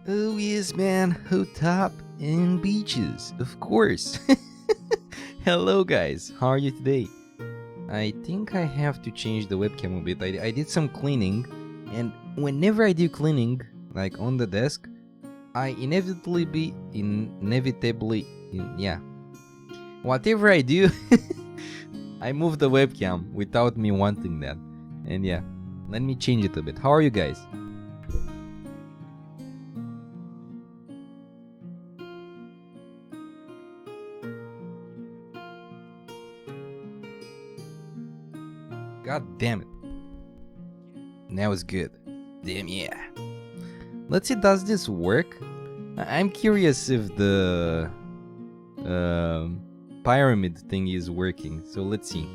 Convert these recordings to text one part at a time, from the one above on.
Oh yes, man. Hotop and beaches, of course. Hello, guys. How are you today? I think I have to change the webcam a bit. I did some cleaning, and whenever I do cleaning, like on the desk, I whatever I do, I move the webcam without me wanting that. And yeah, let me change it a bit. How are you guys? God damn it. That was good. Damn yeah. Let's see, does this work? I'm curious if the pyramid thing is working. So let's see.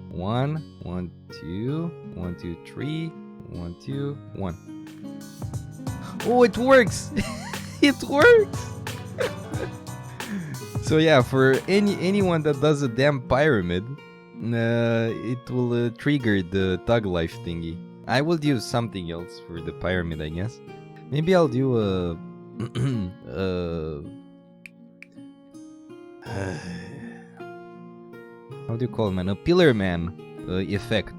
1, 1, 2, 1, 2, 3, 1, 2, 1. Oh, it works! It works! So yeah, for anyone that does a damn pyramid, it will trigger the tug life thingy. I will do something else for the pyramid, I guess. Maybe I'll do a how do you call it, man? A pillar man effect.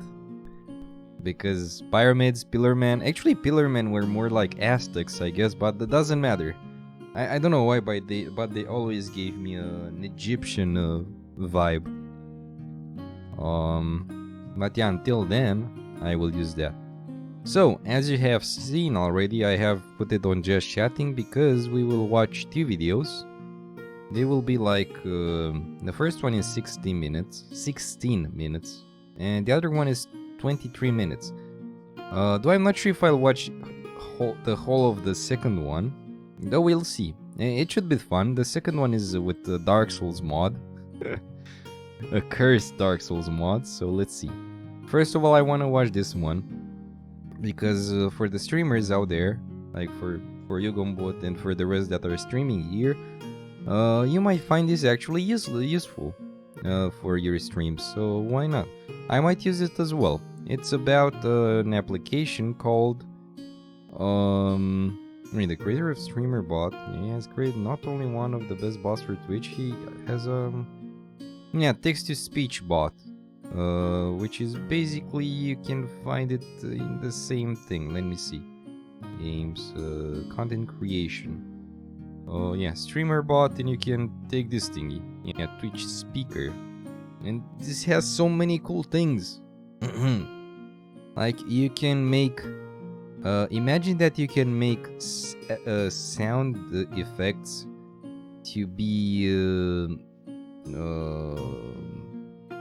Because pyramids, pillar man, actually pillar men were more like Aztecs, I guess, but that doesn't matter. I don't know why, but they always gave me an Egyptian vibe. But yeah, until then, I will use that. So, as you have seen already, I have put it on just chatting because we will watch 2 videos. They will be like, the first one is 16 minutes, and the other one is 23 minutes. Though I'm not sure if I'll watch the whole of the second one, though we'll see. It should be fun. The second one is with the Dark Souls mod. A cursed Dark Souls mod, so let's see. First of all, I want to watch this one, because for the streamers out there, like for Yugombot and for the rest that are streaming here, you might find this actually useful for your streams, so why not? I might use it as well. It's about an application called the creator of StreamerBot. He has created not only one of the best bots for Twitch, he has text-to-speech bot, which is basically, you can find it in the same thing. Let me see. Games, content creation. Oh yeah, StreamerBot, and you can take this thingy. Yeah, Twitch speaker. And this has so many cool things. Like, you can make... imagine that you can make sound effects to be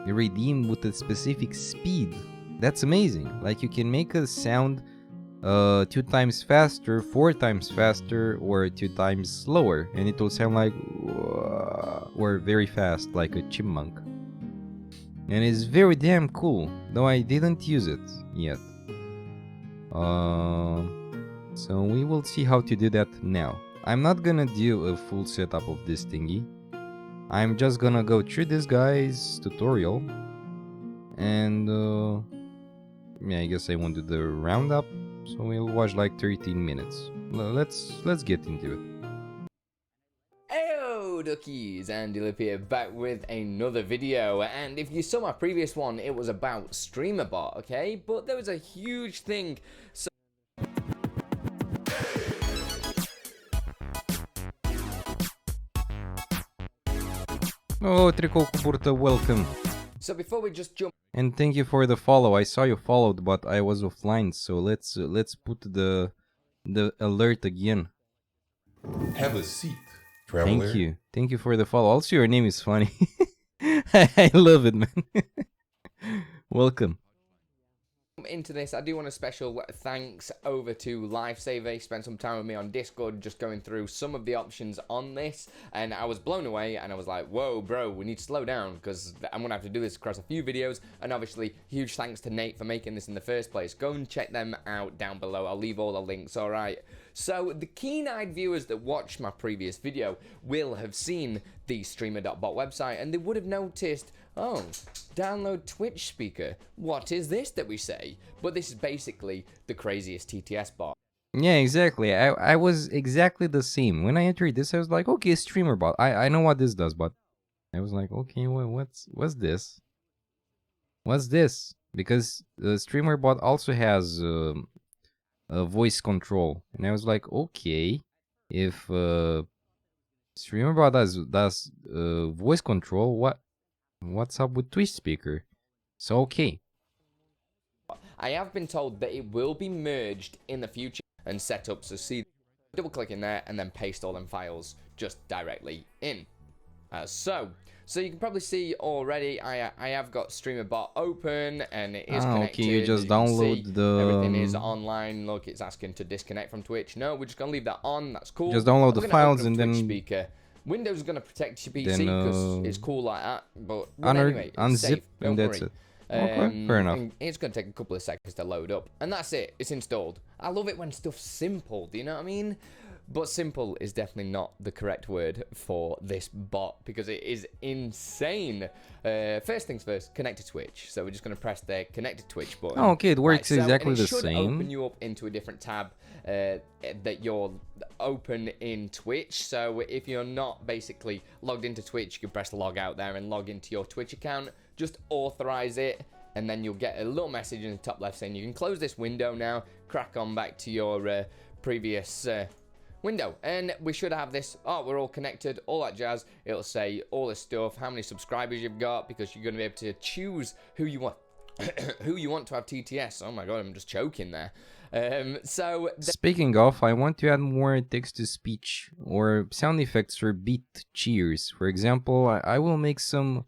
redeemed with a specific speed. That's amazing. Like, you can make a sound 2 times faster, 4 times faster, or 2 times slower, and it will sound like, or very fast, like a chipmunk. And it's very damn cool, though I didn't use it yet. So we will see how to do that now. I'm not gonna do a full setup of this thingy. I'm just gonna go through this guy's tutorial, and yeah, I guess I won't do the roundup. So we'll watch like 13 minutes. Let's get into it. Heyo duckies, Andy Lip here, back with another video, and if you saw my previous one, it was about StreamerBot, okay? But there was a huge thing, so... Oh, Trico Kuburta, welcome. So before we just jump... And thank you for the follow. I saw you followed, but I was offline, so let's put the alert again. Have a seat, traveler. Thank you for the follow. Also, your name is funny. I love it, man. Welcome. Into this, I do want a special thanks over to Lifesaver. He spent some time with me on Discord just going through some of the options on this, and I was blown away, and I was like, whoa bro, we need to slow down because I'm gonna have to do this across a few videos. And obviously huge thanks to Nate for making this in the first place. Go and check them out down below. I'll leave all the links. All right, so the keen-eyed viewers that watched my previous video will have seen the streamer.bot website, and they would have noticed, oh, download Twitch speaker. What is this that we say? But this is basically the craziest TTS bot. Yeah, exactly. I was exactly the same. When I entered this, I was like, okay, streamer bot. I know what this does, but I was like, okay, what's this? What's this? Because the streamer bot also has a voice control, and I was like, okay, if streamer bot does voice control, what's up with Twitch speaker? So okay. I have been told that it will be merged in the future and set up, so see, double click in there and then paste all them files just directly in. So you can probably see already I have got StreamerBot open and it is connected. Okay, you just download everything is the online. Look, it's asking to disconnect from Twitch. No, we're just gonna leave that on. That's cool. just download I'm the gonna files open and Twitch then speaker. Windows is gonna protect your PC then, because it's cool like that. But anyway, it's unzip safe. and Don't that's worry. it. Okay, fair enough. And it's going to take a couple of seconds to load up. And that's it. It's installed. I love it when stuff's simple. Do you know what I mean? But simple is definitely not the correct word for this bot because it is insane. First things first, connect to Twitch. So we're just going to press the connect to Twitch button. Oh, okay, it works exactly and it the should same. open you up into a different tab that you're open in Twitch. So if you're not basically logged into Twitch, you can press log out there and log into your Twitch account. Just authorize it, and then you'll get a little message in the top left saying you can close this window now, crack on back to your previous window. And we should have this, we're all connected, all that jazz. It'll say all this stuff, how many subscribers you've got, because you're going to be able to choose who you want who you want to have TTS. Oh my god, I'm just choking there. Speaking of, I want to add more text-to-speech or sound effects for beat cheers. For example, I will make some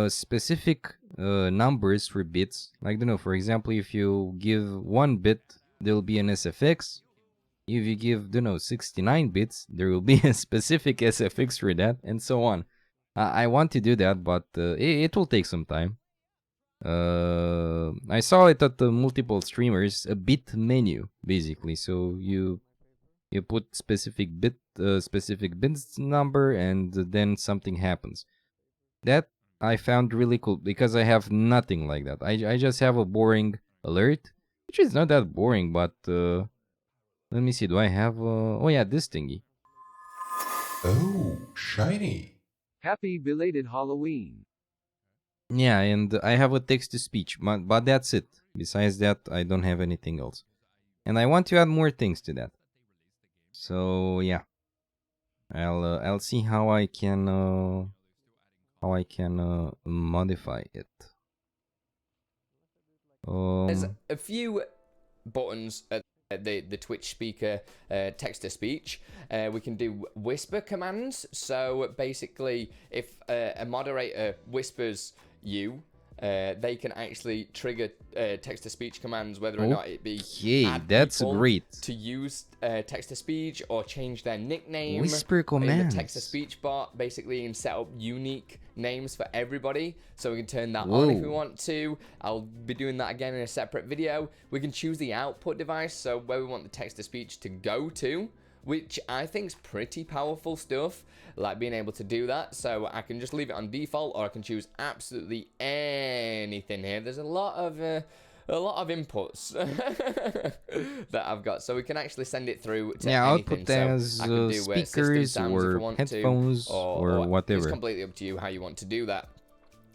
specific numbers for bits. Like, I don't know, for example, if you give 1 bit, there'll be an SFX. If you give, don't know, 69 bits, there will be a specific SFX for that, and so on. I want to do that, but it will take some time. I saw it at the multiple streamers, a bit menu, basically. So you put specific bits number, and then something happens. That I found really cool because I have nothing like that. I just have a boring alert, which is not that boring, but let me see. Do I have? Oh yeah, this thingy. Oh, shiny. Happy belated Halloween. Yeah, and I have a text-to-speech, but that's it. Besides that, I don't have anything else. And I want to add more things to that. So yeah, I'll see how I can modify it. There's a few buttons at the Twitch speaker text-to-speech. We can do whisper commands. So basically, if a moderator whispers you, they can actually trigger text-to-speech commands, whether or not it be that's great to use text-to-speech or change their nickname. Whisper In commands. the text-to-speach bot, basically, and set up unique names for everybody, so we can turn that on if we want to. I'll be doing that again in a separate video. We can choose the output device, so where we want the text-to-speech to go to, which I think is pretty powerful stuff, like being able to do that. So I can just leave it on default, or I can choose absolutely anything here. There's a lot of inputs that I've got, so we can actually send it through to anything. Output as so I can do speakers or headphones or whatever. It's completely up to you how you want to do that.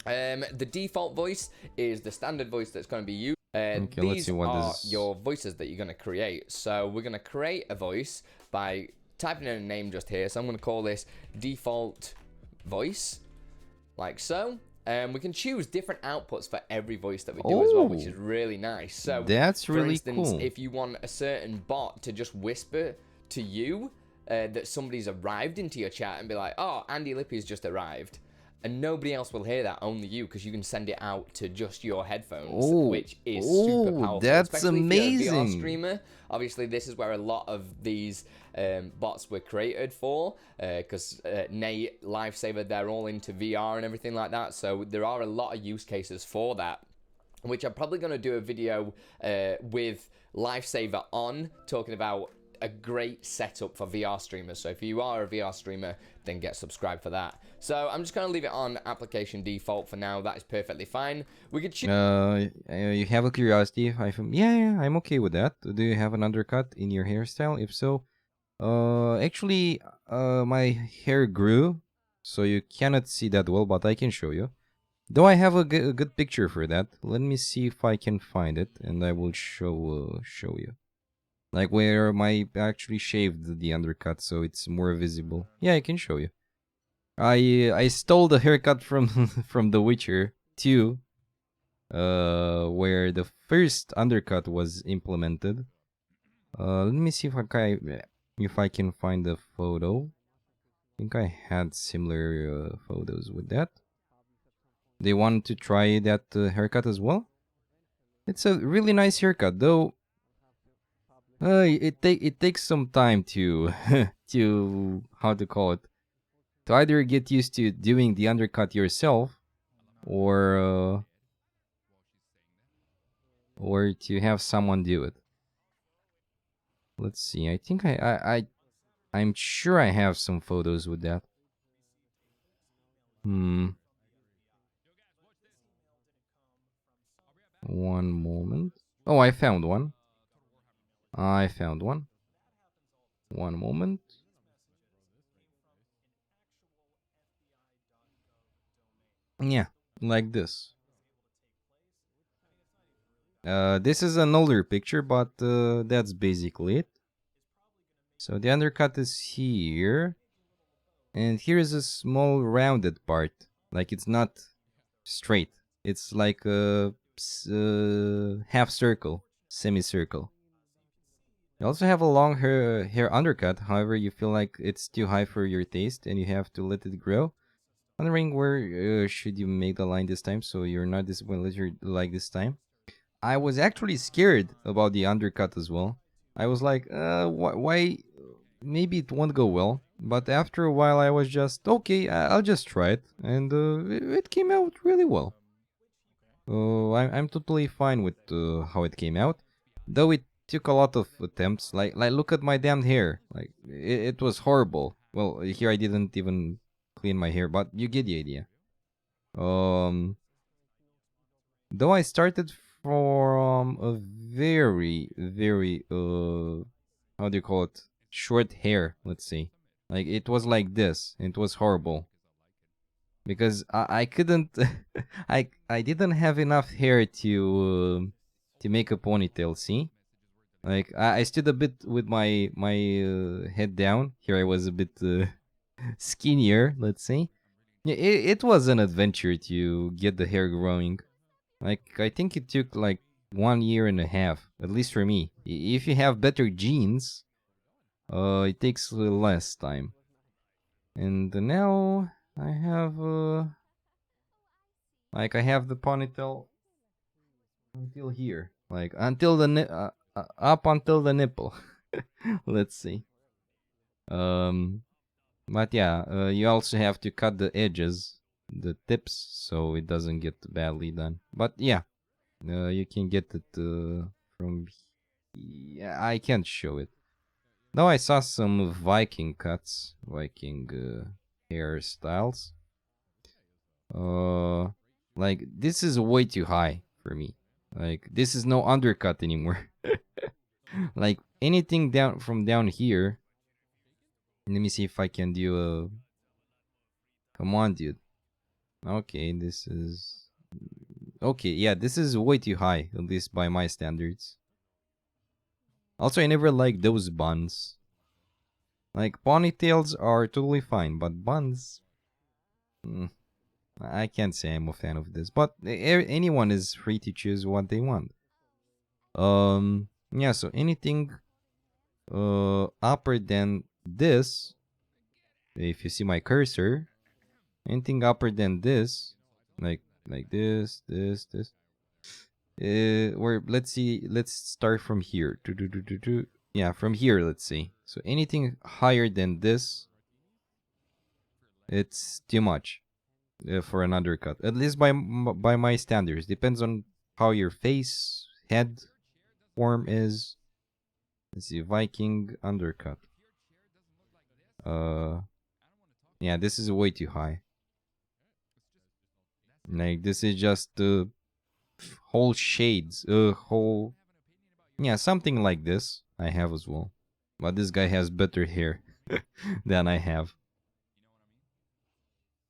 The default voice is the standard voice that's going to be used. Okay, let's These see what are this... your voices that you're going to create. So we're going to create a voice by typing in a name just here. So I'm going to call this default voice, like so. We can choose different outputs for every voice that we do as well, which is really nice. So that's really for instance, cool. if you want a certain bot to just whisper to you that somebody's arrived into your chat and be like, oh, Andy Lippy's just arrived, and nobody else will hear that, only you, because you can send it out to just your headphones, which is super powerful. That's especially amazing. If you're a VR streamer. Obviously, this is where a lot of these bots were created for, because Nate, Lifesaver, they're all into VR and everything like that. So there are a lot of use cases for that, which I'm probably going to do a video with Lifesaver on, talking about a great setup for VR streamers. So if you are a VR streamer, then get subscribed for that. So I'm just going to leave it on application default for now. That is perfectly fine. We could choose. You have a curiosity if yeah, I'm okay with that. Do you have an undercut in your hairstyle? If so, actually, my hair grew, so you cannot see that well, but I can show you. Though I have a good picture for that. Let me see if I can find it, and I will show you. Like where I actually shaved the undercut, so it's more visible. Yeah, I can show you. I stole the haircut from from The Witcher 2, where the first undercut was implemented. Let me see if I can find the photo. I think I had similar photos with that. They want to try that haircut as well. It's a really nice haircut, though. It takes some time to to how to call it, to either get used to doing the undercut yourself, or to have someone do it. Let's see. I think I'm sure I have some photos with that. One moment. Oh, I found one. One moment. Yeah, like this. This is an older picture, but that's basically it. So the undercut is here. And here is a small rounded part. Like it's not straight. It's like a half circle, semicircle. You also have a long hair undercut. However, you feel like it's too high for your taste and you have to let it grow. Wondering where should you make the line this time so you're not disappointed like this time. I was actually scared about the undercut as well. I was like, why? Maybe it won't go well. But after a while, I was just, okay, I'll just try it. And it came out really well. I'm totally fine with how it came out. Though it took a lot of attempts. Like look at my damn hair. Like, it was horrible. Well, here I didn't even clean my hair, but you get the idea. Though I started from a very, very, how do you call it? Short hair, let's say. Like, it was like this. It was horrible. Because I couldn't, I didn't have enough hair to make a ponytail, see? Like, I stood a bit with my head down. Here I was a bit skinnier, let's say. Yeah, it was an adventure to get the hair growing. Like, I think it took like 1.5 years, at least for me. If you have better genes, it takes a little less time. And now I have, like, I have the ponytail until here. Like, until the up until the nipple. Let's see. But yeah, you also have to cut the edges, the tips, so it doesn't get badly done. But yeah, you can get it from. Yeah, I can't show it. Though I saw some Viking cuts, Viking hairstyles. Like this is way too high for me. Like this is no undercut anymore. Like anything down from down here. Let me see if I can do a. Come on, dude. Okay, this is. Okay, yeah, this is way too high, at least by my standards. Also, I never liked those buns. Like, ponytails are totally fine, but buns. I can't say I'm a fan of this, but anyone is free to choose what they want. Yeah, so anything upper than this, if you see my cursor, anything upper than this, like this, or let's start from here. Yeah, from here, let's see. So anything higher than this, it's too much for an undercut. At least by my standards. Depends on how your face, head form is. Let's see, Viking undercut. Yeah, this is way too high. Like, this is just whole shades, whole... Yeah, something like this I have as well. But this guy has better hair than I have.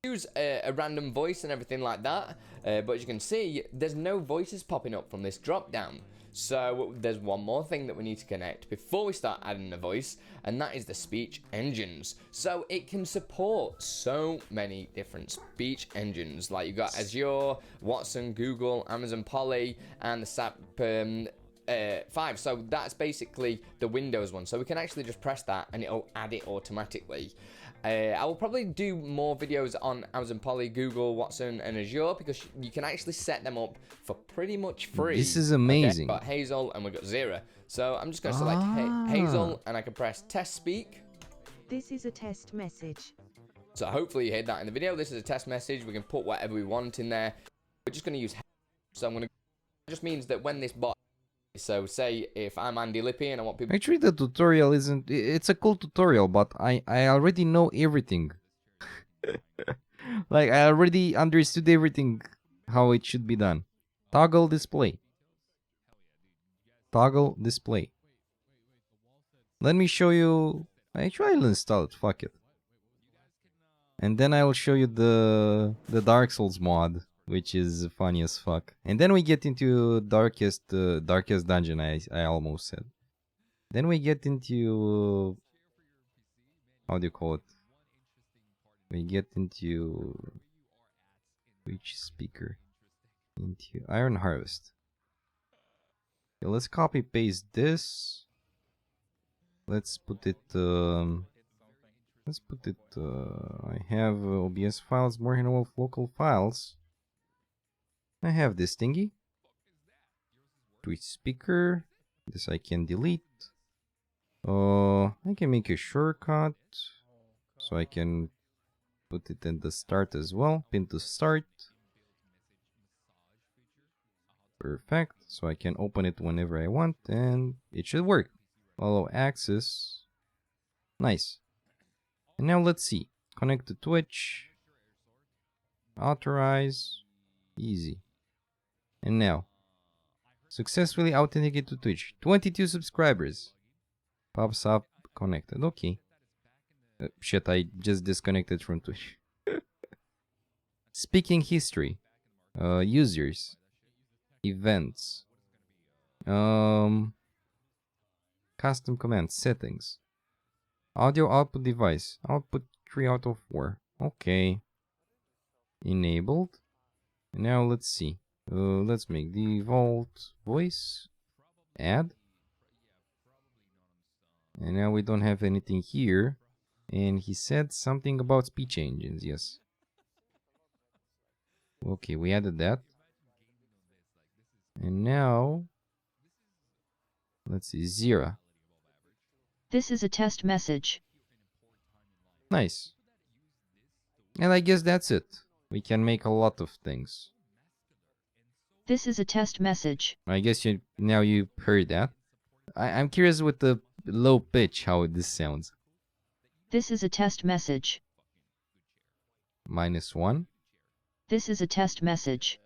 Use a random voice and everything like that, but as you can see, there's no voices popping up from this drop down. So there's one more thing that we need to connect before we start adding the voice, and that is the speech engines. So it can support so many different speech engines, like you've got Azure, Watson, Google, Amazon Polly, and the SAP 5. So that's basically the Windows one. So we can actually just press that and it'll add it automatically. I will probably do more videos on Amazon Polly, Google, Watson, and Azure, because you can actually set them up for pretty much free. This is amazing. Okay, got Hazel and we've got Zira. So I'm just going to select Hazel, and I can press test speak. This is a test message. So hopefully you heard that in the video. This is a test message. We can put whatever we want in there. We're just going to use Hazel. So I'm going to... It just means that when this bot... So say if I'm Andy Lippy and I want people... Actually, the tutorial isn't... It's a cool tutorial, but I already know everything. Like, I already understood everything, how it should be done. Toggle display. Toggle display. Let me show you... Actually, I'll install it, fuck it. And then I will show you the Dark Souls mod, which is funny as fuck. And then we get into darkest dungeon, I almost said. Then we get into... how do you call it? We get into... which speaker? Into Iron Harvest. Okay, let's copy paste this. Let's put it... I have OBS files, Morgan Wolf local files. I have this thingy. Twitch speaker. This I can delete. I can make a shortcut. So I can put it in the start as well. Pin to start. Perfect. So I can open it whenever I want and it should work. Follow access. Nice. And now let's see. Connect to Twitch. Authorize. Easy. And now. Successfully authenticated to Twitch. 22 subscribers. Pops up. Connected. Okay. Shit, I just disconnected from Twitch. Speaking history. Users. Events. Custom commands. Settings. Audio output device. Output 3 out of 4. Okay. Enabled. And now let's see. Let's make default voice. Add. And now we don't have anything here. And he said something about speech engines. Yes. Okay, we added that. And now... let's see. Zira. This is a test message. Nice. And I guess that's it. We can make a lot of things. This is a test message. I guess now you heard that. I'm curious with the low pitch how this sounds. This is a test message. -1. This is a test message.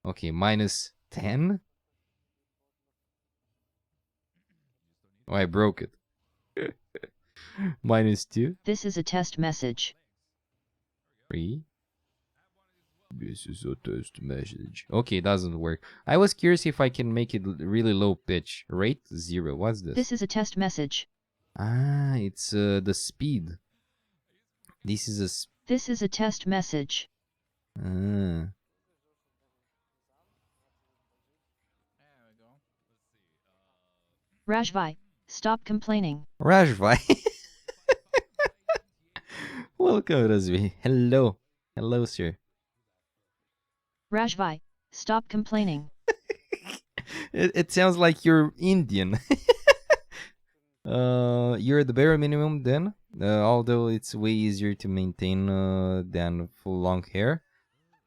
Okay, -10. Oh, I broke it. -2. This is a test message. 3. This is a test message. Okay, it doesn't work. I was curious if I can make it really low pitch. Rate 0. What's this? This is a test message. Ah, it's the speed. This is a... This is a test message. Ah. Rajvi, stop complaining. Rajvi. Welcome, Rajvi. Hello. Hello, sir. Rajvi, stop complaining. It sounds like you're Indian. You're the bare minimum then, although it's way easier to maintain than full long hair.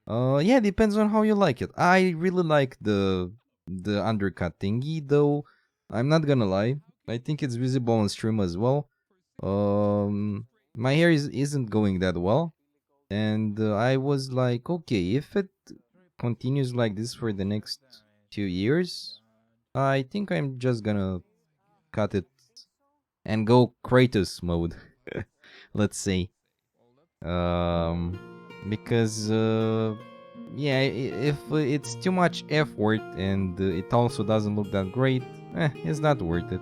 Yeah, depends on how you like it. I really like the undercut thingy, though. I'm not gonna lie. I think it's visible on stream as well. My hair isn't going that well, and I was like, okay, if it continues like this for the next 2 years, I think I'm just gonna cut it and go Kratos mode. Let's say. Because yeah, if it's too much effort and it also doesn't look that great, it's not worth it,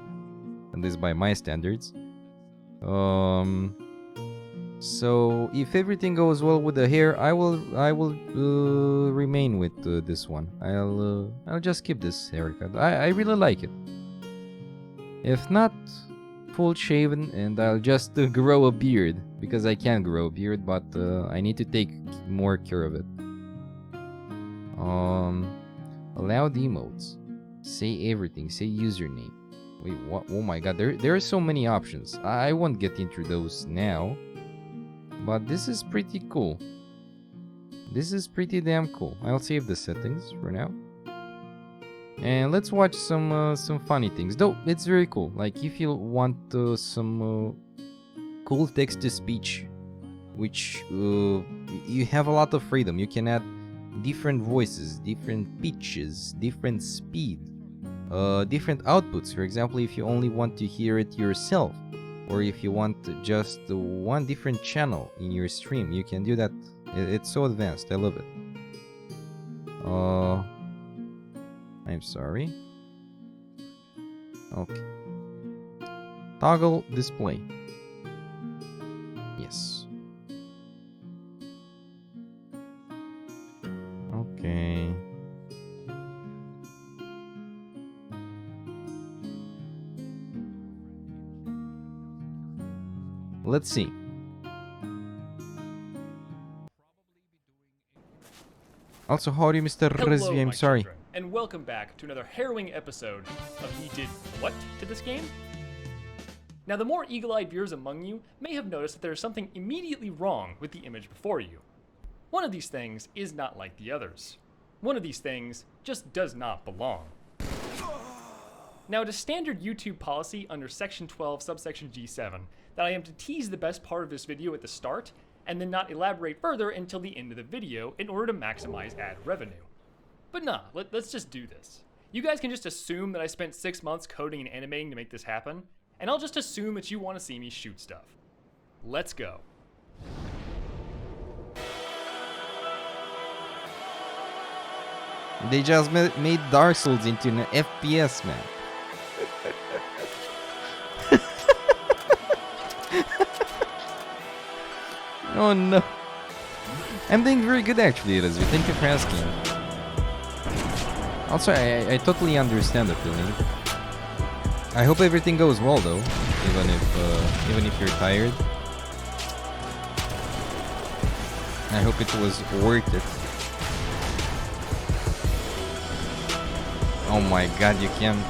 at least by my standards. So if everything goes well with the hair, I will remain with this one. I'll just keep this haircut. I really like it. If not full shaven, and I'll just grow a beard, because I can grow a beard, but I need to take more care of it. Allow the emotes. Say everything. Say username. Wait, what? Oh my god, there are so many options. I won't get into those now, but this is pretty cool. This is pretty damn cool. I'll save the settings for now. And let's watch some funny things. Though it's very cool. Like if you want some cool text-to-speech, which you have a lot of freedom. You can add different voices, different pitches, different speed, different outputs. For example, if you only want to hear it yourself, or if you want just one different channel in your stream, you can do that. It's so advanced. I love it. I'm sorry. Okay. Toggle display. Yes. Okay. Let's see. Also, how are you, Mr. Rizvi? I'm my sorry. children, and welcome back to another harrowing episode of He Did What to this game? Now, the more eagle-eyed viewers among you may have noticed that there is something immediately wrong with the image before you. One of these things is not like the others. One of these things just does not belong. Now, it is standard YouTube policy under Section 12, subsection G7, that I am to tease the best part of this video at the start, and then not elaborate further until the end of the video in order to maximize ad revenue. But nah, let's just do this. You guys can just assume that I spent 6 months coding and animating to make this happen, and I'll just assume that you want to see me shoot stuff. Let's go. They just made Dark Souls into an FPS, man. Oh no. I'm doing very good actually, Rizvi. Thank you for asking. Also, I totally understand the feeling. I hope everything goes well though, even if you're tired. I hope it was worth it. Oh my god, you can.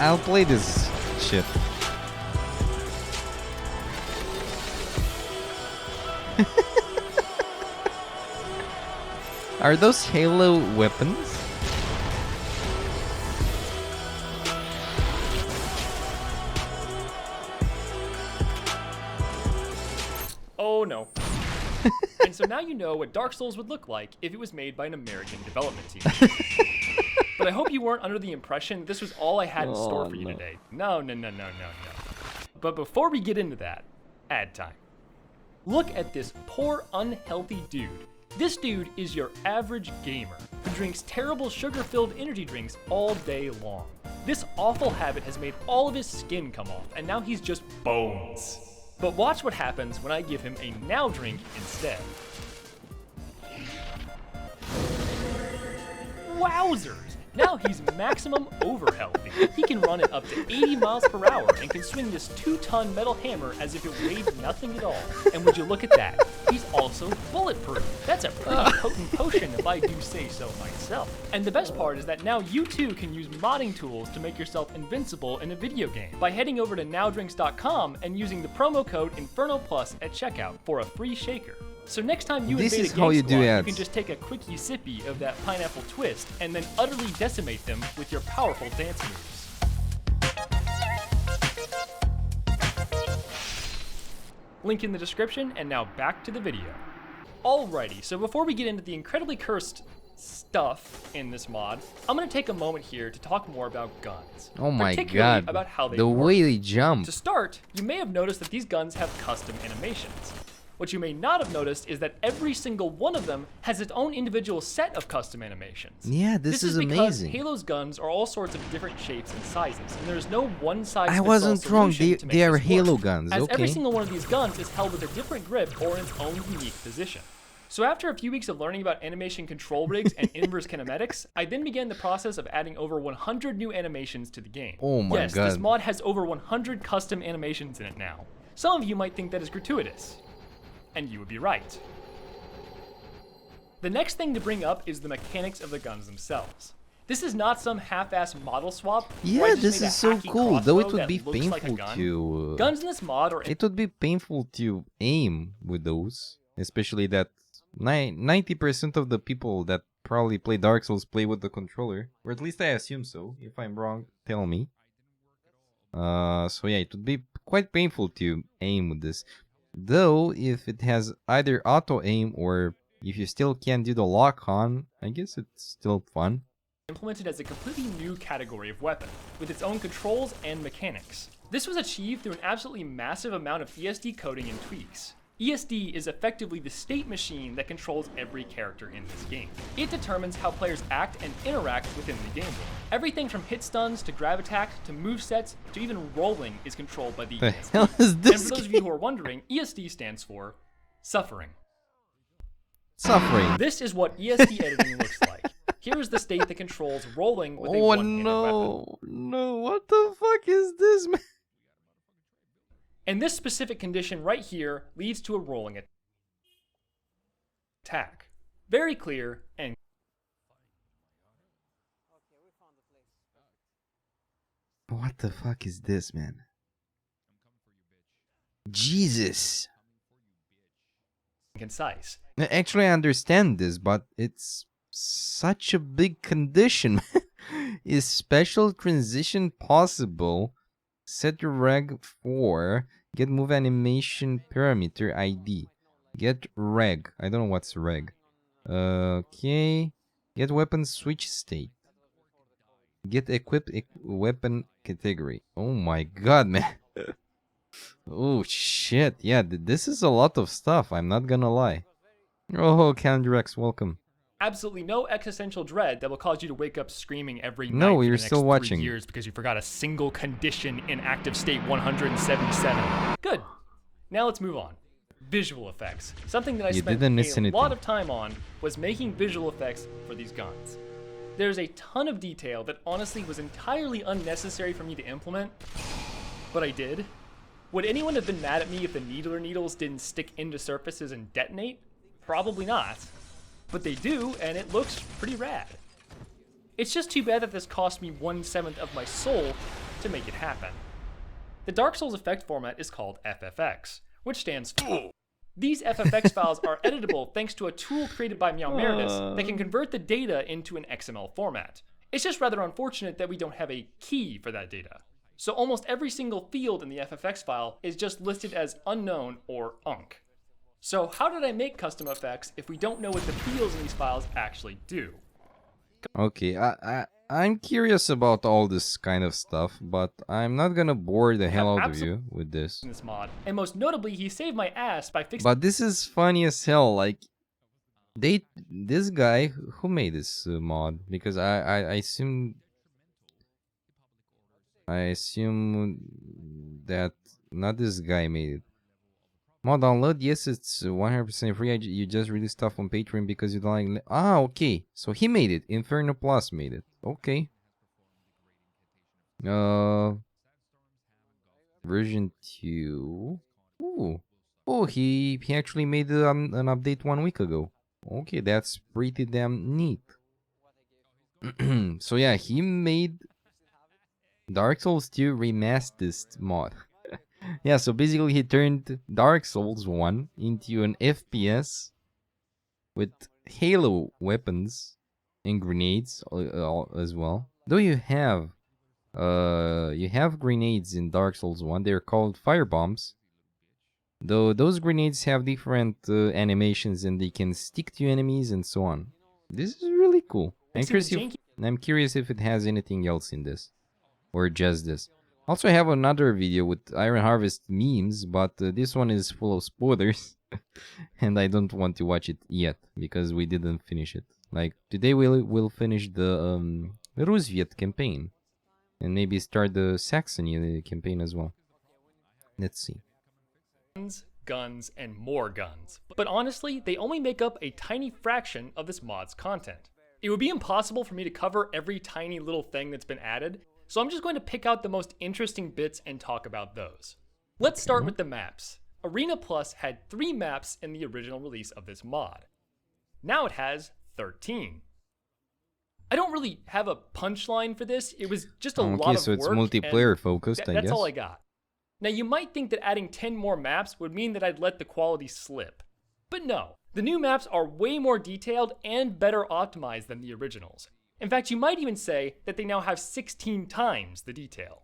I'll play this shit. Are those Halo weapons? Oh no. And so now you know what Dark Souls would look like if it was made by an American development team. But I hope you weren't under the impression this was all I had in store for you today. No. But before we get into that, ad time. Look at this poor, unhealthy dude. This dude is your average gamer who drinks terrible sugar-filled energy drinks all day long. This awful habit has made all of his skin come off, and now he's just bones. But watch what happens when I give him a now drink instead. Wowzers! Now he's maximum over healthy. He can run it up to 80 miles per hour and can swing this 2-ton metal hammer as if it weighed nothing at all. And would you look at that? He's also bulletproof. That's a pretty potent potion if I do say so myself. And the best part is that now you too can use modding tools to make yourself invincible in a video game by heading over to nowdrinks.com and using the promo code INFERNO Plus at checkout for a free shaker. So next time you This invade is a how gang you do squad, you ads. can just take a quick sippy of that pineapple twist and then utterly decimate them with your powerful dance moves. Link in the description, and now back to the video. Alrighty, so before we get into the incredibly cursed stuff in this mod, I'm going to take a moment here to talk more about guns. Oh my particularly god. about how they The work. way they jump. To start, you may have noticed that these guns have custom animations. What you may not have noticed is that every single one of them has its own individual set of custom animations. Yeah, this is because amazing. Halo's guns are all sorts of different shapes and sizes, and there's no one size I fits all wasn't wrong. solution to make They are this Halo work, guns. as Okay. every single one of these guns is held with a different grip or in its own unique position. So after a few weeks of learning about animation control rigs and inverse kinematics, I then began the process of adding over 100 new animations to the game. Oh my yes, this god. mod has over 100 custom animations in it now. Some of you might think that is gratuitous, and you would be right. The next thing to bring up is the mechanics of the guns themselves. This is not some half-ass model swap. where I Yeah, just this made a is so hacky cool. Though it crossbow would that be looks like a painful gun. to. Guns in this mod are It would be painful to aim with those, especially that 90% of the people that probably play Dark Souls play with the controller, or at least I assume so. If I'm wrong, tell me. So yeah, it would be quite painful to aim with this. Though, if it has either auto aim or if you still can't do the lock on, I guess it's still fun. implemented as a completely new category of weapon, with its own controls and mechanics. This was achieved through an absolutely massive amount of ESD coding and tweaks. ESD is effectively the state machine that controls every character in this game. It determines how players act and interact within the game world. Everything from hit stuns to grab attack to movesets to even rolling is controlled by the The ESD. hell is And this for those of you who are wondering, ESD stands for suffering. Suffering. This is what ESD editing looks like. Here is the state that controls rolling with a Oh one-handed weapon. no, what the fuck is this, man? And this specific condition right here leads to a rolling attack. Very clear and What the fuck is this, man? Jesus. concise. Actually, I understand this, but it's such a big condition. Is special transition possible? Set your reg for get move animation parameter ID. Get reg. I don't know what's reg. Okay. Get weapon switch state. Get equip weapon category. Oh my god, man. Oh shit. Yeah, this is a lot of stuff. I'm not gonna lie. Oh, Candrax, welcome. Absolutely no existential dread that will cause you to wake up screaming every No, night for you're the next still 3 watching. years because you forgot a single condition in active state 177. Good. Now let's move on. Visual effects. Something that I You spent didn't miss a lot anything. of time on was making visual effects for these guns. There's a ton of detail that honestly was entirely unnecessary for me to implement, but I did. Would anyone have been mad at me if the needler needles didn't stick into surfaces and detonate? Probably not. But they do, and it looks pretty rad. It's just too bad that this cost me 1/7 of my soul to make it happen. The Dark Souls effect format is called FFX, which stands for... These FFX files are editable thanks to a tool created by Meow Meredith that can convert the data into an XML format. It's just rather unfortunate that we don't have a key for that data. So almost every single field in the FFX file is just listed as unknown or UNC. So how did I make custom effects if we don't know what the fields in these files actually do? Okay, I'm curious about all this kind of stuff, but I'm not gonna bore the hell out of you with this. In this mod, and most notably, he saved my ass by fixing But this is funny as hell. Like, this guy who made this mod, because I assume that not this guy made it. Mod download, yes, it's 100% free. You just release stuff on Patreon because you don't like. Ah, okay. So he made it. Inferno Plus made it. Okay. Version 2. Ooh. Oh, he actually made an update 1 week ago. Okay, that's pretty damn neat. So yeah, he made Dark Souls 2 Remastered mod. Yeah, so basically he turned Dark Souls 1 into an FPS with Halo weapons and grenades as well. Though you have grenades in Dark Souls 1, they're called fire bombs. Though those grenades have different animations and they can stick to enemies and so on. This is really cool. I'm curious if it has anything else in this. Or just this. Also, I have another video with Iron Harvest memes, but this one is full of spoilers. And I don't want to watch it yet, because we didn't finish it. Like, today we'll finish the Roosevelt campaign. And maybe start the Saxony campaign as well. Let's see. Guns, and more guns. But honestly, they only make up a tiny fraction of this mod's content. It would be impossible for me to cover every tiny little thing that's been added, so I'm just going to pick out the most interesting bits and talk about those. Let's start with the maps. Arena Plus had 3 maps in the original release of this mod. Now it has 13. I don't really have a punchline for this, it was just a lot of work. Okay, so it's multiplayer focused, I guess. That's all I got. Now you might think that adding 10 more maps would mean that I'd let the quality slip. But no, the new maps are way more detailed and better optimized than the originals. In fact, you might even say that they now have 16 times the detail.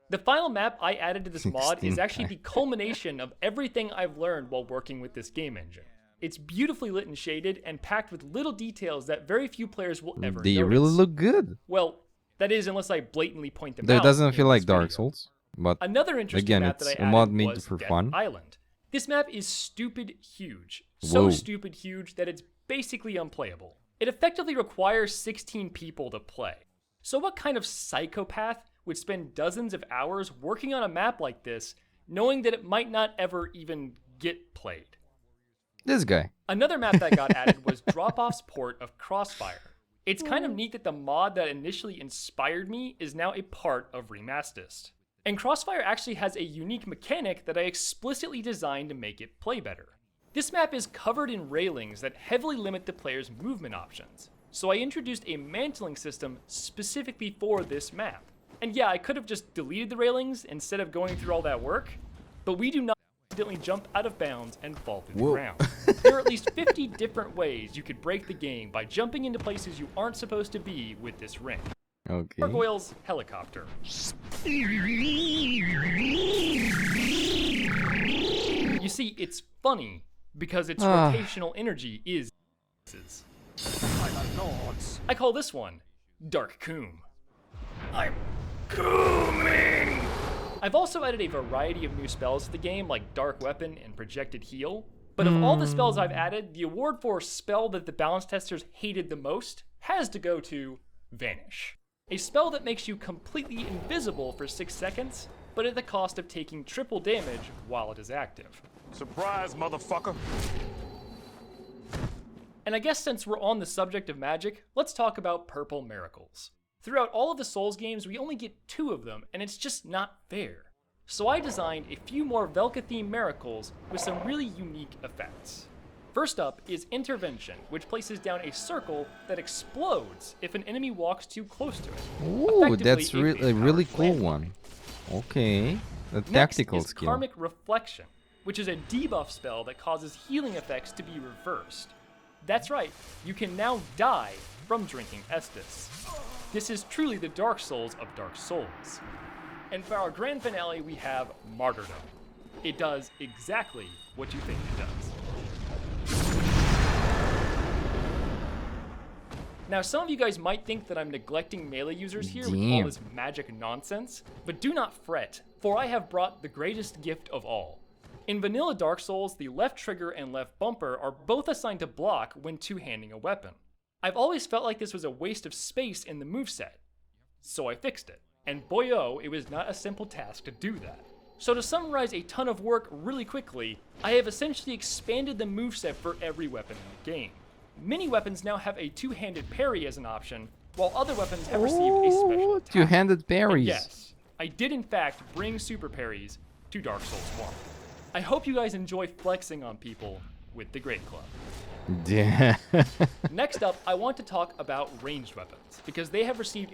The final map I added to this mod is actually the culmination of everything I've learned while working with this game engine. It's beautifully lit and shaded and packed with little details that very few players will ever notice. They really look good. Well, that is unless I blatantly point them out. It doesn't feel like Dark Souls. But another interesting again, map it's that I a mod added made was for Death fun. Island. This map is stupid huge. So Whoa. stupid huge that it's basically unplayable. It effectively requires 16 people to play. So what kind of psychopath would spend dozens of hours working on a map like this, knowing that it might not ever even get played? This guy. Another map that got added was Drop-Off's port of Crossfire. It's kind of neat that the mod that initially inspired me is now a part of Remastist. And Crossfire actually has a unique mechanic that I explicitly designed to make it play better. This map is covered in railings that heavily limit the player's movement options, so I introduced a mantling system specifically for this map. And yeah, I could have just deleted the railings instead of going through all that work, but we do not accidentally jump out of bounds and fall through the ground. There are at least 50 different ways you could break the game by jumping into places you aren't supposed to be with this ring. Okay. Gargoyle's helicopter. You see, it's funny because its rotational energy is. I call this one Dark Coom. I'm cooming! I've also added a variety of new spells to the game, like Dark Weapon and Projected Heal. But of all the spells I've added, the award for spell that the balance testers hated the most has to go to Vanish. A spell that makes you completely invisible for 6 seconds, but at the cost of taking triple damage while it is active. Surprise, motherfucker! And I guess since we're on the subject of magic, let's talk about Purple Miracles. Throughout all of the Souls games, we only get 2 of them, and it's just not fair. So I designed a few more Velka-themed miracles with some really unique effects. First up is Intervention, which places down a circle that explodes if an enemy walks too close to it. Ooh, that's a really cool one. Okay, a tactical Next is skill. Karmic Reflection, which is a debuff spell that causes healing effects to be reversed. That's right, you can now die from drinking Estus. This is truly the Dark Souls of Dark Souls. And for our grand finale, we have Martyrdom. It does exactly what you think it does. Now, some of you guys might think that I'm neglecting melee users here with all this magic nonsense, but do not fret, for I have brought the greatest gift of all. In vanilla Dark Souls, the left trigger and left bumper are both assigned to block when two-handing a weapon. I've always felt like this was a waste of space in the moveset, so I fixed it. And boy-oh, it was not a simple task to do that. So to summarize a ton of work really quickly, I have essentially expanded the moveset for every weapon in the game. Many weapons now have a two-handed parry as an option, while other weapons have received a special attack. Two-handed parries. And yes, I did in fact bring super parries to Dark Souls 1. I hope you guys enjoy flexing on people with the Great Club. Yeah. Next up, I want to talk about ranged weapons, because they have received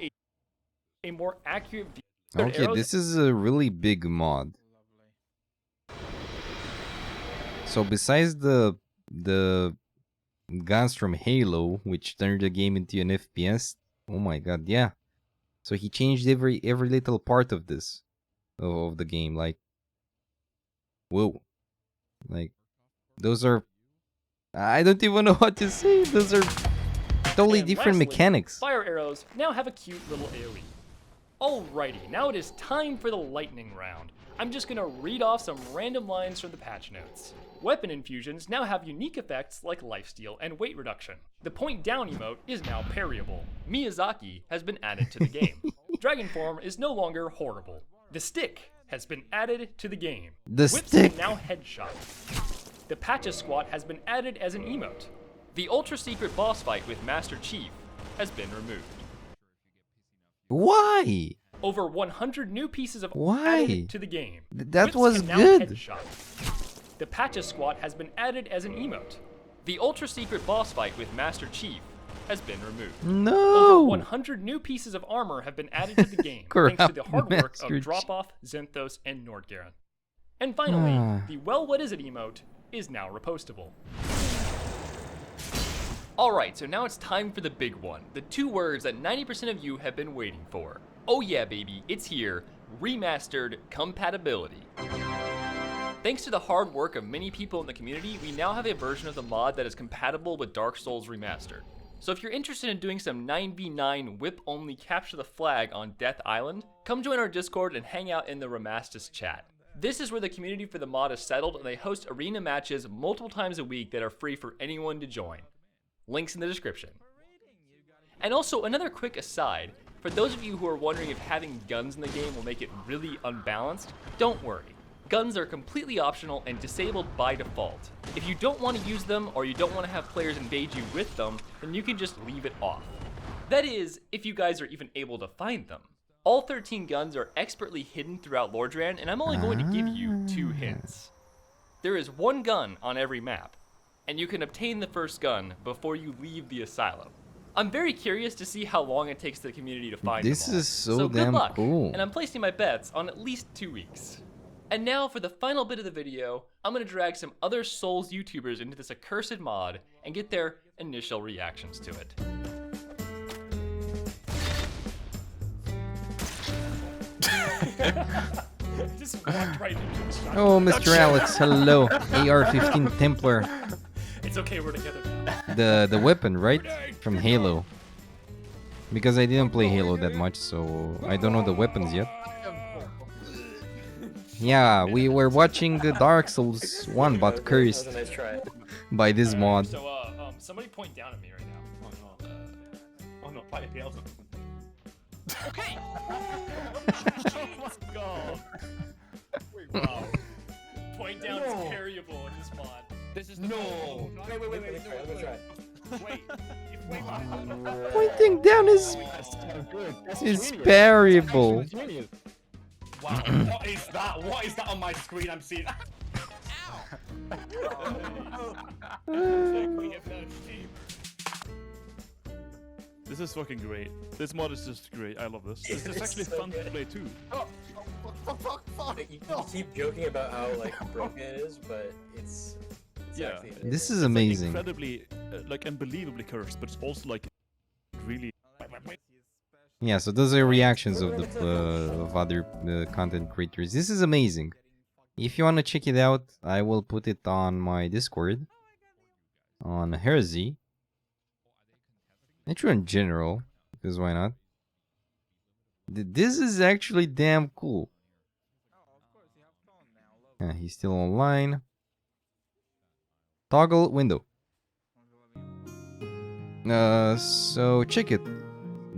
a more accurate view. Okay, this is a really big mod. So besides the guns from Halo, which turned the game into an FPS, oh my god, yeah. So he changed every little part of this, of the game. Like, whoa, like those are, I don't even know what to say. Those are totally And different lastly, mechanics. Fire arrows now have a cute little AoE. Alrighty, now it is time for the lightning round. I'm just gonna read off some random lines from the patch notes. Weapon infusions now have unique effects like lifesteal and weight reduction. The point down emote is now parryable. Miyazaki has been added to the game. Dragon form is no longer horrible. The stick has been added to the game. The Whips stick. can now headshot. The Patches squat has been added as an emote. The ultra secret boss fight with Master Chief has been removed. Why? Over 100 new pieces of Why? added to the game. That Whips was can now good. headshot. The Patches squat has been added as an emote. The ultra secret boss fight with Master Chief has been removed. Over No. 100 new pieces of armor have been added to the game thanks to the hard work Master of Drop-Off, Zenthos, and Nordgaren. And finally, Ah. the Well What Is It emote is now repostable. Alright, so now it's time for the big one. The two words that 90% of you have been waiting for. Oh yeah, baby, it's here. Remastered compatibility. Thanks to the hard work of many people in the community, we now have a version of the mod that is compatible with Dark Souls Remastered. So if you're interested in doing some 9v9 whip-only capture the flag on Death Island, come join our Discord and hang out in the Remastis chat. This is where the community for the mod is settled, and they host arena matches multiple times a week that are free for anyone to join. Links in the description. And also, another quick aside, for those of you who are wondering if having guns in the game will make it really unbalanced, don't worry. Guns are completely optional and disabled by default. If you don't want to use them or you don't want to have players invade you with them, then you can just leave it off. That is, if you guys are even able to find them. All 13 guns are expertly hidden throughout Lordran, and I'm only going to give you 2 hints. There is 1 gun on every map, and you can obtain the first gun before you leave the asylum. I'm very curious to see how long it takes the community to find This them all. is so good damn luck, cool. and I'm placing my bets on at least 2 weeks. And now for the final bit of the video, I'm going to drag some other Souls YouTubers into this accursed mod and get their initial reactions to it. Just walked right into the shot. Oh, Mr. Alex, hello. AR-15 Templar. It's okay, we're together now. The weapon, right? From Halo. Because I didn't play Halo that much, so I don't know the weapons yet. Yeah, we were watching the Dark Souls 1 but cursed by this mod. So, somebody point down at me right now. Oh no, fight the elephant. Okay! Let's go! Wait, wow. Point down is variable in this mod. This is no. Wait. Wait. Pointing down is variable. Wow. What is that? What is that on my screen? I'm seeing. This is fucking great. This mod is just great. I love this. This is actually fun to play too. You keep joking about how like broken it is, but it's Yeah. actually This is It's, like, amazing. incredibly, like unbelievably cursed, but it's also like really. Yeah, so those are reactions of the of other content creators. This is amazing. If you want to check it out, I will put it on my Discord on Heresy. Actually, in general, because why not? This is actually damn cool. Yeah, he's still online. Toggle window. So check it.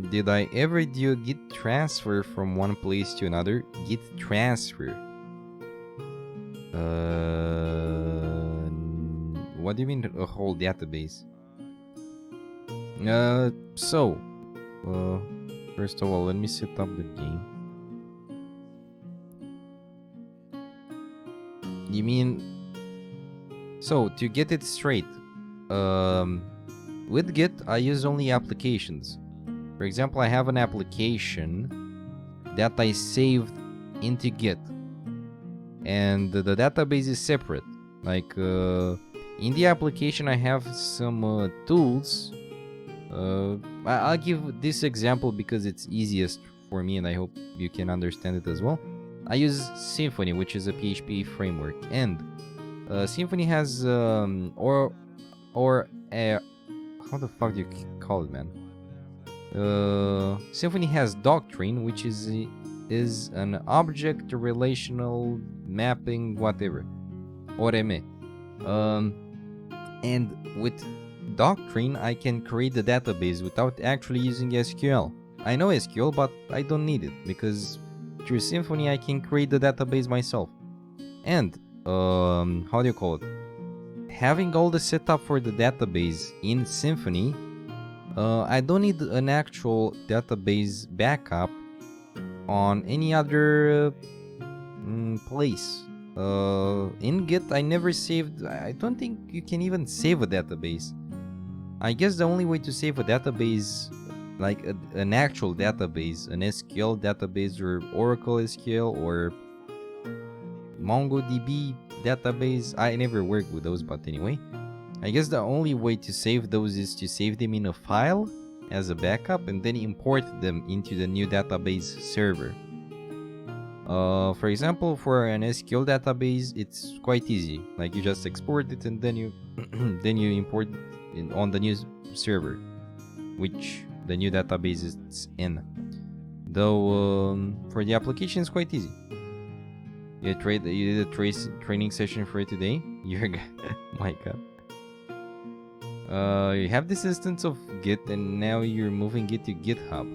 Did I ever do a git transfer from one place to another? Git transfer. What do you mean a whole database? First of all, let me set up the game. You mean... So, to get it straight, with Git, I use only applications. For example, I have an application that I saved into Git, and the database is separate. Like in the application, I have some tools. I'll give this example because it's easiest for me, and I hope you can understand it as well. I use Symfony, which is a PHP framework, and Symfony has or how the fuck do you call it, man? Symfony has Doctrine, which is an object relational mapping, whatever, ORM. And with Doctrine, I can create the database without actually using SQL. I know SQL, but I don't need it because through Symfony I can create the database myself. And how do you call it? Having all the setup for the database in Symfony, I don't need an actual database backup on any other place. In Git, I never saved. I don't think you can even save a database. I guess the only way to save a database, like an actual database, an SQL database or Oracle SQL or MongoDB database, I never worked with those, but anyway, I guess the only way to save those is to save them in a file as a backup and then import them into the new database server. For example, for an SQL database, it's quite easy. Like you just export it and then you then you import it on the new server, which the new database is in. Though for the application, it's quite easy. You did a training session for it today. You're my god. You have this instance of Git, and now you're moving it to GitHub.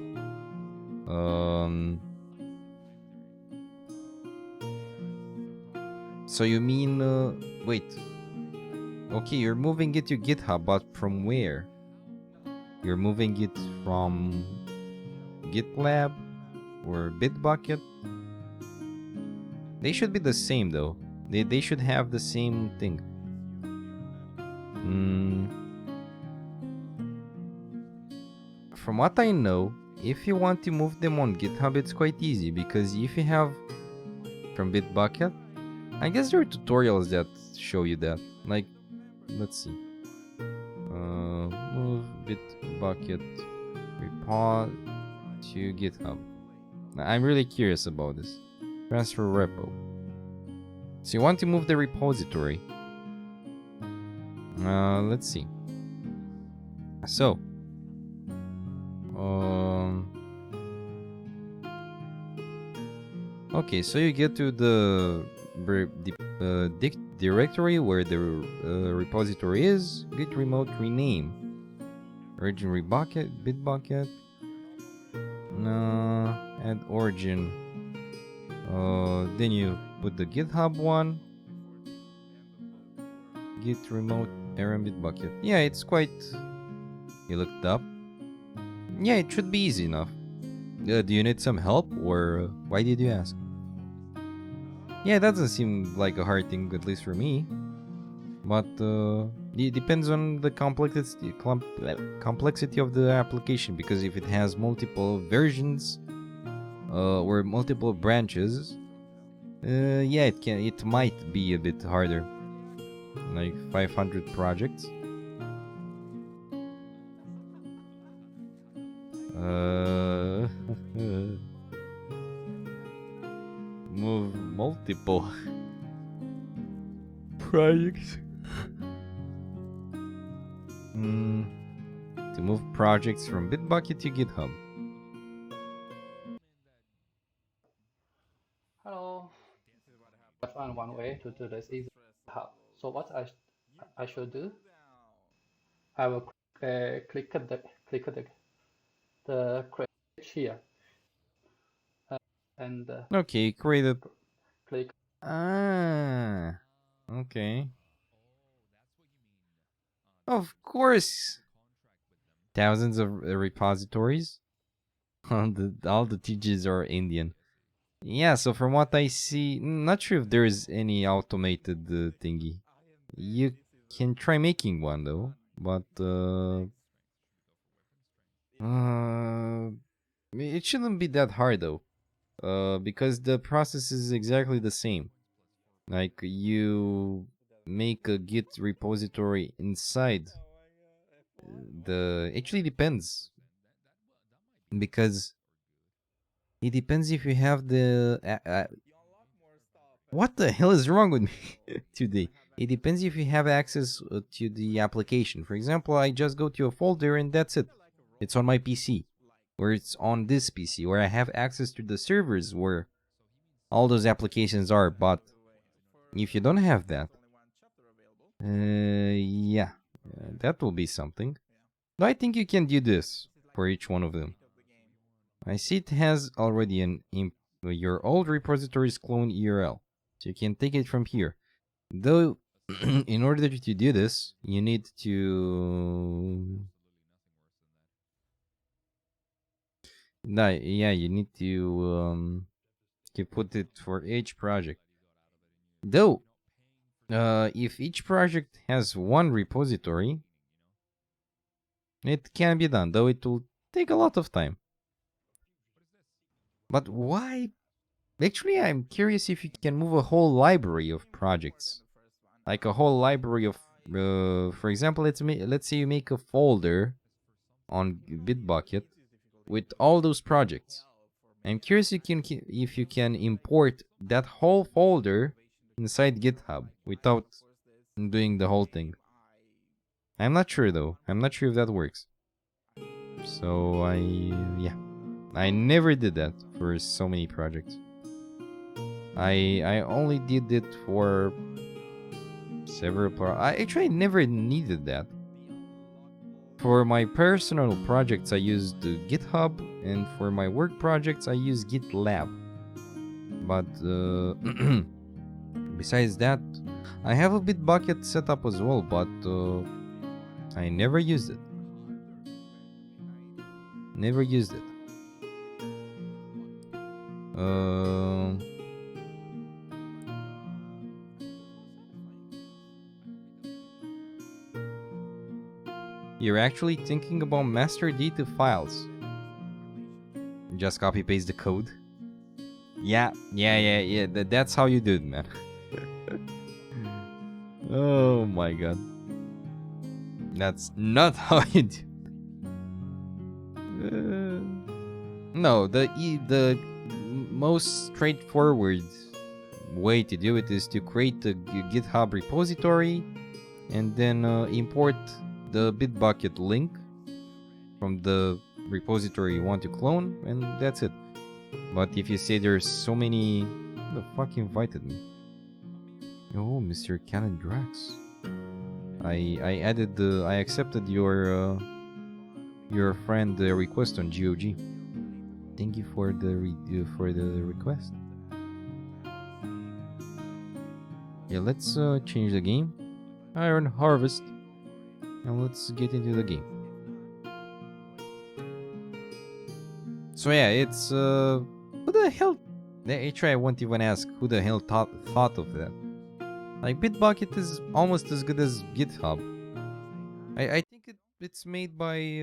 So you mean, wait. Okay, you're moving it to GitHub, but from where? You're moving it from GitLab or Bitbucket? They should be the same though. They should have the same thing. From what I know, if you want to move them on GitHub, it's quite easy because if you have from Bitbucket, I guess there are tutorials that show you that. Like, let's see. Move Bitbucket repo to GitHub. I'm really curious about this. Transfer repo. So you want to move the repository. Let's see. So, okay, so you get to the directory where the repository is. Git remote rename. Origin Bitbucket. Add origin. Then you put the GitHub one. Git remote rm Bitbucket. Yeah, it's quite. You looked up. Yeah, it should be easy enough. Do you need some help, or why did you ask? Yeah, it doesn't seem like a hard thing, at least for me. But it depends on the complexity of the application, because if it has multiple versions or multiple branches, yeah, it might be a bit harder. Like 500 projects. Move multiple projects. To move projects from Bitbucket to GitHub. Hello. I found one way to do this easy. So what I should do? I will click the create here, and okay, create a click. Okay. Of course. Thousands of repositories. All the teachers are Indian. Yeah, so from what I see, not sure if there is any automated thingy. You can try making one though, but it shouldn't be that hard though, because the process is exactly the same. Like you make a Git repository inside the... Actually depends. Because it depends if you have the... what the hell is wrong with me today? It depends if you have access to the application. For example, I just go to a folder and that's it. It's on my PC. Or it's on this PC, where I have access to the servers where all those applications are. But if you don't have that, yeah, that will be something. But I think you can do this for each one of them. I see it has already your old repository's clone URL, so you can take it from here. Though, in order to do this, you need to... No, yeah, you need to put it for each project. Though, if each project has one repository, it can be done, though it will take a lot of time. But why? Actually, I'm curious if you can move a whole library of projects. Like a whole library of, for example, let's say you make a folder on Bitbucket with all those projects. I'm curious if you can import that whole folder inside GitHub without doing the whole thing. I'm not sure though. I'm not sure if that works. So I never did that for so many projects. I only did it for several I actually never needed that. For my personal projects I used GitHub, and for my work projects I use GitLab. But besides that, I have a Bitbucket set up as well, but I never used it. Never used it. You're actually thinking about master data files. Just copy paste the code. Yeah. That's how you do it, man. Oh my god. That's not how you do. No, the most straightforward way to do it is to create a GitHub repository and then import the Bitbucket link from the repository you want to clone, and that's it. But if you say there's so many... Who the fuck invited me? Oh, Mr. Calendrax. I accepted your friend request on GOG. Thank you for the request. Yeah, let's change the game. Iron Harvest. And let's get into the game. So yeah, it's who the hell? Actually, I won't even ask who the hell thought of that. Like, Bitbucket is almost as good as GitHub. I think it's made by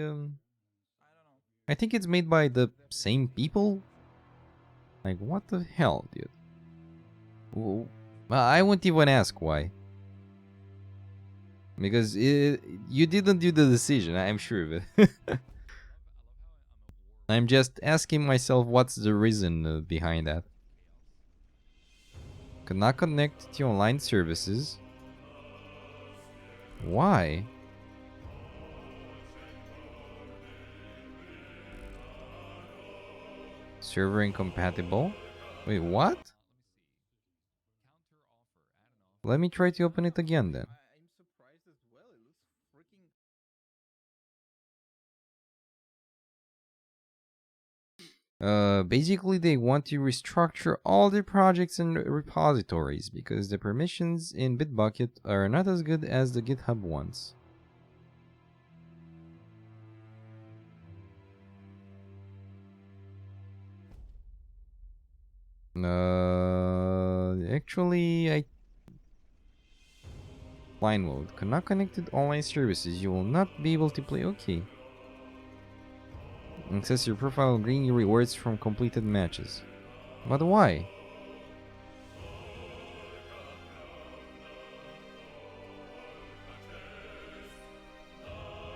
I think it's made by the same people. Like, what the hell, dude? Well, I won't even ask why. Because you didn't do the decision, I'm sure of it. I'm just asking myself what's the reason behind that. Cannot connect to online services. Why? Server incompatible? Wait, what? Let me try to open it again then. Basically they want to restructure all their projects and repositories because the permissions in Bitbucket are not as good as the GitHub ones. Actually, Line mode. Cannot connected online services. You will not be able to play. Okay. Access your profile green your rewards from completed matches. But why?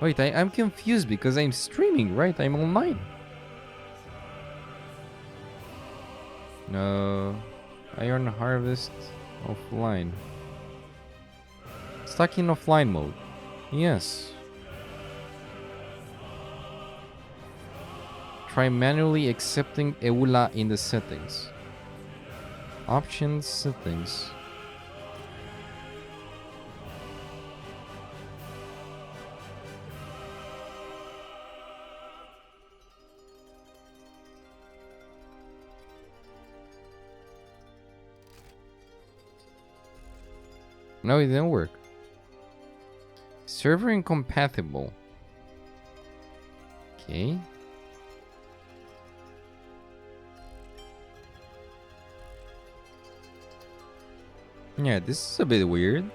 Wait, I'm confused because I'm streaming, right? I'm online. No. Iron Harvest offline. Stuck in offline mode. Yes. Try manually accepting EULA in the settings. Options, settings. No, it didn't work. Server incompatible. Okay. Yeah, this is a bit weird.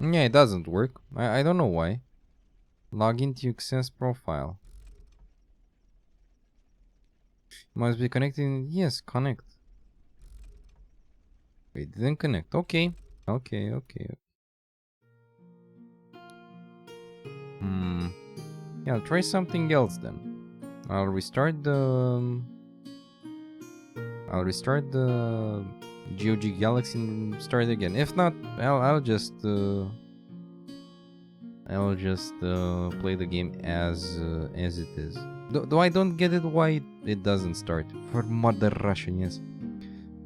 Yeah, it doesn't work. I don't know why. Log into access profile. Must be connecting. Yes, connect. Wait, didn't connect. Okay. Okay. Yeah, I'll try something else then. I'll restart the GOG Galaxy and start again. If not, I'll just play the game as it is. Though I don't get it why it doesn't start. For Mother Russian, yes.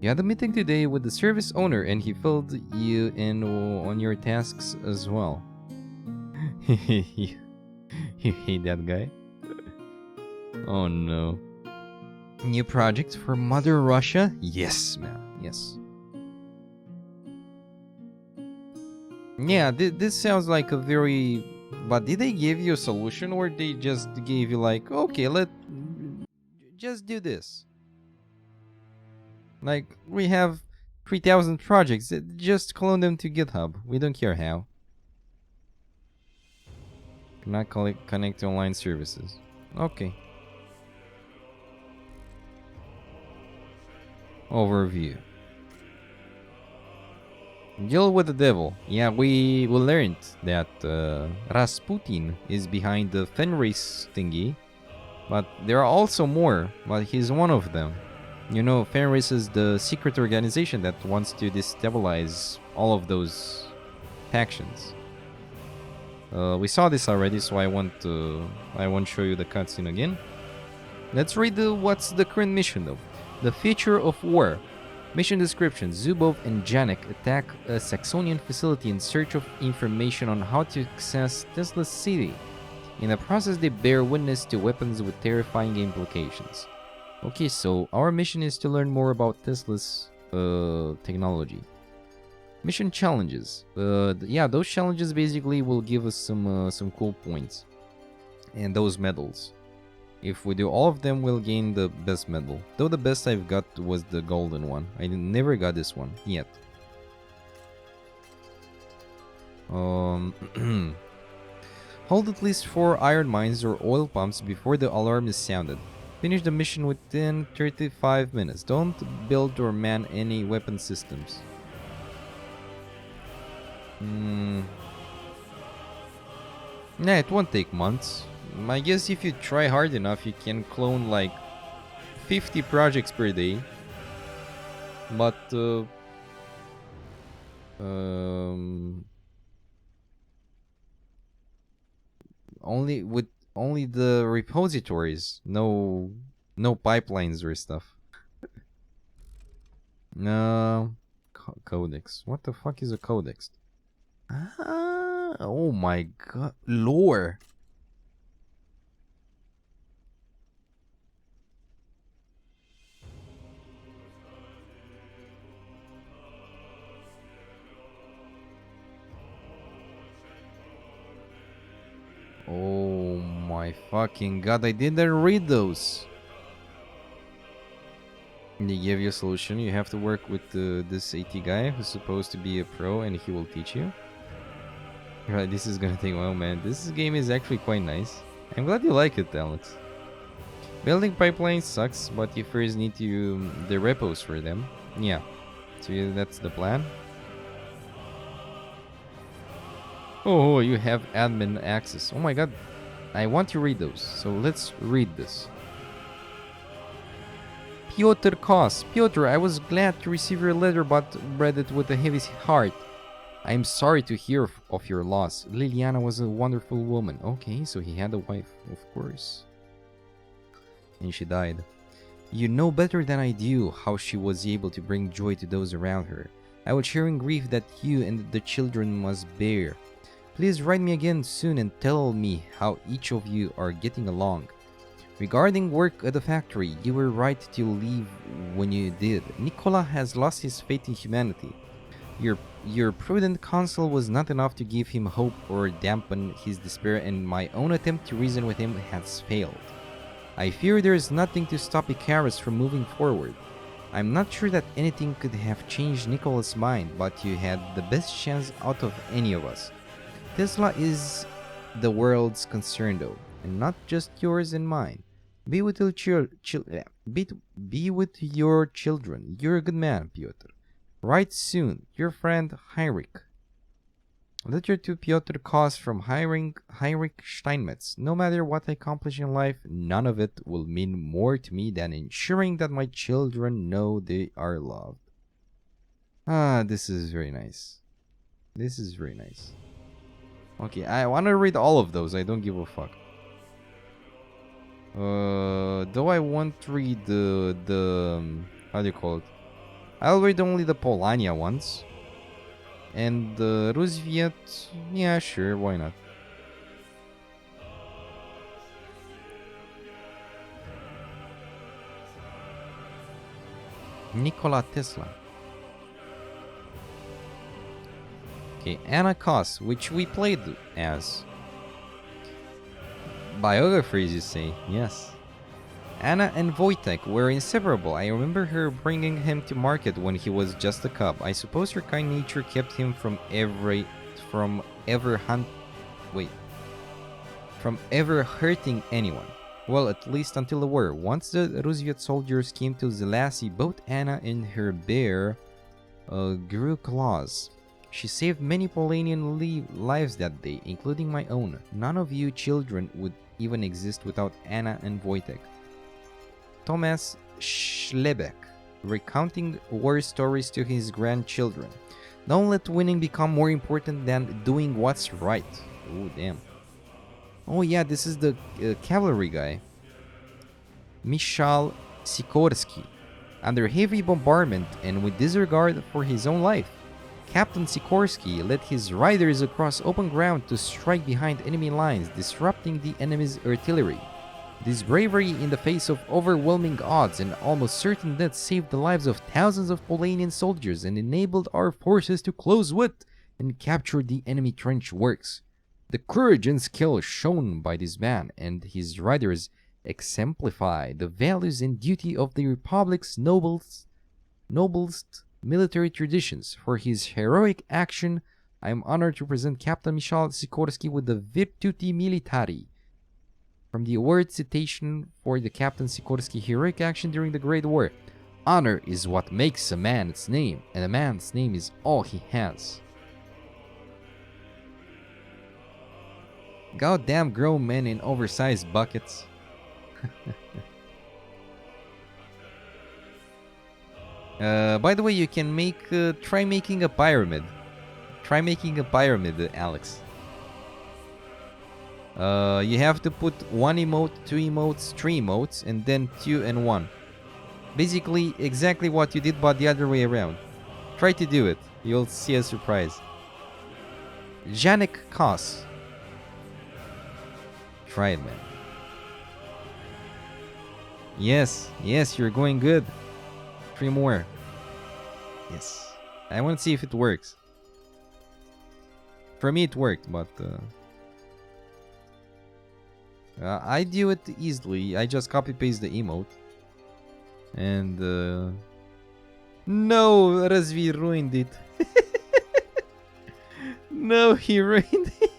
You had a meeting today with the service owner and he filled you in on your tasks as well. You hate that guy? Oh no. New project for Mother Russia? Yes, man. Yes. Yeah, this sounds like a very... But did they give you a solution or they just gave you like, okay, just do this? Like, we have 3,000 projects, just clone them to GitHub. We don't care how. Cannot connect to online services. Okay. Overview. Deal with the devil. Yeah, we learned that Rasputin is behind the Fenris thingy. But there are also more, but he's one of them. You know, Fenris is the secret organization that wants to destabilize all of those factions. We saw this already, so I won't show you the cutscene again. Let's read what's the current mission though. The future of war. Mission description: Zubov and Janek attack a Saxonian facility in search of information on how to access Tesla's city. In the process, they bear witness to weapons with terrifying implications. Okay, so our mission is to learn more about Tesla's technology. Mission challenges. Yeah, those challenges basically will give us some cool points. And those medals. If we do all of them, we'll gain the best medal. Though the best I've got was the golden one. I never got this one yet. Hold at least 4 iron mines or oil pumps before the alarm is sounded. Finish the mission within 35 minutes. Don't build or man any weapon systems. Nah, it won't take months. I guess if you try hard enough, you can clone like 50 projects per day. But only with the repositories, no pipelines or stuff. No codex. What the fuck is a codex? Ah, oh my god, lore. Oh my fucking god, I didn't read those. They give you a solution. You have to work with this AT guy who's supposed to be a pro, and he will teach you. Right, this is gonna take a while, man. This game is actually quite nice. I'm glad you like it, Alex. Building pipelines sucks, but you first need to the repos for them. Yeah, so that's the plan. Oh, you have admin access. Oh my god, I want to read those. So let's read this. Piotr Kos. Piotr, I was glad to receive your letter, but read it with a heavy heart. I am sorry to hear of your loss. Liliana was a wonderful woman. Okay, so he had a wife, of course. And she died. You know better than I do how she was able to bring joy to those around her. I will share in grief that you and the children must bear. Please write me again soon and tell me how each of you are getting along. Regarding work at the factory, you were right to leave when you did. Nicola has lost his faith in humanity. Your prudent counsel was not enough to give him hope or dampen his despair, and my own attempt to reason with him has failed. I fear there is nothing to stop Icarus from moving forward. I'm not sure that anything could have changed Nicola's mind, but you had the best chance out of any of us. Tesla is the world's concern, though, and not just yours and mine. Be with your be with your children. You're a good man, Piotr. Write soon. Your friend Heinrich. Letter to Piotr Kos from Heinrich Steinmetz. No matter what I accomplish in life, none of it will mean more to me than ensuring that my children know they are loved. Ah, this is very nice. This is very nice. Okay, I want to read all of those. I don't give a fuck. Though I won't read the how do you call it? I'll read only the Polania ones. And the Roosevelt, yeah, sure, why not? Nikola Tesla. Okay, Anna Kos, which we played as. Biographies, you say? Yes. Anna and Wojtek were inseparable. I remember her bringing him to market when he was just a cub. I suppose her kind nature kept him from ever hurting anyone. Well, at least until the war. Once the Roosevelt soldiers came to Zelasi, both Anna and her bear grew claws. She saved many Polanian lives that day, including my own. None of you children would even exist without Anna and Wojtek. Thomas Schlebeck, recounting war stories to his grandchildren. Don't let winning become more important than doing what's right. Oh, damn. Oh, yeah, this is the cavalry guy. Michal Sikorsky. Under heavy bombardment and with disregard for his own life, Captain Sikorsky led his riders across open ground to strike behind enemy lines, disrupting the enemy's artillery. This bravery in the face of overwhelming odds and almost certain death saved the lives of thousands of Polanian soldiers and enabled our forces to close with and capture the enemy trench works. The courage and skill shown by this man and his riders exemplify the values and duty of the Republic's noblest military traditions. For his heroic action, I am honored to present Captain Michal Sikorsky with the Virtuti Militari. From the award citation for the Captain Sikorsky heroic action during the Great War. Honor is what makes a man's name, and a man's name is all he has. Goddamn grown men in oversized buckets. By the way, you can try making a pyramid. Try making a pyramid, Alex. You have to put 1 emote, 2 emotes, 3 emotes, and then 2 and 1. Basically, exactly what you did, but the other way around. Try to do it. You'll see a surprise. Janek Kos. Try it, man. Yes, you're going good. 3 more. Yes. I want to see if it works. For me, it worked, but... I do it easily. I just copy-paste the emote. And no, Razvi ruined it. No, he ruined it.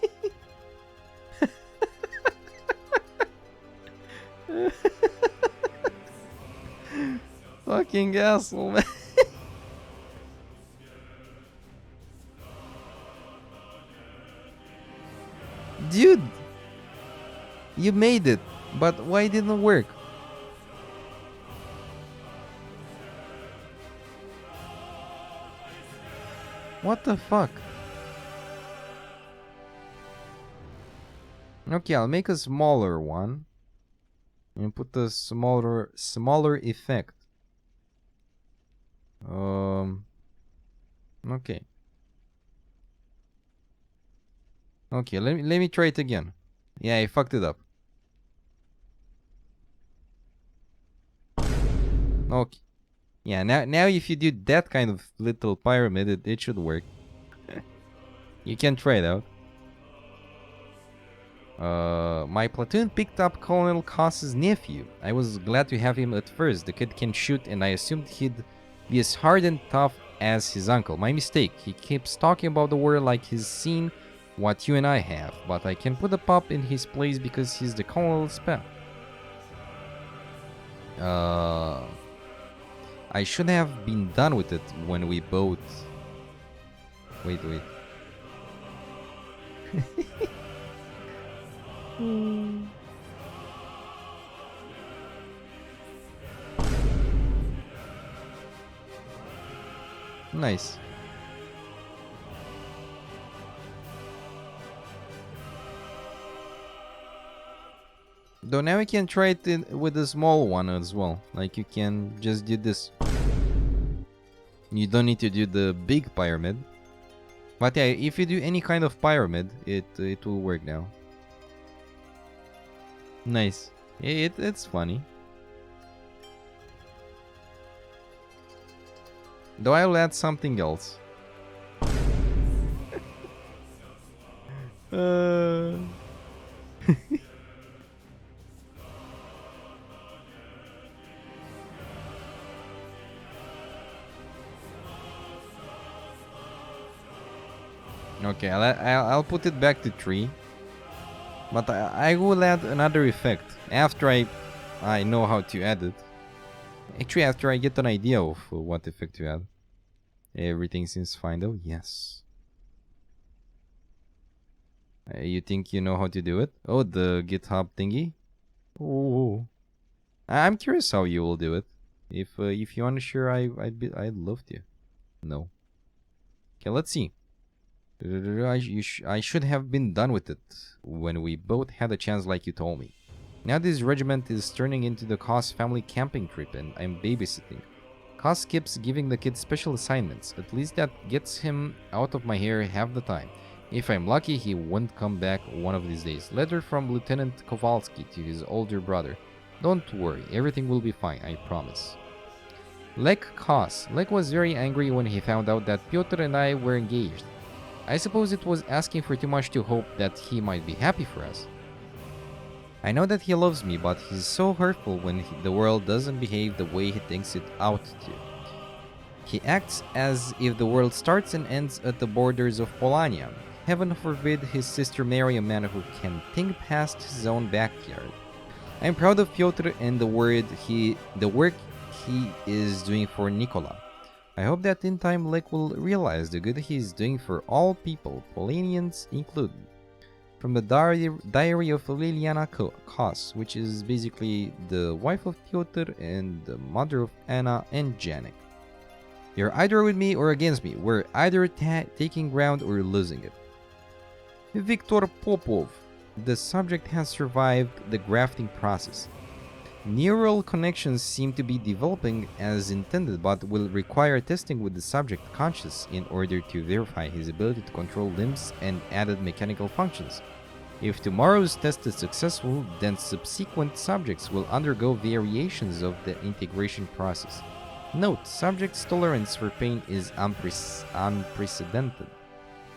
Fucking asshole, man. Dude, you made it, but why didn't it work? What the fuck? Okay, I'll make a smaller one and put the smaller effect. Okay. Okay, let me try it again. Yeah, I fucked it up. Okay. Yeah, now if you do that kind of little pyramid, it should work. You can try it out. My platoon picked up Colonel Koss's nephew. I was glad to have him at first. The kid can shoot, and I assumed he'd be as hard and tough as his uncle. My mistake. He keeps talking about the war like he's seen what you and I have, but I can put a pup in his place because he's the colonel's pet. I should have been done with it when we both... Wait. Nice. Though now we can try it with a small one as well. Like you can just do this. You don't need to do the big pyramid. But yeah, if you do any kind of pyramid, it will work now. Nice. It's funny. Though I'll add something else. Okay, I'll put it back to 3. But I will add another effect after I know how to add it. Actually, after I get an idea of what effect to add. Everything seems fine though. Yes. You think you know how to do it? Oh, the GitHub thingy? Oh. I'm curious how you will do it. If you're unsure, I'd love to. No. Okay, let's see. I should have been done with it when we both had a chance like you told me. Now this regiment is turning into the Koss family camping trip and I'm babysitting. Koss keeps giving the kid special assignments. At least that gets him out of my hair half the time. If I'm lucky, he won't come back one of these days. Letter from Lieutenant Kowalski to his older brother. Don't worry, everything will be fine, I promise. Lech Koss. Lech was very angry when he found out that Piotr and I were engaged. I suppose it was asking for too much to hope that he might be happy for us. I know that he loves me, but he's so hurtful when the world doesn't behave the way he thinks it ought to. He acts as if the world starts and ends at the borders of Polania. Heaven forbid his sister marry a man who can think past his own backyard. I'm proud of Piotr and the work he is doing for Nikola. I hope that in time Lech will realize the good he is doing for all people, Polanians included. From the diary of Liliana Koss, which is basically the wife of Piotr and the mother of Anna and Janek. You're either with me or against me. We're either taking ground or losing it. Viktor Popov. The subject has survived the grafting process. Neural connections seem to be developing as intended, but will require testing with the subject conscious in order to verify his ability to control limbs and added mechanical functions. If tomorrow's test is successful, then subsequent subjects will undergo variations of the integration process. Note, subject's tolerance for pain is unprecedented.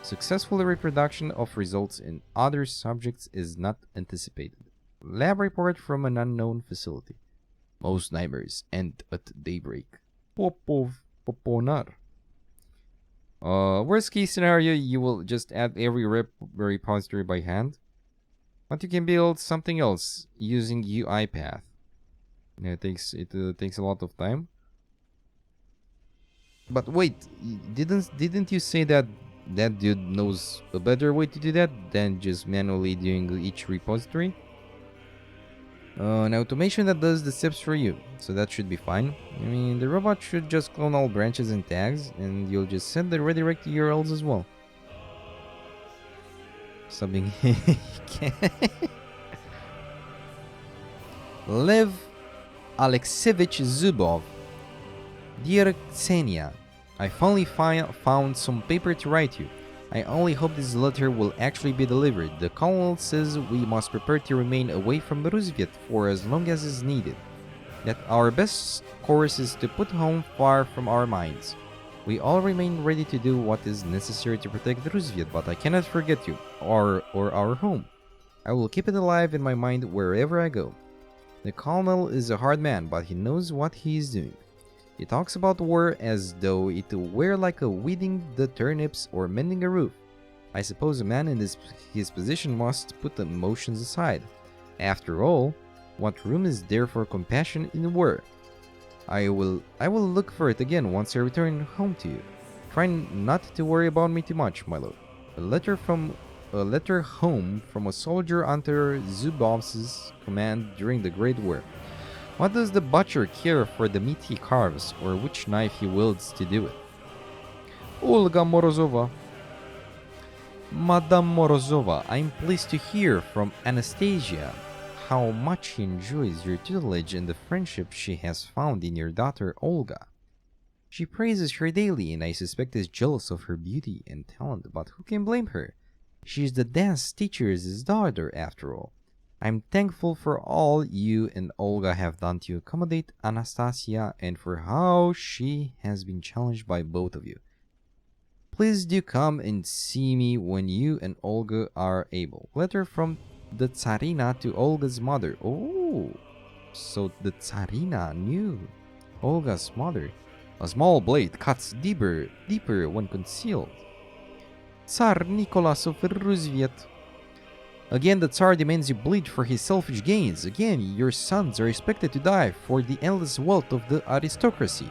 Successful reproduction of results in other subjects is not anticipated. Lab report from an unknown facility. Most nightmares end at daybreak. Popov Poponar. Worst case scenario, you will just add every repository by hand. But you can build something else using UiPath. Yeah, it takes a lot of time. But wait, didn't you say that that dude knows a better way to do that than just manually doing each repository? An automation that does the steps for you, so that should be fine. I mean, the robot should just clone all branches and tags, and you'll just send the redirect URLs as well. Something Lev Alexeyevich Zubov. Dear Ksenia, I finally found some paper to write you. I only hope this letter will actually be delivered. The colonel says we must prepare to remain away from Roosevelt for as long as is needed. That our best course is to put home far from our minds. We all remain ready to do what is necessary to protect Roosevelt, but I cannot forget you, or our home. I will keep it alive in my mind wherever I go. The colonel is a hard man, but he knows what he is doing. He talks about war as though it were like a weeding the turnips or mending a roof. I suppose a man in his position must put the emotions aside. After all, what room is there for compassion in war? I will look for it again once I return home to you. Try not to worry about me too much, my lord. A letter home from a soldier under Zubov's command during the Great War. What does the butcher care for the meat he carves, or which knife he wields to do it? Olga Morozova. Madame Morozova, I am pleased to hear from Anastasia how much she enjoys your tutelage and the friendship she has found in your daughter Olga. She praises her daily, and I suspect is jealous of her beauty and talent, but who can blame her? She is the dance teacher's daughter, after all. I'm thankful for all you and Olga have done to accommodate Anastasia and for how she has been challenged by both of you. Please do come and see me when you and Olga are able. Letter from the Tsarina to Olga's mother. Oh, so the Tsarina knew Olga's mother. A small blade cuts deeper when concealed. Tsar Nicholas of Roosevelt. Again, the Tsar demands you bleed for his selfish gains. Again, your sons are expected to die for the endless wealth of the aristocracy.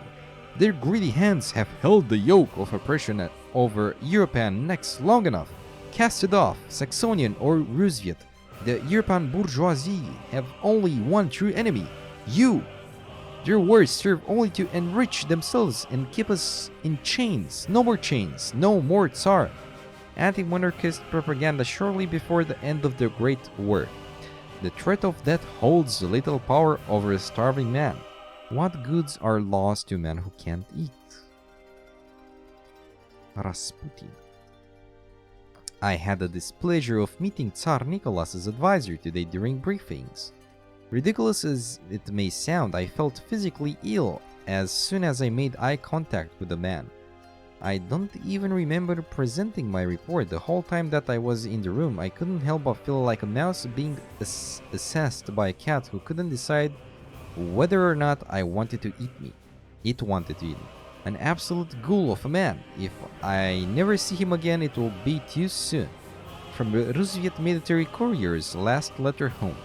Their greedy hands have held the yoke of oppression over European necks long enough. Cast it off, Saxonian or Roosevelt. The European bourgeoisie have only one true enemy, you. Their words serve only to enrich themselves and keep us in chains. No more chains, no more Tsar. Anti-monarchist propaganda shortly before the end of the Great War. The threat of death holds little power over a starving man. What goods are lost to men who can't eat? Rasputin. I had the displeasure of meeting Tsar Nicholas's advisor today during briefings. Ridiculous as it may sound, I felt physically ill as soon as I made eye contact with the man. I don't even remember presenting my report. The whole time that I was in the room, I couldn't help but feel like a mouse being assessed by a cat who couldn't decide whether or not I wanted to eat me. It wanted to eat me. An absolute ghoul of a man. If I never see him again, it will be too soon. From the Roosevelt Military Courier's last letter home.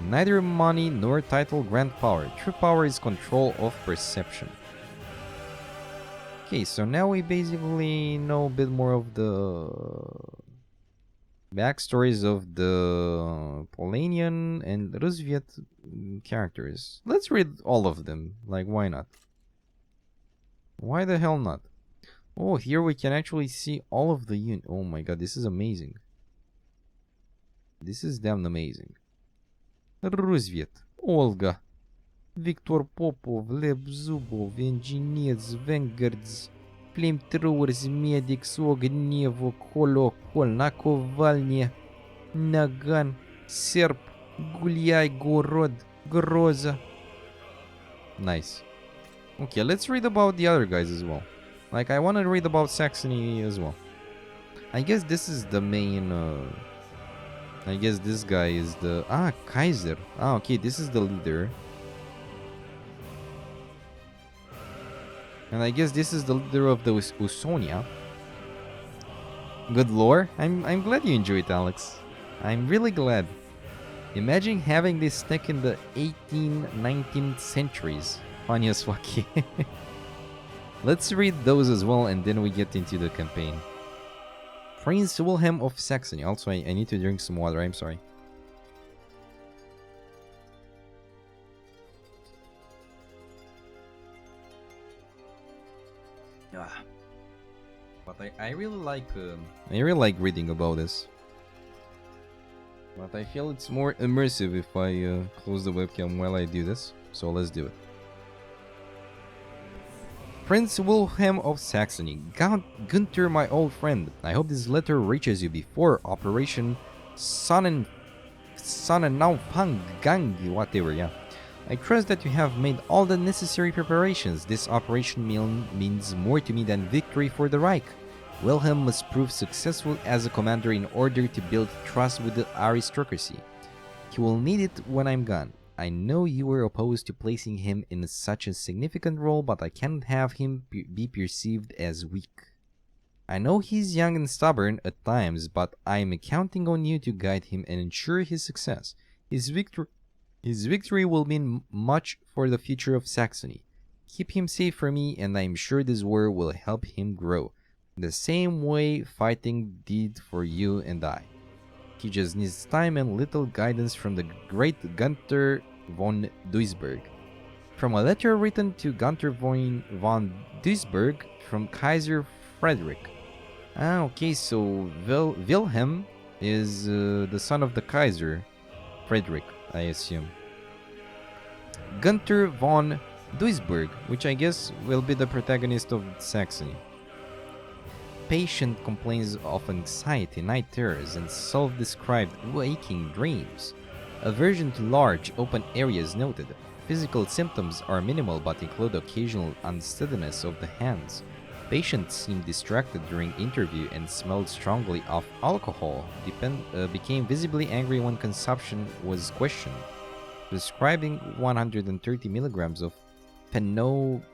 Neither money nor title grant power. True power is control of perception. Okay, so now we basically know a bit more of the backstories of the Polanian and Roosevelt characters. Let's read all of them. Like, why not? Why the hell not? Oh, here we can actually see all of the oh my god, this is amazing. This is damn amazing. Roosevelt, Olga, Victor Popov, Leb Zubov, Engineers, Vanguards, Flamethrowers, Medics, Ognevo, Kolo, Nakovalny, Nagan, Serp, Gulyai, Gorod, Groza. Nice. Okay, let's read about the other guys as well. Like, I want to read about Saxony as well. I guess this is the main, I guess this guy is the... Kaiser. Okay, this is the leader. And I guess this is the leader of the Usonia. Good lore. I'm glad you enjoyed, Alex. I'm really glad. Imagine having this stuck in the 18th, 19th centuries. Funny as fuck. Let's read those as well, and then we get into the campaign. Prince Wilhelm of Saxony. Also, I need to drink some water. I'm sorry. But I really like reading about this. But I feel it's more immersive if I close the webcam while I do this. So let's do it. Prince Wilhelm of Saxony. Gunther, my old friend. I hope this letter reaches you before Operation Sonnenfang Gang, whatever, yeah. I trust that you have made all the necessary preparations. This operation means more to me than victory for the Reich. Wilhelm must prove successful as a commander in order to build trust with the aristocracy. He will need it when I'm gone. I know you were opposed to placing him in such a significant role, but I cannot have him be perceived as weak. I know he's young and stubborn at times, but I am counting on you to guide him and ensure his success. His victory will mean much for the future of Saxony. Keep him safe for me, and I am sure this war will help him grow, the same way fighting did for you and I. He just needs time and little guidance from the great Gunther von Duisburg. From a letter written to Gunther von Duisburg from Kaiser Frederick. Ah, okay, so Wilhelm is the son of the Kaiser Frederick, I assume. Gunther von Duisburg, which I guess will be the protagonist of Saxony. Patient complains of anxiety, night terrors, and self-described waking dreams. Aversion to large, open areas noted. Physical symptoms are minimal but include occasional unsteadiness of the hands. Patient seemed distracted during interview and smelled strongly of alcohol. Became visibly angry when consumption was questioned. Prescribing 130 milligrams of phenobarbital.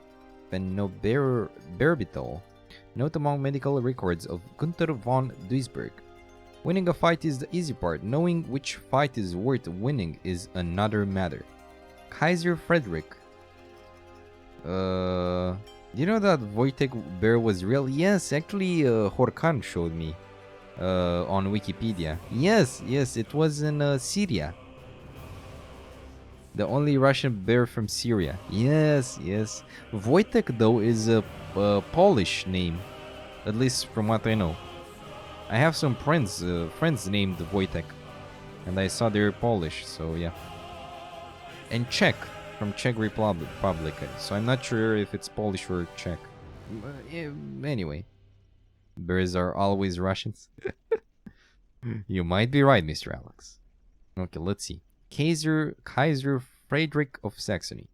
Note among medical records of Gunther von Duisburg. Winning a fight is the easy part. Knowing which fight is worth winning is another matter. Kaiser Frederick. Do you know that Wojtek bear was real? Yes, actually Horkan showed me on Wikipedia. Yes, it was in Syria. The only Russian bear from Syria. Yes. Wojtek though is a Polish name, at least from what I know. I have some friends named Wojtek, and I saw they're Polish, so yeah. And Czech, from Czech Republic, so I'm not sure if it's Polish or Czech. Anyway, bears are always Russians. You might be right, Mr. Alex. Okay, let's see. Kaiser Frederick of Saxony.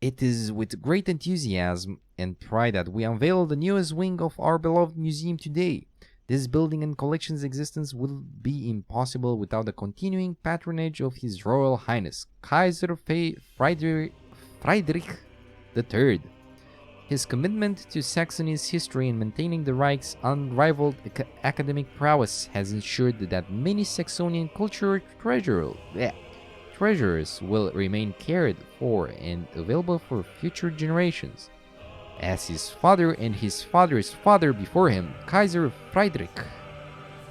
It is with great enthusiasm and pride that we unveil the newest wing of our beloved museum today. This building and collection's existence will be impossible without the continuing patronage of His Royal Highness, Kaiser Friedrich III. His commitment to Saxony's history and maintaining the Reich's unrivaled academic prowess has ensured that many Saxonian cultural treasures will remain cared for and available for future generations. As his father and his father's father before him, Kaiser Friedrich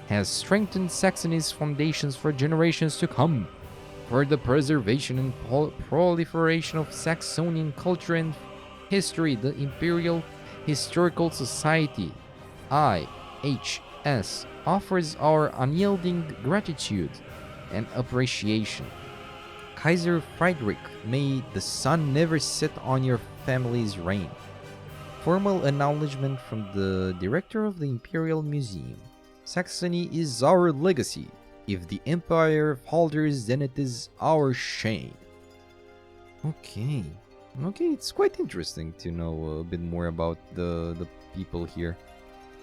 has strengthened Saxony's foundations for generations to come. For the preservation and proliferation of Saxonian culture and history, the Imperial Historical Society, IHS, offers our unyielding gratitude and appreciation. Kaiser Friedrich, may the sun never set on your family's reign. Formal acknowledgement from the director of the Imperial Museum. Saxony is our legacy. If the Empire falters, then it is our shame. Okay, it's quite interesting to know a bit more about the people here.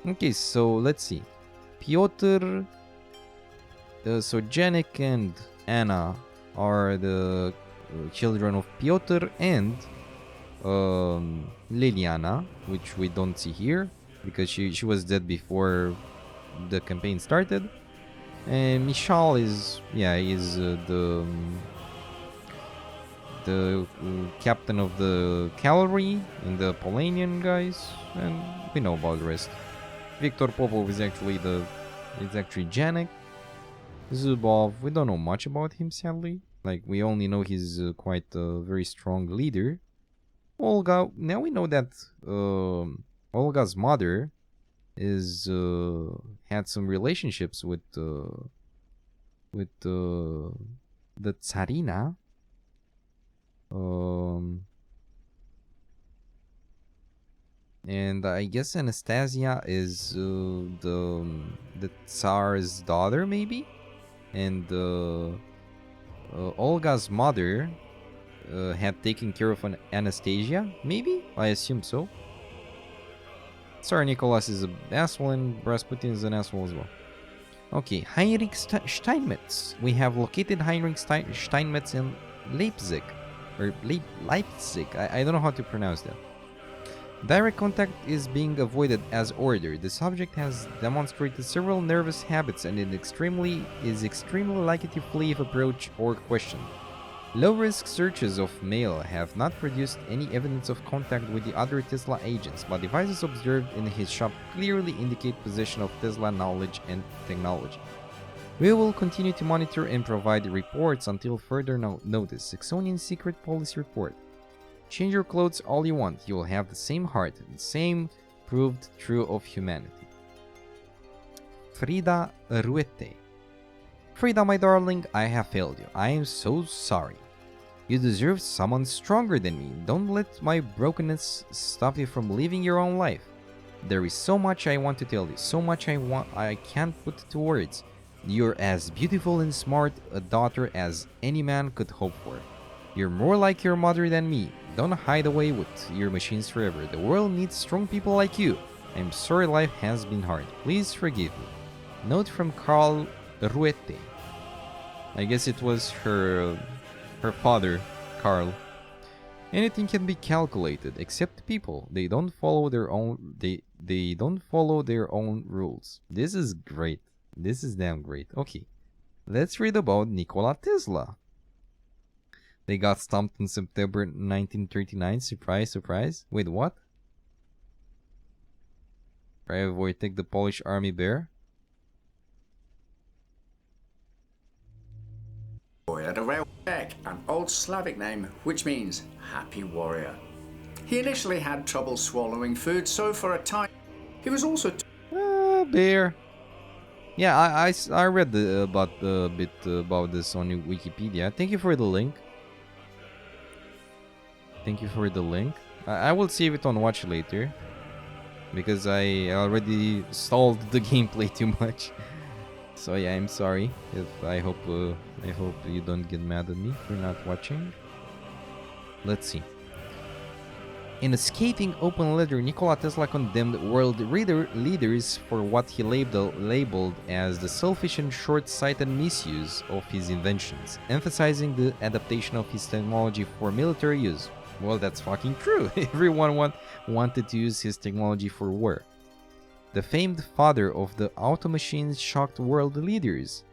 Okay, so let's see. Piotr, so Janek and Anna are the children of Piotr and Liliana, which we don't see here because she was dead before the campaign started. And Michal is, yeah, is the captain of the cavalry in the Polanian guys, and we know about the rest. Viktor Popov is actually Janek. Zubov, we don't know much about him, sadly. Like, we only know he's quite a very strong leader. Olga, now we know that Olga's mother is had some relationships with the Tsarina. And I guess Anastasia is the Tsar's daughter, maybe? And Olga's mother had taken care of Anastasia, maybe? I assume so. Tsar Nicholas is an asshole and Rasputin is an asshole as well. Okay, Heinrich Steinmetz. We have located Heinrich Steinmetz in Leipzig. Or Leipzig. I don't know how to pronounce that. Direct contact is being avoided as ordered. The subject has demonstrated several nervous habits and is extremely likely to flee if approached or questioned. Low-risk searches of mail have not produced any evidence of contact with the other Tesla agents, but devices observed in his shop clearly indicate possession of Tesla knowledge and technology. We will continue to monitor and provide reports until further notice. Estonian Secret Police Report. Change your clothes all you want, you will have the same heart, the same proved true of humanity. Frida Ruete. Frida, my darling, I have failed you. I am so sorry. You deserve someone stronger than me. Don't let my brokenness stop you from living your own life. There is so much I want to tell you, so much I can't put to words. You're as beautiful and smart a daughter as any man could hope for. You're more like your mother than me. Don't hide away with your machines forever. The world needs strong people like you. I'm sorry life has been hard. Please forgive me. Note from Carl Ruete. I guess it was her father, Carl. Anything can be calculated except people. They don't follow their own they don't follow their own rules. This is great. This is damn great. Okay. Let's read about Nikola Tesla. They got stomped in September 1939. Surprise, surprise. Wait, what? Private Wojtek, the Polish army bear? The Wojtek, an old Slavic name which means happy warrior. He initially had trouble swallowing food, so for a time he was also bear. Yeah, I read about a bit about this on Wikipedia. Thank you for the link. Thank you for the link. I will save it on watch later because I already stalled the gameplay too much. So yeah, I'm sorry. I hope you don't get mad at me for not watching. Let's see. In a scathing open letter, Nikola Tesla condemned world leaders for what he labeled as the selfish and short-sighted misuse of his inventions, emphasizing the adaptation of his technology for military use. Well, that's fucking true. Everyone wanted to use his technology for war. The famed father of the auto machines shocked world leaders,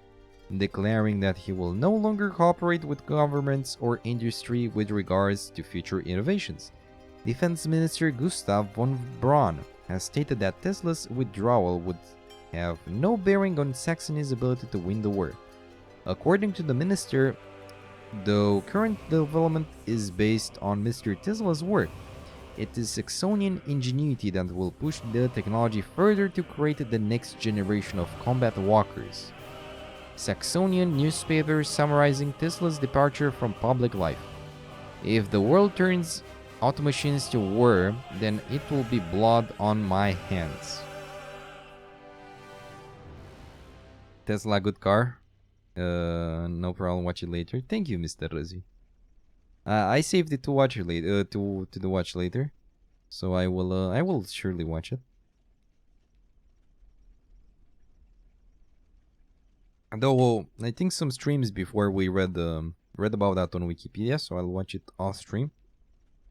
declaring that he will no longer cooperate with governments or industry with regards to future innovations. Defense Minister Gustav von Braun has stated that Tesla's withdrawal would have no bearing on Saxony's ability to win the war. According to the minister, the current development is based on Mr. Tesla's work. It is Estonian ingenuity that will push the technology further to create the next generation of combat walkers. Saxonian newspaper summarizing Tesla's departure from public life. If the world turns auto machines to war, then it will be blood on my hands. Tesla, good car. No problem. Watch it later. Thank you, Mr. Rezi. I saved it to watch it later. To the watch later, so I will surely watch it. Though I think some streams before we read about that on Wikipedia, so I'll watch it off stream.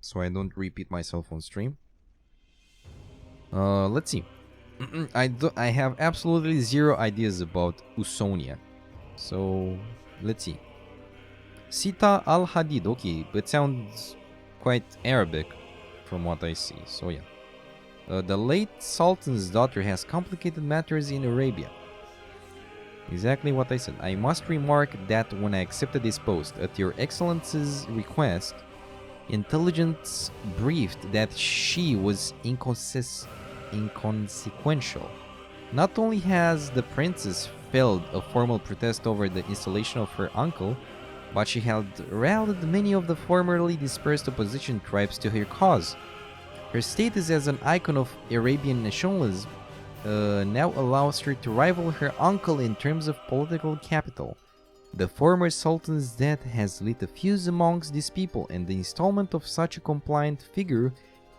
so I don't repeat myself on stream. Let's see. I have absolutely zero ideas about Usonia. So, let's see. Sita al-Hadid. Okay, it sounds quite Arabic from what I see. So, yeah. The late Sultan's daughter has complicated matters in Arabia. Exactly what I said. I must remark that when I accepted this post, at your excellency's request, intelligence briefed that she was inconsequential. Not only has the princess failed a formal protest over the installation of her uncle, but she had rallied many of the formerly dispersed opposition tribes to her cause. Her status as an icon of Arabian nationalism now allows her to rival her uncle in terms of political capital. The former sultan's death has lit a fuse amongst these people, and the installment of such a compliant figure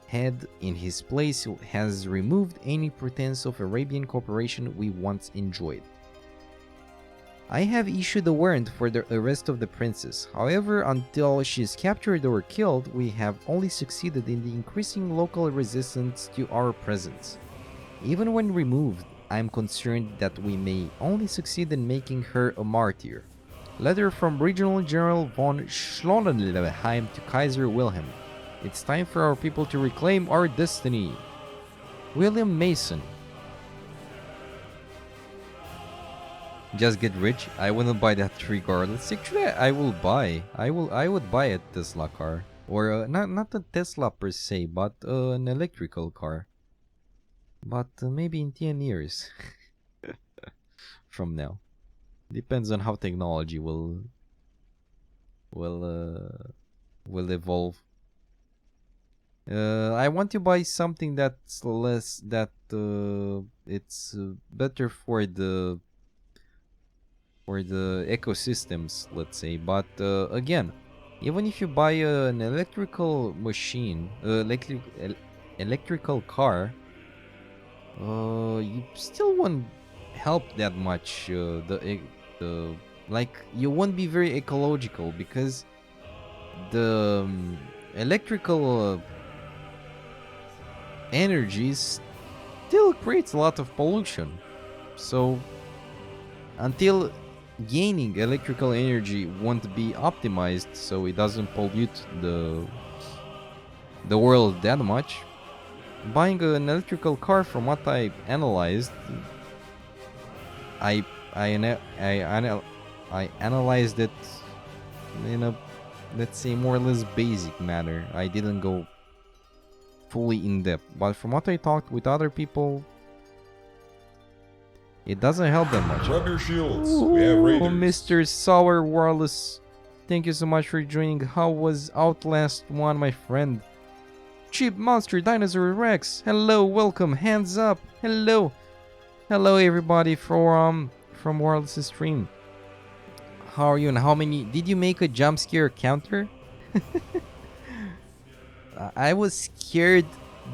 head in his place has removed any pretense of Arabian cooperation we once enjoyed. I have issued a warrant for the arrest of the princess. However, until she is captured or killed, we have only succeeded in the increasing local resistance to our presence. Even when removed, I am concerned that we may only succeed in making her a martyr. Letter from Regional General von Schlonenheim to Kaiser Wilhelm. It's time for our people to reclaim our destiny. William Mason. Just get rich? I wouldn't buy that regardless. Actually, I would buy a Tesla car. Or not a Tesla per se, but an electrical car. But maybe in 10 years from now. Depends on how technology will evolve. I want to buy something that's less it's better for the ecosystems, let's say. But again, even if you buy an electrical machine, electrical car, you still won't help that much. Like, you won't be very ecological, because the electrical energy still creates a lot of pollution. So until gaining electrical energy won't be optimized so it doesn't pollute the world that much, buying an electrical car, from what I analyzed, I analyzed it in a, let's say, more or less basic manner. I didn't go fully in depth, but from what I talked with other people, it doesn't help that much. Rub your shields. We have raiders. Mr. Sour Wireless, thank you so much for joining. How was Outlast 1, my friend? Cheap Monster Dinosaur Rex, hello, welcome, hands up, hello. Hello everybody from Wireless stream. How are you, and how many did you make a jump scare counter? I was scared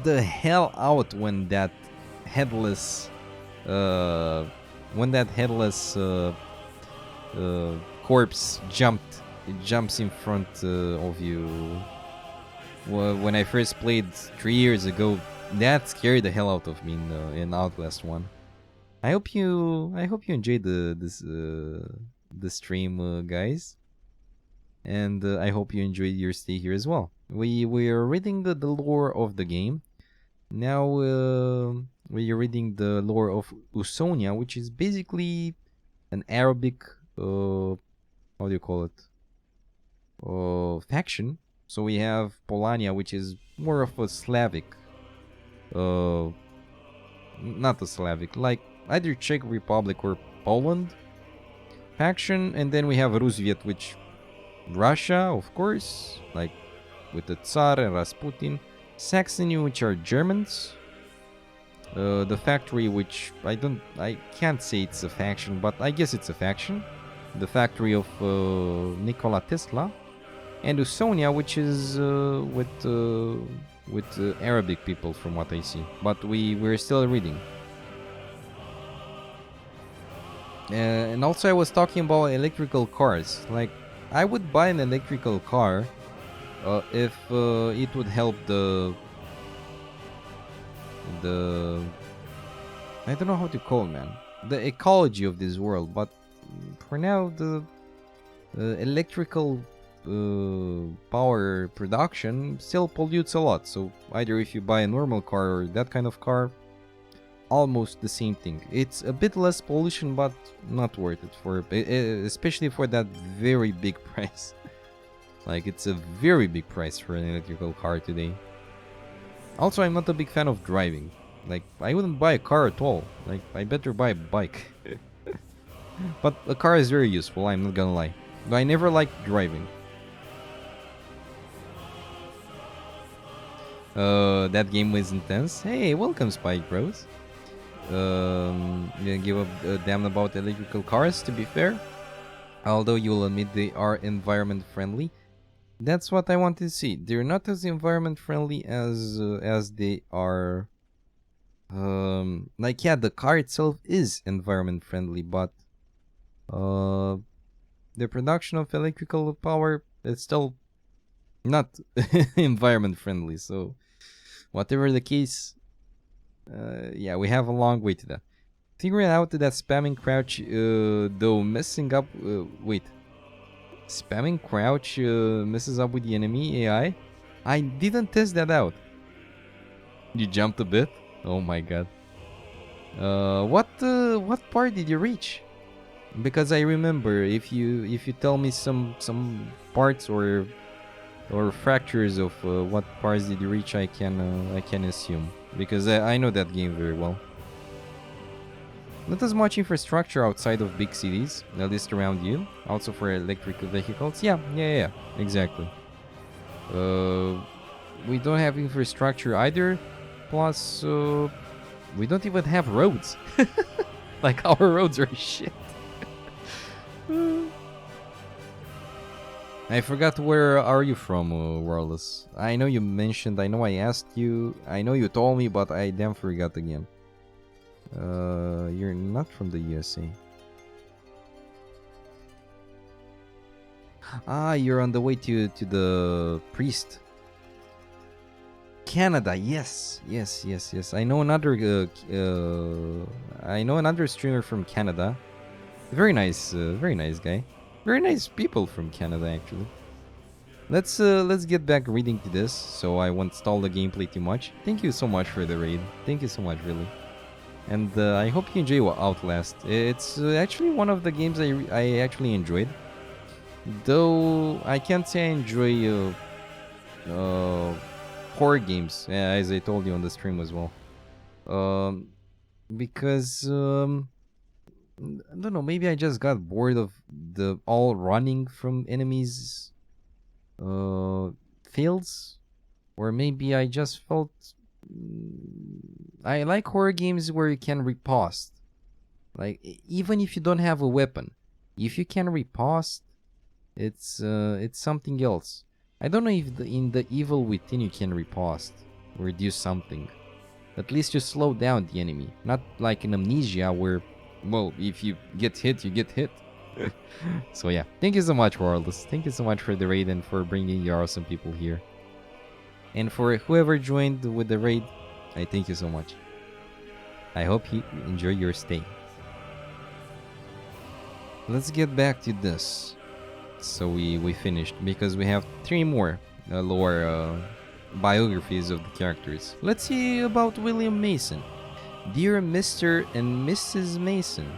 the hell out when that headless corpse jumps in front of you. When I first played 3 years ago, that scared the hell out of me in Outlast 1. I hope you enjoyed the stream, guys, and I hope you enjoyed your stay here as well. We are reading the lore of the game. Now we are reading the lore of Usonia, which is basically an Arabic how do you call it, faction. So we have Polania, which is more of a Slavic, not a Slavic, like either Czech Republic or Poland faction, and then we have Rusviet, which Russia, of course, like with the Tsar and Rasputin. Saxony, which are Germans. The factory, which I can't say it's a faction, but I guess it's a faction. The factory of Nikola Tesla. And Usonia, which is with Arabic people, from what I see. But we're still reading. And also I was talking about electrical cars. Like, I would buy an electrical car if it would help the I don't know how to call it, man, the ecology of this world, but for now the electrical power production still pollutes a lot. So either if you buy a normal car or that kind of car, almost the same thing. It's a bit less pollution, but not worth it for especially for that very big price. Like, it's a very big price for an electrical car today. Also, I'm not a big fan of driving. Like, I wouldn't buy a car at all. Like, I better buy a bike. But a car is very useful, I'm not gonna lie. But I never liked driving. That game was intense. Hey, welcome, Spike Bros. Didn't give a damn about electrical cars, to be fair. Although you'll admit they are environment friendly. That's what I want to see. They're not as environment friendly as they are. Like, yeah, the car itself is environment friendly, but the production of electrical power is still not environment friendly. So, whatever the case, yeah, we have a long way to that. Figuring out that spamming crouch, though messing up. Wait. Spamming crouch messes up with the enemy AI? I didn't test that out. You jumped a bit? Oh my god. What part did you reach? Because I remember, if you tell me some parts or fractures of what parts did you reach, I can assume, because I know that game very well. Not as much infrastructure outside of big cities, at least around you. Also for electric vehicles. Yeah, exactly. We don't have infrastructure either. Plus, we don't even have roads. Like, our roads are shit. I forgot, where are you from, Warless? I know you mentioned, I know I asked you, I know you told me, but I damn forgot again. You're not from the USA. Ah, you're on the way to the priest. Canada, yes. I know another streamer from Canada. Very nice guy. Very nice people from Canada, actually. Let's get back reading to this, so I won't stall the gameplay too much. Thank you so much for the raid. Thank you so much, really. And I hope you enjoy Outlast. It's actually one of the games I actually enjoyed. Though I can't say I enjoy horror games, as I told you on the stream as well. Because I don't know, maybe I just got bored of the all running from enemies fields, or maybe I just felt. I like horror games where you can riposte. Like, even if you don't have a weapon, if you can riposte, it's something else. I don't know if in the Evil Within you can riposte or do something. At least you slow down the enemy. Not like in Amnesia where, well, if you get hit, you get hit. So yeah, thank you so much, Warless. Thank you so much for the raid and for bringing your awesome people here. And for whoever joined with the raid, I thank you so much. I hope you enjoy your stay. Let's get back to this. So we finished, because we have 3 more lore biographies of the characters. Let's see about William Mason. Dear Mr. and Mrs. Mason.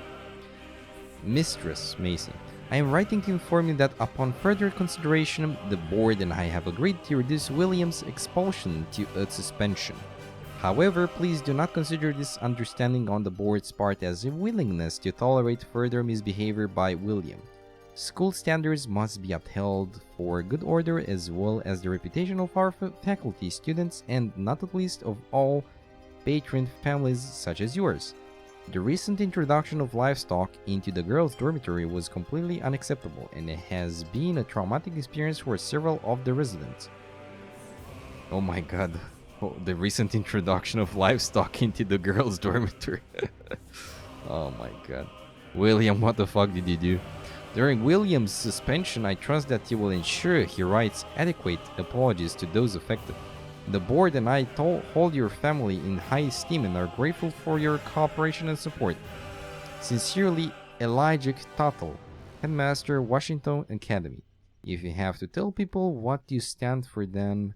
Mistress Mason. I am writing to inform you that upon further consideration, the board and I have agreed to reduce William's expulsion to a suspension. However, please do not consider this understanding on the board's part as a willingness to tolerate further misbehavior by William. School standards must be upheld for good order, as well as the reputation of our faculty, students, and not at least of all patron families such as yours. The recent introduction of livestock into the girls' dormitory was completely unacceptable, and it has been a traumatic experience for several of the residents. Oh my god. Oh, the recent introduction of livestock into the girls' dormitory. Oh my god. William, what the fuck did you do? During William's suspension, I trust that he will ensure he writes adequate apologies to those affected. The board and I hold your family in high esteem and are grateful for your cooperation and support. Sincerely, Elijah Tuttle, Headmaster, Washington Academy. If you have to tell people what you stand for, then...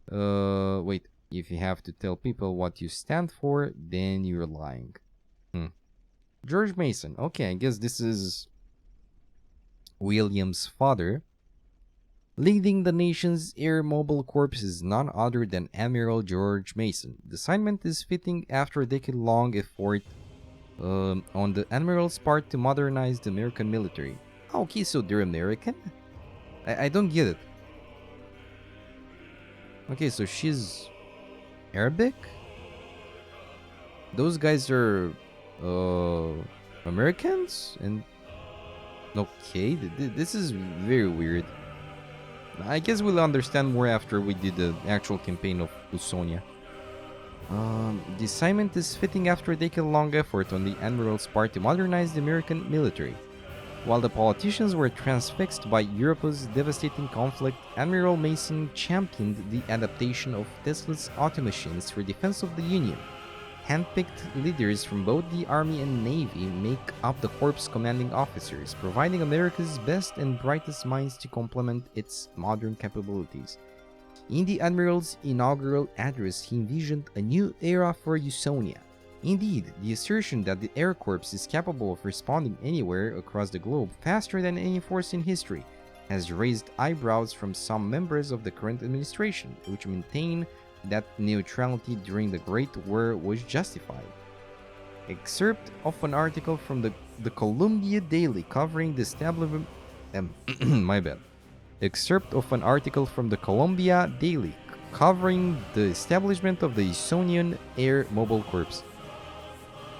wait. If you have to tell people what you stand for, then you're lying. George Mason. Okay, I guess this is William's father. Leading the nation's Air Mobile Corps is none other than Admiral George Mason. The assignment is fitting after a decade-long effort on the Admiral's part to modernize the American military. Okay, so they're American? I don't get it. Okay, so she's Arabic? Those guys are Americans? And okay, this is very weird. I guess we'll understand more after we do the actual campaign of Usonia. The assignment is fitting after a decade-long effort on the Admiral's part to modernize the American military. While the politicians were transfixed by Europe's devastating conflict, Admiral Mason championed the adaptation of Tesla's automachines for defense of the Union. Handpicked leaders from both the Army and Navy make up the Corps' commanding officers, providing America's best and brightest minds to complement its modern capabilities. In the Admiral's inaugural address, he envisioned a new era for Usonia. Indeed, the assertion that the Air Corps is capable of responding anywhere across the globe faster than any force in history has raised eyebrows from some members of the current administration, which maintain that neutrality during the Great War was justified. Excerpt of an article from the Columbia Daily covering the establishment... my bad. Excerpt of an article from the Columbia Daily covering the establishment of the Estonian Air Mobile Corps.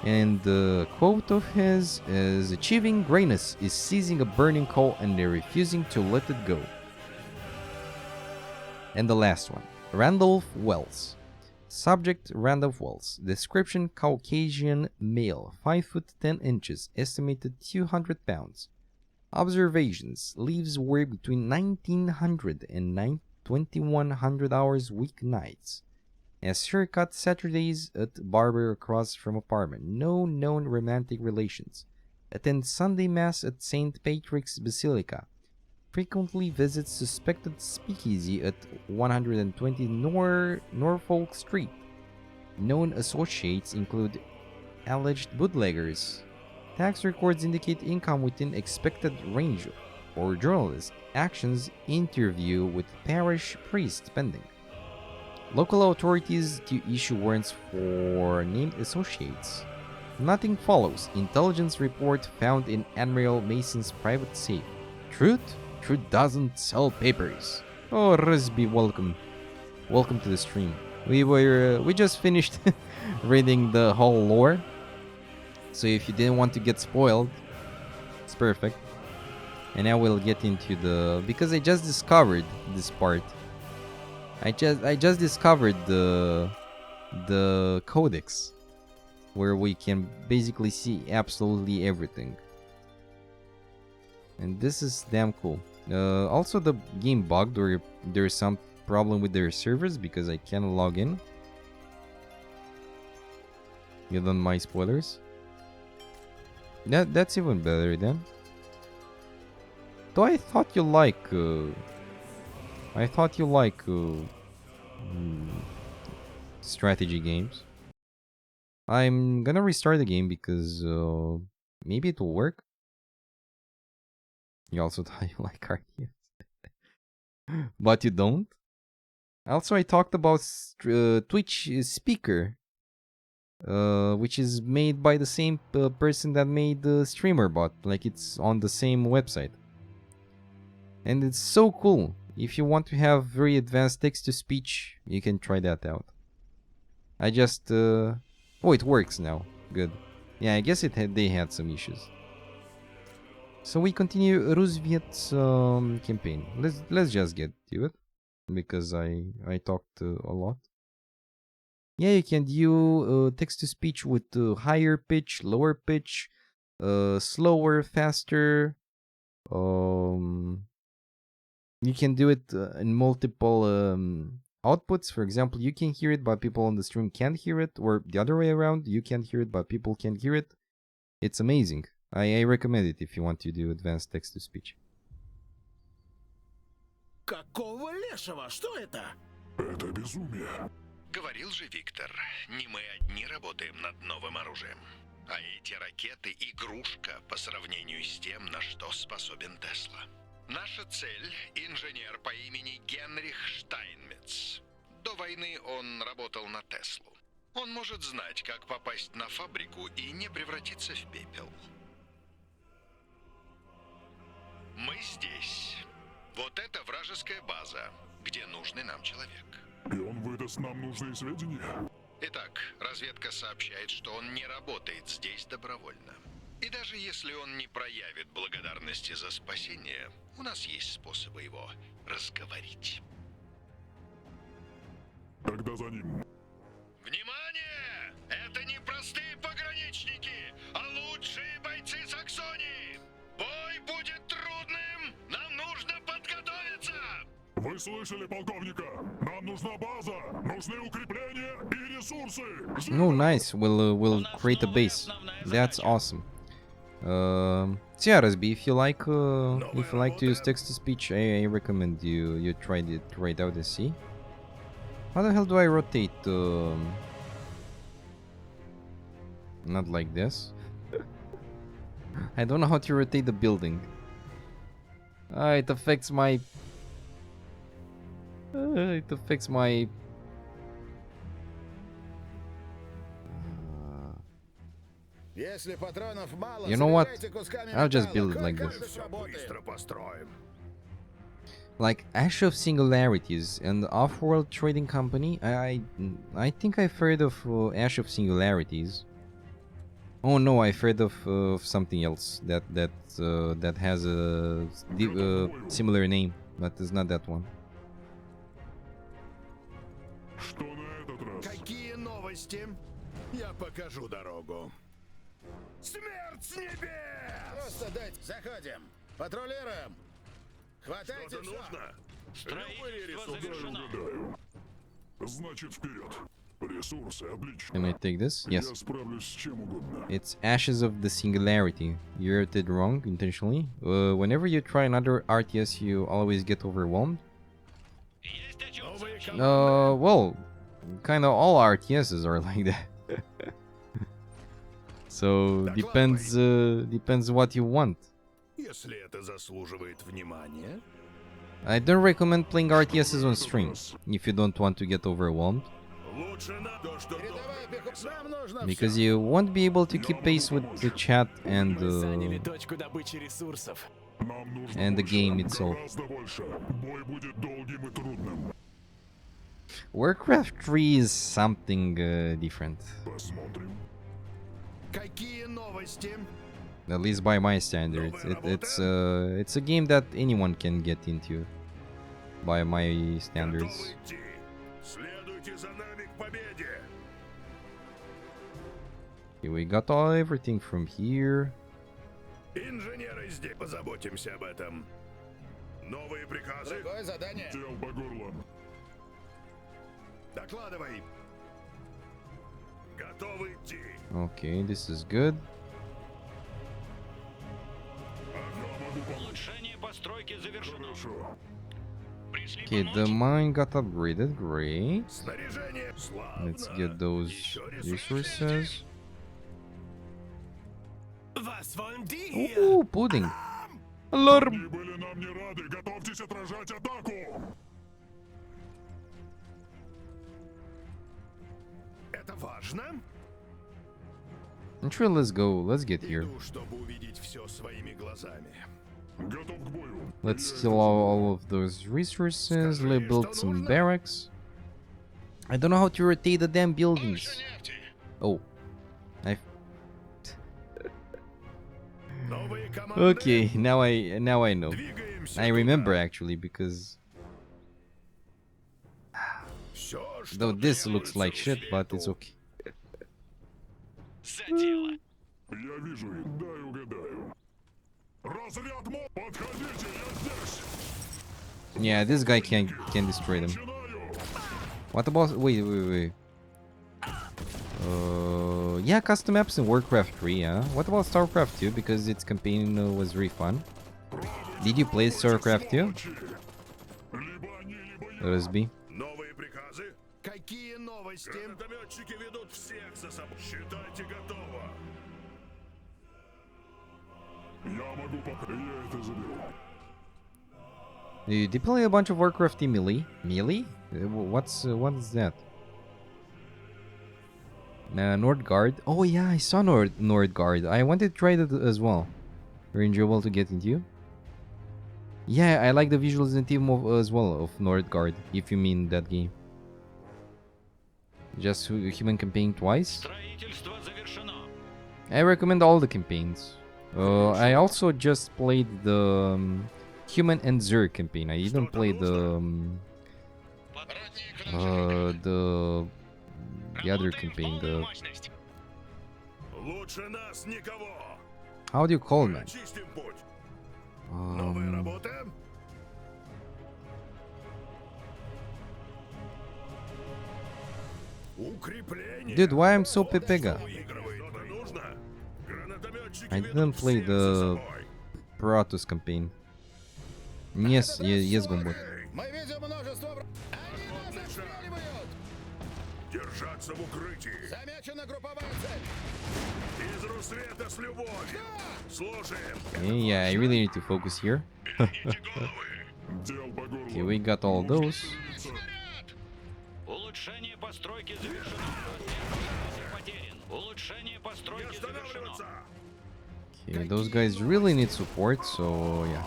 And the quote of his is, "Achieving greatness is seizing a burning coal and refusing to let it go." And the last one, Randall Wells. Subject, Randall Wells. Description, Caucasian male, 5 foot 10 inches, estimated 200 pounds. Observations, leaves work between 1900 and 2100 hours weeknights. As haircut Saturdays at barber across from apartment. No known romantic relations. Attends Sunday Mass at St. Patrick's Basilica. Frequently visits suspected speakeasy at 120 Norfolk Street. Known associates include alleged bootleggers. Tax records indicate income within expected range. Or journalist. Actions interview with parish priest pending. Local authorities to issue warrants for named associates. Nothing follows. Intelligence report found in Admiral Mason's private safe. Truth? Truth doesn't sell papers. Oh, Risby, welcome. Welcome to the stream. We just finished reading the whole lore. So if you didn't want to get spoiled, it's perfect. And now we'll get into the... because I just discovered this part. I just discovered the codex, where we can basically see absolutely everything, and this is damn cool. Also, the game bugged, or there's some problem with their servers because I can't log in. You don't mind spoilers? That's even better then. Though I thought you like. Strategy games. I'm gonna restart the game because maybe it will work. You also thought you like cartoons, but you don't. Also, I talked about Twitch speaker, which is made by the same person that made the streamer bot. Like, it's on the same website, and it's so cool. If you want to have very advanced text-to-speech, you can try that out. I just... oh, it works now. Good. Yeah, I guess they had some issues. So we continue Roosevelt's campaign. Let's just get to it, because I talked a lot. Yeah, you can do text-to-speech with higher pitch, lower pitch, slower, faster, You can do it in multiple outputs. For example, you can hear it, but people on the stream can't hear it, or the other way around. You can't hear it, but people can hear it. It's amazing. I recommend it if you want to do advanced text-to-speech. Какого лешего? Что это? Это безумие. Говорил же Виктор, не мы одни работаем над новым оружием. А эти ракеты — игрушка по сравнению с тем, на что способен Тесла. Наша цель — инженер по имени Генрих Штайнмец. До войны он работал на Теслу. Он может знать, как попасть на фабрику и не превратиться в пепел. Мы здесь. Вот это вражеская база, где нужный нам человек. И он выдаст нам нужные сведения? Итак, разведка сообщает, что он не работает здесь добровольно. И даже если он не проявит благодарности за спасение, у нас есть способы его разговорить. Тогда за ним. Внимание! Это не простые пограничники, а лучшие бойцы Саксонии! Бой будет трудным! Нам нужно подготовиться! Вы слышали полковника? Нам нужна база, нужны укрепления и ресурсы. Oh, nice. We'll create a base. That's awesome. Yeah, Rasby, if you like to use text-to-speech, I recommend you try it right out and see. How the hell do I rotate? Not like this. I don't know how to rotate the building. It affects my. It affects my. You know what? I'll just build it like this. Like Ash of Singularities and Off-World Trading Company. I think I've heard of Ash of Singularities. Oh no, I've heard of something else that has a similar name, but it's not that one. Какие новости? Я покажу дорогу. Смерть с небес! Просто дайте. Заходим. Патрулируем. Хватайте. Что-то нужно? Строительство завершено. Значит, вперед. Ресурсы отлично. Can I take this? Yes. Я справлюсь с чем угодно. It's Ashes of the Singularity. You wrote it wrong intentionally. Whenever you try another RTS, you always get overwhelmed. Well, kind of all RTSs are like that. So depends what you want. Если это заслуживает внимания. I don't recommend playing RTSs on stream if you don't want to get overwhelmed, because you won't be able to keep pace with the chat and the game itself. Warcraft 3 is something different. At least by my standards. It's a game that anyone can get into by my standards. Okay, we got everything from here. Инженеры здесь. Позаботимся об этом. Новые приказы. Другое задание. Дел по горло. Докладывай. Готовы идти. Okay, this is good. Улучшение постройки завершено. Okay, the mine got upgraded. Great. Let's get those resources. Ooh, pudding. Alarm. Это важно. Sure, let's go. Let's get here. Чтобы увидеть все своими глазами. Let's steal all of those resources. Let's build some barracks. I don't know how to rotate the damn buildings. Oh, okay, now I know. I remember actually, because though this looks like shit, but it's okay. Yeah, this guy can destroy them. What about... Wait. Yeah, custom maps in Warcraft 3, yeah. What about StarCraft 2? Because its campaign was really fun. Did you play StarCraft 2? Rusby? Новые приказы? Какие новости? Гранатометчики ведут всех за собой. Считайте готово. Я могу пока... Я это заберу. They play a bunch of Warcraft melee. Melee? What is that? Nordgard. Oh yeah, I saw Nordgard. I wanted to try that as well. Very enjoyable to get into. Yeah, I like the visuals and theme as well of Nordgard, if you mean that game. Just human campaign twice. I recommend all the campaigns. I also just played the Human and Zerg campaign. I didn't play the other campaign. The how do you call it, man? Dude, why I'm so pepega? I didn't play the Protoss campaign. Yes, Gombot. Держаться в укрытии. Замечена групповая цель. Из Русвета с любовью. Слушаем. Yeah, I really need to focus here. Okay, we got all those. Улучшение постройки завершено. Потерян. Улучшение постройки завершено. Okay, those guys really need support, so yeah.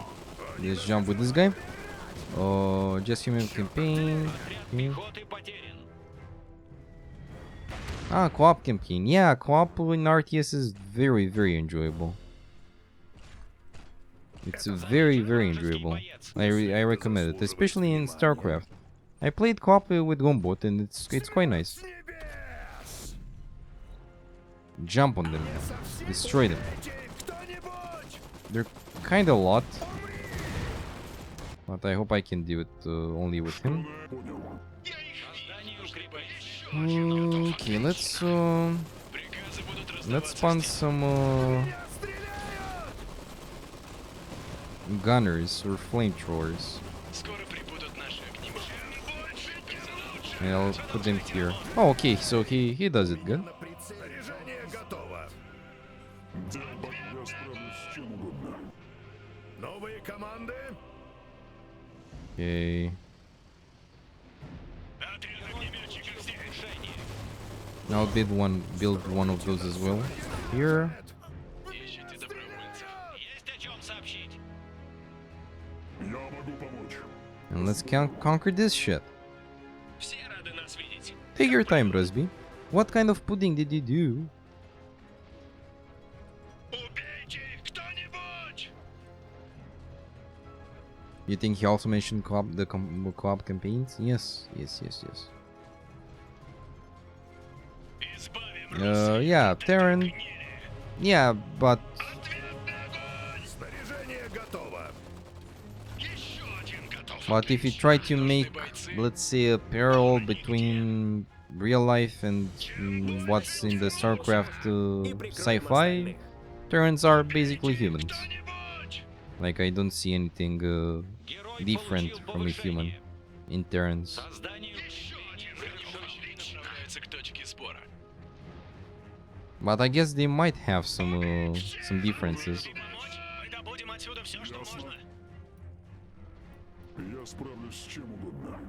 Let's jump with this guy. Just human campaign. Okay. Ah, co-op campaign. Yeah, co-op in RTS is very, very enjoyable. It's very, very enjoyable. I recommend it, especially in StarCraft. I played co-op with Gombot and it's quite nice. Jump on them, destroy them. They're kind of a lot, but I hope I can do it only with him. Okay, let's spawn some gunners or flamethrowers. And I'll put them here. Oh, okay, so he does it good. Okay. I'll build one of those as well. Here. And let's conquer this shit. Take your time, Rusby. What kind of pudding did you do? You think he also mentioned co-op campaigns? Yes. Yeah, Terran. Yeah, but if you try to make, let's say, a parallel between real life and what's in the StarCraft sci-fi, Terrans are basically humans. Like, I don't see anything different from a human in Terrans. But I guess they might have some differences.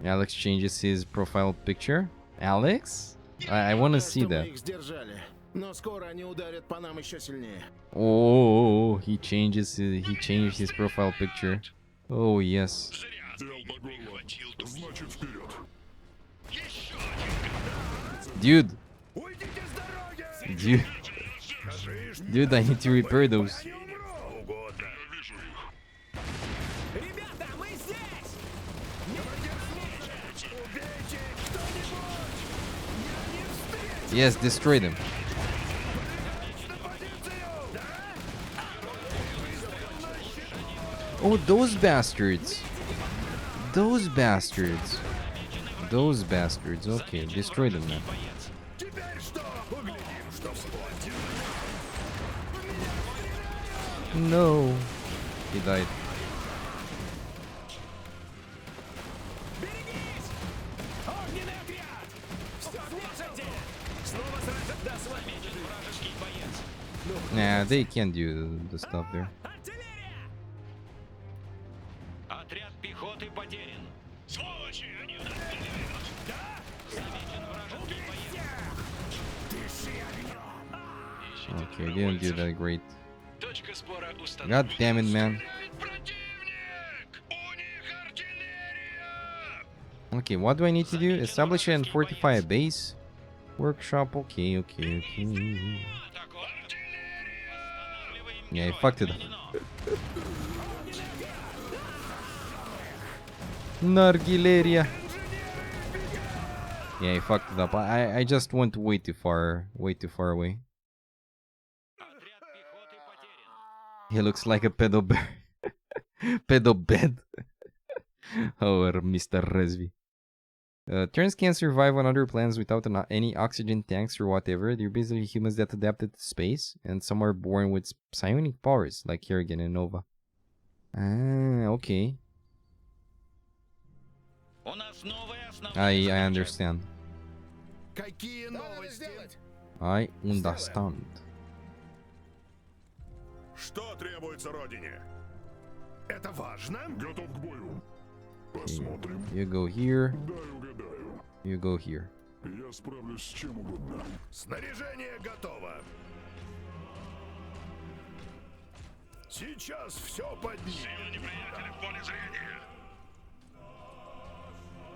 Alex changes his profile picture. Alex? I want to see that. Oh, he changed his profile picture. Oh yes. Dude, I need to repair those. Yes, destroy them. Oh, those bastards. Those bastards. Those bastards. Okay, destroy them now. No. He died. Nah, they can't do the stuff there. Отряд пехоты потерян. Сволочи, они нас Okay, didn't do that great. God damn it, man. Okay, what do I need to do? Establish and fortify a base. Workshop, okay. Yeah, I fucked it up. Nargileria. Yeah, I fucked it up. I just went way too far away. He looks like a pedo bear. Pedo bed. Oh, Mr. Resvi. Terrans can't survive on other planets without any oxygen tanks or whatever. They're basically humans that adapted to space, and some are born with psionic powers, like Kerrigan and Nova. Ah, okay. I understand. I understand. Что требуется Родине? Это важно? Готов к бою. Посмотрим. You go here. Дай угадаю. You go here. Я справлюсь с чем угодно. Снаряжение готово. Сейчас все поднимем. Сила неприятеля в поле зрения.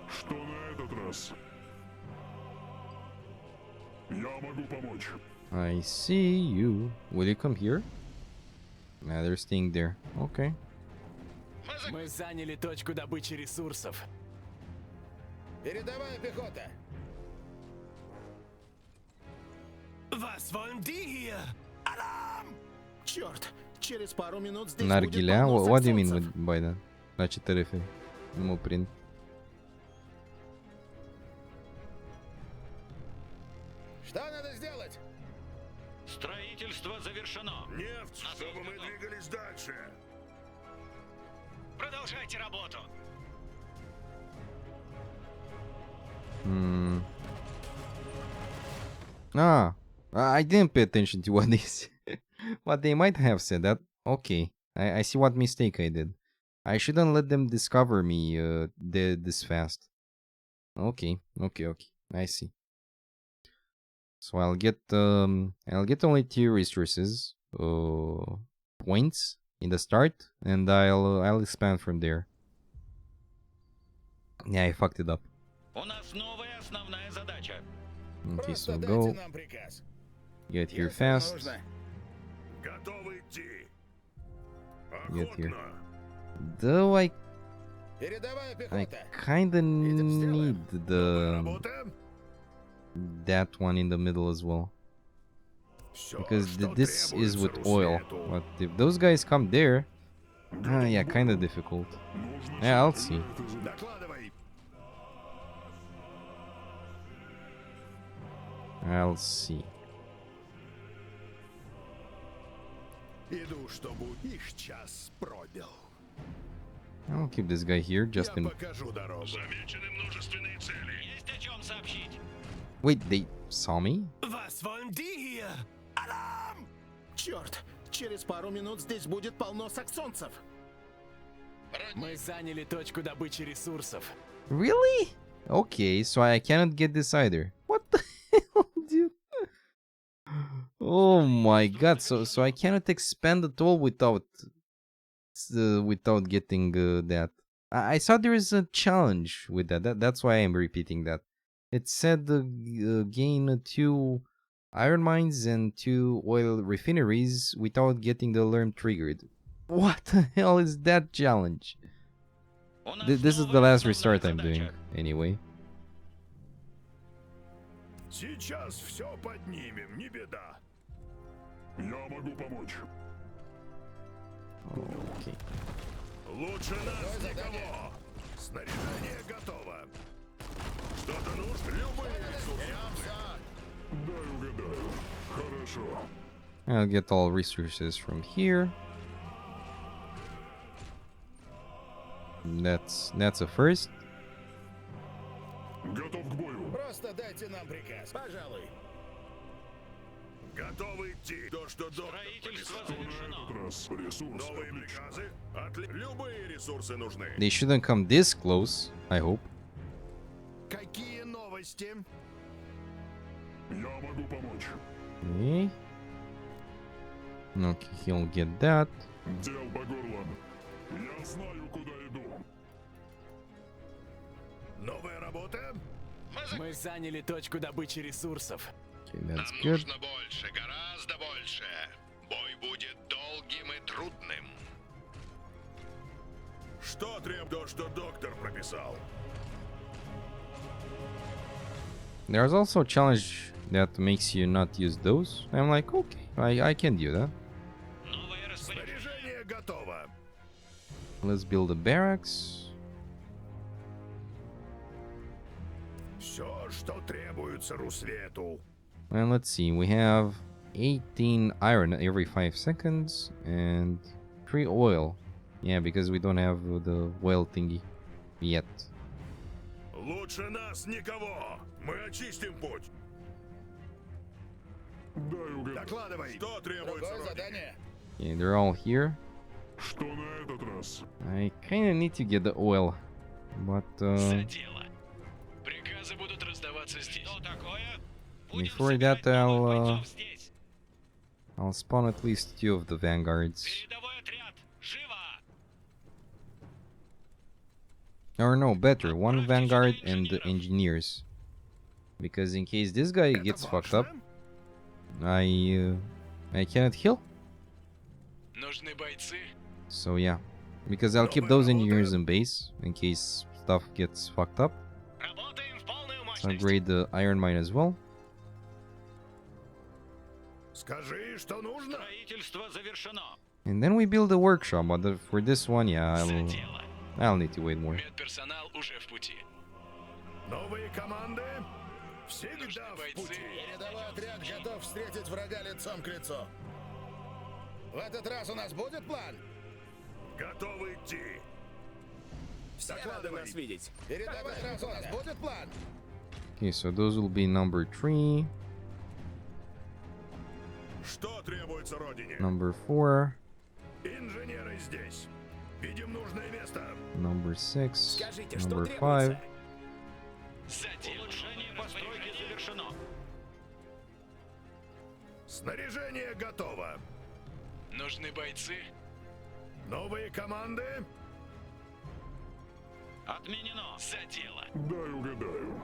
Что на этот раз? Я могу помочь. I see you. Will you come here? Nah, they're staying there. Okay. Мы заняли точку добычи ресурсов. Передовая пехота. Was wollen die hier? Alarm! Черт! Через пару минут здесь Наргиля? What do you mean by that? Значит, тарифы. Ему прин. Что надо сделать? Строительство завершено. Нефть, чтобы мы двигались дальше. Продолжайте работу. I didn't pay attention to what they said. What they might have said that. Okay, I see what mistake I did. I shouldn't let them discover me this fast. Okay. I see. So I'll get only 2 resources, points in the start, and I'll expand from there. Yeah, I fucked it up. Okay, so go. Get here fast. Get here. Though I kinda need that one in the middle as well, because this is with oil. But if those guys come there, yeah, kinda difficult. Yeah, I'll see. I'll see. I'll keep this guy here just in. Wait, they saw me? Was wollen die hier? Alarm! Черт! Через пару минут здесь будет полно саксонцев. Мы заняли точку добычи ресурсов. Really? Okay, so I cannot get this either. What the hell, dude? Oh my god, so I cannot expand at all without getting that. I saw there is a challenge with that. That's why I'm repeating that. It said gain 2 iron mines and 2 oil refineries without getting the alarm triggered. What the hell is that challenge? This is the last restart I'm doing, anyway. Сейчас все поднимем, не беда. Я могу помочь. Okay. Лучше нас никого. Снаряжение готово. Что-то нужно? Любые ресурсы. Дай угадаю. Хорошо. I'll get all resources from here. That's a first. Готов к бою. Просто дайте нам приказ, пожалуй. Готовы идти. То, что Строительство На завершено. этот раз ресурс. Новые приказы. Любые ресурсы нужны. They shouldn't come this close, I hope. Какие новости? Я могу помочь. Okay. Okay, he'll get that. Дел по горло. Я знаю, куда иду. Новая работа? Мы заняли точку добычи ресурсов. Okay, that's Нам good. нужно больше, гораздо больше. Бой будет долгим и трудным. Что требует то, что доктор прописал? There's also a challenge that makes you not use those. I'm like, okay, I can do that. Снаряжение готово. Let's build a barracks. Все, что требуется Русвету. And let's see, we have 18 iron every 5 seconds and 3 oil. Yeah, because we don't have the oil thingy yet. Лучше нас никого. Мы очистим путь. Дай угадаю. Докладывай. Что требуется родине? Okay, they're all here. Что на этот раз? I kinda need to get the oil, but За дело. Приказы будут раздаваться здесь. Что такое? before that I'll spawn at least 2 of the vanguards. Передовой отряд. Живо! Or no, better, 1 vanguard and the engineers. Because in case this guy gets fucked up, I cannot heal. Нужны бойцы. So yeah, because I'll keep those engineers in base in case stuff gets fucked up. Let's upgrade the iron mine as well. Скажи, что нужно. Строительство завершено. And then we build a workshop, but for this one, yeah, I'll need to wait more. Медперсонал уже в пути. Новые команды? Всегда в пути. Передовой отряд готов встретить врага лицом к лицу. В этот раз у нас будет план? Готовы идти. Все рады нас видеть. Передовой раз у нас будет план? Okay, so those will be number 3, Что требуется родине? number 4, Инженеры здесь. Видим нужное место. number 6, Скажите, что number требуется? 5. За дело. Улучшение постройки завершено. Снаряжение готово. Нужны бойцы. Новые команды? Отменено. За дело. Дай угадаю.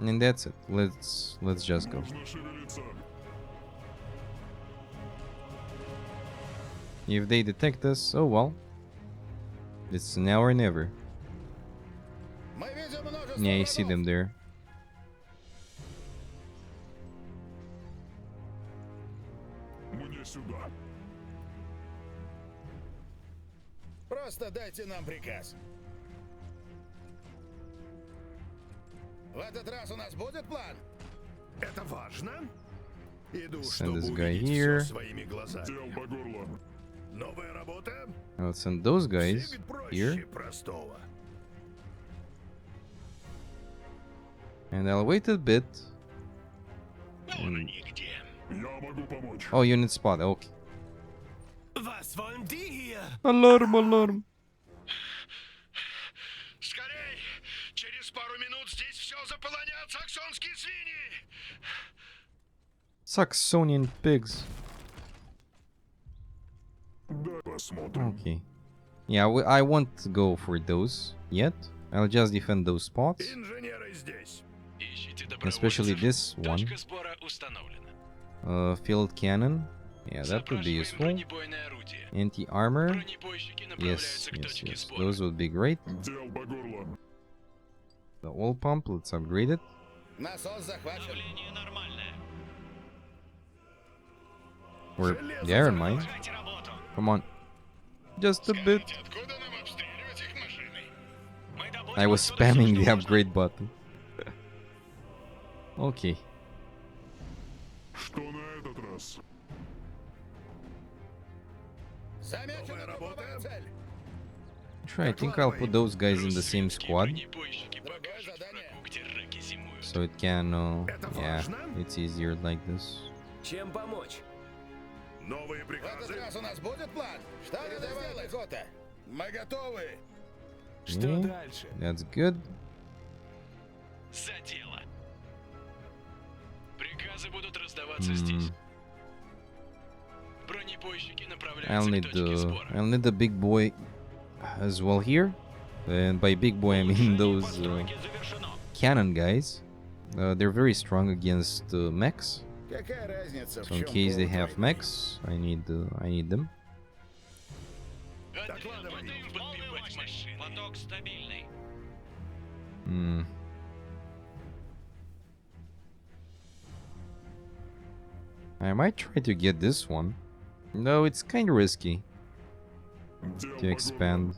And that's it. Let's just go. Нужно шевелиться. If they detect us, oh well. It's now or never. Мы видим множество Yeah, you see врагов. them there. Мне сюда. Просто дайте нам приказ. В этот раз у нас будет план? Это важно? Иду, Send чтобы this guy увидеть here. все своими глазами. Дел по горло. Новая работа? I'll send those guys Всегда проще here. простого. And I'll wait a bit. And- Я могу помочь. Oh, unit spot. Okay. Was wollen die hier? Alarm, alarm. Скорей! Через пару минут здесь все заполонят саксонские свиньи! Saxonian pigs. Дай посмотрим. Okay. Yeah, I won't go for those yet. I'll just defend those spots. Инженеры здесь. Ищите Especially добровольцев. this one. Точка сбора установлена. Field cannon. Yeah, that would be useful. Бронебойное орудие. Anti-armor. Бронебойщики Yes, направляются к yes, точке yes. сбора. Those would be great. Дел по горло. The oil pump, let's upgrade it. Насос захвачен. Давление нормальное. Or the iron mine. Come on. Just a bit. Откуда I was spamming the upgrade button. Okay. Что на этот раз? Замечена групповая цель. Sure, I think I'll put those guys in the same squad. So it can, yeah, it's easier like this. Чем помочь? Новые В этот приказы? раз у нас будет план. Что передавай, Лазота. Мы готовы. Okay, that's good. За дело. Приказы будут раздаваться здесь. Бронепойщики направляются к точке сбора. I'll need the big boy as well here. And by big boy I mean those cannon guys. They're very strong against mechs. Какая разница, в So in чем case they повод have войны? mechs, I need them. Поток стабильный. Hmm. I might try to get this one. No, it's kind of risky to expand.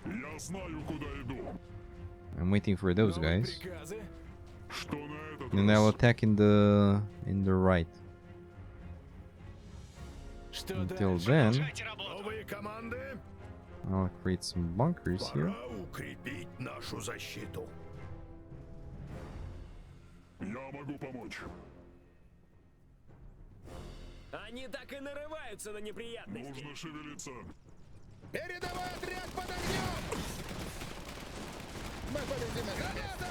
Я знаю, куда иду. I'm waiting for those guys. Что на этот And I'll attack in the right. Until then, Новые команды? I'll create some bunkers here. Пора укрепить нашу защиту. Я могу помочь. Они так и нарываются на неприятности. Нужно шевелиться. Передовой отряд под огнем! Мы победим это место!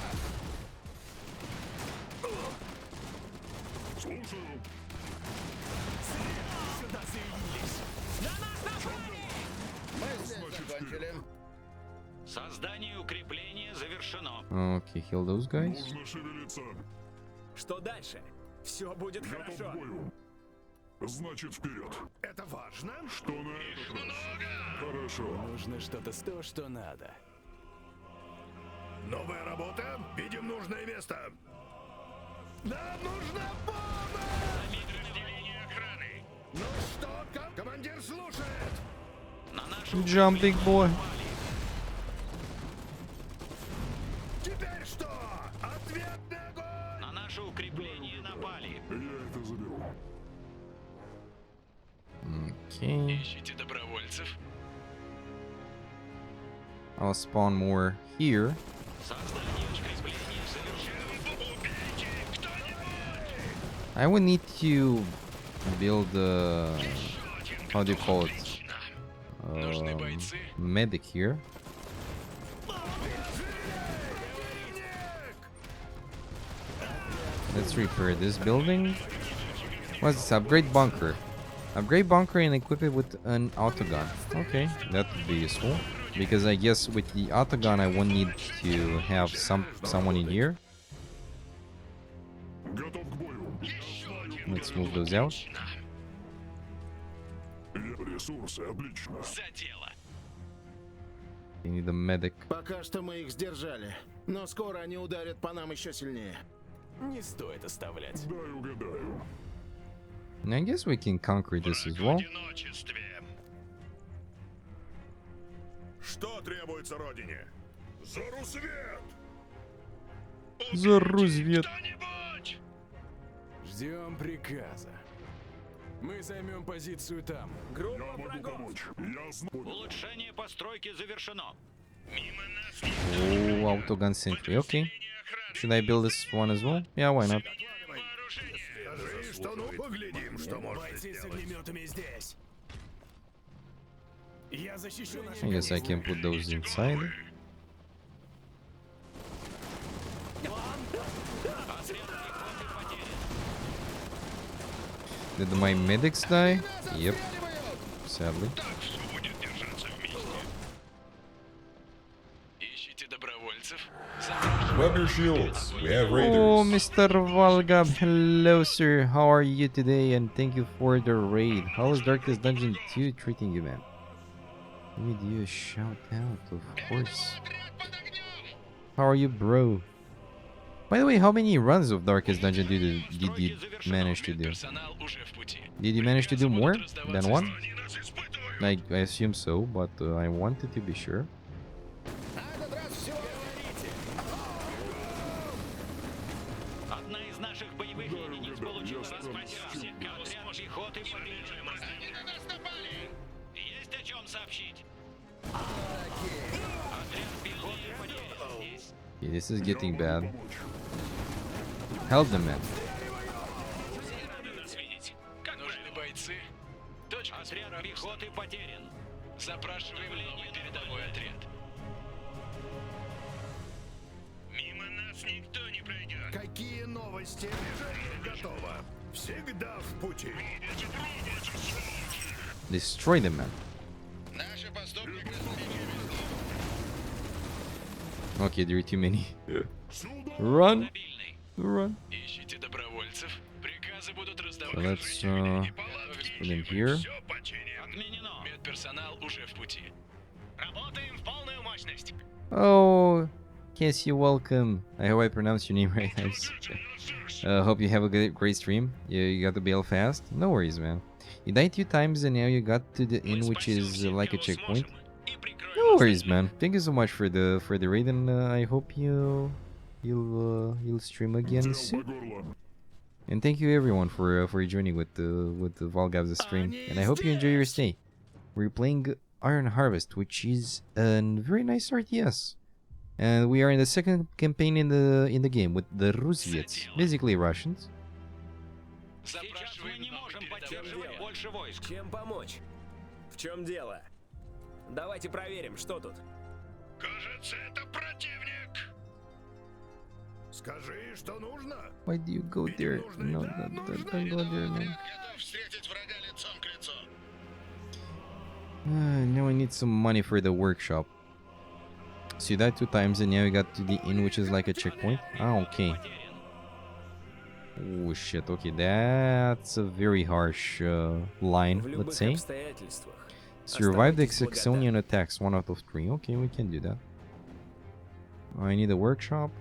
Слушаю. Сюда заявились. На нас напали! Мы здесь закончили. Создание укрепления завершено. Okay, heal those guys. Нужно шевелиться. Что дальше? Все будет Готов хорошо. к бою. Значит, вперед. Это важно? Что на этот раз? Хорошо. Нужно что-то с того, что надо. Новая работа. Видим нужное место. Нам нужна помощь! Разделение охраны. Ну что, командир слушает. На нашу Jump, big boy. Теперь что? Ответный огонь! на наше укрепление напали. Я это заберу. Okay. Ищите добровольцев. I'll spawn more here. Создание укрепления завершено. I would need to build how do you call it? Medic here. Let's repair this building. What's this? Upgrade bunker. Upgrade bunker and equip it with an autogun. Okay, that would be useful. Because I guess with the autogun I won't need to have someone in here. Let's move those out. Ресурсы, отлично. За дело. You need a medic. Пока что мы их сдержали, но скоро они ударят по нам еще сильнее. Не стоит оставлять. Дай угадаю. And I guess we can conquer this as well. Что требуется родине? За Русвет! За Рузвет. Ждем приказа. Мы займем позицию там. Я могу помочь. Я знаю. Улучшение постройки завершено. Мимо нас Oh, autogun sentry. Okay. Should I build this one as well? Yeah, why not? Скажи, что ну поглядим, что можно Бойцы с огнеметами здесь. Я защищу наши I guess I can put those inside. Did my medics die? Yep. Sadly. ищите добровольцев. Grab your shields. We have raiders. Oh, Mr. Valgab, hello sir. How are you today? And thank you for the raid. How is Darkest Dungeon 2 treating you, man? Let me do a shout out, of course. How are you, bro? By the way, how many runs of Darkest Dungeon did you manage to do? Персонал уже в пути. Did you manage to do more than one? I assume so, but I wanted to be sure. пехоты побежим. Они на нас напали! Есть о чем сообщить. Отряд пехоты потерян здесь. Okay, this is getting bad. Help them, man. Рады нас видеть. Как нужны бойцы? Отряд пехоты потерян. Запрашиваем новый передовой отряд. Мимо нас никто не пройдет. Какие новости? Готово. Всегда в пути. Destroy them, man. Наши поступки. Okay, there are too many. Run! Run! Ищите добровольцев. Приказы будут So раздаваться. let's put them here. Отменено. Медперсонал уже в пути. Работаем в полную мощность. Oh, Cassie, welcome. I hope I pronounced your name right. Hope you have a great stream. You got to bail fast. No worries, man. You died 2 times and now you got to the inn, which is like a checkpoint. No worries, man. Thank you so much for the raid, and I hope you'll stream again soon. And thank you everyone for joining with the Volgab's stream. And I hope you enjoy your stay. We're playing Iron Harvest, which is a very nice RTS. And we are in the second campaign in the game with the Rusviets, basically Russians. Сейчас мы не можем поддерживать больше войск. Чем помочь? В чем дело? Давайте проверим, что тут. Кажется, это противник. Скажи, что нужно. Why do you go there? No, don't go there, man. Готов встретить врага лицом к лицу. Now I need some money for the workshop. So you died 2 times and now you got to the inn, which is like a checkpoint. Ah, okay. Oh shit, okay, that's a very harsh line, let's say. Survive the Estonian attacks, 1 out of 3. Okay, we can do that. I need a workshop.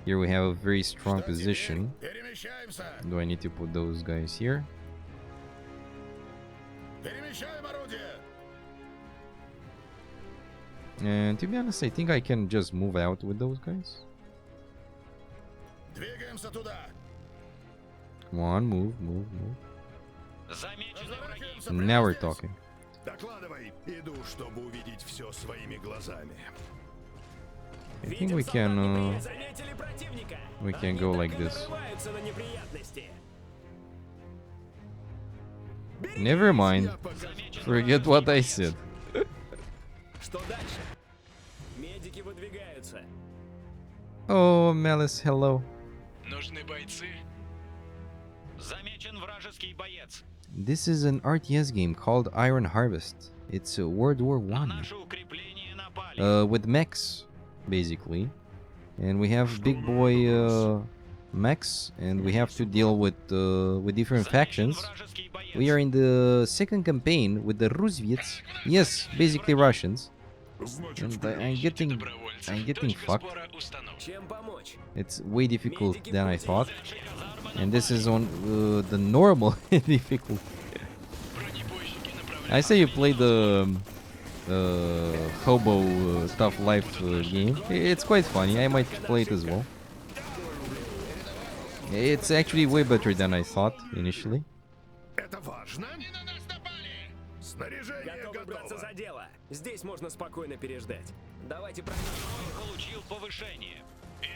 Here we have a very strong position. Do I need to put those guys here? And to be honest, I think I can just move out with those guys. Come on, move. Now we're talking. I think we can go like this. Never mind. Forget what I said. Oh, Malice, hello. Нужны бойцы. Замечен вражеский боец. This is an RTS game called Iron Harvest. It's a World War I. With mechs, basically. And we have big boy mechs, and we have to deal with different factions. We are in the second campaign with the Rusviets. Yes, basically Russians. And I'm getting fucked. It's way difficult than I thought. And this is on the normal difficulty. I say you play the Hobo Tough Life game. It's quite funny. I might play it as well. It's actually way better than I thought initially. Готовы браться за дело. Здесь можно спокойно переждать. Давайте проверим. Получил повышение.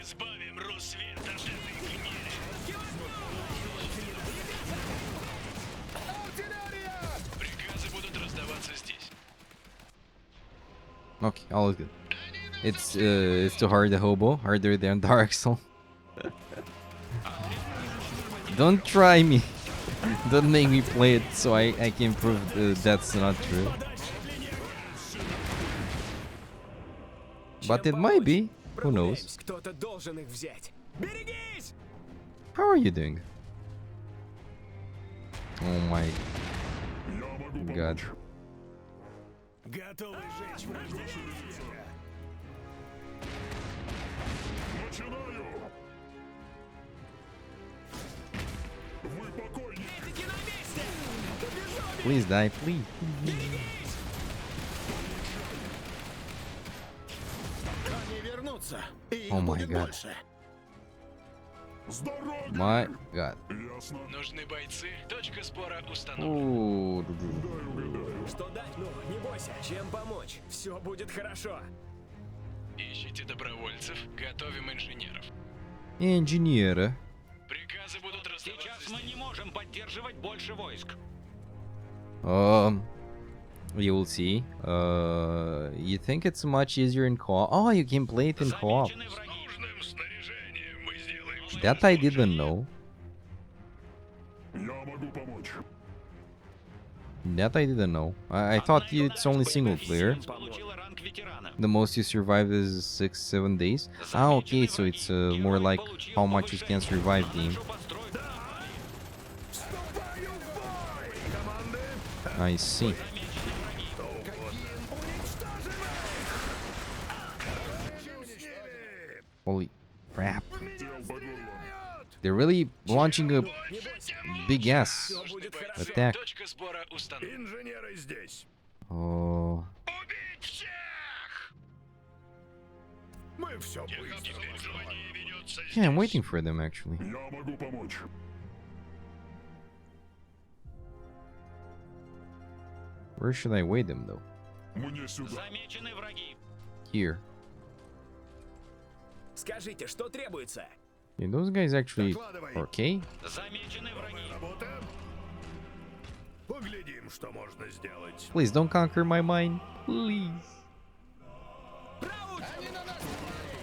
Избавим Руссвет от этой гнили. Приказы будут раздаваться здесь. Okay, all is good. It's too hard, the Hobo. Harder than Dark Soul. Don't try me. Don't make me play it so I can prove that's not true. But it might be. Who knows? How are you doing? Oh my god. Please die, please. Oh my god. My god. Нужны бойцы. Точка сбора установлена. Ooh. Что дать? Ну, не бойся. Чем помочь? Все будет хорошо. Ищите добровольцев, готовим инженеров. Engineer. Приказы будут раздаваться. Сейчас мы не можем поддерживать больше войск. You will see. You think it's much easier in co-op? Oh, you can play it in co-op. That I didn't know. That I didn't know. I thought it's only single player. The most you survive is 6-7 days. Ah, okay, so it's more like how much you can survive game. I see. Holy crap. They're really launching a big ass attack. Oh. Yeah, I'm waiting for them actually. Where should I wait them though? Here. Скажите, что требуется? Yeah, those guys actually okay. Поглядим, что можно сделать. Please don't conquer my mind. Please.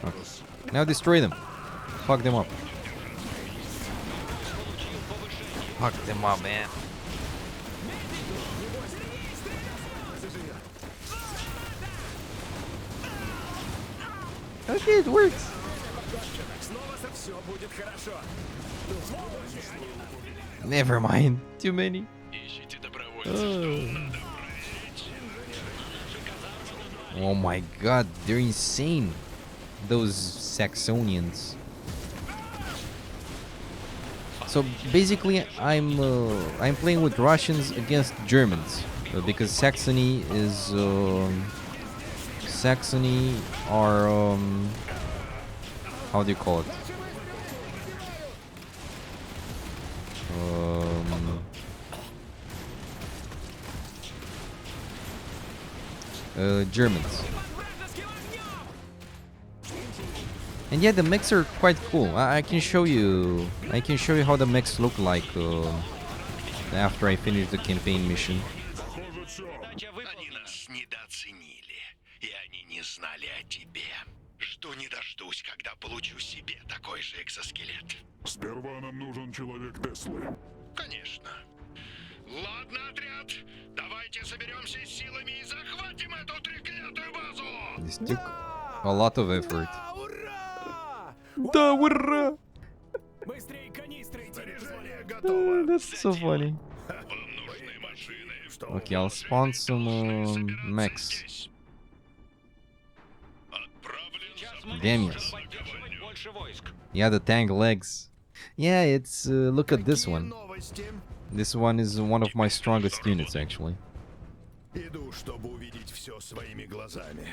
Okay. Now destroy them. Fuck them up. Fuck them up, man. Okay, it works. Never mind. Too many. Oh my god, they're insane. Those Saxonians. So basically, I'm playing with Russians against Germans because Saxony is Saxony are how do you call it? Germans. And yeah, the mechs are quite cool. I can show you how the mechs look like after I finish the campaign mission. Они нас недооценили, и они не знали о тебе. Жду не дождусь, когда получу себе такой же экзоскелет. Сперва нам нужен человек Теслы. Конечно. Ладно, отряд. Давайте соберемся с силами и захватим эту треклятую базу. This took a lot of effort. Да, ура! That's so funny. Okay, I'll spawn some mechs. Damn yes. Yeah, the tank legs. Yeah, it's look at this one. This one is one of my strongest units actually. Иду, чтобы увидеть все своими глазами.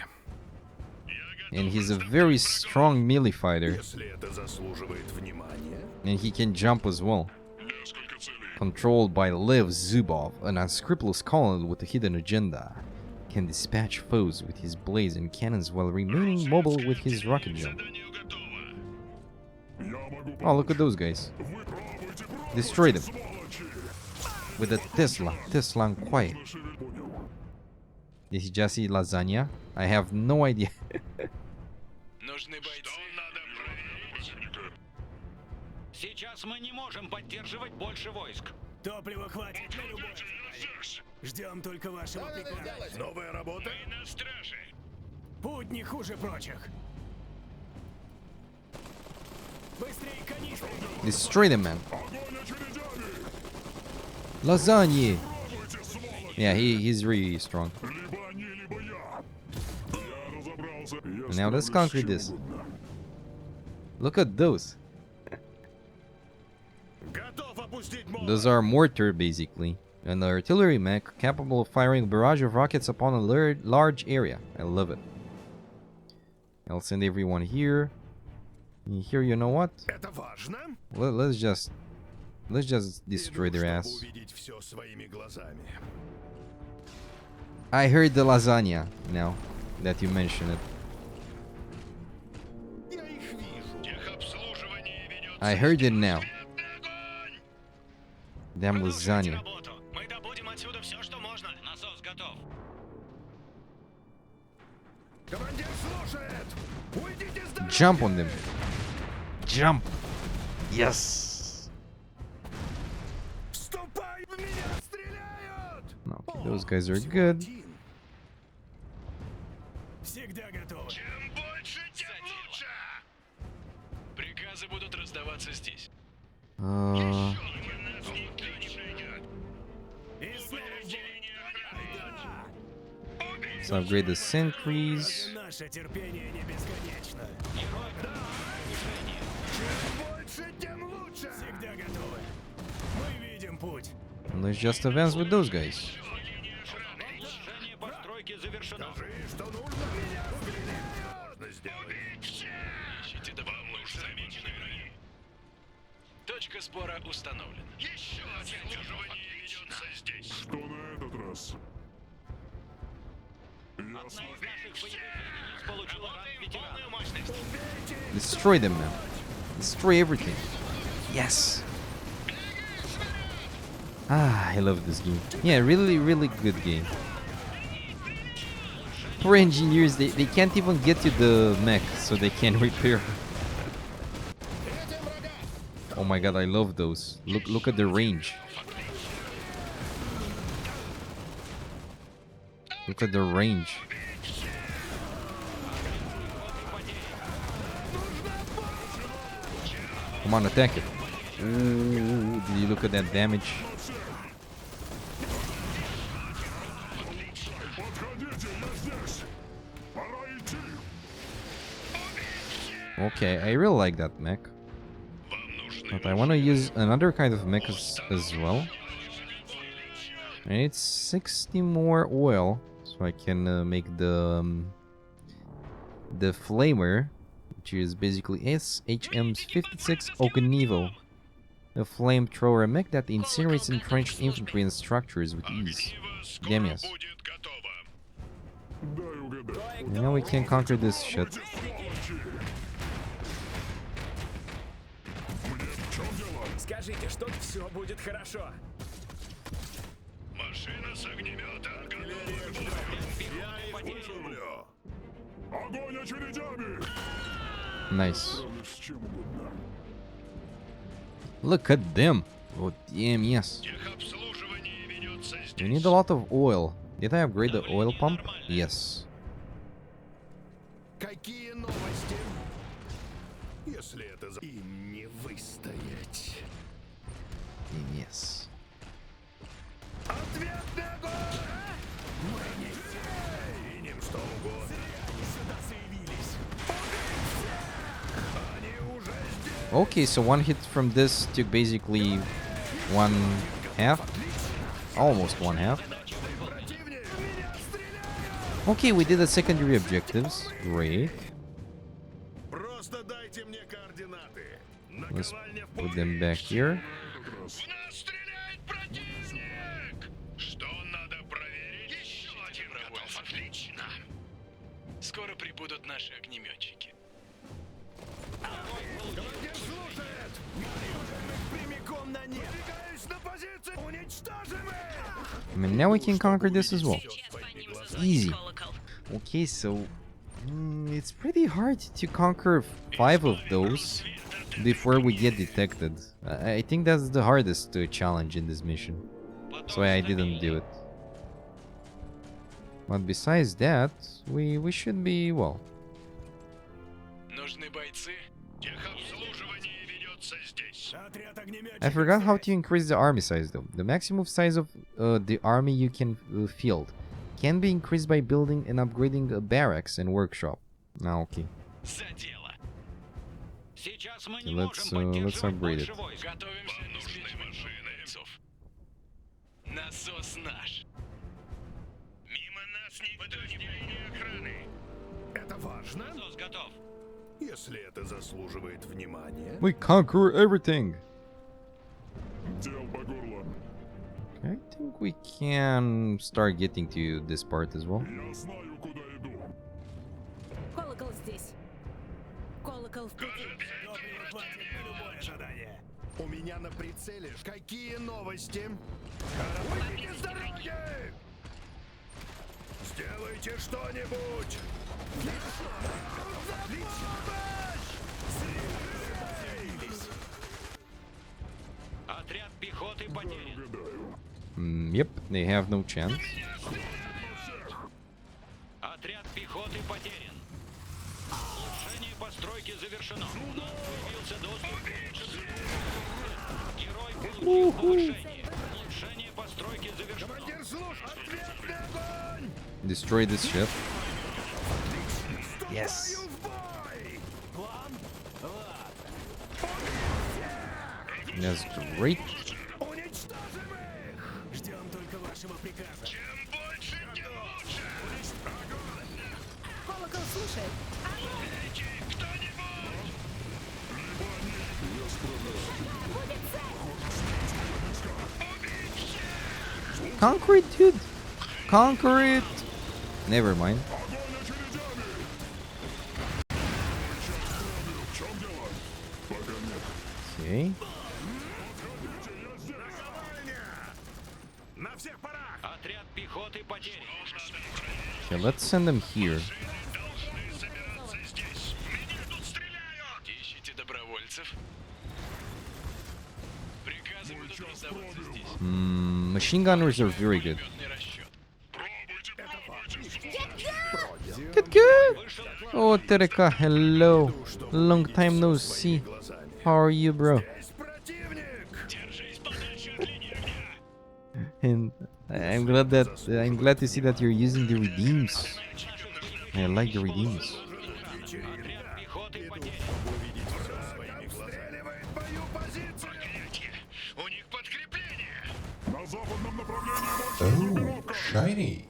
And he's a very strong melee fighter. Если это заслуживает внимания. And he can jump as well. Controlled by Lev Zubov, an unscrupulous colonel with a hidden agenda. Can dispatch foes with his blades and cannons while remaining mobile with his rocket jump. Oh, look at those guys. Destroy them. With a Tesla. Tesla and quiet. Did he just eat lasagna? I have no idea. Сейчас мы не можем поддерживать больше войск. Топлива хватит на любовь. Ждем только вашего приказа. Новая работа? Мы на страже. Путь не хуже прочих. Быстрее канистры. Destroy them, man. Lasagna. Yeah, he's really strong. Now let's conquer this. Look at those. Those are mortar, basically. An artillery mech capable of firing a barrage of rockets upon a large area. I love it. I'll send everyone here. Here, you know what? Это важно? Let's just destroy their ass. Увидеть все своими глазами. I heard the lasagna now that you mention it. I heard it now. Damn lasagna. Мы добудем отсюда все, что можно. Насос готов. Командир слушает! Уйдите с дороги! Jump on them. Jump. Yes. Вступай в меня! Стреляют! Okay, those guys are good. Всегда готов. Чем больше, тем лучше. Приказы будут раздаваться здесь. Let's upgrade the sentries. Наше терпение не бесконечно. Больше, тем лучше! Всегда готовы. Мы видим путь. And let's just advance with those guys. Постройки завершено. Скажи, что нужно! Меня стреляют! Можно сделать. Ищите добавку замечены враги. Точка сбора установлена. Еще один держание ведется здесь. Что на этот раз? Одна из наших боевых единиц получила ранг полную мощность. Destroy them now. Destroy everything. Yes. Ah, I love this game. Yeah, really, really good game. Poor engineers, they can't even get to the mech, so they can't repair. Oh my god, I love those. Look at the range. Look at the range. Come on, attack it. Ooh, did you look at that damage? Okay, I really like that mech. But I want to use another kind of mech as well. I need 60 more oil so I can make the flamer, which is basically SHM's 56 Okanivo, a flamethrower mech that incinerates entrenched infantry and structures with ease. Damn yes. Now we can conquer this shit. Скажите, что все будет хорошо. Машина с огнемета Огонь очередями! Nice. Look at them. Oh damn yes. We need a lot of oil. Did I upgrade the oil pump? Yes. Какие новости? Если это им не выстоять. Yes. Ответный огонь! Мы не синим что угодно. Они сюда заявились. Они уже здесь. Okay, so one hit from this took basically one half. Almost one half. Okay, we did the secondary objectives. Great. Просто дайте мне координаты. Let's put them back here. Что надо проверить? Еще один готов. Отлично. Скоро прибудут наши огнеметчики. Командир слушает! Прямиком на нет! Двигаюсь на позицию! Уничтожим их! I mean, now we can conquer this as well. Easy. Okay, so it's pretty hard to conquer 5 of those before we get detected. I think that's the hardest challenge in this mission. That's why I didn't do it. But besides that, we should be well. Нужны бойцы. Техобслуживание ведется здесь. I forgot how to increase the army size though. The maximum size of the army you can field can be increased by building and upgrading a barracks and workshop. Now, okay. Let's upgrade it. Насос наш. Мимо нас не подразделение охраны. Это важно? Насос готов. Если это заслуживает внимания. We conquer everything. Дел по горло. I think we can start getting to this part as well. Я знаю, куда иду. Колокол здесь. Колокол в пути. У меня на прицеле. Какие новости? Выйдите с дороги! Сделайте что-нибудь! Отряд пехоты потерян. Yep, they have no chance. Отряд пехоты потерян. Улучшение постройки завершено. У нас появился доступ. Герой получил повышение. Улучшение постройки завершено. Destroy this ship. Yes. That's great. Ждем только вашего приказа. Колокол слушает. Conquer it, dude. Conquer it. Never mind. Okay. Отряд пехоты потерян. Okay, let's send them here. Ищите добровольцев. Приказы будут раздаваться здесь. Machine gunners are very good. Get good. Oh, Tereka, hello. Long time no see. How are you, bro? And I'm glad to see that you're using the redeems. I like the redeems. Oh, shiny.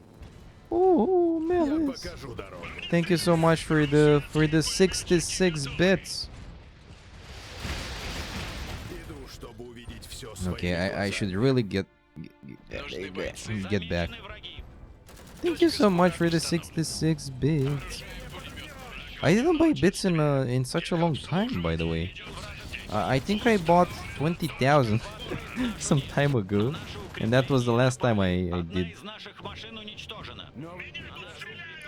Oh, Melis. Thank you so much for the 66 bits. Okay, I should really get back. Thank you so much for the 66 bits. I didn't buy bits in such a long time, by the way. I think I bought 20,000 some time ago, and that was the last time I did.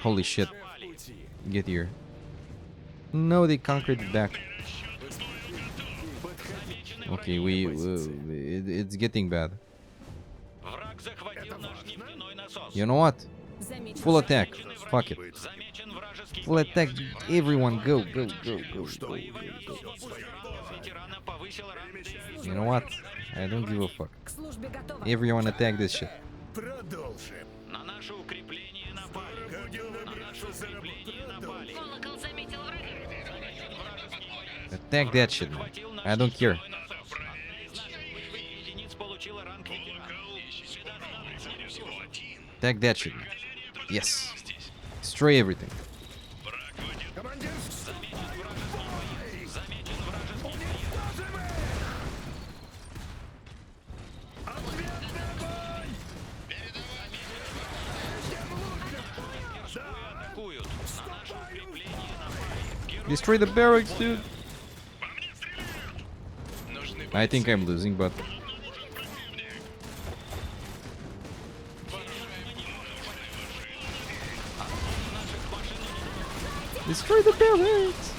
Holy shit! Get here. No, they conquered it back. Okay, it's getting bad. You know what? Full attack. Fuck it. Full attack. Everyone, go. You know what? I don't give a fuck. Everyone attack this shit. Attack that shit, man. I don't care. Attack that shit, man. Yes. Destroy everything. Destroy the barracks, dude. I think I'm losing, but destroy the barracks.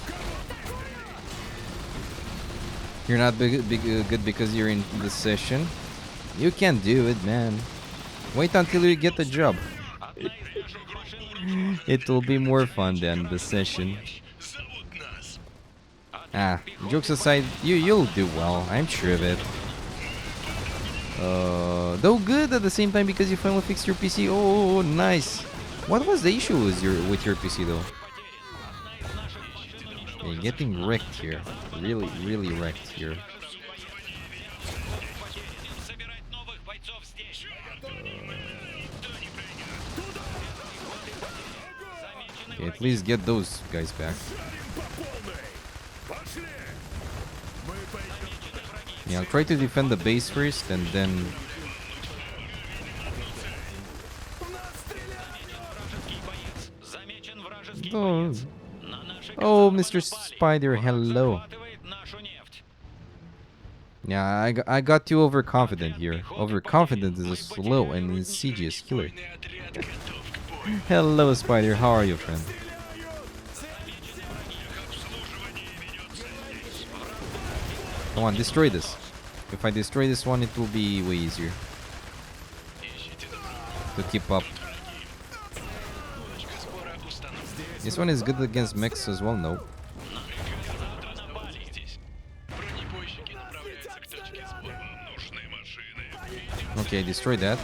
You're not good because you're in the session. You can do it, man. Wait until you get the job. It will be more fun than the session. Ah, jokes aside, you'll do well. I'm sure of it. Though good at the same time because you finally fixed your PC. Oh, nice. What was the issue with your PC though? You're getting wrecked here. Really wrecked here. Okay, at least get those guys back. Yeah, I'll try to defend the base first and then... Oh, oh Mr. Spider, hello. Yeah, I got too overconfident here. Overconfident is a slow and insidious killer. Hello, Spider. How are you, friend? Come on, destroy this. If I destroy this one, it will be way easier to keep up. This one is good against mechs as well, no? Okay, destroy that.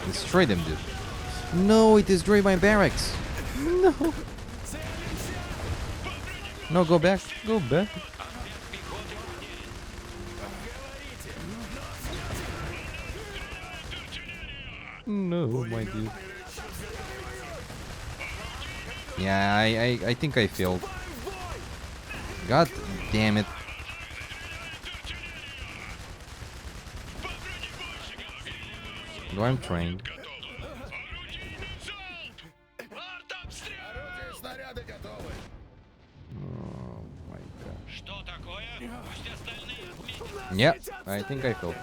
Destroy them, dude. No, it destroyed my barracks. No. No, go back. Go back. No, my dude. Yeah, I think I failed. God damn it. No, I'm trying. Oh my god. Yeah, I think I failed.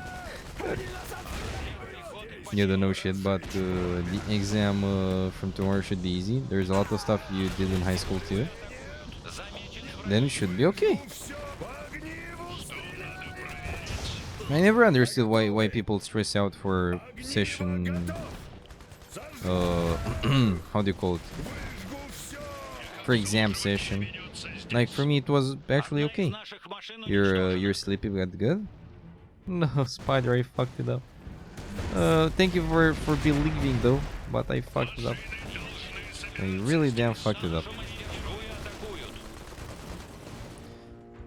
Yeah, no shit, but the exam from tomorrow should be easy. There's a lot of stuff you did in high school too. Then it should be okay. I never understood why people stress out for session. How do you call it? For exam session. Like for me, it was actually okay. You're sleepy, but good. No, Spider, I fucked it up. Thank you for believing though, but I fucked it up. I really damn fucked it up.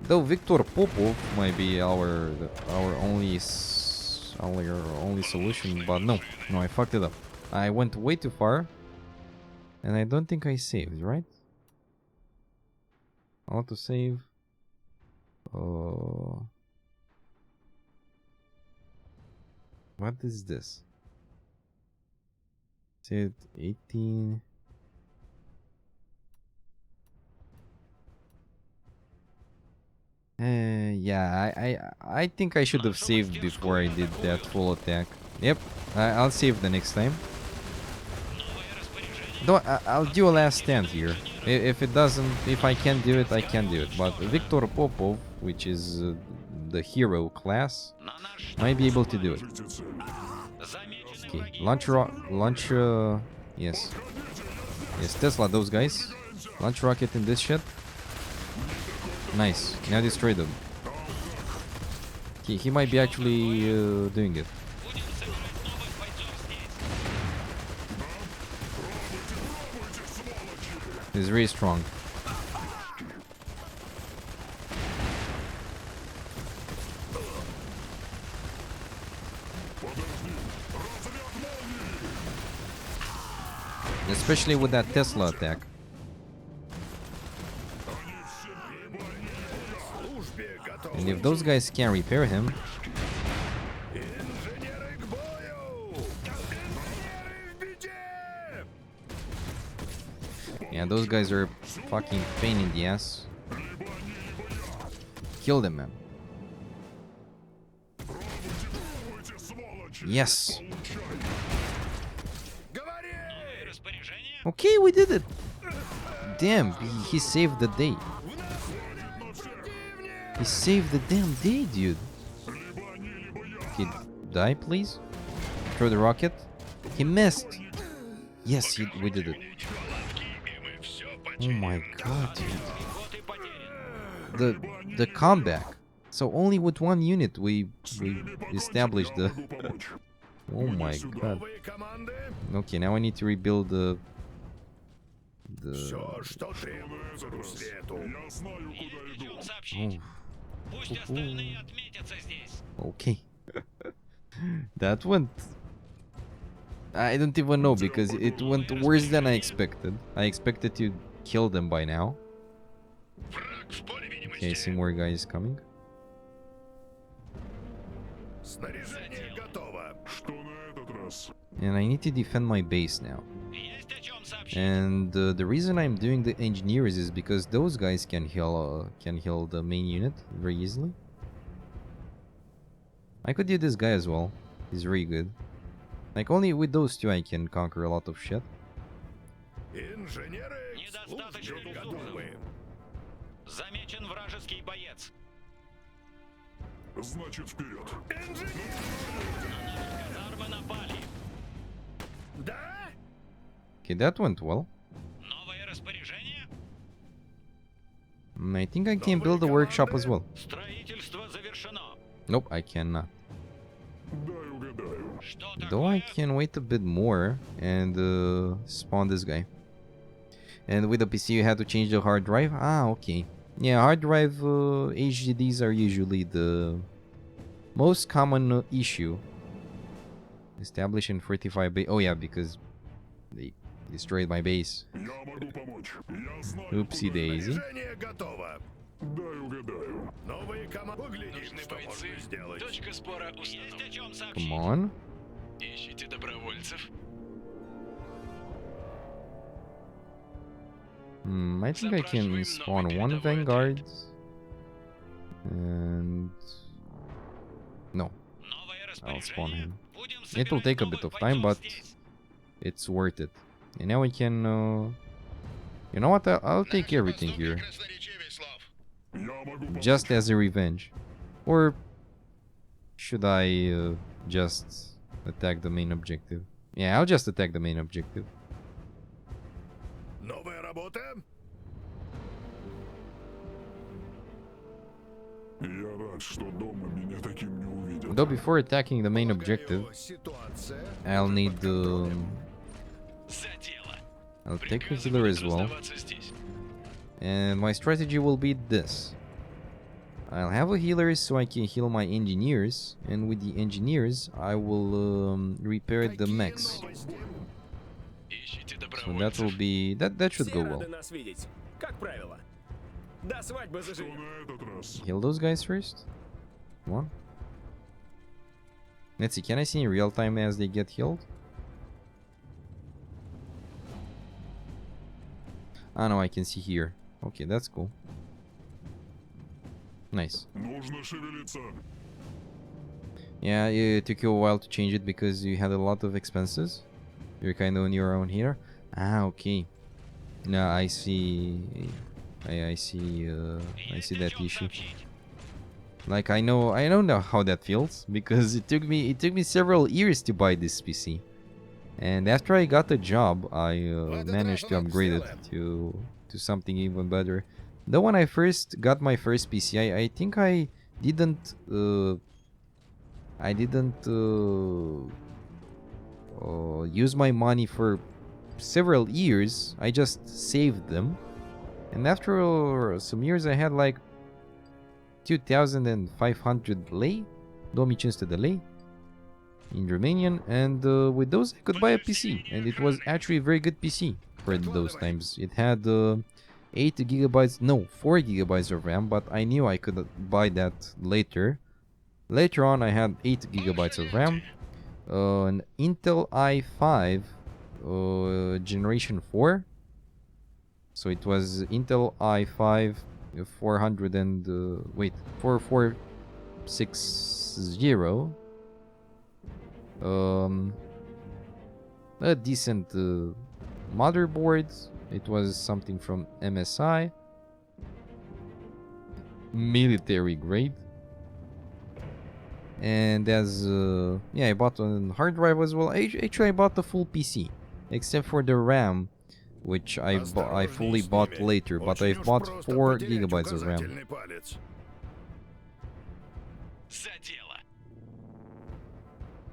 Though Victor Popov might be our only solution, but no, I fucked it up. I went way too far, and I don't think I saved, right? I want to save. What is this? Said 18. Yeah, I think I should have saved before I did that full attack. Yep, I'll save the next time. Though I'll do a last stand here. If I can't do it, I can't do it. But Victor Popov, which is the hero class, might be able to do it. Okay, yes, Tesla, those guys. Launch rocket in this shit. Nice. Now destroy them. He might be actually doing it. He's really strong. Especially with that Tesla attack. And if those guys can't repair him... Yeah, those guys are fucking pain in the ass. Kill them, man. Yes! Okay, we did it! Damn, he saved the day. He saved the damn day, dude. Okay, die, please. Throw the rocket. He missed. Yes, we did it. Oh my god, dude. The comeback. So only with one unit we established the... Oh my god. Okay, now I need to rebuild the... Oh. Okay. That went... I don't even know because it went worse than I expected. I expected to kill them by now. Okay, I see more guys coming. And I need to defend my base now. And the reason I'm doing the engineers is because those guys can heal the main unit very easily. I could do this guy as well. He's very good. Like only with those two I can conquer a lot of shit. Значит, вперед. Okay, that went well. I think I can build a workshop as well. Nope, I cannot. Though I can wait a bit more and spawn this guy. And with the PC you have to change the hard drive? Ah, okay. Yeah, hard drive HDDs are usually the most common issue. Establish in 45 base. Oh yeah, because they destroyed my base. Oopsie daisy. Come on. I think I can spawn one vanguard. And... no. I'll spawn him. It will take a bit of time, but it's worth it. And now we can... you know what? I'll take everything here. Just as a revenge. Or should I just attack the main objective? Yeah, I'll just attack the main objective. Though before attacking the main objective, I'll need I'll take a healer as well. And my strategy will be this. I'll have a healer so I can heal my engineers, and with the engineers I will repair the mechs. So that will be... that should go well. Heal those guys first. Come on. Let's see, can I see in real time as they get healed? Ah no, I can see here. Okay, that's cool. Nice. Yeah, it took you a while to change it because you had a lot of expenses. You're kind of on your own here. Ah, okay. No, I see. I see that issue. Like I know how that feels because it took me several years to buy this PC, and after I got the job, I managed to upgrade it to something even better. Though when I first got my first PC, I think I didn't use my money for several years. I just saved them, and after some years I had like 2,500 lei, 2500 de lei in Romanian, and with those I could buy a PC, and it was actually a very good PC for those times. It had 8 gigabytes, no, 4 gigabytes of RAM, but I knew I could buy that later. Later on I had 8 gigabytes of RAM, an Intel i5 generation 4, so it was Intel i5 400 and 4460, a decent motherboard. It was something from MSI, military grade. And as yeah, I bought a hard drive as well. Actually I bought the full PC except for the RAM, which I fully bought later, but I bought 4 gigabytes of RAM.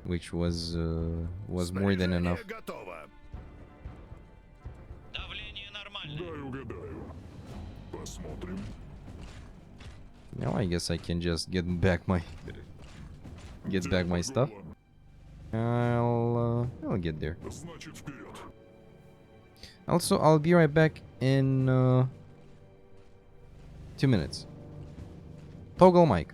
Which was more than enough. Now I guess I can just get back my stuff. I'll get there. Also, I'll be right back in 2 minutes. Toggle mic.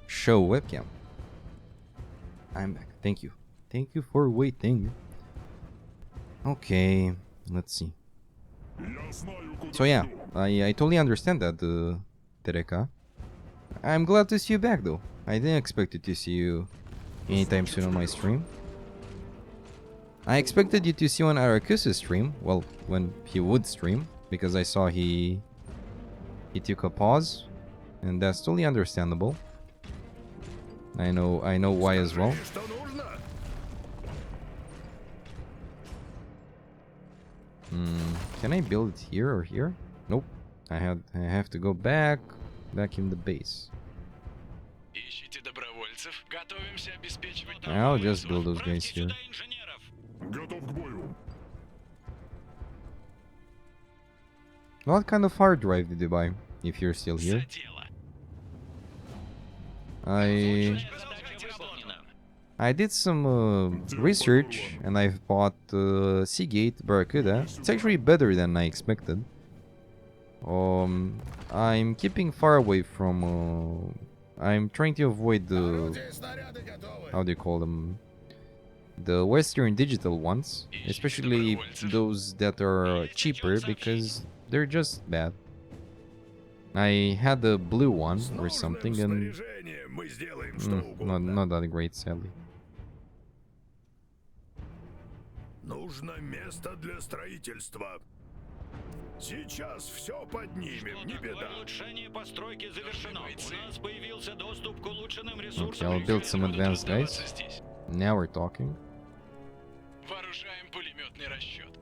Show webcam. I'm back. Thank you. Thank you for waiting. Okay, let's see. So yeah, I totally understand that, Tereka. I'm glad to see you back though. I didn't expect to see you anytime soon on my stream. I expected you to see on Arakusa's stream, well, when he would stream, because I saw he took a pause, and that's totally understandable. I know why as well. Can I build it here or here? Nope. I have to go back in the base. I'll just build those guys here. What kind of hard drive did you buy, if you're still here? I did some research and I've bought Seagate Barracuda. It's actually better than I expected. I'm keeping far away from. I'm trying to avoid the. How do you call them? The Western digital ones, especially those that are cheaper because they're just bad. I had the blue one or something and not that great, sadly. Нужно место для строительства. Сейчас все поднимем, не беда. Улучшение постройки завершено. У нас появился доступ к улучшенным Okay, ресурсам. I'll build some advanced guys. Now we're talking. Вооружаем пулеметный расчет.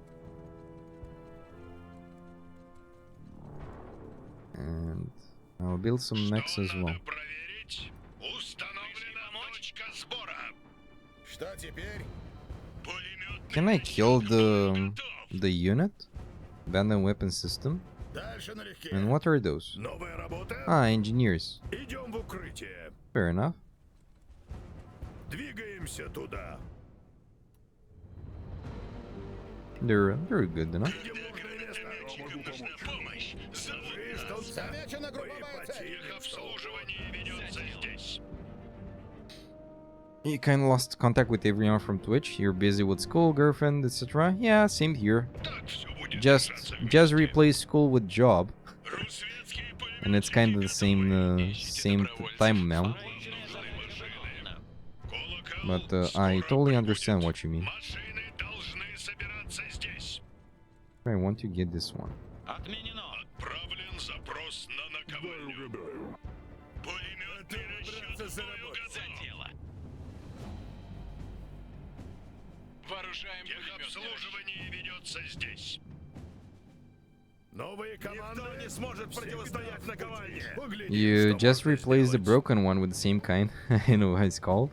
And I'll build some mechs as well. Что теперь? Can I kill the unit? Abandoned weapon system? And what are those? Новая работа? Ah, engineers. Идем в укрытие. Fair enough. Двигаемся туда. They're good enough. Замечена групповая цель. Их обслуживание ведется здесь. You kinda lost contact with everyone from Twitch. You're busy with school, girlfriend, etc. Yeah, same here. Just replace school with job, and it's kind of the same time amount. But I totally understand what you mean. I want to get this one. Отправлен запрос на наковальню. Пулеметный расчет за дело. Вооружаем обслуживание ведется здесь. Новые команды не сможет противостоять наковальне. You just replace the broken one with the same kind. I know how it's called.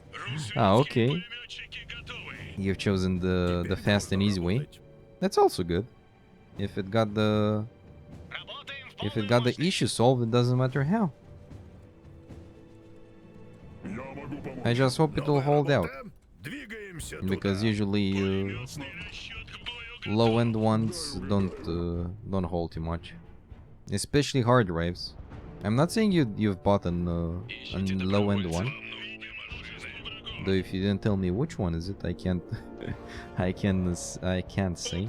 Ah, okay. You've chosen the fast and easy way. That's also good. If it got the issue solved, it doesn't matter how. I just hope it will hold out, because usually low-end ones don't hold too much, especially hard drives. I'm not saying you've bought a low-end one, though if you didn't tell me which one is it, I can't I can't say.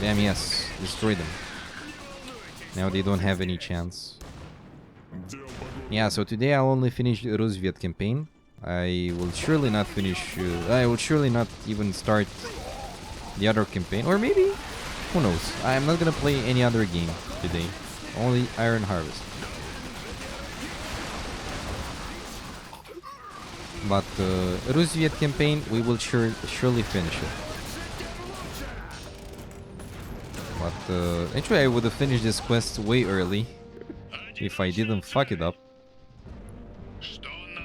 Damn, yes, destroy them. Now they don't have any chance. Yeah, so today I'll only finish the Rusviet campaign. I will surely not finish... I will surely not even start the other campaign. Or maybe... Who knows? I'm not gonna play any other game today. Only Iron Harvest. But Rusviet campaign, we will surely finish it. But actually I would have finished this quest way early if I didn't fuck it up.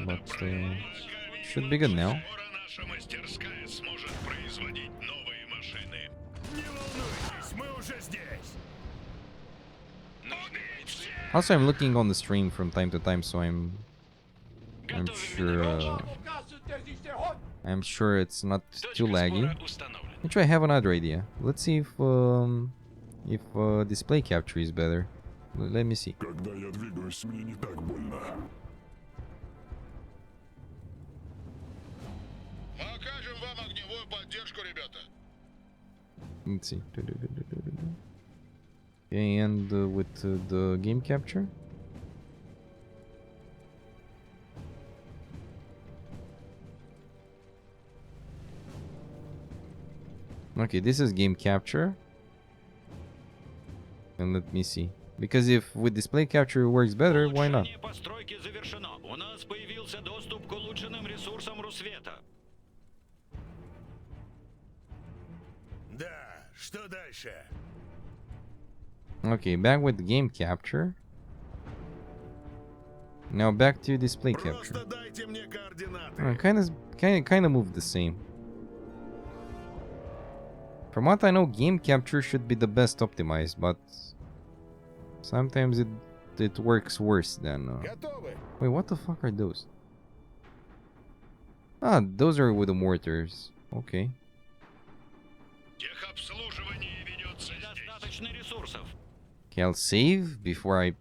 But should be good now. Also, I'm looking on the stream from time to time, so I'm sure it's not too laggy. Actually, I have another idea. Let's see if display capture is better. Let me see. Let's see. And with the game capture. Okay, this is game capture. And let me see. Because if with display capture works better, why not? Okay, back with game capture. Now back to display capture. Kind of move the same. From what I know, game capture should be the best optimized, but sometimes it works worse than. Wait, what the fuck are those? Ah, those are with the mortars. Okay. Okay, I'll save before I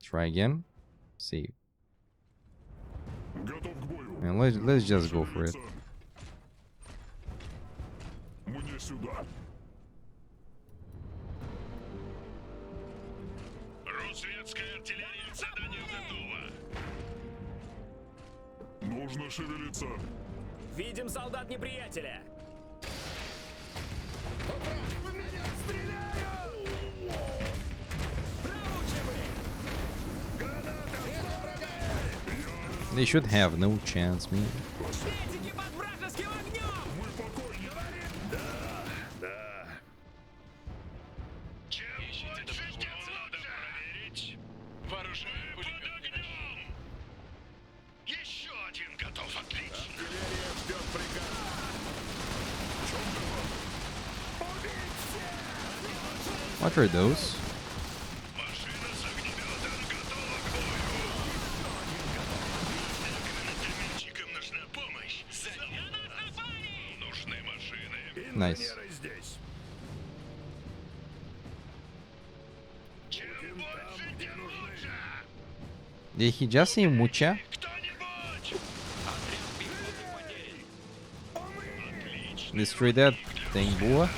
try again. Save. And let's just go for it. Нужно шевелиться. Видим солдат неприятеля. They should have no chance, man. What are those? Nice. Did he just say mucha? Destroy that thing, boy.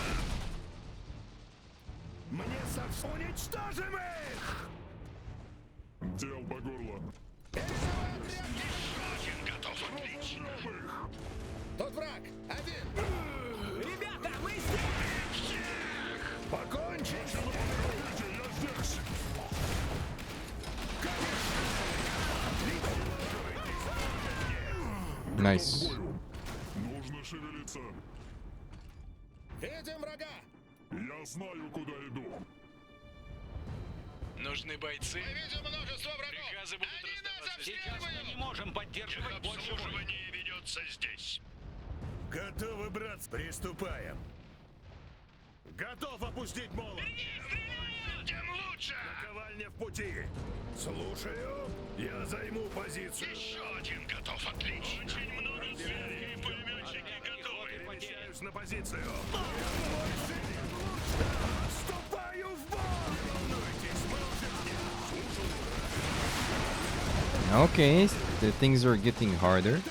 Тот враг! Один! Ребята, мы здесь! Покончить! Я здесь! Nice. Нужно шевелиться. Видим врага! Я знаю, куда иду. Нужны бойцы. Мы видим множество врагов! Приказы будут раздаваться. Сейчас мы не можем поддерживать больше. Обслуживание ведется здесь. Готовы, брат? Приступаем. Готов опустить молот. Тем лучше. Наковальня в пути. Слушаю. Я займу позицию. Еще один готов. Отлично. Очень много целей. Пулеметчики готовы. Перемещаюсь на позицию. Вступаю в бой. Волнуйтесь, мы уже Okay, the things are getting harder.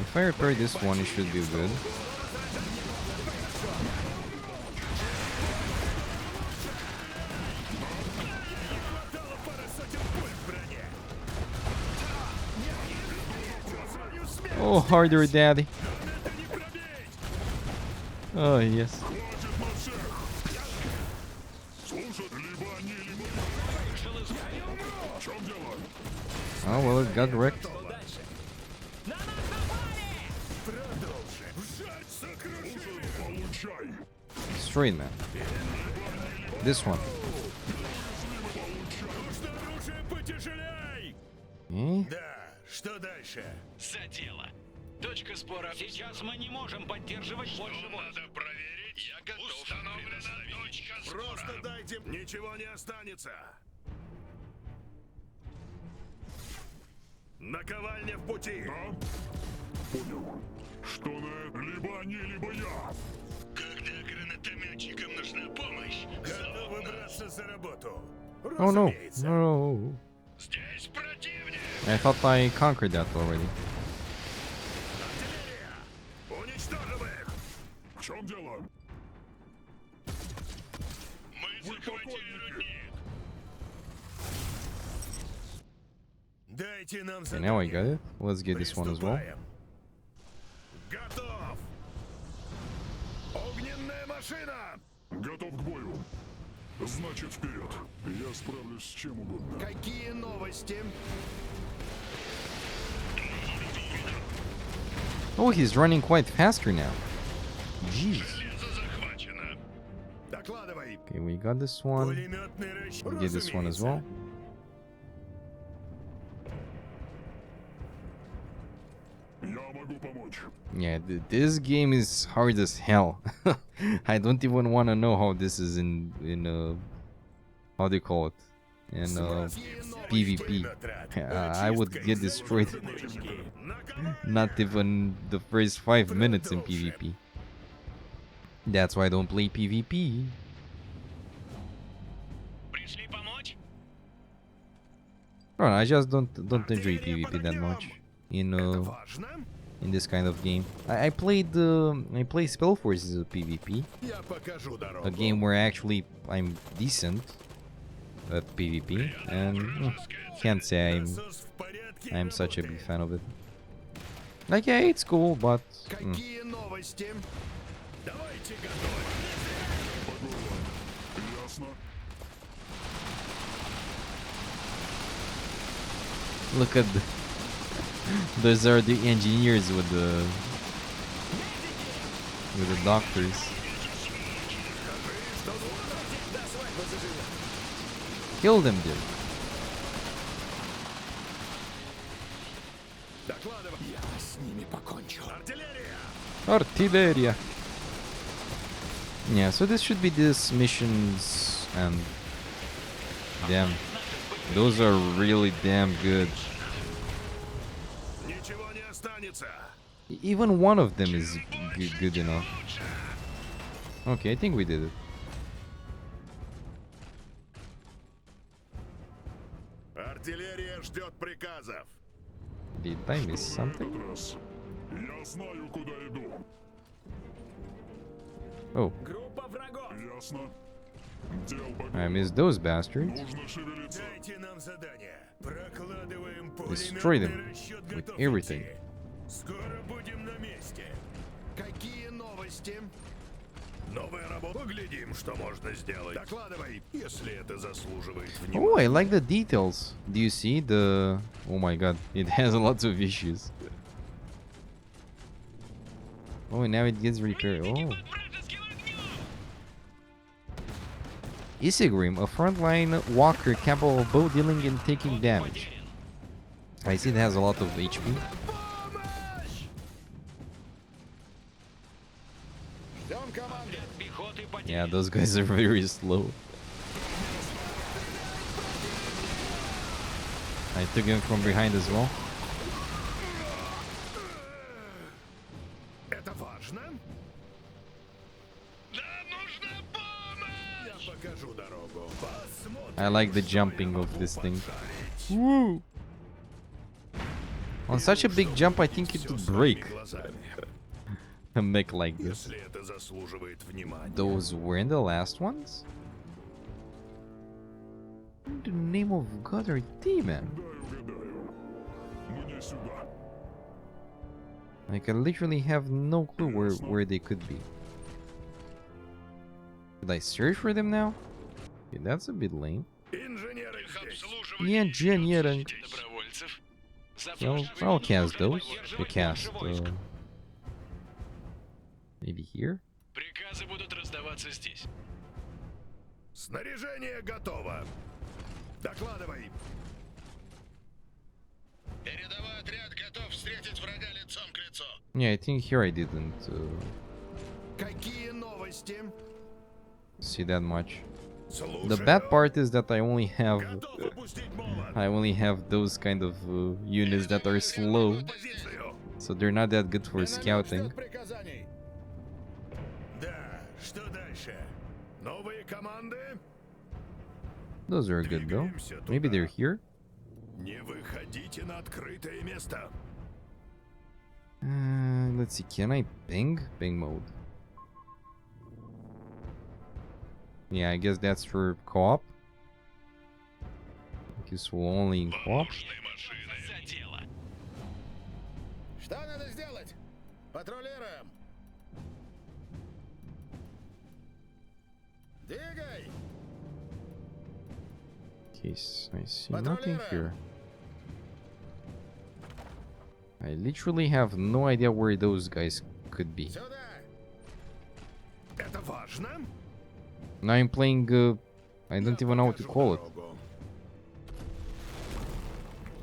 If I repair this one, it should be good. Oh, harder, daddy. Oh, yes. Oh, well, it got wrecked. Destroyed, man. This one. Eh? Что дальше? За дело. Точка спора. Сейчас мы не можем поддерживать больше войск. Надо проверить. Я готов. Установлена точка спора. Просто дайте, ничего не останется. Наковальня в пути. Да? Понял. Что на либо они, либо я. Когда гранатометчикам нужна помощь, готовы браться за работу. Oh no. No. Здесь противник. I thought I conquered that already. Уничтожим их. В чем дело? Мы захватили рудник. Дайте нам Okay, now I got it. Let's get this one as well. Готов. Огненная машина. Готов к бою. Значит, вперед. Я справлюсь с чем угодно. Какие новости? Oh, he's running quite faster now. Jeez. Докладывай. Okay, we got this one. We'll get this one as well. Yeah, this game is hard as hell. I don't even want to know how this is in how do you call it? In PvP. I would get destroyed. Not even the first 5 minutes in PvP. That's why I don't play PvP. Oh, I just don't enjoy PvP that much. In this kind of game, I play Spellforce as a PvP, a game where actually I'm decent at PvP, and can't say I'm such a big fan of it. Like, yeah, it's cool, but look at those are the engineers with the doctors. Kill them, dude. Artilleria. Yeah, so this should be this missions, and damn, those are really damn good. Even one of them is good enough. Okay, I think we did it. Артиллерия ждет приказов. Did I miss something? Я знаю, куда иду. Oh. Группа врагов. Ясно. I missed those bastards. Дайте нам задание. Прокладываем Destroy them with everything. Скоро будем на месте. Какие новости? Новая работа. Поглядим, что можно сделать. Докладывай, если это заслуживает внимания. Oh, I like the details. Do you see the... Oh my god, it has lots of issues. Oh, now it gets repaired. Oh. Isegrim, a frontline walker capable of both dealing and taking damage. I see it has a lot of HP. Yeah, those guys are very slow. I took him from behind as well. Это важно? Я покажу дорогу. I like the jumping of this thing. Woo! On such a big jump, I think it would break. A mech like this. Those were in the last ones? In the name of God or demon? Like, I literally have no clue where they could be. Should I search for them now? Okay, that's a bit lame. Engineering. I'll cast those. To cast, maybe here? Приказы будут раздаваться здесь. Снаряжение готово. Докладывай. Передовой отряд готов встретить врага лицом к лицу. Yeah, I think here I didn't Какие новости? see that much. The bad part is that I only have those kind of units that are slow, so they're not that good for scouting. Да, что дальше? Новые команды? Those are good though. Maybe they're here. Не выходите на открытое место. Let's see, can I ping? Ping mode. Yeah, I guess that's for co-op. I guess we'll only in co-op. Что надо сделать? Патрулируем. Двигай. Case I see nothing here. I literally have no idea where those guys could be. Это важно? Now I'm playing, I don't even know what to call it.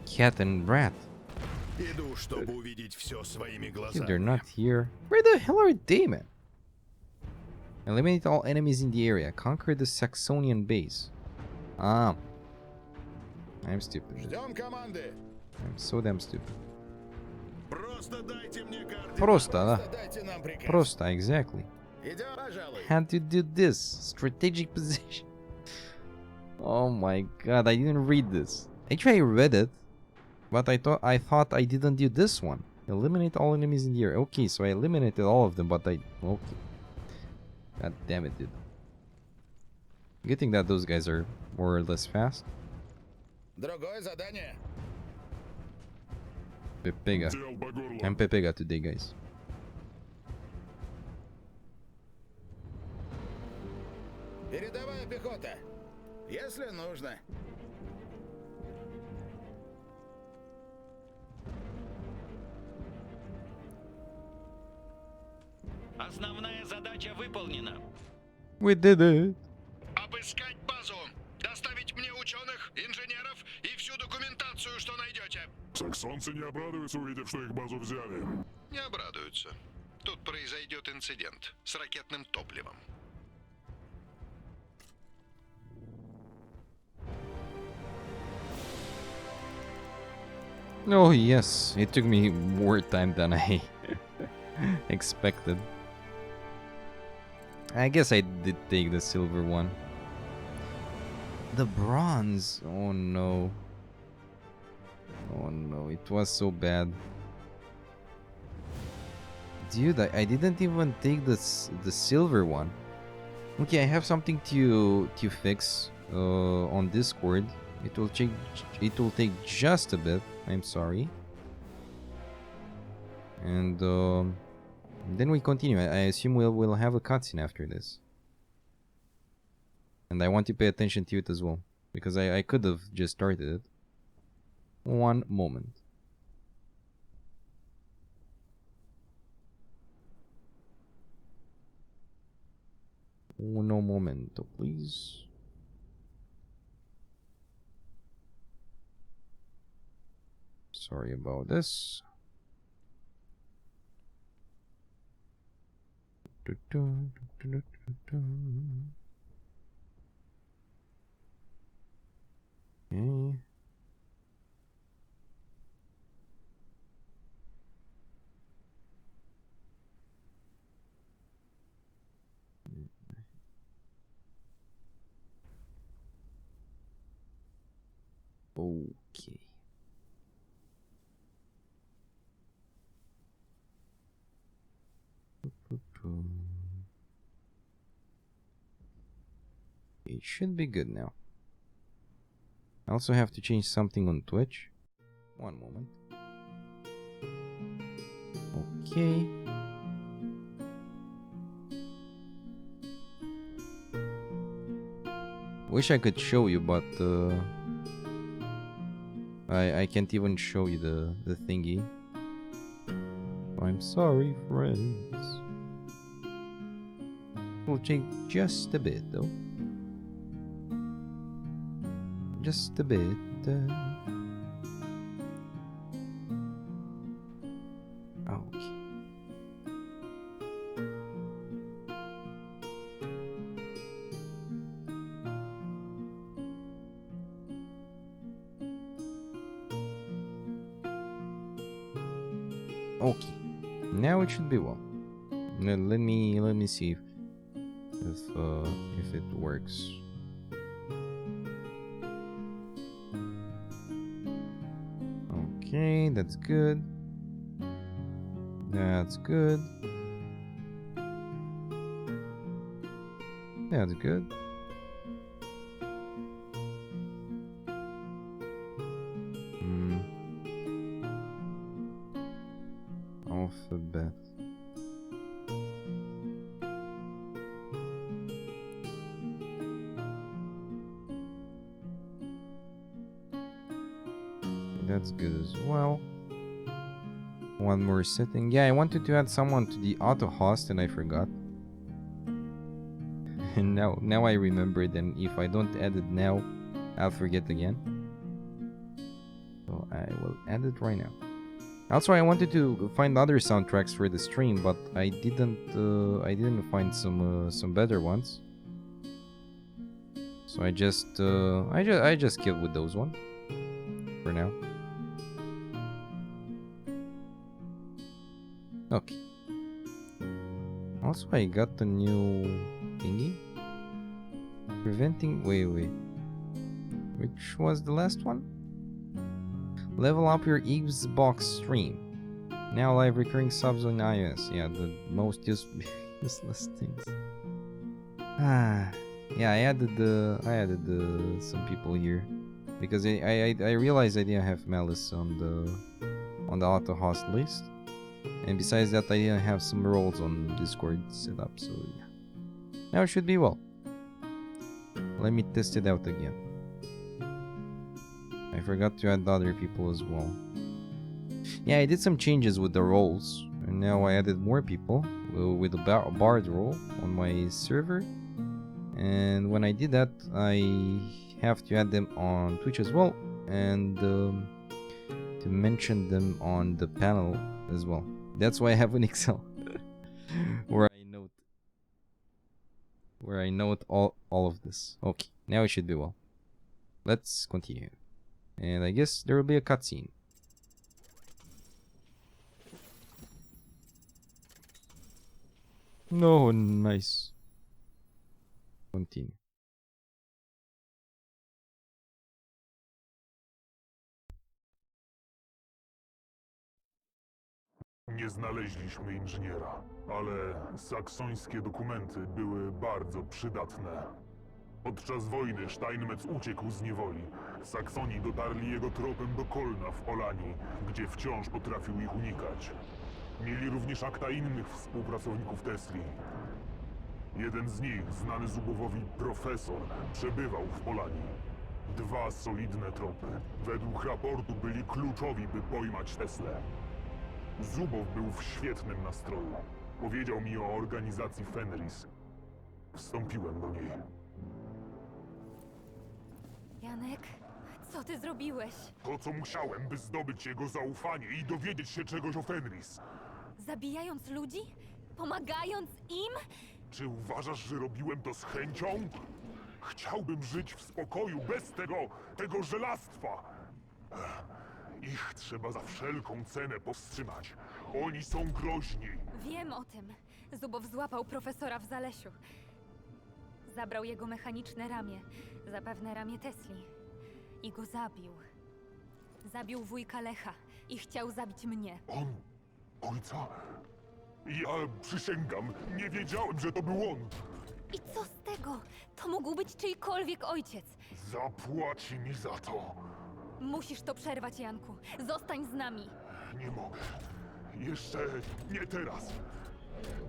Cat and rat. Иду, чтобы увидеть все своими Okay, глазами. they're not here. Where the hell are they, man? Eliminate all enemies in the area. Conquer the Saxonian base. Ah. I'm stupid. Ждем команды. I'm so damn stupid. Просто дайте мне координаты. Просто, да. Дайте нам приказ. Просто, exactly. Идем, пожалуй. Had to do this. Strategic position. Oh my god, I didn't read this. Actually, I read it, but I thought I didn't do this one. Eliminate all enemies in the area. Okay, so I eliminated all of them, but okay. God damn it, dude. Good thing that those guys are more or less fast. Другое задание. Pepega. I'm Pepega today, guys. Передовая пехота. Если нужно. Основная задача выполнена. We did it. Обыскать базу. Доставить мне ученых, инженеров и всю документацию, что найдете. Саксонцы не обрадуются, увидев, что их базу взяли. Не обрадуются. Тут произойдет инцидент с ракетным топливом. Oh yes, it took me more time than I expected. I guess I did take the silver one. The bronze, oh no. Oh no, it was so bad. Dude, I didn't even take the silver one. Okay, I have something to fix on Discord. It will take just a bit. I'm sorry. And then we continue. I assume we'll have a cutscene after this. And I want to pay attention to it as well, because I could have just started it. One moment. Uno momento, please. Sorry about this. Okay. Okay. It should be good now. I also have to change something on Twitch. One moment. Okay. Wish I could show you, but I can't even show you the thingy. I'm sorry, friends. We'll take just a bit, though. Just a bit. Okay. Okay. Now it should be well. Now let me see if it works. Okay, that's good. That's good. That's good. Alphabet. That's good as well. One more setting. Yeah, I wanted to add someone to the auto host and I forgot. And now I remembered, and if I don't add it now, I'll forget again. So I will add it right now. Also, I wanted to find other soundtracks for the stream, but I didn't find some better ones. So I just kept with those ones for now. Okay. Also, I got the new thingy. Preventing. Wait. Which was the last one? Level up your Xbox stream. Now live recurring subs on iOS. Yeah, the most useless things. Yeah, I added some people here because I realized I didn't have Malice on the auto host list, and besides that, I didn't have some roles on Discord set up. So yeah, now it should be well. Let me test it out again. I forgot to add other people as well. Yeah, I did some changes with the roles, and now I added more people with a bard role on my server. And when I did that, I have to add them on Twitch as well, and to mention them on the panel as well. That's why I have an Excel where I note all of this. Okay, now it should be well. Let's continue. And I guess there will be a cutscene. No, nice. Continue. Nie znaleźliśmy inżyniera, ale saksońskie dokumenty były bardzo przydatne. Podczas wojny Steinmetz uciekł z niewoli. Saksoni dotarli jego tropem do Kolna w Polanii, gdzie wciąż potrafił ich unikać. Mieli również akta innych współpracowników Tesli. Jeden z nich, znany Zubowowi profesor, przebywał w Polanii. 2 solidne tropy. Według raportu byli kluczowi, by pojmać Teslę. Zubow był w świetnym nastroju. Powiedział mi o organizacji Fenris. Wstąpiłem do niej. Janek, co ty zrobiłeś? To, co musiałem, by zdobyć jego zaufanie i dowiedzieć się czegoś o Fenris. Zabijając ludzi? Pomagając im? Czy uważasz, że robiłem to z chęcią? Chciałbym żyć w spokoju bez tego żelastwa. Ich trzeba za wszelką cenę powstrzymać. Oni są groźni. Wiem o tym. Zubow złapał profesora w Zalesiu. Zabrał jego mechaniczne ramię, zapewne ramię Tesli. I go zabił. Zabił wujka Lecha i chciał zabić mnie. On? Ojca? Ja przysięgam, nie wiedziałem, że to był on. I co z tego? To mógł być czyjkolwiek ojciec. Zapłaci mi za to. Musisz to przerwać, Janku. Zostań z nami. Nie mogę. jeszcze nie teraz.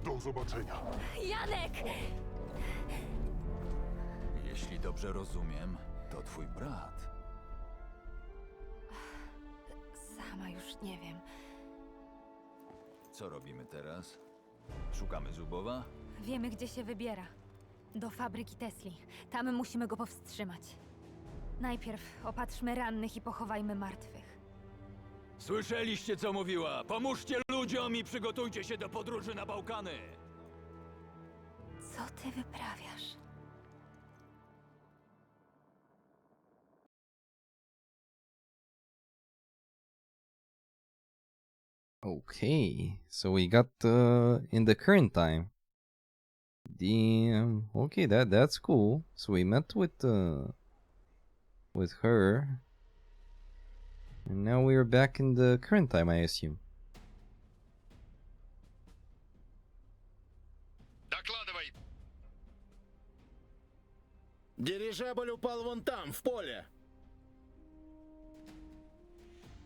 Do zobaczenia. Janek! Jeśli dobrze rozumiem, to twój brat. Sama już nie wiem. Co robimy teraz? Szukamy Zubowa? Wiemy, gdzie się wybiera. Do fabryki Tesli. Tam musimy go powstrzymać. Najpierw opatrzmy rannych i pochowajmy martwych. Słyszeliście, co mówiła? Pomóżcie ludziom i przygotujcie się do podróży na Bałkany! Co ty wyprawiasz? Okay, so we got in the current time. Damn. Okay, that's cool. So we met with her, and now we're back in the current time, I assume. Докладывай. Дирижабль упал вон там, в поле.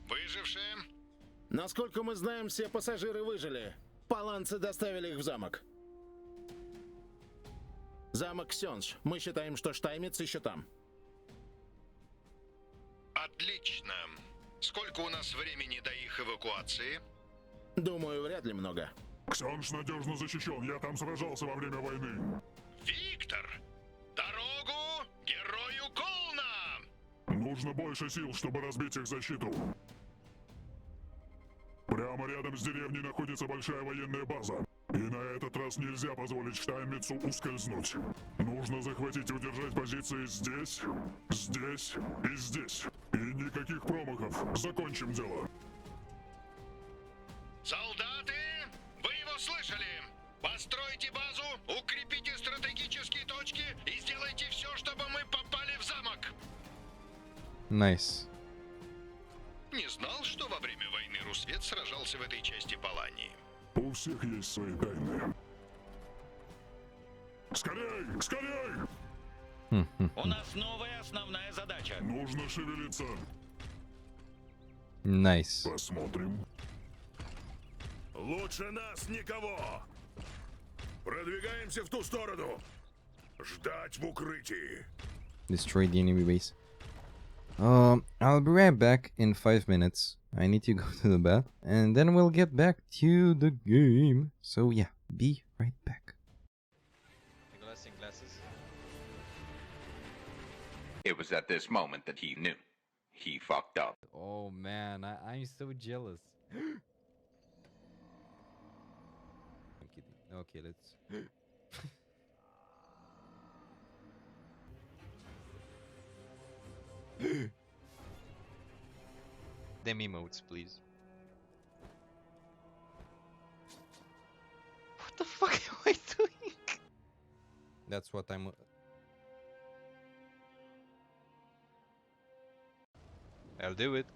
Выжившие? Насколько мы знаем, все пассажиры выжили. Паланцы доставили их в замок. Замок Ксёнж. Мы считаем, что Штаймец еще там. Отлично. Сколько у нас времени до их эвакуации? Думаю, вряд ли много. Ксёнж надежно защищен, я там сражался во время войны. Виктор! Дорогу герою Колна! Нужно больше сил, чтобы разбить их защиту. Прямо рядом с деревней находится большая военная база. И на этот раз нельзя позволить Штайнмитцу ускользнуть. Нужно захватить и удержать позиции здесь, здесь и здесь. И никаких промахов. Закончим дело. Солдаты, вы его слышали? Постройте базу, укрепите стратегические точки и сделайте все, чтобы мы попали в замок. Nice. Не знал, что во время войны Русвет сражался в этой части Палании. У всех есть свои тайны. Скорей! Скорей! У нас новая основная задача. Нужно шевелиться. Nice. Посмотрим. Лучше нас никого. Продвигаемся в ту сторону. Ждать в укрытии. Destroy the enemy base. I'll be right back in 5 minutes. I need to go to the bath, and then we'll get back to the game. So yeah, be right back. It was at this moment that he knew. He fucked up. Oh man, I'm so jealous. I'm kidding. Okay, let's... Them emotes, please. What the fuck am I doing? That's what I'm... I'll do it.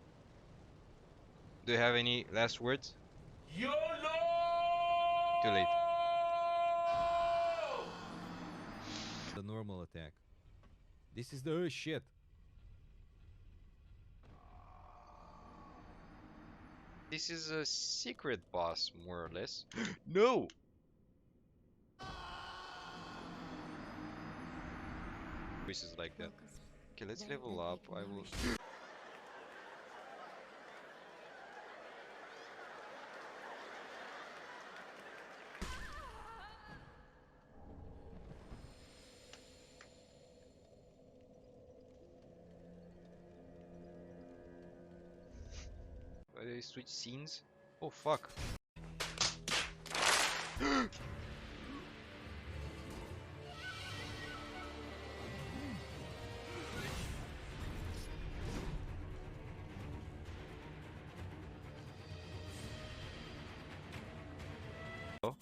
Do you have any last words? YOLO! Too late. The normal attack. This is the shit. This is a secret boss, more or less. No! Voices like that. Okay, let's level up. I will... Why do I switch scenes? Oh fuck. Oh.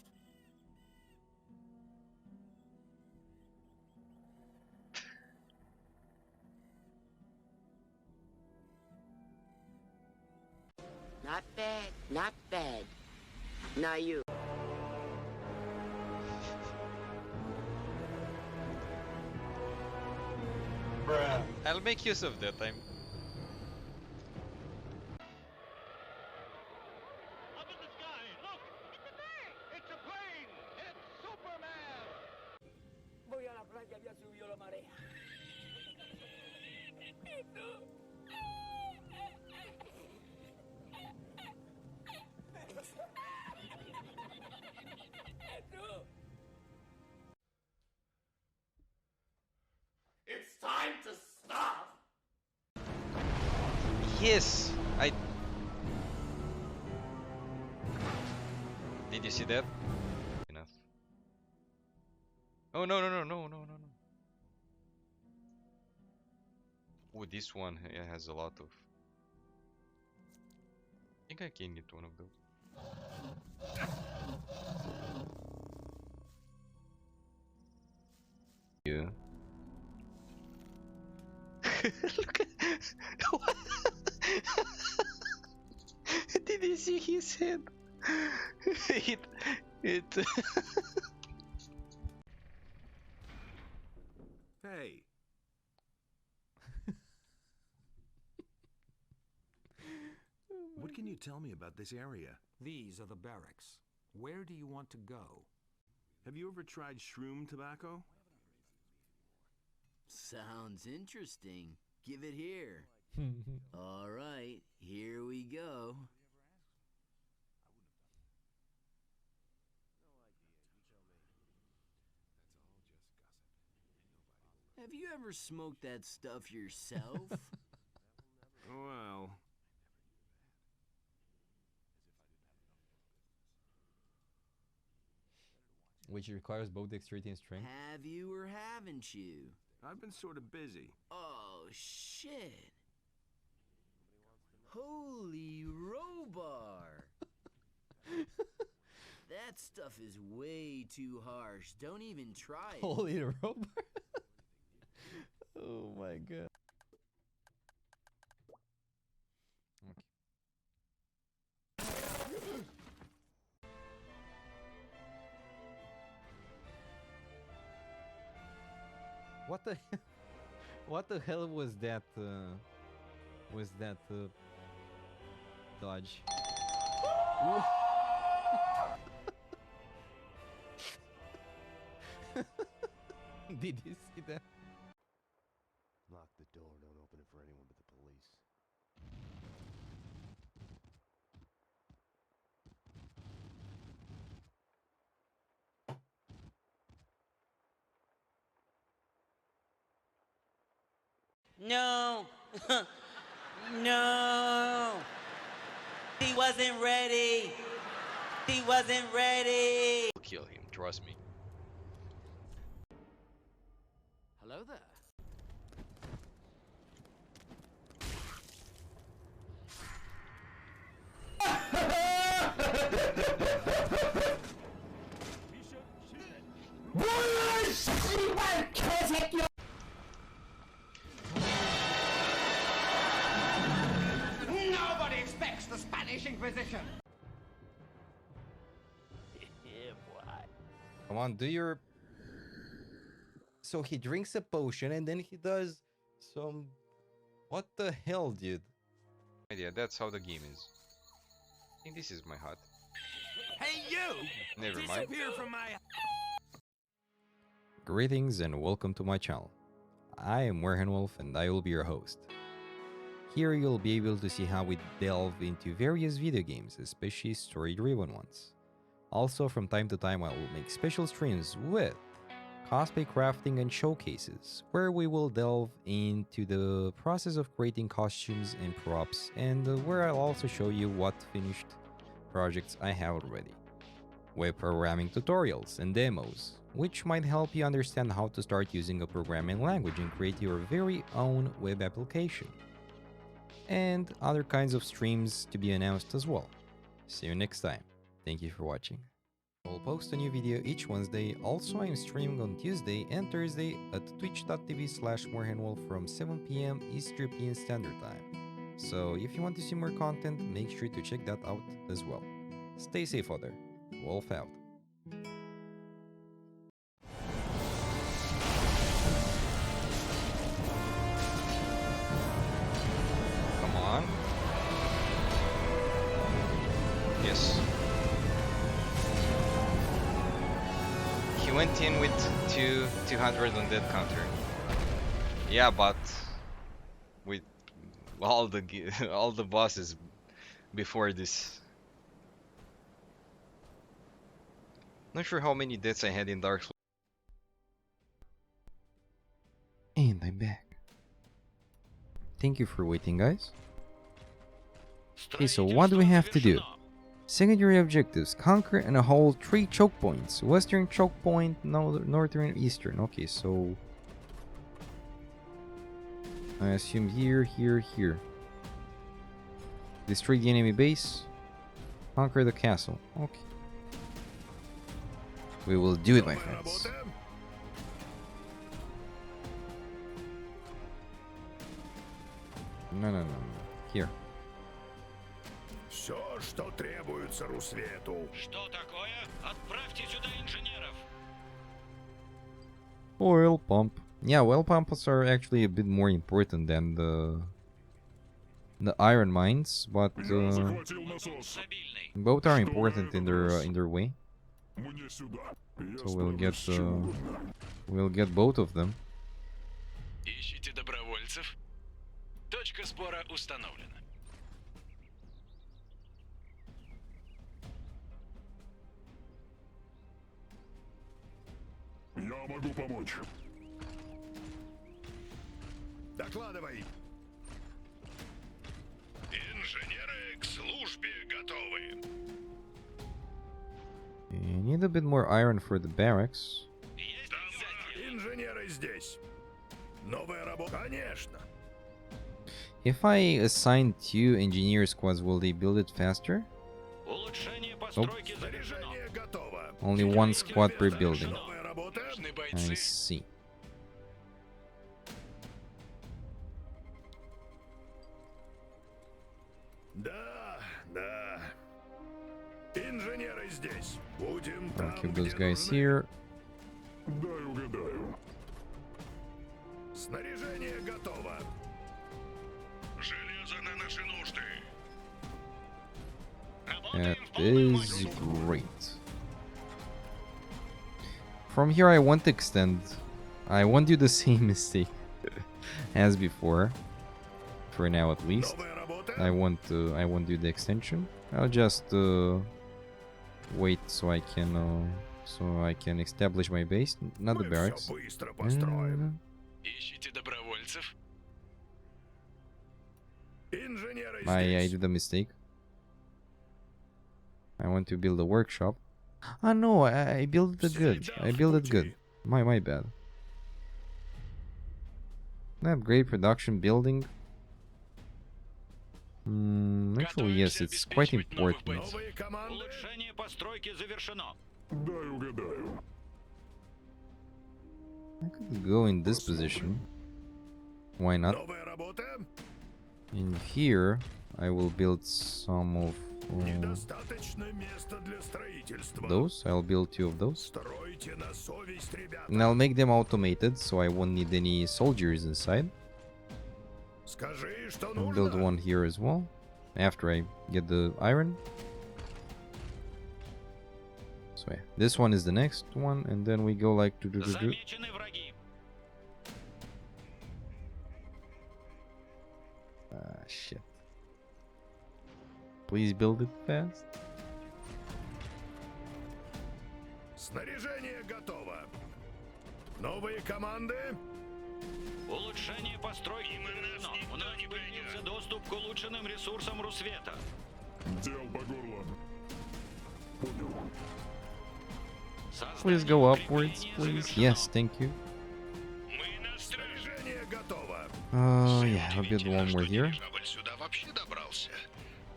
Not bad, not bad. Now you. Bruh. I'll make use of that. hiss. Did you see that? Enough. Oh no. Oh, this one has a lot of. I think I can get one of those. Yeah. Look at what? Did you see his head? it Hey. What can you tell me about this area? These are the barracks. Where do you want to go? Have you ever tried shroom tobacco? Sounds interesting. Give it here. All right, here we go. Have you ever smoked that stuff yourself? Well... Which requires both dexterity and strength. Have you or haven't you? I've been sort of busy. Oh, shit. Holy robar. That stuff is way too harsh. Don't even try it. Holy robar. Oh my god. What the what the hell was that dodge? Did you see that? Lock the door, don't open it for anyone but the police. No! No! He wasn't ready! He wasn't ready! I'll kill him, trust me. Hello there. Nobody expects the Spanish Inquisition! Yeah, boy. Come on, do your... So he drinks a potion and then he does some... What the hell, dude? Yeah, that's how the game is. I think this is my hut. Hey, you! Never mind. Disappear from my... Greetings and welcome to my channel. I am Werhenwolf and I will be your host. Here you'll be able to see how we delve into various video games, especially story-driven ones. Also, from time to time I will make special streams with cosplay crafting and showcases, where we will delve into the process of creating costumes and props, and where I'll also show you what finished projects I have already. Web programming tutorials and demos, which might help you understand how to start using a programming language and create your very own web application. And other kinds of streams to be announced as well. See you next time. Thank you for watching. I'll post a new video each Wednesday. Also, I'm streaming on Tuesday and Thursday at twitch.tv/morehandwolf from 7 PM East European Standard Time. So if you want to see more content, make sure to check that out as well. Stay safe out there. Wolf out. Come on. Yes. He went in with 200 on that counter. Yeah, but with all the bosses before this. Not sure how many deaths I had in Dark Souls. And I'm back. Thank you for waiting, guys. Okay, so what do we have to do? Secondary objectives. Conquer and hold 3 choke points. Western choke point, northern, eastern. Okay, so... I assume here, here, here. Destroy the enemy base. Conquer the castle. Okay. We will do it, my friends. No, no, no, no. Here. Все, что требуется Русвету. Что такое? Отправьте сюда инженеров. Oil pump. Yeah, oil pumps are actually a bit more important than the iron mines, but both are important in their way. So we'll get both of them. Ищите добровольцев. Точка сбора установлена. Я могу помочь. Докладывай. Инженеры к службе готовы. You need a bit more iron for the barracks. Инженеры здесь. Новая работа, конечно. If I assign 2 engineer squads, will they build it faster? Nope. Only 1 squad per building. I see. Да, да. Инженеры здесь. Будем I'll там, keep those где guys нужны. here. Дай угадаю. Снаряжение готово. Железо на наши нужды. That is great. From here I won't extend. I won't do the same mistake as before. For now at least. I won't do the extension. I'll just wait so I can establish my base, not the barracks. Ищите добровольцев. I did a mistake. I want to build a workshop. Ah no, I built it good. I built it good. My bad. Upgrade production building. Actually, yes, it's quite important. Улучшение постройки завершено. Дай угадаю. I could go in this position. Why not? In here, I will build some of Недостаточно места для строительства. those. I'll build 2 of those. Стройте на совесть, ребята. And I'll make them automated, so I won't need any soldiers inside. Скажи, что I'll build нужно. one here as well, after I get the iron. So yeah, this one is the next one, and then we go like do. Замечены враги. Ah, shit. Please build it fast. Снаряжение готово. Новые команды. Улучшение постройки завершено. У нас появился доступ к улучшенным ресурсам Русвета. Дел по горло. Понял. Please go upwards, please. Yes, thank you. Снаряжение готово. Oh yeah, I'll build one more here. Корабль сюда вообще добрался.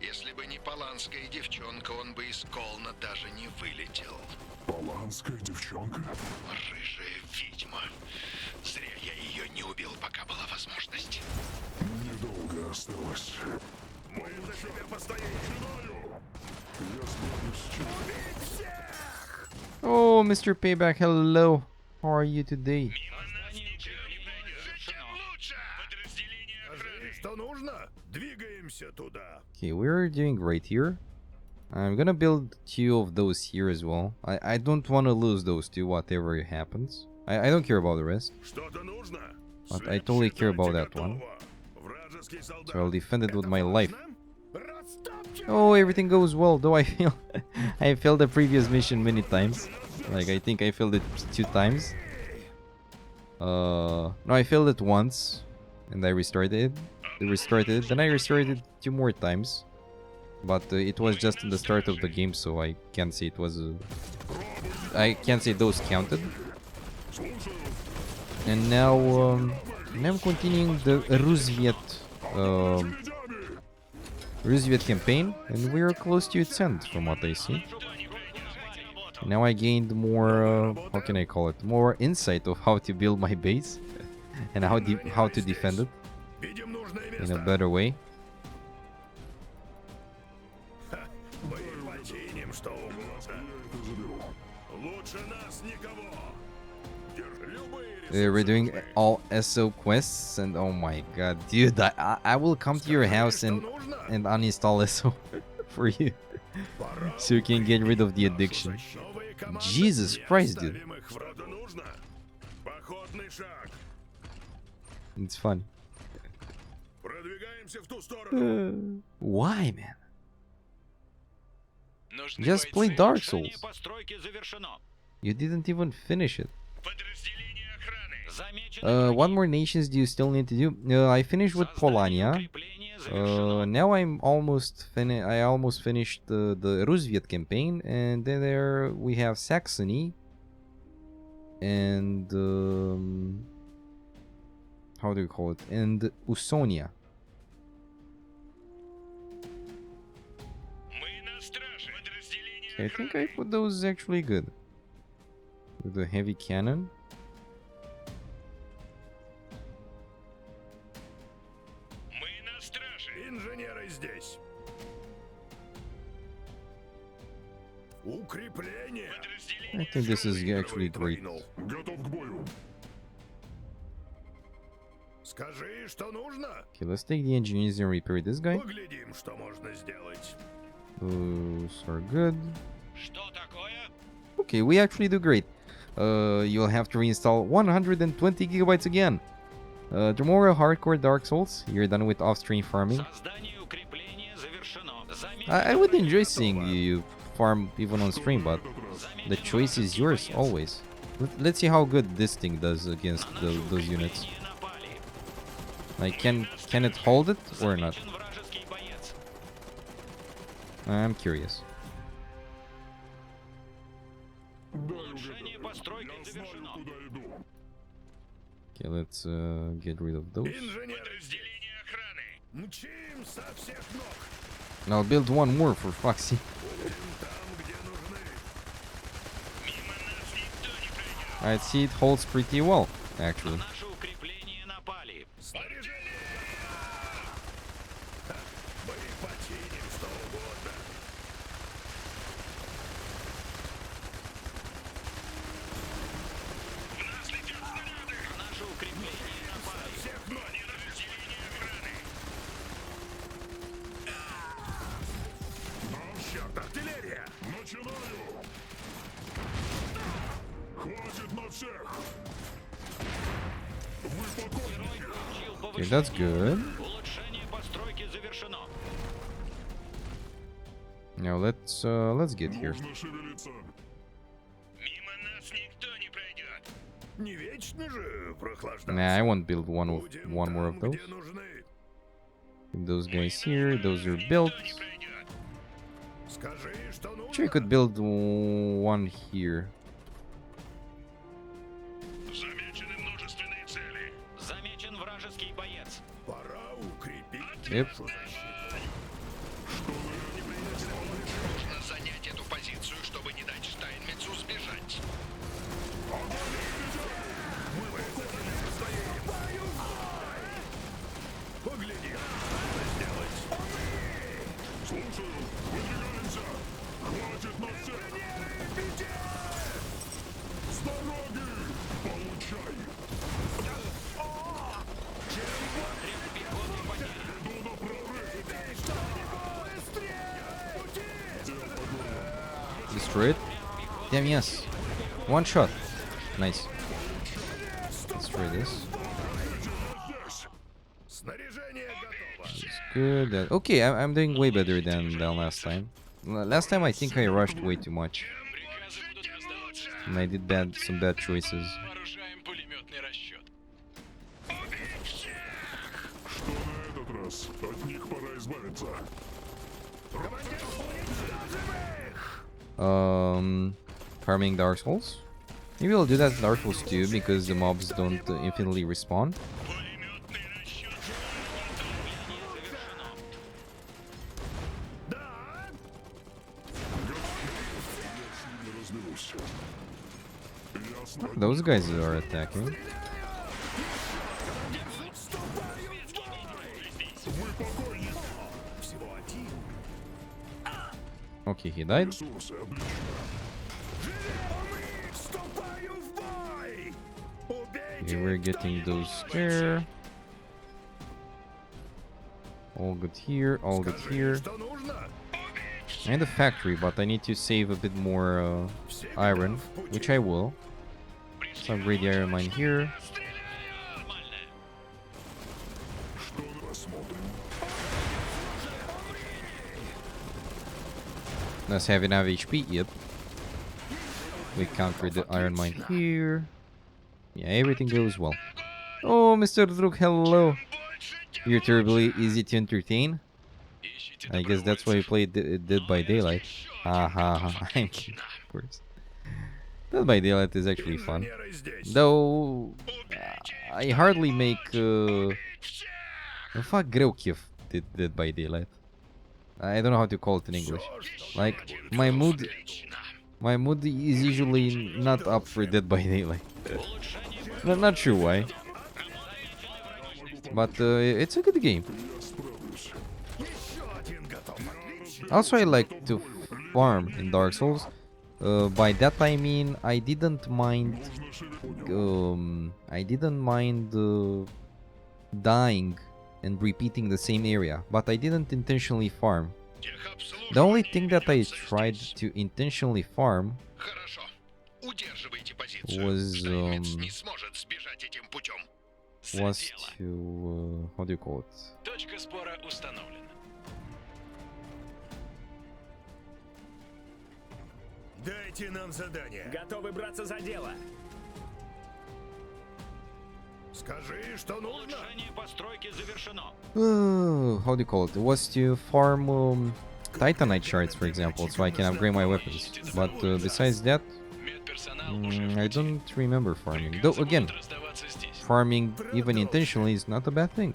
Если бы не паланская девчонка, он бы из Колна даже не вылетел. Паланская девчонка? Рыжая ведьма. Зря я ее не убил, пока была возможность. Недолго осталось. Мы за себя постоим. Я справлюсь с чем. Oh, Mr. Payback, hello. How are you today? Что нужно? Двигаемся туда. Okay, we're doing great here. I'm gonna build 2 of those here as well. I don't want to lose those 2, whatever happens. I don't care about the rest. Что-то нужно? But I totally care about that one. Вражеский солдат. So I'll defend it with my life. Oh, everything goes well, though I failed. I failed the previous mission many times. Like, I think I failed it 2 times. No, I failed it once. And I restarted it. Then I restarted it 2 more times. but it was just in the start of the game, so I can't say it was. I can't say those counted. And now, I'm continuing the Rusviet campaign, and we're close to its end, from what I see. Now I gained more, how can I call it, more insight of how to build my base and how to defend it in a better way. We're doing all SO quests, and oh my god, dude, I will come to your house and uninstall SO for you, so you can get rid of the addiction. Jesus Christ, dude. It's fun. Why, man? Just play Dark Souls. You didn't even finish it. What more nations do you still need to do? I finished with Polania. Now I'm almost I almost finished the Rusviet campaign, and then there we have Saxony and how do you call it? And Usonia. Okay, I think I put those actually good. With the heavy cannon. I think this is actually great. Okay, let's take the engineers and repair this guy. Those are good. Okay, we actually do great. You'll have to reinstall 120 gigabytes again. Tomorrow, Hardcore Dark Souls. You're done with off-stream farming. I would enjoy seeing you farm even on stream, but the choice is yours always. Let's see how good this thing does against those units. Like, can it hold it or not? I'm curious. Okay, let's get rid of those. And I'll build one more for fuck's sake. I see it holds pretty well, actually. Okay, that's good. Now let's get here. Nah, I won't build one more of those. Those guys here, those are built. Sure, I could build one here. Yep. Destroy it. Damn, yes. One shot. Nice. Destroy this. That's good. Okay, I'm doing way better than last time. Last time I think I rushed way too much. And I did some bad choices. Farming Dark Souls. Maybe I'll do that in Dark Souls 2 because the mobs don't infinitely respawn. Those guys are attacking. Okay, he died. Okay, we're getting those there. All good here, all good here. And the factory, but I need to save a bit more iron, which I will. So upgrade the iron mine here. Does have enough HP? Yep. We conquered the iron mine here. Yeah, everything goes well. Oh, Mr. Druk, hello. You're terribly easy to entertain. I guess that's why you played Dead by Daylight. Haha, I'm kidding, of course. Dead by Daylight is actually fun. Though, I hardly make... Fuck Greukiv did Dead by Daylight. I don't know how to call it in English. Like, my mood is usually not up for Dead by Daylight. Not sure why. But it's a good game. Also, I like to farm in Dark Souls. By that I mean I didn't mind dying and repeating the same area, but I didn't intentionally farm. The only thing that I tried to intentionally farm was to how do you call it? Дайте нам задание. Готовы браться за дело. Скажи, что нужно. Постройки завершено. How do you call it? It was to farm Titanite shards, for example, so I can upgrade my weapons. But besides that, I don't remember farming. Though again, farming even intentionally is not a bad thing.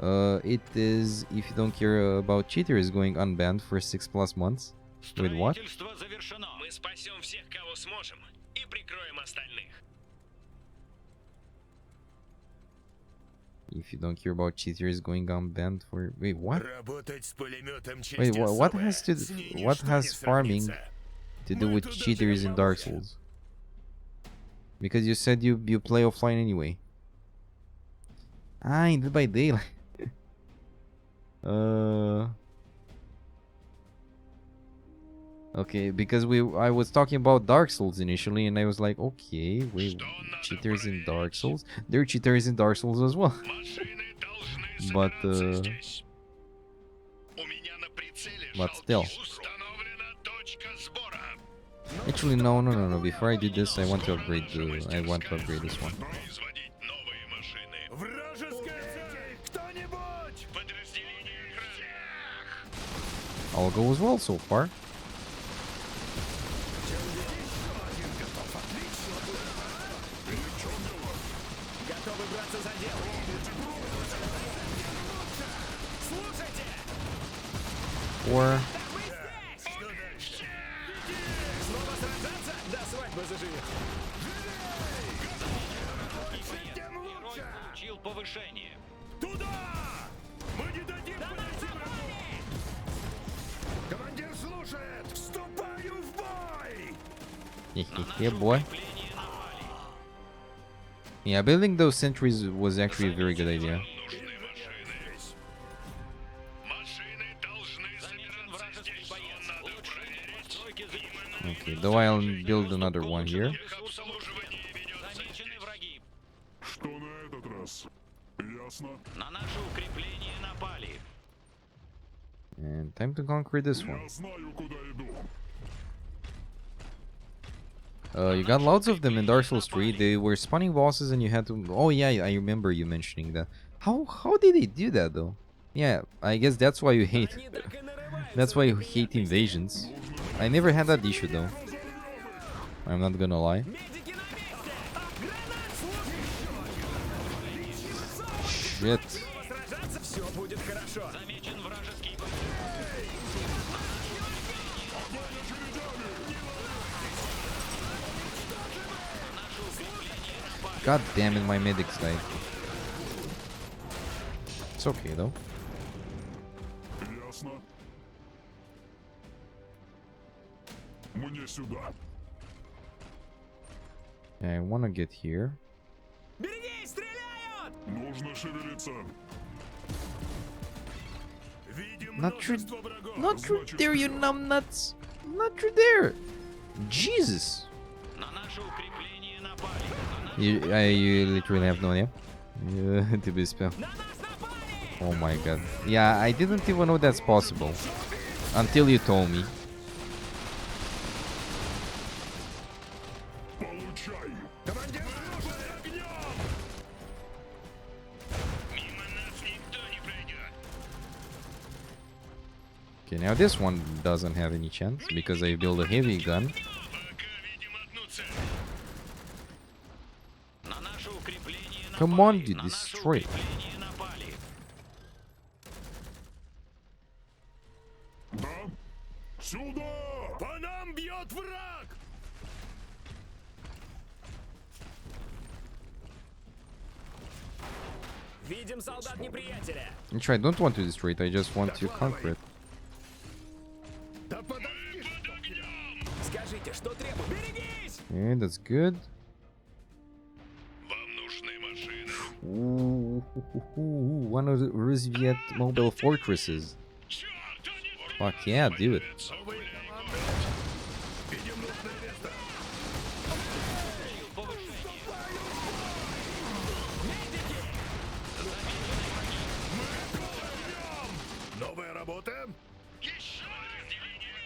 It is if you don't care about cheaters going unbanned for 6+ months. Wait, what? Мы спасем всех, кого сможем, и прикроем остальных. If you don't care about cheaters going unbanned for wait, what? Wait, what has farming to do with cheaters in Dark Souls? Because you said you play offline anyway. Ah, in Dead by Daylight. Okay, because I was talking about Dark Souls initially, and I was like, okay, wait, cheaters in Dark Souls? There are cheaters in Dark Souls as well. But still. Actually, no. Before I do this, I want to upgrade this one. All goes well so far. Or yeah, boy. Yeah, building those sentries was actually a very good idea. Okay, though I'll build another one here. And time to conquer this one. You got loads of them in Dark Souls 3. They were spawning bosses and you had to... Oh yeah, I remember you mentioning that. How did they do that though? Yeah, I guess that's why you hate. That's why you hate invasions. I never had that issue though. I'm not gonna lie. Shit. God damn it, my medics died. It's okay though. Ясно. Мне сюда. I wanna get here. Нужно шевелиться. Not true. Not true there, you numbnuts. Not true there. Jesus. You literally have no idea. To be spam. Oh my god. Yeah, I didn't even know that's possible until you told me. Okay, now this one doesn't have any chance because I build a heavy gun. Come on, you destroy it. Сюда! По нам бьет враг! Видим солдат неприятеля. Which I don't want to destroy it, I just want to conquer it. Скажите, что требует? Берегись! Okay, that's good. Ooh, one of the Roosevelt mobile fortresses. Fuck yeah, do it.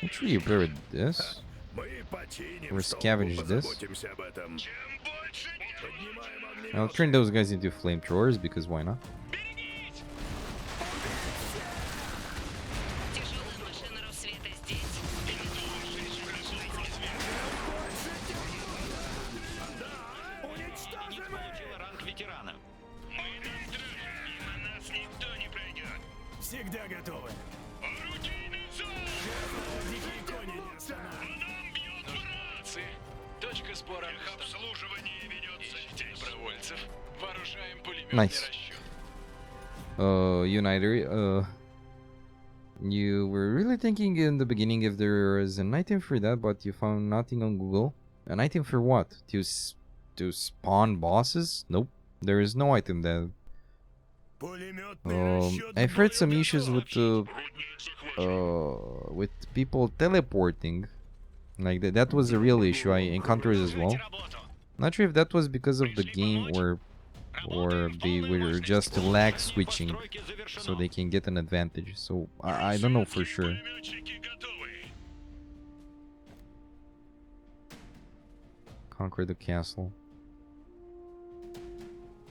I'm sure you buried this. Or scavenge this. I'll turn those guys into flamethrowers because why not? Всегда готовы. Точка сбора обслуживание ведется здесь. Добровольцев. Вооружаем пулеметный Nice. расчет. Uniter, you were really thinking in the beginning if there was an item for that, but you found nothing on Google. An item for what? To spawn bosses? Nope, there is no item there. I've heard some issues with people teleporting. Like that was a real issue I encountered as well. Not sure if that was because of the game or they were just lag switching so they can get an advantage. So I don't know for sure. Conquer the castle.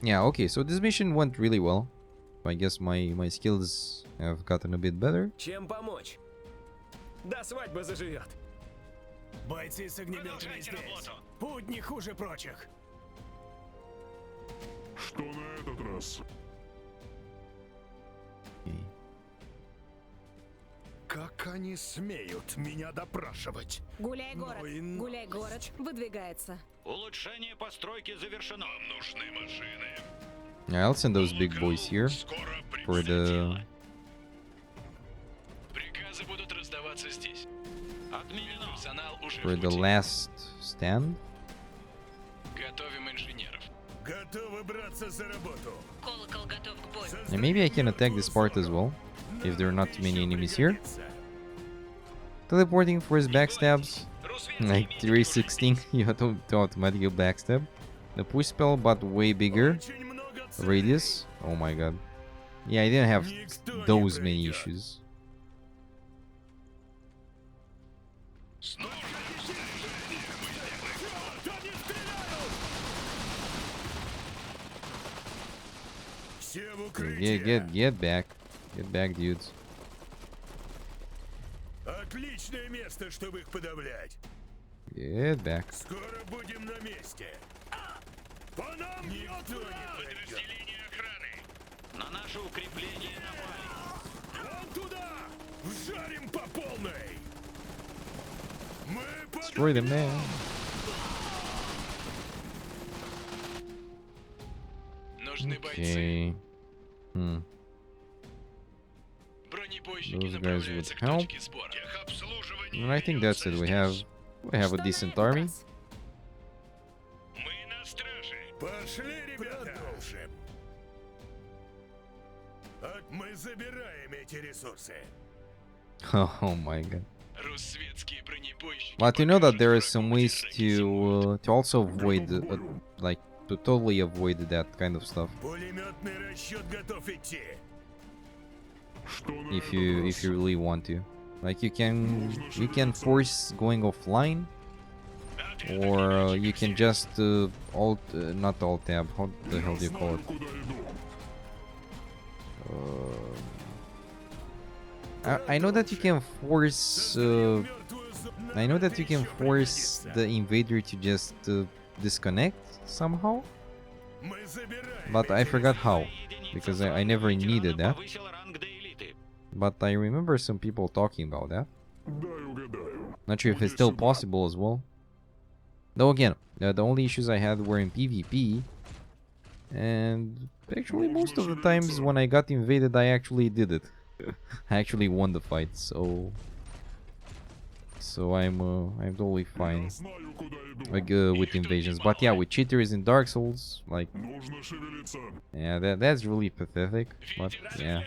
Yeah, okay, so this mission went really well. I guess my skills have gotten a bit better. Чем помочь? До свадьбы заживет. Бойцы с огнеметами здесь. Путь не хуже прочих. Что на этот раз? Как они смеют меня допрашивать? Гуляй город, гуляй город, выдвигается. Улучшение постройки завершено. Нам нужны машины. Yeah, I'll send those big boys here for the Приказы будут раздаваться здесь. Отменено. Персонал уже for the last stand. Готовим инженеров. Готовы браться за работу. Колокол готов к бою. And maybe I can attack this part as well if there are not too many enemies here. Teleporting for his backstabs, like 316, you have to automatically backstab. The push spell, but way bigger radius. Oh my god. Yeah, I didn't have those many issues. Get back. Get back, dudes. Отличное место, чтобы их подавлять. Get back. Скоро будем на месте. По нам никто не пройдет. На наше укрепление напали. Вон туда! Вжарим по полной! Мы Destroy them, man. Okay. Those guys would help. And I think that's it. We have a decent army. Пошли, ребята! Мы забираем эти ресурсы. Oh my god. But you know that there are some ways to also avoid like to totally avoid that kind of stuff. Пулеметный расчет готов идти. If you really want to, like you can force going offline, or you can just not alt tab. How the hell do you call it? I know that you can force. I know that you can force the invader to just disconnect somehow, but I forgot how, because I never needed that. But I remember some people talking about that. Not sure if it's still possible as well. Though again, the only issues I had were in PvP, and actually most of the times when I got invaded, I actually did it. I actually won the fight, so I'm totally fine like with invasions. But yeah, with cheaters in Dark Souls, like yeah, that's really pathetic. But yeah.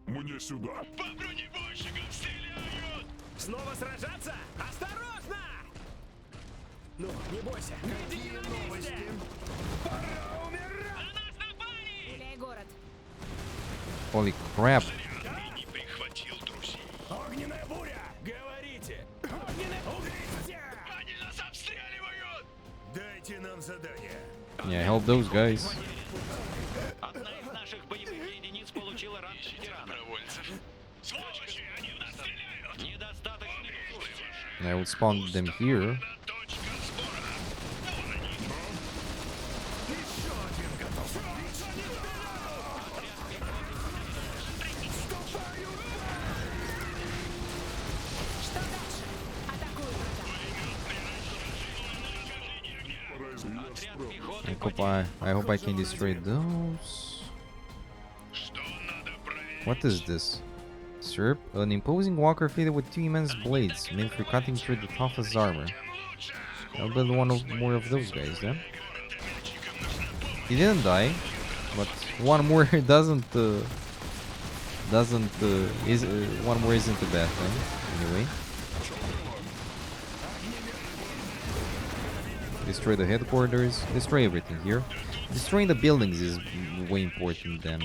Мне сюда. По бронебойщикам стреляют! Снова сражаться? Осторожно! Ну, не бойся. Какие новости? Пора умирать! На нас напали! Гуляй город. Holy crap! Огненная буря! Говорите! Огненная буря! Они нас обстреливают! Дайте нам задание. Yeah, help those guys. Одна из наших боевых единиц получила ранг ветерана. Сволочи, они в нас стреляют! Недостаточно ресурсов. I will spawn them here. I hope I can destroy those. What is this? Syrup? An imposing walker fitted with two immense blades, made for cutting through the toughest armor. I'll build more of those guys then. He didn't die, but one more doesn't one more isn't a bad thing anyway. Destroy the headquarters, destroy everything here. Destroying the buildings is way important than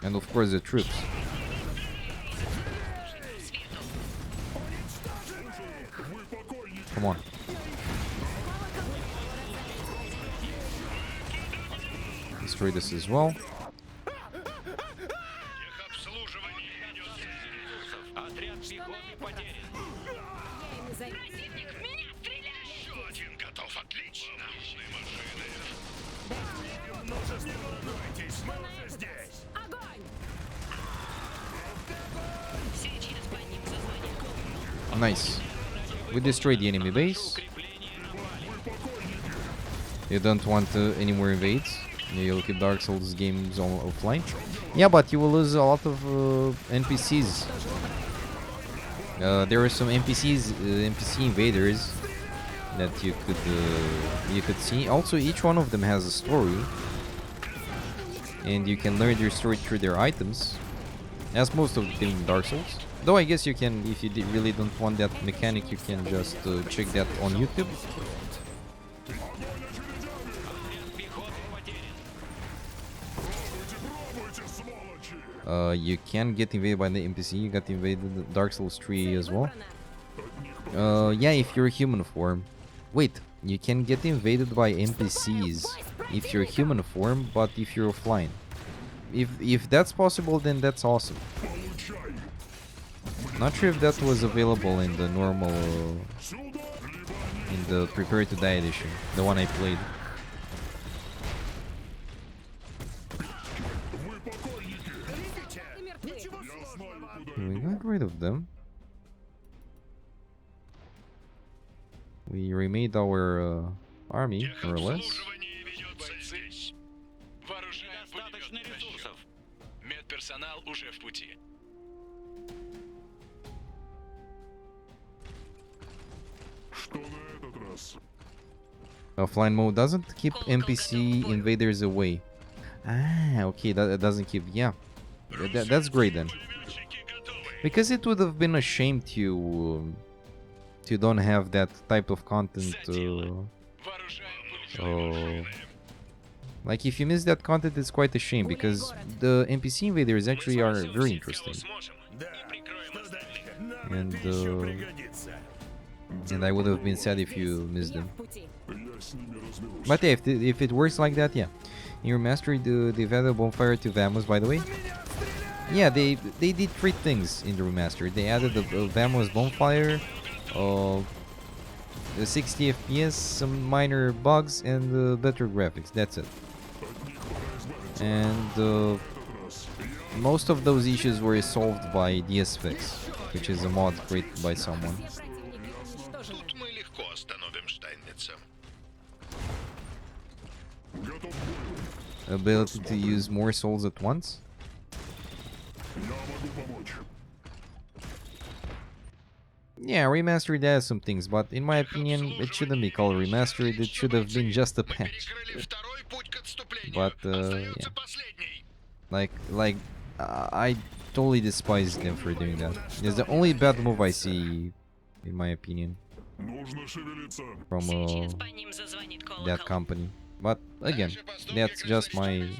and of course the troops. Come on. Destroy this as well. Nice. We destroyed the enemy base. You don't want any more invades. You'll keep Dark Souls games offline. Yeah, but you will lose a lot of NPCs. There are some NPC invaders that you could see. Also, each one of them has a story, and you can learn their story through their items, as most of the things in Dark Souls. Though I guess you can, if you really don't want that mechanic, you can just check that on YouTube. You can get invaded by the NPC. You got invaded in Dark Souls 3 as well. Yeah, if you're a human form. Wait, You can get invaded by NPCs if you're human form, but if you're offline. If that's possible, then that's awesome. Not sure if that was available in the normal, in the Prepare to Die edition, the one I played. We got rid of them. We remade our army, more or less. Недостаточно ресурсов. Медперсонал уже в пути. Offline mode doesn't keep NPC invaders away. Ah, okay, that doesn't keep... Yeah, that's great then. Because it would have been a shame to don't have that type of content. Like, if you miss that content, it's quite a shame, because the NPC invaders actually are very interesting. And I would have been sad if you missed them. But yeah, if it works like that, yeah. In your mastery, they've added bonfire to Vamos, by the way. Yeah, they did 3 things in the remaster. They added the Vamos bonfire, the 60 FPS, some minor bugs, and better graphics. That's it. And most of those issues were solved by DS Fix, which is a mod created by someone. Ability to use more souls at once. Yeah, remastered has some things, but in my opinion, it shouldn't be called remastered. It should have been just a patch. But yeah, like I totally despise them for doing that. It's the only bad move I see, in my opinion, from that company. But again, that's just my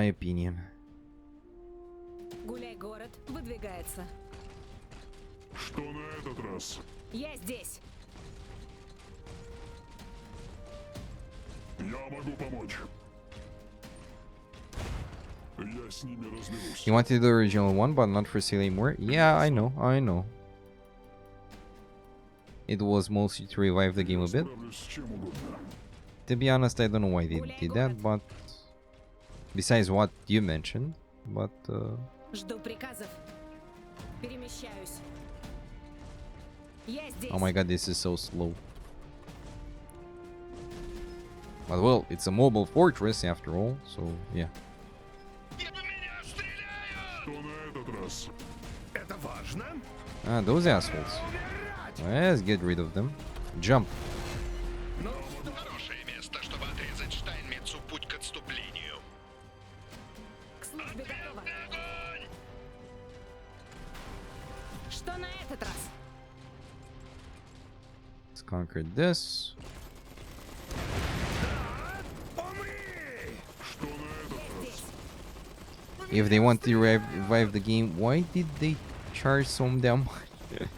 opinion. Гуляй, город выдвигается. Что на этот раз? Я здесь. Я могу помочь. Я с ними разберусь. You wanted the original one, but not for sale anymore? Yeah, I know. It was mostly to revive the game a bit. To be honest, I don't know why they did that, but besides what you mentioned, but Жду приказов. Перемещаюсь. Я здесь. oh my god, this is so slow. But well, it's a mobile fortress after all, so yeah. Ah, those assholes. Let's get rid of them. Jump. Что на этот раз? Let's conquer this. If they want to revive the game, why did they charge so damn much?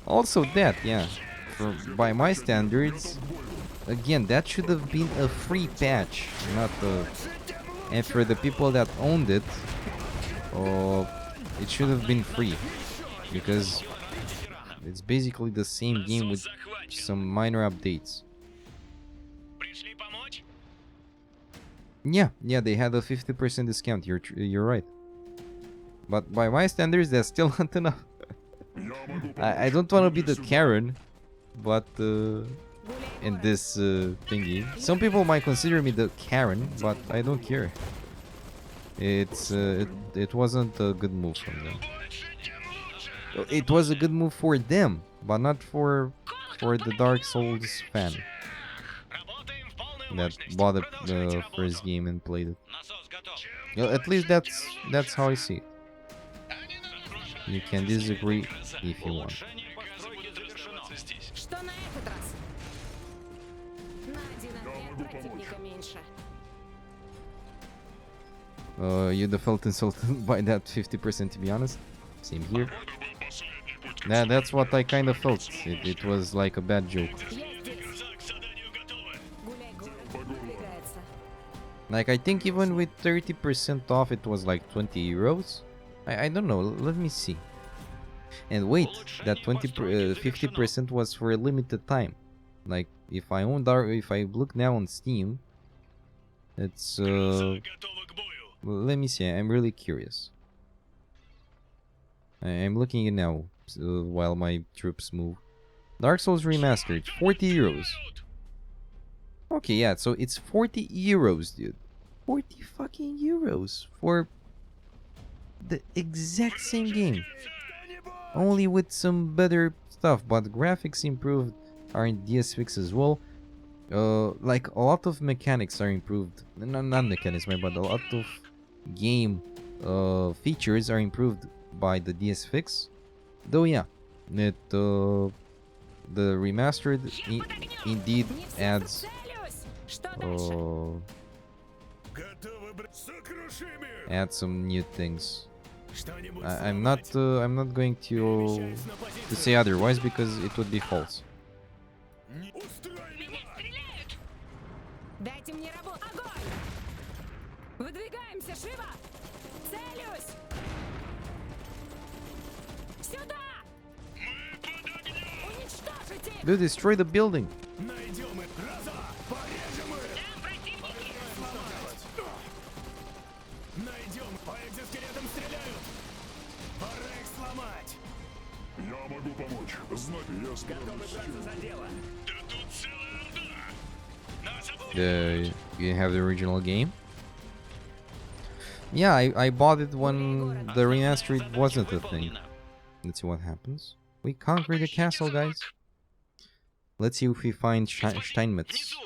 Also that, yeah. By my standards, again, that should have been a free patch, not a... And for the people that owned it, it should have been free. Because it's basically the same game with some minor updates. Yeah, they had a 50% discount. You're right. But by my standards, that's still not enough. I don't want to be the Karen, but in this thingy, some people might consider me the Karen, but I don't care. It wasn't a good move from them. It was a good move for them, but not for the Dark Souls fan that bought the first game and played it. Well, at least that's how I see it. You can disagree if you want. Что на этот раз? На один отряд противника меньше. You felt insulted by that 50%, to be honest. Same here. That's what I kind of felt. It was like a bad joke. Like, I think even with 30% off, it was like 20 euros. I don't know. Let me see. And wait, that 50% was for a limited time. Like, if I look now on Steam, it's let me see. I'm really curious. I'm looking it now while my troops move. Dark Souls Remastered, 40 euros. Okay, yeah, so it's 40 euros, dude. 40 fucking euros for the exact same game. Only with some better stuff, but graphics improved are in DS6 as well. Like a lot of mechanics are improved. No, not mechanics, but a lot of game features are improved by the DS fix. Though yeah, it the remastered indeed adds add some new things. I'm not going to say otherwise because it would be false. Дайте мне работу. Огонь! Выдвигаемся, живо! Целюсь! Сюда! Мы под огнем! Уничтожите! Dude, destroy the building. Найдем их. Гроза! Порежем их! Там противники! Найдем. По экзоскелетам стреляют. Пора их сломать. Я могу помочь. Знаете, я справлюсь. За дело. Да тут целая орда! You have the original game? Yeah, I bought it when the remastered wasn't a thing. Let's see what happens. We conquer the castle, guys. Let's see if we find Steinmetz.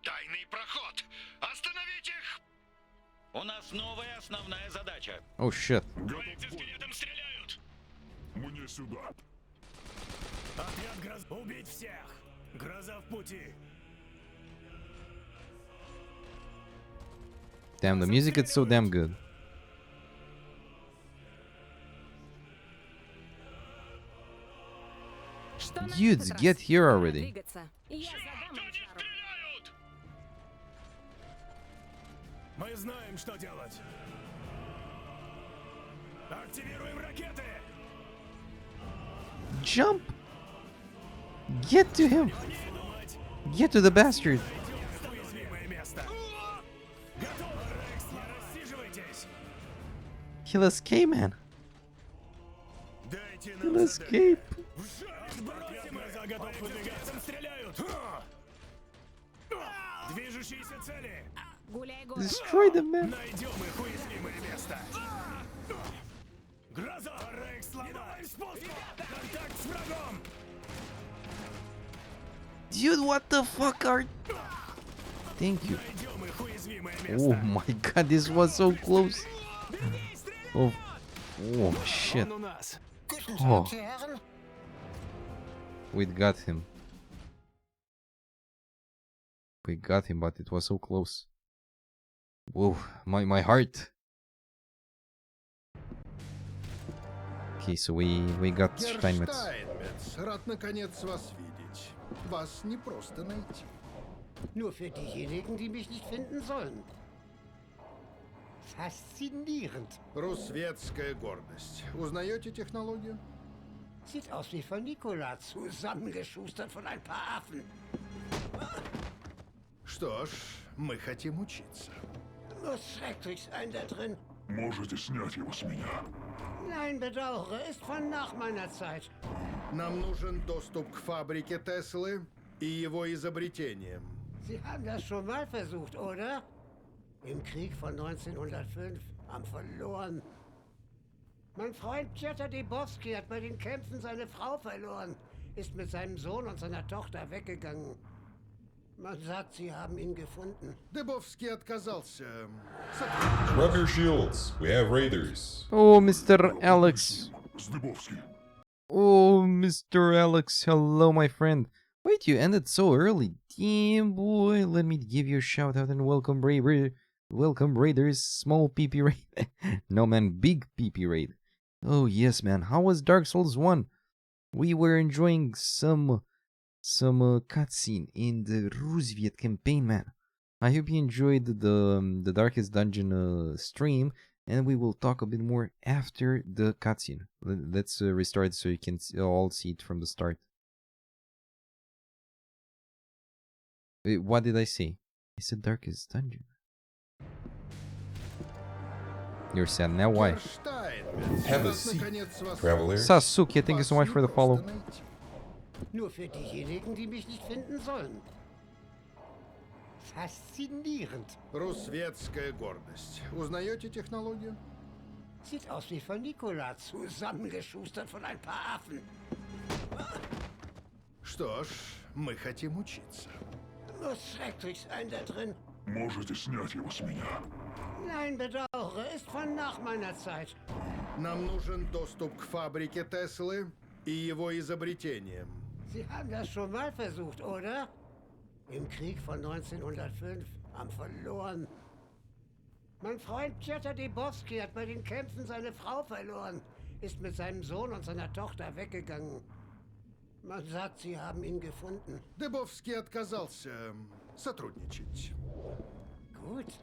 Тайный проход! Остановить их! У нас новая основная задача. Oh shit. По экзоскелетам стреляют! Мне сюда. Отряд гроз. Убить всех. Гроза в пути. Damn, the music is so damn good. Dudes, get here already. Мы знаем, что делать. Активируем ракеты. Jump! Get to him! Get to the bastard! He'll escape, man. He'll escape. Destroy them, man. Dude, what the fuck are... Thank you. Oh my god, this was so close. Oh, oh shit. Oh. We got him. We got him, but it was so close. Whoa, my heart. Okay, so we got Steinmetz. Steinmetz, рад наконец вас видеть. Вас не просто найти. Nur für diejenigen, die mich nicht finden sollen. Faszinierend. Русветская гордость. Узнаете технологию? Sieht aus wie von Nikola, zusammengeschustert von ein paar Affen. Что ж, мы хотим учиться. Muss schrecklich sein da drin. Можете снять его с меня. Nein, bedauere, ist von nach meiner Zeit. Нам нужен доступ к фабрике Теслы и его изобретениям. Sie haben das schon mal versucht, oder? Im Krieg von 1905 haben verloren. Mein Freund Piotr Debowski hat bei den Kämpfen seine Frau verloren, ist mit seinem Sohn und seiner Tochter weggegangen. Man sagt, sie haben ihn gefunden. Debowski отказался. Grab your shields. We have raiders. Oh, Mr. Alex. Oh, Mr. Alex. Hello, my friend. Wait, you ended so early. Damn, boy. Let me give you a shout out and welcome, welcome raiders. Small PP raid. No, man, big PP raid. Oh, yes, man. How was Dark Souls 1? We were enjoying some some cutscene in the Roosevelt campaign, man. I hope you enjoyed the Darkest Dungeon stream, and we will talk a bit more after the cutscene. Let's restart so you can all see it from the start. Wait, what did I say? I said Darkest Dungeon. You're sad now, why? Have a seat, traveler. Sasuke, thank you so much for the follow. Nur für diejenigen, die mich nicht finden sollen. Faszinierend. Русветская гордость. Узнаете технологию? Sieht aus wie von Nikola, zusammengeschustert von ein paar Affen. Что ж, мы хотим учиться. Muss schrecklich sein da drin. Можете снять его с меня. Nein, bedauere, ist von nach meiner Zeit. Нам нужен доступ к фабрике Теслы и его изобретениям. Sie haben das schon mal versucht, oder? Im Krieg von 1905 haben verloren. Mein Freund Pjotr Debowski hat bei den Kämpfen seine Frau verloren, ist mit seinem Sohn und seiner Tochter weggegangen. Man sagt, sie haben ihn gefunden. Дебовский отказался сотрудничать. Gut.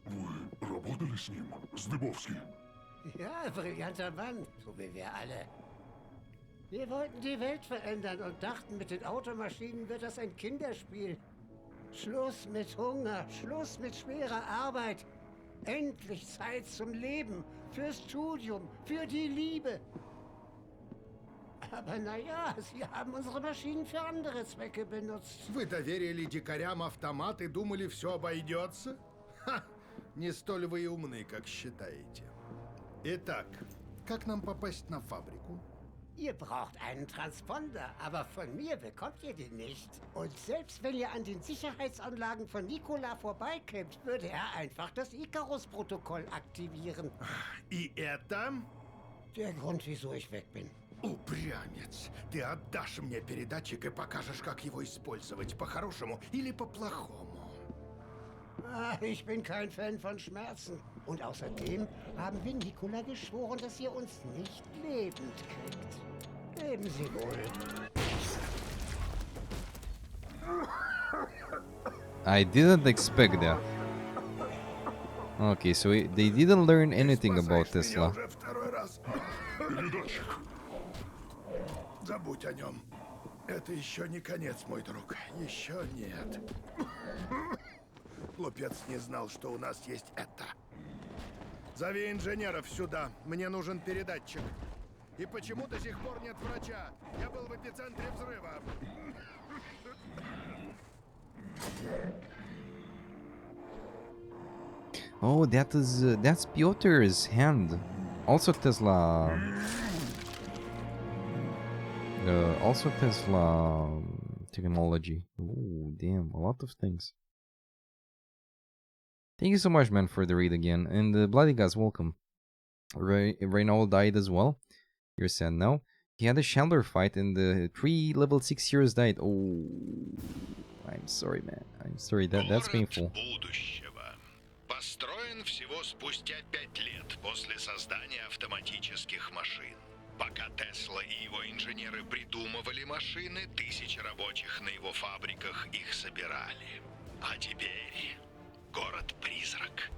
Вы работали с ним, с Дыбовским? Ja, brillanter Mann, so wie wir alle. Wir wollten die Welt verändern und dachten, mit den Automaschinen wird das ein Kinderspiel. Schluss mit Hunger, Schluss mit schwerer Arbeit. Endlich Zeit zum Leben, fürs Studium, für die Liebe. Aber naja, sie haben unsere Maschinen für andere Zwecke benutzt. Вы доверили дикарям автомат и думали, все обойдется? Ха! Не столь вы и умны, как считаете. Итак, как нам попасть на фабрику? Ihr braucht einen Transponder, aber von mir bekommt ihr den nicht. Und selbst wenn ihr an den Sicherheitsanlagen von Nikola vorbeikämmt, würde er einfach das Icarus-Protokoll aktivieren. И это? Der Grund, wieso ich weg bin. Упрямец, ты отдашь мне передатчик и покажешь, как его использовать, по-хорошему или по-плохому. Ich bin kein Fan von Schmerzen. Und außerdem haben wir Nikola geschworen, dass ihr uns nicht lebend kriegt. Leben Sie wohl. I didn't expect that. Okay, so they didn't learn anything about Tesla. Забудь о нем. Это еще не конец, мой друг. Еще нет. Глупец не знал, что у нас есть это. Зови инженеров сюда. Мне нужен передатчик. И почему до сих пор нет врача? Я был в эпицентре взрыва. Oh, that's Piotr's hand. Also Tesla. Also Tesla technology. Oh, damn, a lot of things. Thank you so much, man, for the raid again. And Bloody Guys, welcome. Reynold died as well. You're sad now. He had a Chandler fight and the 3 level 6 heroes died. Oh, I'm sorry, man. I'm sorry. That's painful. Построен всего спустя 5 лет после создания автоматических машин. Пока Тесла и его инженеры придумывали машины, тысячи рабочих на его фабриках их собирали. А теперь город-призрак.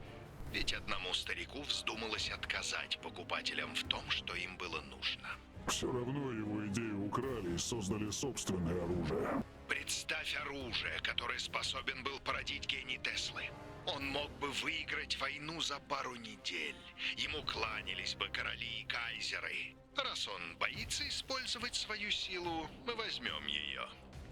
Ведь одному старику вздумалось отказать покупателям в том, что им было нужно. Все равно его идею украли и создали собственное оружие. Представь оружие, которое способен был породить гений Теслы. Он мог бы выиграть войну за пару недель. Ему кланялись бы короли и кайзеры. Раз он боится использовать свою силу, мы возьмем ее.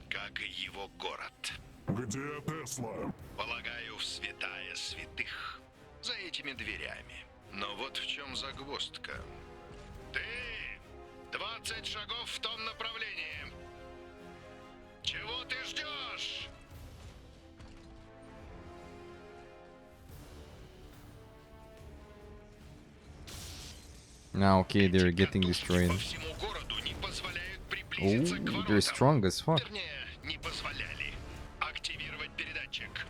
Как и его город. Где Тесла? Полагаю, в святая святых. За этими дверями. Но вот в чем загвоздка. Ты! 20 шагов в том направлении. Чего ты ждешь? Now, okay, they're getting destroyed. Oh, they're strong as fuck. Не позволяли активировать передатчик.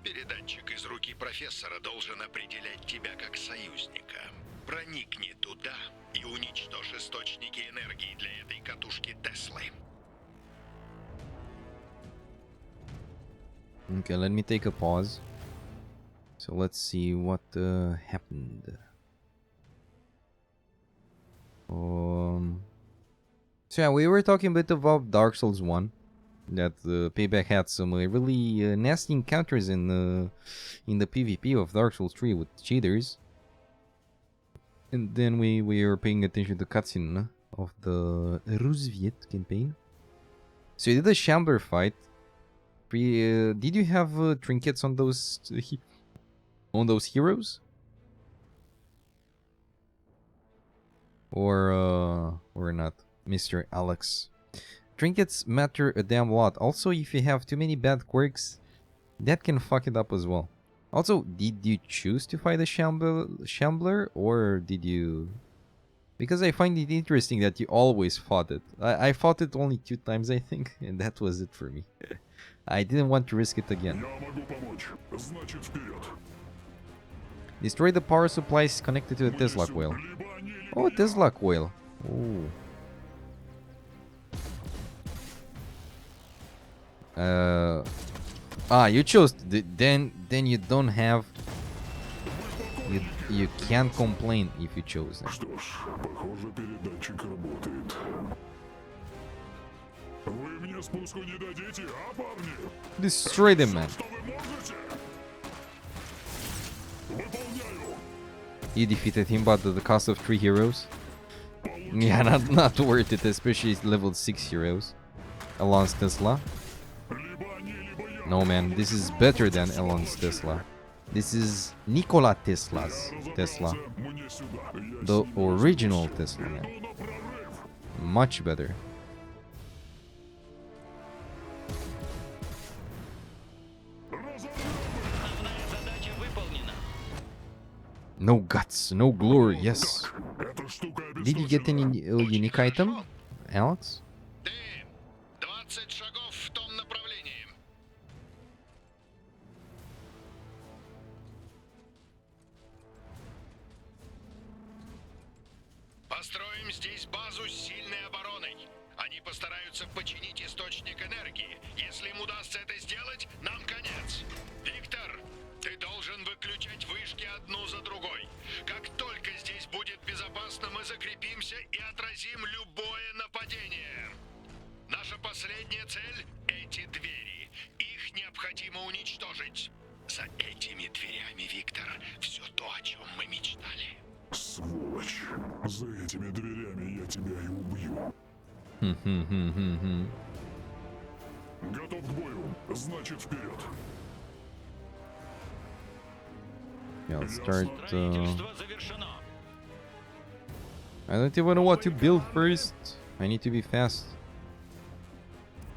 Передатчик из руки профессора должен определять тебя как союзника. Про проникни туда и уничтожь источники энергии для этой катушки Теслы. Okay, let me take a pause. So let's see what happened. So yeah, we were talking a bit about Dark Souls 1. That Payback had some really nasty encounters in the PvP of Dark Souls 3 with cheaters. And then we were paying attention to cutscene of the Roosevelt campaign. So you did a Shambler fight. Did you have trinkets on those heroes? Or not, Mr. Alex? Trinkets matter a damn lot. Also, if you have too many bad quirks, that can fuck it up as well. Also, did you choose to fight a Shambler, or did you... Because I find it interesting that you always fought it. I fought it only 2 times, I think, and that was it for me. I didn't want to risk it again. Destroy the power supplies connected to a Tesla coil. Oh, Tesla coil. Oh. You chose then you don't have you can't complain if you chose them. Destroy them, man. You defeated him, but at the cost of 3 heroes. Yeah, not worth it, especially level 6 heroes. Elon's Tesla. No, man, this is better than Elon's Tesla. This is Nikola Tesla's Tesla. The original Tesla, man. Much better. No guts, no glory, yes. Did you get any unique item, Alex? Построим здесь базу с сильной обороной. Они постараются починить источник энергии. Если им удастся это сделать, нам конец. Виктор, ты должен выключать вышки одну за другой. Как только здесь будет безопасно, мы закрепимся и отразим любое нападение. Наша последняя цель — эти двери. Их необходимо уничтожить. За этими дверями, Виктор, все то, о чем мы мечтали. Сволочь. За этими дверями я тебя и убью. Готов к бою. Значит, вперед. Yeah, let's start. I don't even know what to build first. I need to be fast.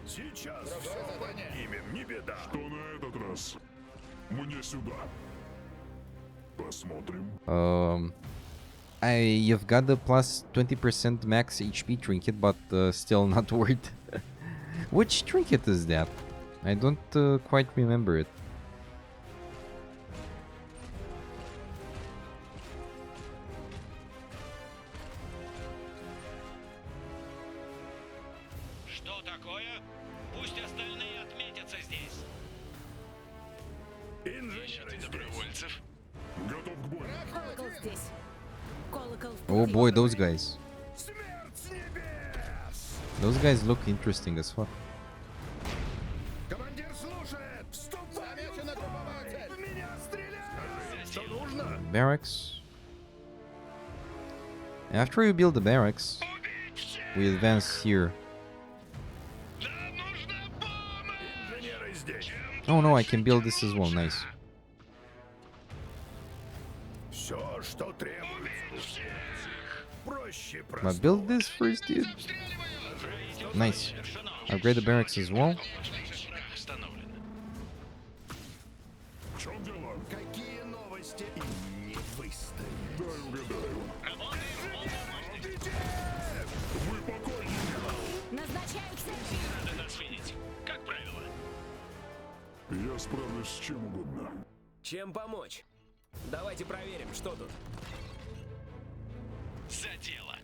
Сейчас все поднимем, не беда. Что на этот раз? Мне сюда. Посмотрим. You've got the plus 20% max HP trinket, but still not worth. Which trinket is that? I don't quite remember it. Что такое? Пусть остальные отметятся здесь. Ищите добровольцев. Готов к бою. Колокол здесь. Колокол в Oh пути. boy, those guys. Those guys look interesting as fuck. Командир слушает. Замечена групповая цель. В меня стреляют. Что нужно? Barracks. After you build the barracks, we advance here. Oh no, I can build this as well. Nice. Все, что требуется. Проще But build this first, dude. Nice. Upgrade the barracks as well. Какие новости? Не выставили. Дай угадаю. Назначаю цель. Надо нас видеть. Как правило. Я справлюсь с чем угодно. Чем помочь? Давайте проверим, что тут. За дело.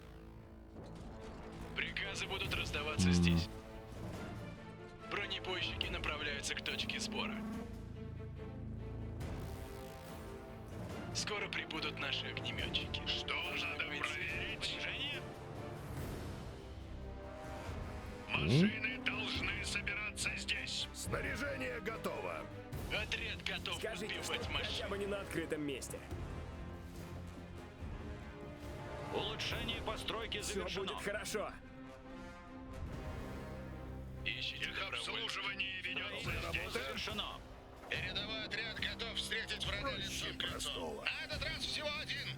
Приказы будут раздаваться здесь. Бронепойщики направляются к точке сбора. Скоро прибудут наши огнеметчики. Что надо проверить? Движение? Машины должны собираться здесь. Снаряжение готово. Отряд готов подбивать машины. Хотя бы не на открытом месте. Улучшение постройки завершено. Все будет хорошо. Ищите обслуживание ведется здесь. Завершено. Передовой отряд готов встретить врага лицом к лицу. На этот раз всего один.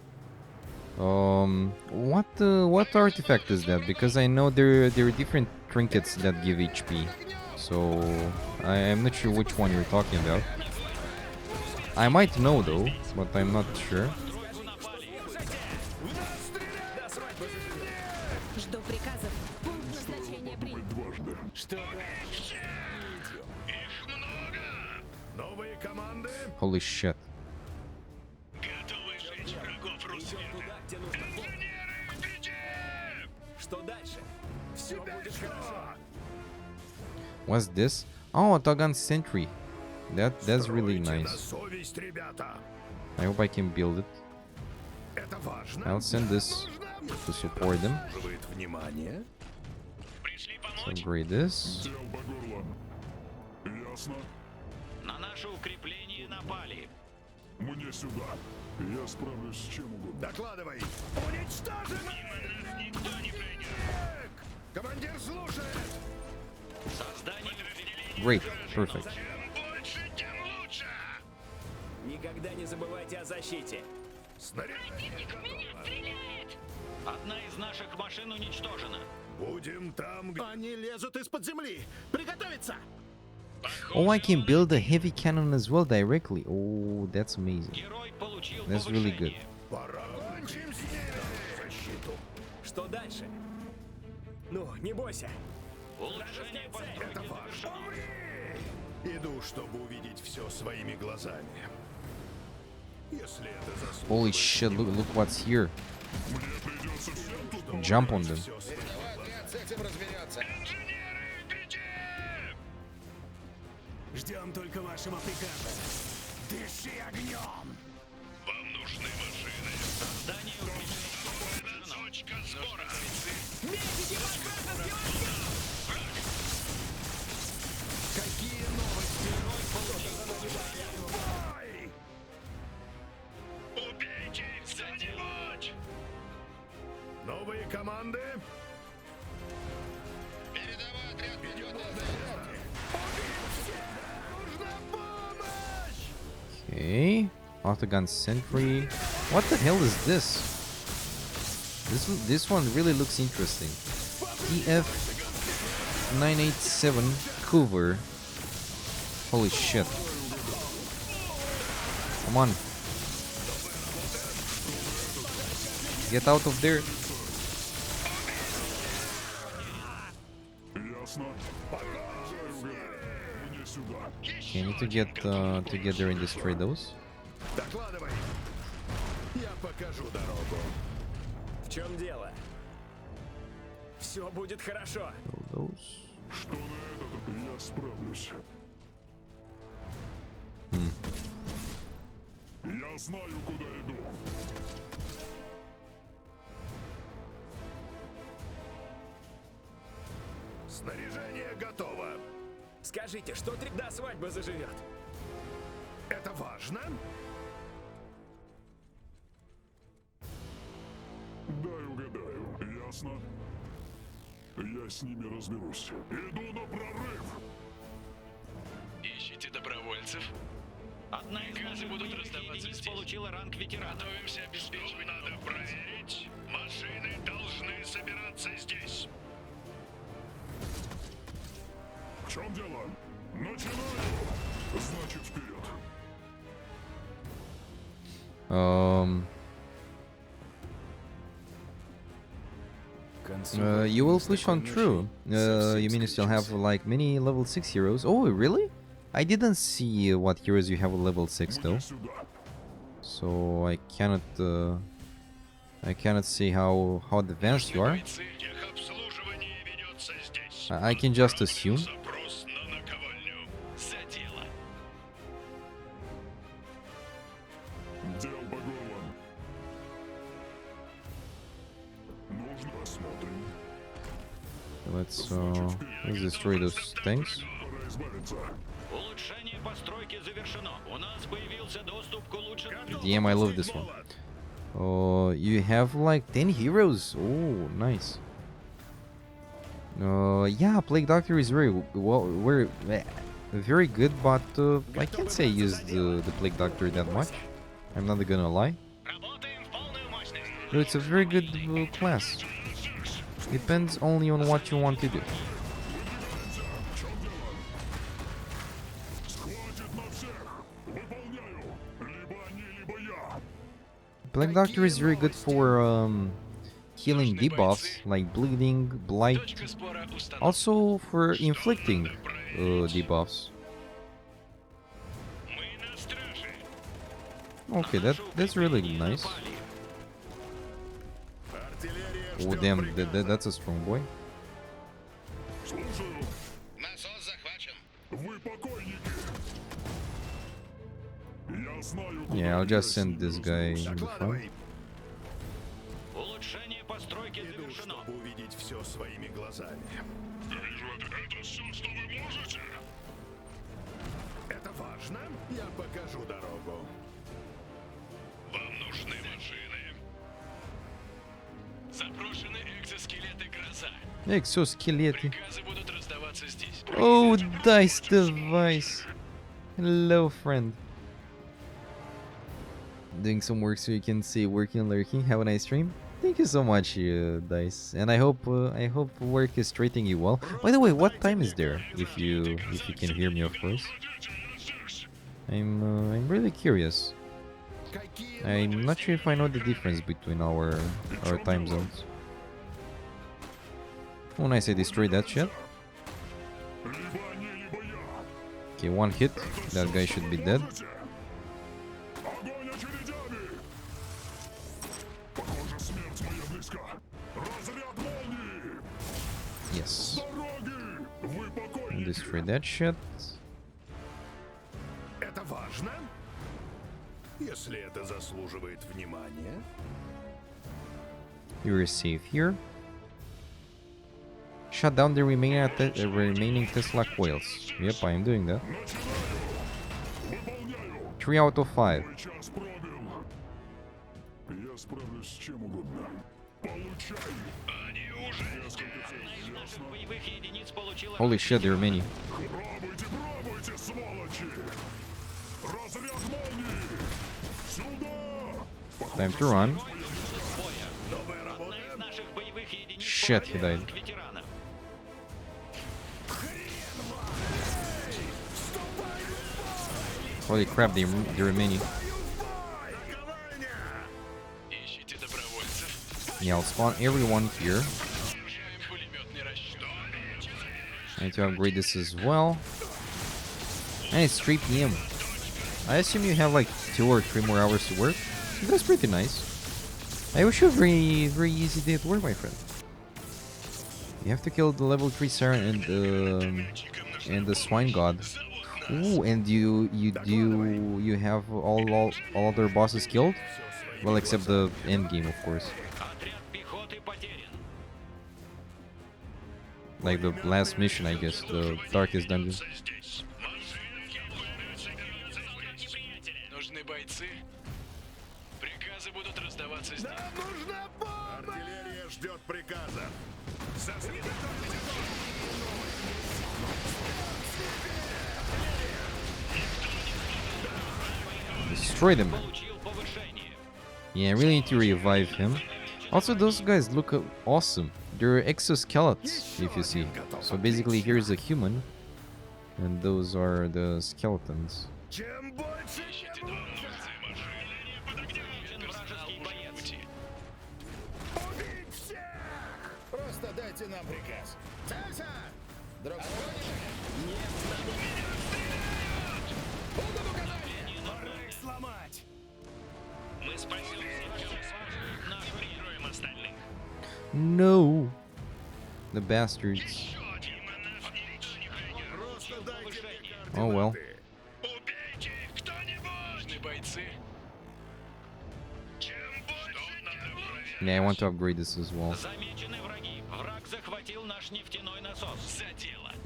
What artifact is that? Because I know there are different trinkets that give HP, so I'm not sure which one you're talking about. I might know though, but I'm not sure. Жду приказов. Пункт назначения принят. Что дальше? Их много. Новые команды. Holy shit. Готовы жечь врагов Рузвельта. Инженеры, беги! Что дальше? Все будет хорошо. What's this? Oh, a Togan Sentry. That's really nice. Совесть, ребята. I hope I can build it. Это важно. I'll send this to support them. Внимание. Upgrade this. Дел по горло. Ясно? На наше укрепление напали. Мне сюда. Я справлюсь с чем угодно. Докладывай. Уничтожено! Нас никто не пройдет. Командир слушает. Создание подразделений. Great. Perfect. Чем больше, тем лучше. Никогда не забывайте о защите. Снаряжение готово. Одна из наших машин уничтожена. Будем там, где... Они лезут из-под земли. Приготовиться! Oh, I can build a heavy cannon as well directly. Oh, that's amazing. Герой получил That's really good. повышение. Пора кончим с ними. Защиту. Что дальше? Ну, не бойся. Улучшение постройки Это важно. завершено. Иду, чтобы увидеть все своими глазами. Если это заслуживает... Holy shit, look what's here. Мне придется всем тут... Jump on them. С этим разберется. Инженеры, беги! Ждем только вашего приказа. Дыши огнем! Вам нужны машины. Здание укрепления. Точка сбора. Какие новости? Бой! Убейте их кто-нибудь! Новые команды. Передовой отряд ведет нужна помощь! Okay. Octagon Sentry. What the hell is this? This one really looks interesting. TF-987 Cover. Holy shit. Come on. Get out of there. Ясно? Мне сюда. Okay, I need to get there and destroy those. Докладывай. Я покажу дорогу. В чем дело? Все будет хорошо. Those. Что на этот? Я справлюсь. Я знаю, куда иду. Снаряжение готово. Скажите, что когда свадьба заживет? Это важно? Дай угадаю. Ясно? Я с ними разберусь. Иду на прорыв. Ищите добровольцев. Одна из наших будут раздаваться здесь. Получила ранг ветерана. Готовимся обеспечивать. Надо проверить. Машины должны собираться здесь. В чем дело? Начинаю. Значит, вперед. You will push on through. You mean you still have like many level 6 heroes? Oh, really? I didn't see what heroes you have a level 6 though. So I cannot I cannot see how advanced you are. I can just assume. Let's destroy those things. Damn, I love this one. Oh, you have like 10 heroes. Oh, nice. Yeah, Plague Doctor is very very good, but I can't say I used the Plague Doctor that much. I'm not gonna lie. But it's a very good class. Depends only on what you want to do. Plague Doctor is very good for healing debuffs like bleeding, blight, also for inflicting debuffs. Okay, that's really nice. Oh damn, that's a strong boy. Yeah, I'll just send this guy in the front. Иду, чтобы увидеть все своими глазами. Это все, что вы можете? Это важно? Я покажу дорогу. Вам нужны машины. Запрошены экзоскелеты Гроза. Exoskeleты. Приказы будут раздаваться здесь. Oh, Dice device. Hello, friend. Doing some work so you can see working and lurking. Have a nice stream. Thank you so much, Dice. And I hope work is treating you well. By the way, what time is there? If you can hear me, of course. I'm really curious. I'm not sure if I know the difference between our time zones. Oh, nice! I destroyed that shit. Okay, one hit. That guy should be dead. Yes. And destroy that shit. Это важно? Если это заслуживает внимания. You are safe here. Shut down the remaining Tesla coils. Yep, I am doing that. 3 out of 5. Holy shit, there are many. Time to run. Shit, he died. Holy crap, there are many. Yeah, I'll spawn everyone here. I need to upgrade this as well. And it's 3 PM. I assume you have like 2 or 3 more hours to work. That's pretty nice. I wish you a very easy day at work, my friend. You have to kill the level 3 Siren and the Swine God. Ooh, and you have all other bosses killed? Well, except the end game, of course. Like the last mission, I guess, the darkest dungeon. Артиллерия ждет приказа. Destroy them. Yeah, I really need to revive him. Also, those guys look awesome. They're exoskeletons, if you see. So basically, here's a human, and those are the skeletons. Просто дайте нам приказ. Целься! Друг. Пора их сломать. Мы спасем наше время. No! The bastards. Oh well. Yeah, I want to upgrade this as well.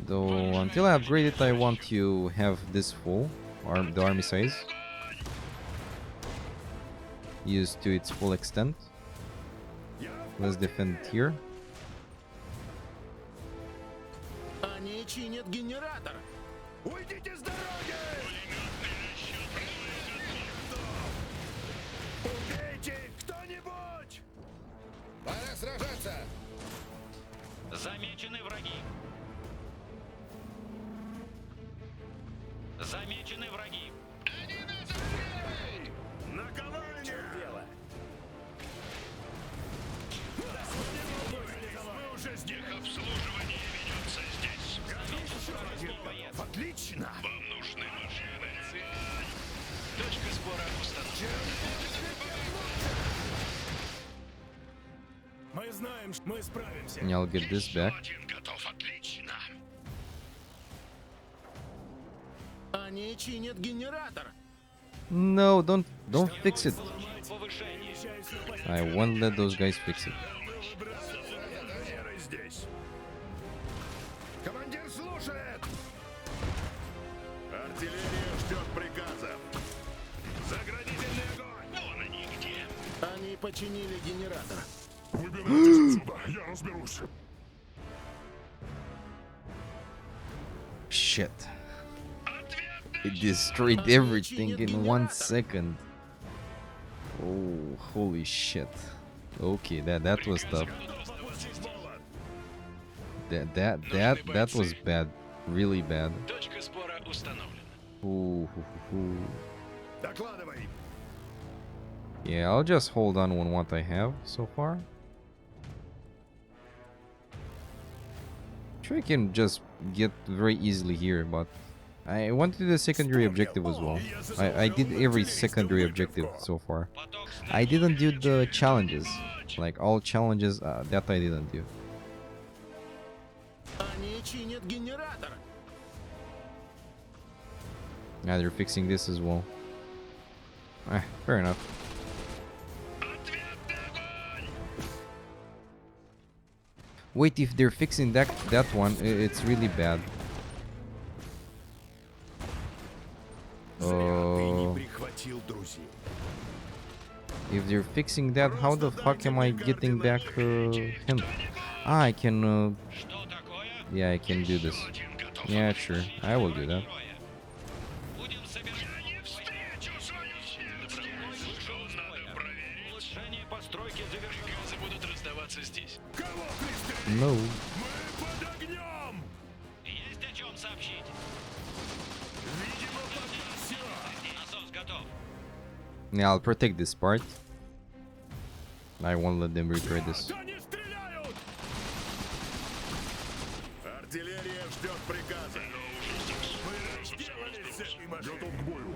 Though, until I upgrade it, I want to have this full, the army size, used to its full extent. Let's defend here. Они чинят генератор. Уйдите с дороги! Убейте кто-нибудь! Пора сражаться! Замечены враги. Замечены враги. Наковальня! Мы уже здесь. Обслуживание ведется здесь. Отлично! Вам нужны машины. Точка сбора установлена. Мы знаем, что мы справимся. And I'll get this back. Готов, отлично. Они чинят генератор. No, don't fix it. I won't let those guys fix it. Командир слушает. Артиллерия ждет приказов. Заградительный огонь. Вон они где. Они починили генератор. Выбирайтесь отсюда, я разберусь. Shit. It destroyed everything in 1 second. Oh, holy shit. Okay, that was tough. That was bad. Really bad. Точка сбора установлена. Ooh. Докладывай. Yeah, I'll just hold on on what I have so far. Sure, I can just get very easily here, but I want to do the secondary objective as well. I did every secondary objective so far. I didn't do the challenges. Like all challenges, that I didn't do. Они чинят генератор. Now they're fixing this as well. Fair enough. Wait, if they're fixing that one, it's really bad. If they're fixing that, how the fuck am I getting back him? Ah, I can... yeah, I can do this. Yeah, sure. I will do that. No. Yeah, I'll protect this part. I won't let them repair this. Артиллерия ждет приказа. Мы разделались с этой машиной. Готов к бою.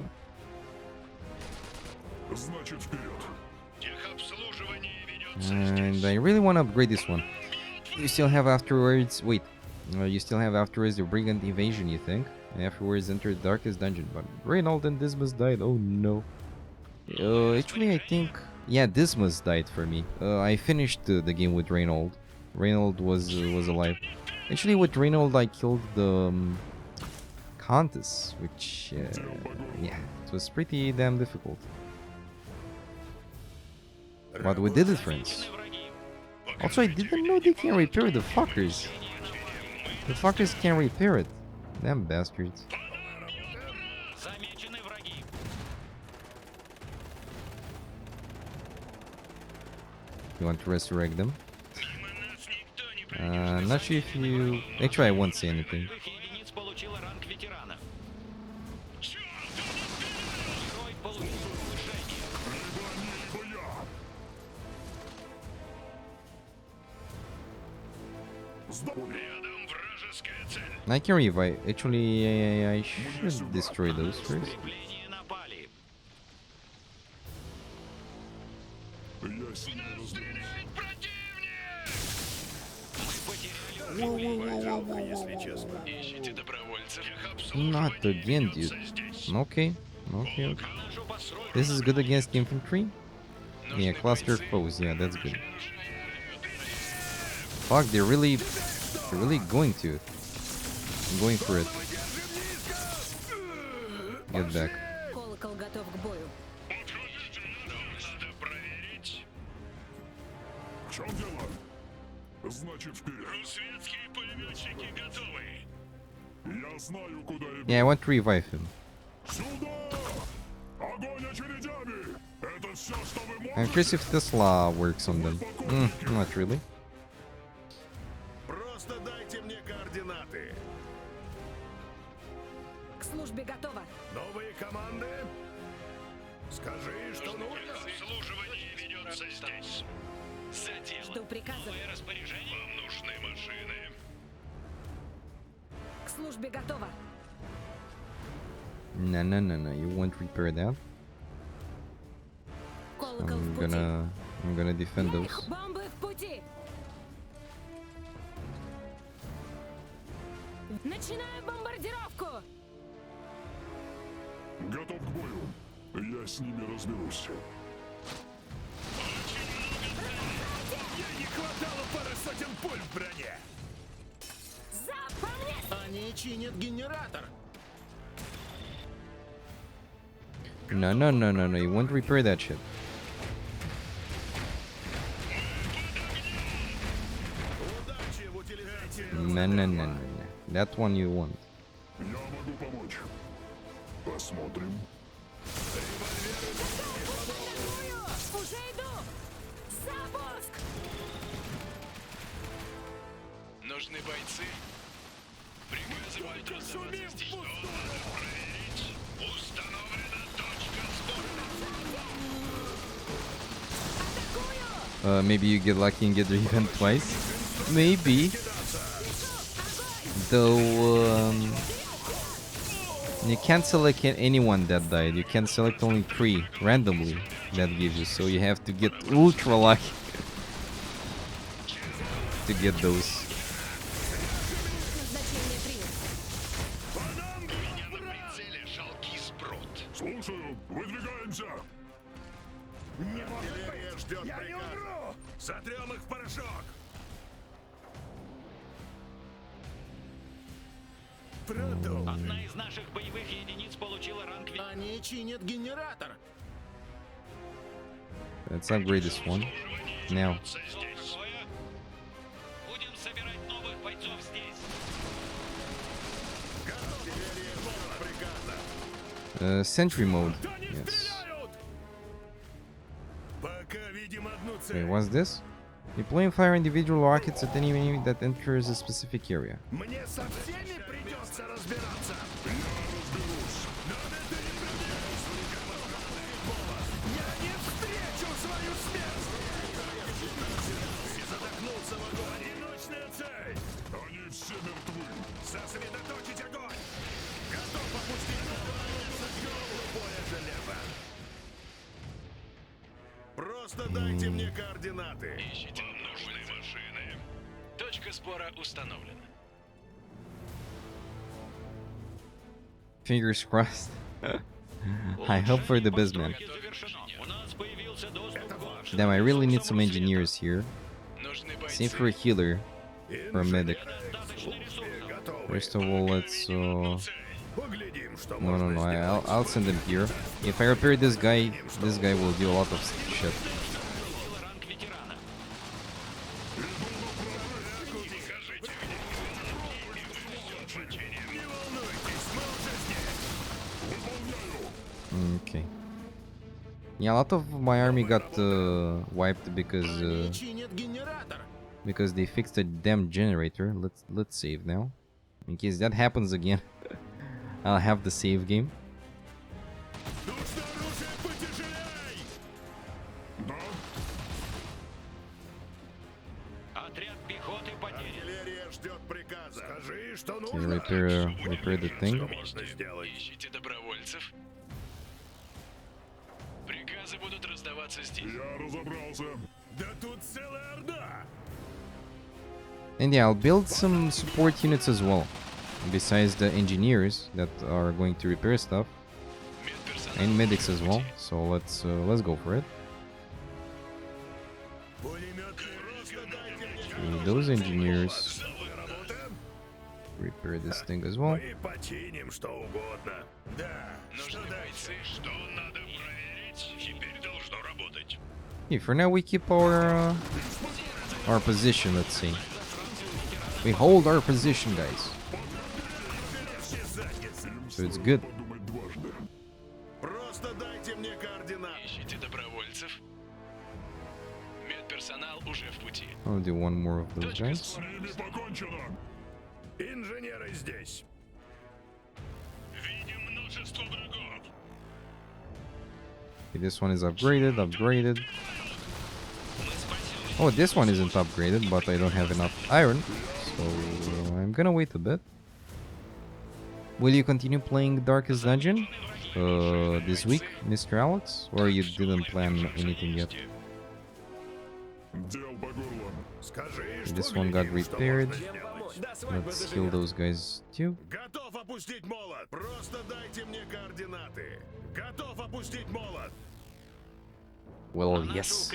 Значит, вперед. Техобслуживание ведется. And I really want to upgrade this one. You still have afterwards... Wait. You still have afterwards the Brigand Invasion, you think? Afterwards enter the Darkest Dungeon. But Reynold and Dismas died. Oh no. Actually, I think... yeah, Dismas died for me. I finished the game with Reynold. Reynold was alive. Actually, with Reynold, I killed the Countess, which... yeah, it was pretty damn difficult. But we did it, friends. Also, I didn't know they can repair the fuckers. The fuckers can repair it. Damn bastards. You want to resurrect them? Not sure if you... actually, I won't say anything. I can revive. Actually, I should destroy those first. Ищите добровольцев. Not again, dude. Okay. Okay. This is good against infantry? Yeah, cluster foes. Yeah, that's good. Fuck, they're really going to it. I'm going for it. Get back. Колокол готов к бою. Надо проверить. В чем дело? Значит, вперед. Русветские пулеметчики готовы. Я знаю, куда идти. Yeah, I want to revive him. Сюда! Огонь очередями! Это все, что вы можете. I'm curious if Tesla works on them. Not really. Просто дайте мне координаты. К службе готово. Новые команды? Скажи, что нужно. Обслуживание ведется здесь. За дело. Жду приказа. Новые распоряжения. Вам нужны машины. К службе готово. No, you won't repair that. Колокол в пути. I'm gonna defend those. Бомбы в пути. Начинаю бомбардировку. Готов к бою. Я с ними разберусь. Ей не хватало пары сотен пуль в броне. Они чинят генератор. No, you won't repair that shit. Удачи в утилизации. No. That one you want. Я могу помочь. Посмотрим. Уже иду. Запуск. Нужны бойцы. Приказы будут раздаваться здесь. Что надо проверить? Установлена точка сбора. Maybe you get lucky and get the event twice. Maybe. Though, you can't select anyone that died. You can select only 3 randomly. That gives you. So you have to get ultra lucky to get those. Слушаю. Выдвигаемся. Артиллерия ждет приказ. Сотрем их в порошок. Продолжим. Одна из наших боевых единиц получила ранг. Они чинят генератор. Let's upgrade this one. Now. Будем собирать новых бойцов здесь. Sentry mode. Yes. Пока видим одну цель. Wait, what's this? Deploying fire individual rockets at any enemy that enters a specific area. Мне со всеми придется разбираться. Я разберусь. Я не встречу свою смерть. И задохнулся в огонь. Одиночная цель. Они все мертвы. Сосредоточить огонь. Готов попустить на голубое железо. Просто дайте мне координаты. Ищите нужные машины. Точка сбора установлена. Fingers crossed. I hope for the best, man. Damn, I really need some engineers here. Same for a healer, for a medic. First of all, let's. No. I'll send him here. If I repair this guy will do a lot of shit. Okay. Yeah, a lot of my army got wiped because they fixed the damn generator. Let's save now, in case that happens again. I'll have the save game. Okay, repair the thing. Ищите добровольцев. Приказы будут раздаваться здесь. Я разобрался. Да тут целая орда. And yeah, I'll build some support units as well, besides the engineers that are going to repair stuff, and medics as well. So let's go for it. And those engineers repair this thing as well. Okay, for now we keep our position. Let's see. We hold our position, guys. So it's good. I'll do one more of those guys. Okay, this one is upgraded. Oh, this one isn't upgraded, but I don't have enough iron, so I'm gonna wait a bit. Will you continue playing Darkest Dungeon this week, Mr. Alex, or you didn't plan anything yet? Okay, this one got repaired. Let's heal those guys too. Well, yes.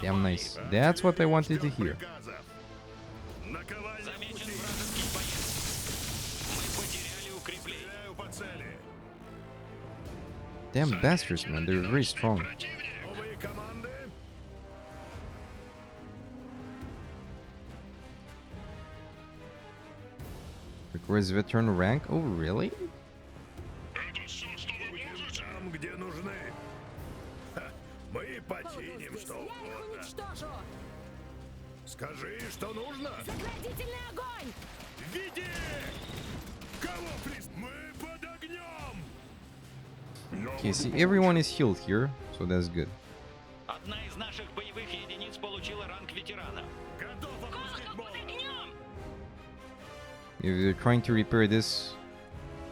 Damn nice. That's what I wanted to hear. Damn bastards, man. They're very strong. Requires veteran rank? Oh, really? Скажи, что нужно? Заградительный огонь! Веди! Кого мы под огнем! Okay, see, everyone is healed here, so that's good. Одна из наших боевых единиц получила ранг ветерана. If they're trying to repair this,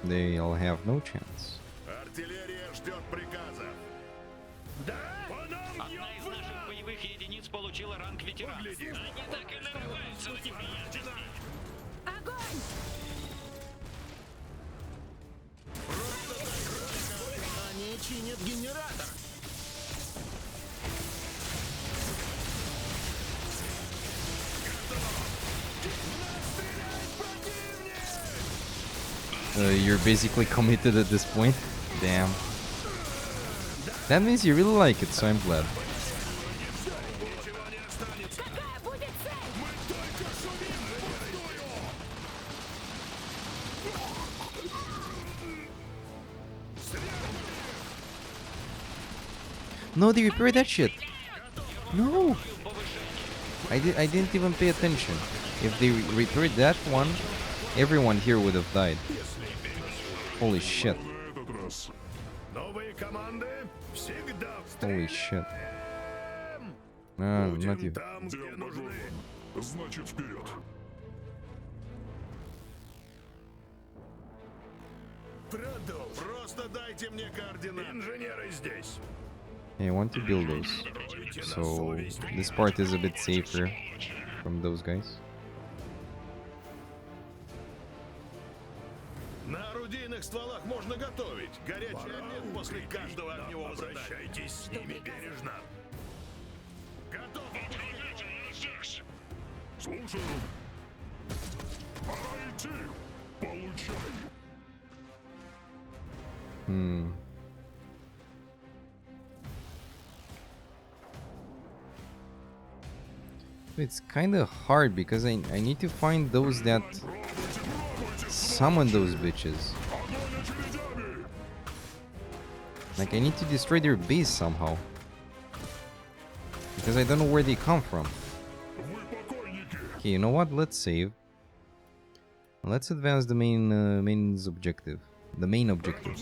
they'll have no chance. Артиллерия ждет приказов. Одна из наших боевых единиц получила ранг ветерана. Они так и нарываются на неприятности. Огонь! Они чинят генератор. You're basically committed at this point. Damn. That means you really like it, so I'm glad. No, they repaired that shit. No. I didn't even pay attention. If they repaired that one, everyone here would have died. Holy shit. Holy shit. No, not you. Просто дайте мне координаты. Инженеры здесь. I want to build those. So this part is a bit safer from those guys. На орудийных стволах можно готовить. Горячий обед после каждого огневого задания. Обращайтесь с ними бережно. Готов. Слушаю. Пора идти. Получай. It's kind of hard because I need to find those that summon those bitches. Like, I need to destroy their base somehow. Because I don't know where they come from. Okay, you know what? Let's save. Let's advance the main objective. The main objective.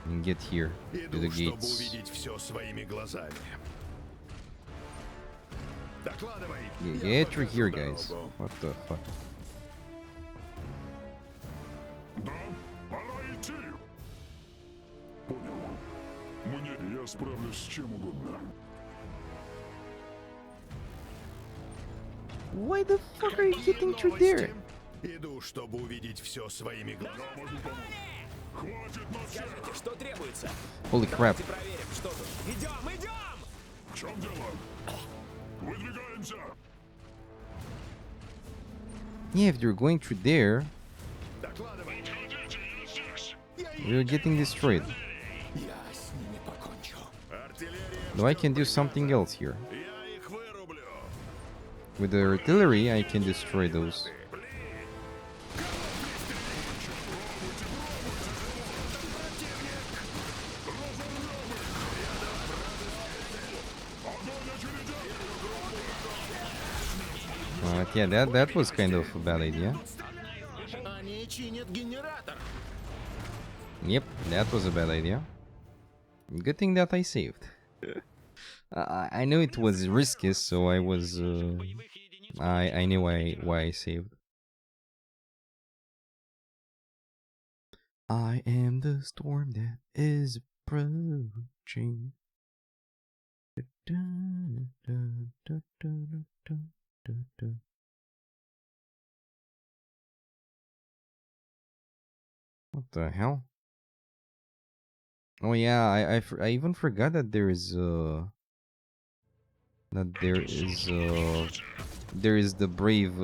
And get here to the gates. Yeah, get through here, guys. What the fuck? Why the fuck are you getting through there? Иду, чтобы увидеть все своими глазами. Скажите, что требуется? Holy crap. Давайте проверим, что тут. Идем, идем! В чем дело? Выдвигаемся! Yeah, if you're going through there, you're getting destroyed. Though I can do something else here. With the artillery, I can destroy those. Yeah, that was kind of a bad idea. Yep, that was a bad idea. Good thing that I saved. I knew it was risky, so I was. I knew why I saved. I am the storm that is approaching. What the hell? Oh yeah, I even forgot that there is there is the brave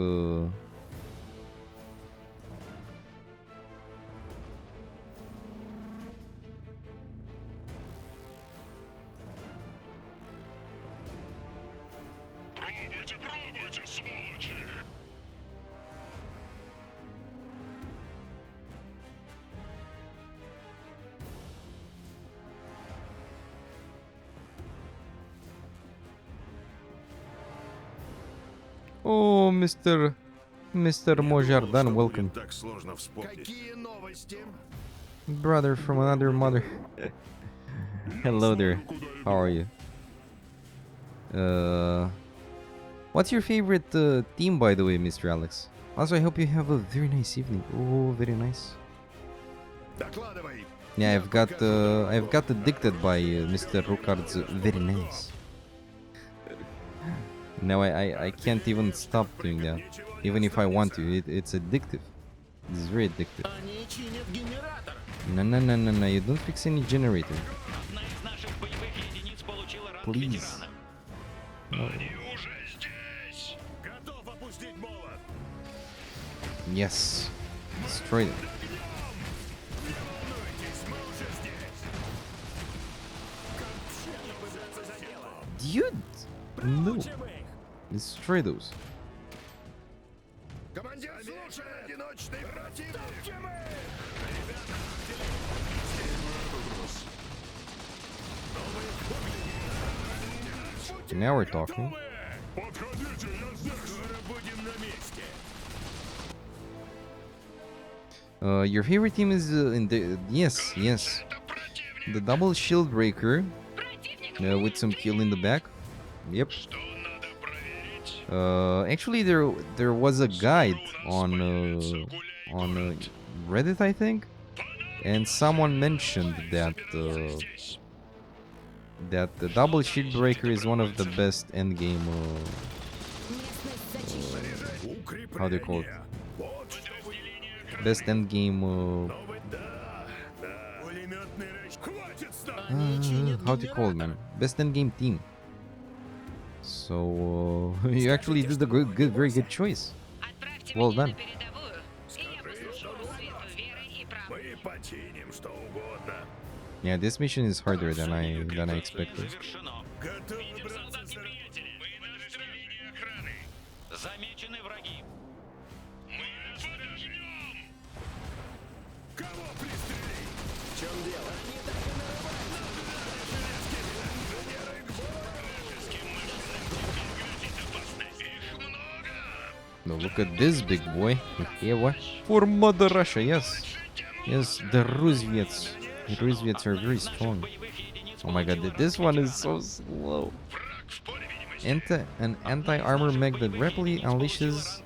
Oh, Mr. Martyrdom, welcome. Brother from another mother. Hello there. How are you? What's your favorite team, by the way, Mr. Alex? Also, I hope you have a very nice evening. Oh, very nice. Yeah, I've got addicted by Mr. Rukard's very nice. Now I can't even stop doing that. Even if I want to, it's addictive. It's very addictive. No, you don't fix any generator. Please. No. Yes. Destroy it. Dude! No. Destroy those. Okay, now we're talking. Your favorite team is in the yes, the double shield breaker with some kill in the back. Yep. Actually, there was a guide on Reddit, I think, and someone mentioned that that the double shield breaker is one of the best endgame. How do you call it? Best endgame. How do you call it, man? Best endgame team. So you actually did a very good choice. Well done. Yeah, this mission is harder than I expected. No, look at this big boy. Yeah, for Mother Russia, yes. Yes, the Rusviets. The Rusviets are very strong. Oh my god, this one is so slow. An anti-armor mech that rapidly unleashes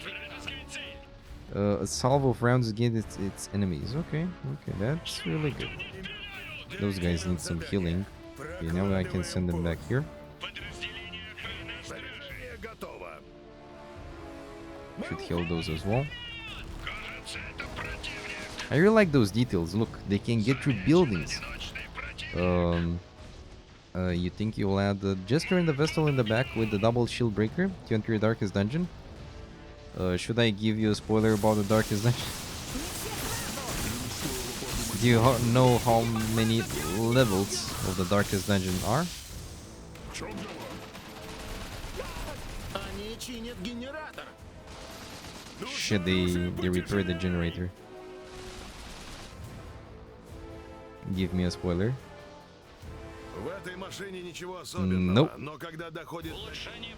a salvo of rounds against its enemies. Okay, that's really good. Those guys need some healing. Okay, now I can send them back here. Should heal those as well. I really like those details. Look, they can get through buildings. You think you'll add the Jester in the Vestal in the back with the double shield breaker to enter your Darkest Dungeon? Should I give you a spoiler about the Darkest Dungeon? Do you know how many levels of the Darkest Dungeon are? Shit, they repaired the generator. Give me a spoiler. Nope.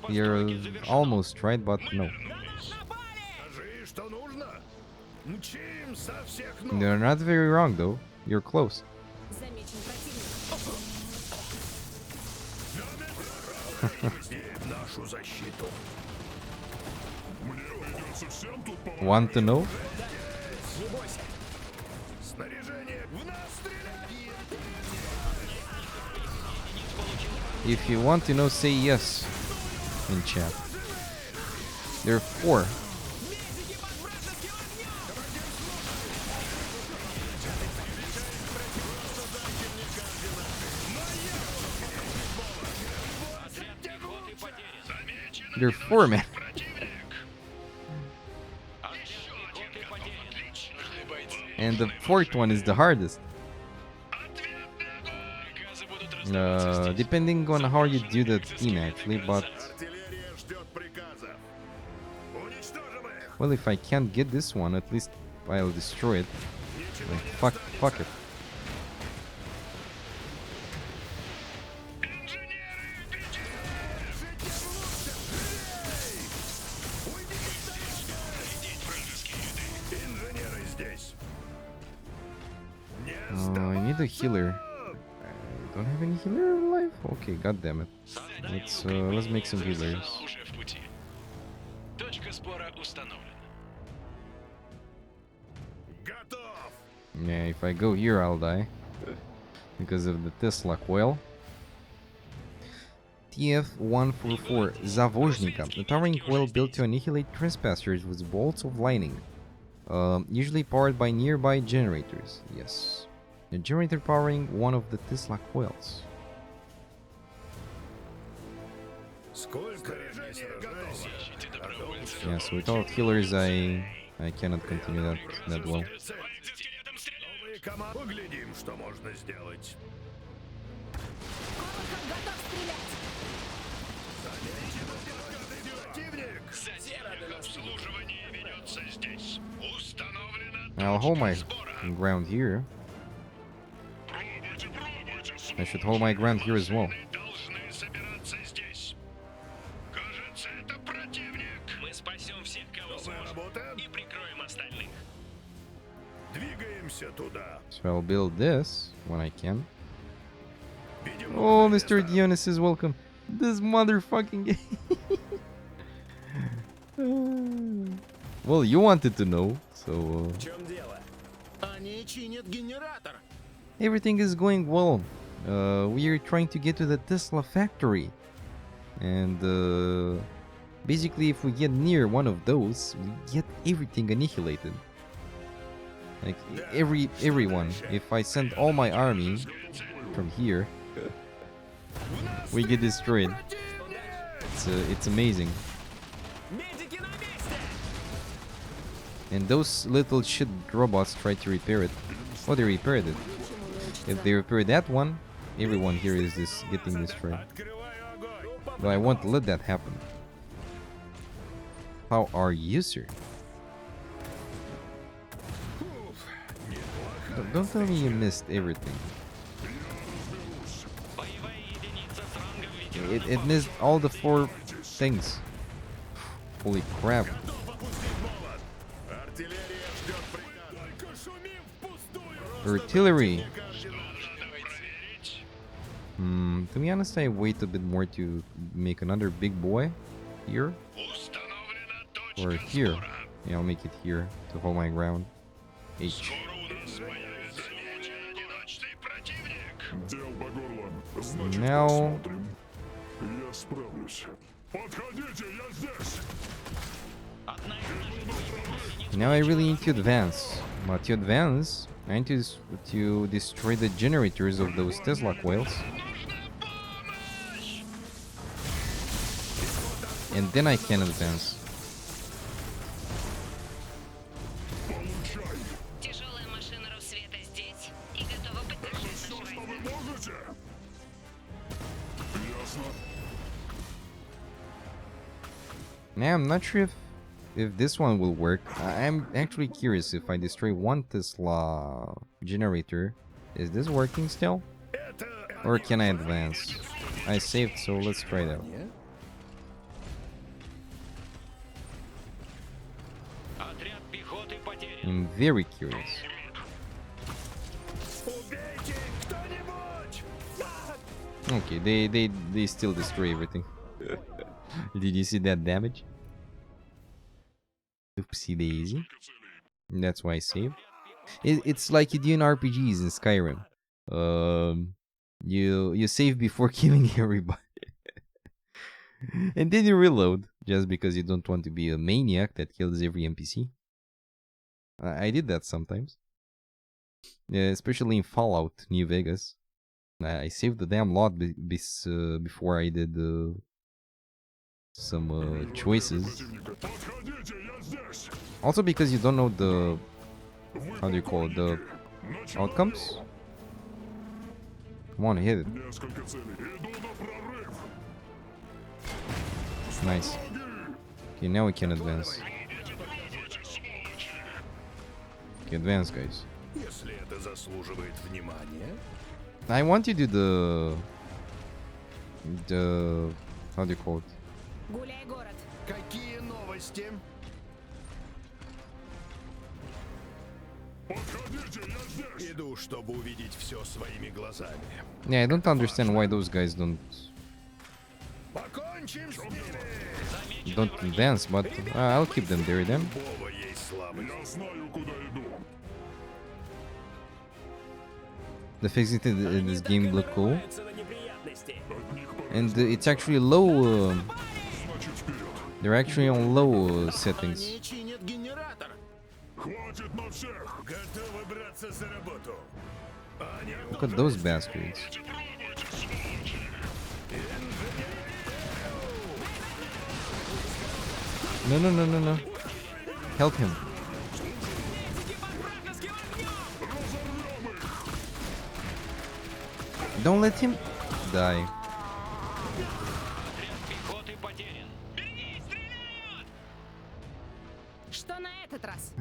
You're almost right, but no. You're not very wrong, though. You're close. Want to know? If you want to know, say yes in chat. There are 4. There are 4, man. And the 4th one is the hardest. Depending on how you do the team, actually, but well, if I can't get this one, at least I'll destroy it. Like, fuck it. I need a healer. Don't have any healer in life? Okay, god damn it. Let's make some healers. Yeah, if I go here, I'll die because of the Tesla coil. TF-144 Zavozhnika, the towering coil built to annihilate trespassers with bolts of lightning, usually powered by nearby generators. Yes. A generator powering one of the Tesla coils. Yes, without healers I cannot continue that well. I'll hold my ground here. I should hold my ground here as well. So I'll build this when I can. Oh, Mr. Dionys, welcome. This motherfucking game. Well, you wanted to know, so... Everything is going well. We are trying to get to the Tesla factory. And basically, if we get near one of those, we get everything annihilated. Like, everyone. If I send all my army from here, we get destroyed. It's amazing. And those little shit robots try to repair it. Oh, they repaired it. If they repair that one, everyone here is getting destroyed. But I won't let that happen. How are you, sir? Don't tell me you missed everything. It missed all the 4 things. Holy crap. Artillery. To be honest, I wait a bit more to make another big boy here. Or here. Yeah, I'll make it here to hold my ground. H. Now... Now I really need to advance. But to advance, I need to destroy the generators of those Tesla coils. And then I can advance. Now I'm not sure if this one will work. I'm actually curious if I destroy one Tesla generator. Is this working still? Or can I advance? I saved, so let's try that. I'm very curious. Okay, they still destroy everything. Did you see that damage? Oopsie daisy. That's why I saved. It's like you do in RPGs in Skyrim. You save before killing everybody. And then you reload, just because you don't want to be a maniac that kills every NPC. I did that sometimes. Yeah, especially in Fallout New Vegas. I saved the damn lot before I did some choices. Also because you don't know the... how do you call it? The outcomes? Come on, hit it. Nice. Okay, now we can advance. Okay, advance, guys. I want to do the how do you call it? Гуляй, город. Какие новости? Иду, чтобы увидеть все своими глазами. Yeah, I don't understand why those guys don't advance, but I'll keep them there then. The physics in this game look cool, and it's actually low. They're actually on low settings. Look at those bastards. No, no, no, no, no. Help him. Don't let him die. Что на этот раз?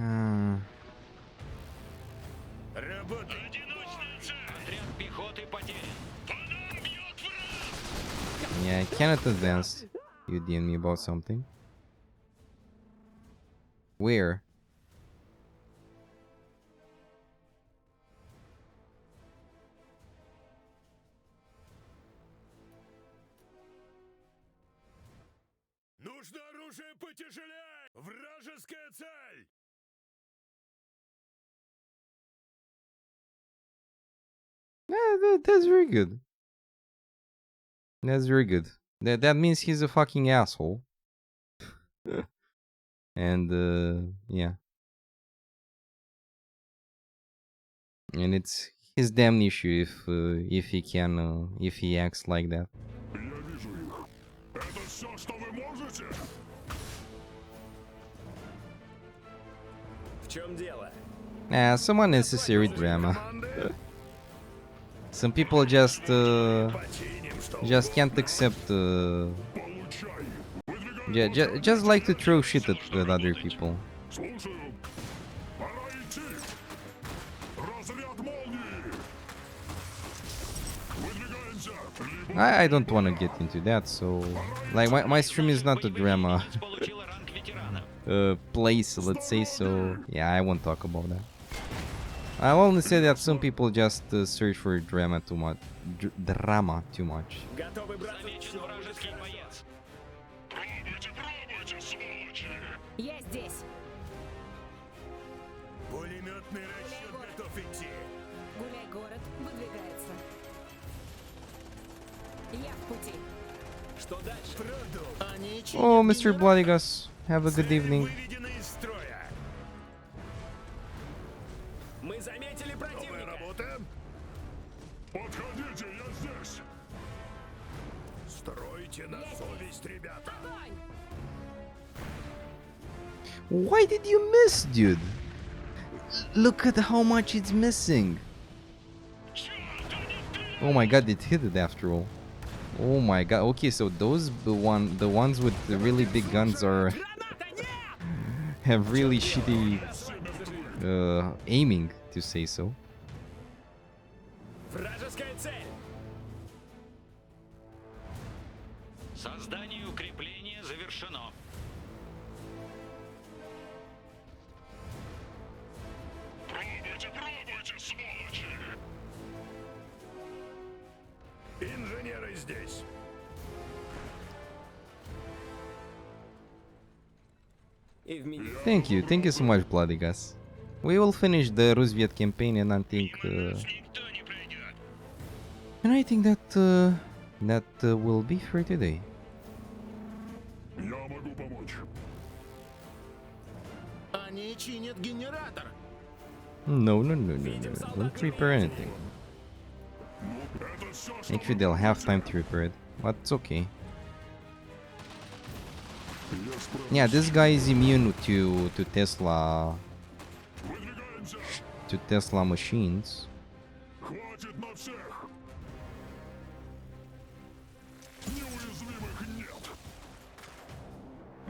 Yeah, I cannot advance. You DM me about something. Where? Нужно оружие потяжелее! Вражеская цель! Yeah, that's very good. That's very good. That means he's a fucking asshole. And yeah. And it's his damn issue if he acts like that. Some unnecessary drama. Some people just can't accept. Just like to throw shit at other people. I don't want to get into that, so like my stream is not a drama place, let's say, so yeah, I won't talk about that. I'll only say that some people just search for drama too much. Drama too much. Я здесь. Пулеметный расчет готов идти. Гуляй, город выдвигается. Я в пути. Что дальше? Они Oh, Mr. Bloodygus, have a good evening. Выведены из строя. Мы заметили Новая противника. работа. Подходите, я здесь! Стройте на совесть, ребята. Why did you miss, dude? Look at how much it's missing. Oh my god, it hit it after all. Oh my god. Okay, so those the ones with the really big guns are have really shitty aiming, to say so. Вражеская цель. Создание укрепления завершено. Пробуйте, пробуйте, сволочи! Инженеры здесь. И в меня. Thank you so much, Bloodygus. We will finish the Rusviet campaign, and I think, that will be for today. Я могу помочь. Они чинят генератор. No, don't repair anything. Actually, they'll have time to repair it, but it's okay. Yeah, this guy is immune to Tesla machines. Хватит на всех! Неуязвимых нет!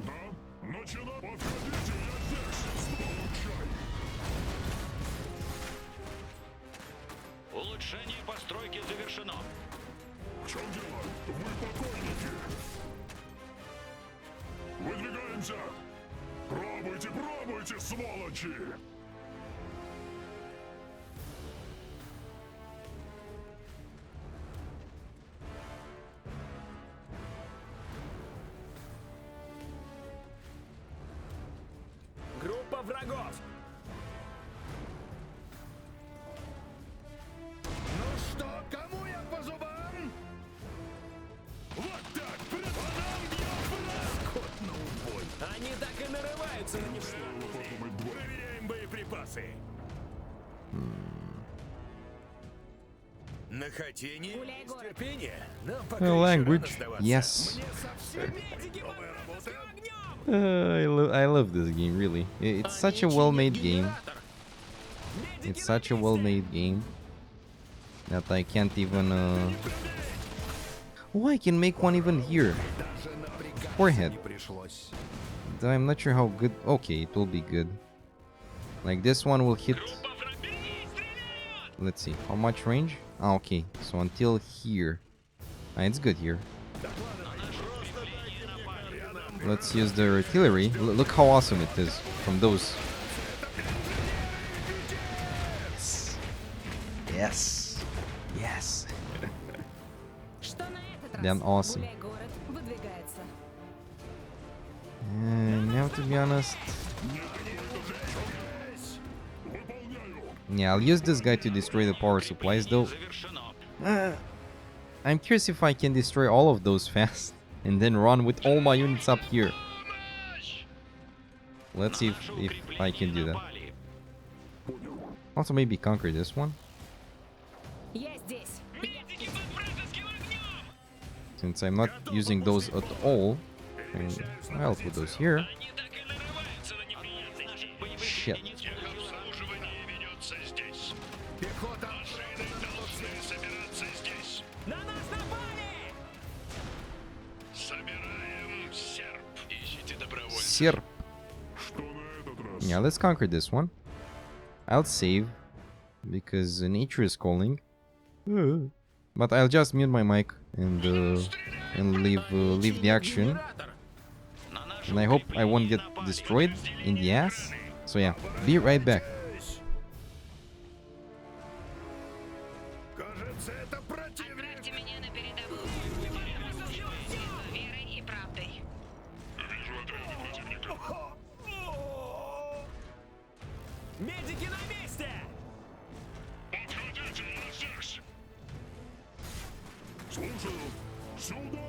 Да? Начинай! Подходите, я здесь! Получай! Улучшение постройки завершено. В чем дело? Вы покойники! Выдвигаемся! Пробуйте, пробуйте, сволочи! Группа врагов. Ну что, кому я по зубам? Вот так, преподам бьет скот на убой. Они так и нарываются на неприятности. Проверяем боеприпасы. На хотение и терпение. Нам пока еще рано Language, сдаваться. yes. Мне совсем новая работа. I love this game, really. It's such a well-made game. It's such a well-made game that I can't even. Oh, I can make one even here. Forehead. Though I'm not sure how good. Okay, it will be good. Like this one will hit. Let's see, how much range? Ah, okay, so until here. Ah, it's good here. Let's use the artillery. Look how awesome it is from those. Yes. Yes. Damn awesome. And now, to be honest, yeah, I'll use this guy to destroy the power supplies, though. I'm curious if I can destroy all of those fast and then run with all my units up here. Let's see if I can do that. Also, maybe conquer this one. Since I'm not using those at all, and I'll put those here. Shit. Serp. Yeah, let's conquer this one. I'll save because nature is calling. But I'll just mute my mic and leave the action. And I hope I won't get destroyed in the ass. So yeah, be right back. Медики на месте! Подходите, я здесь! Слушаю! Сюда!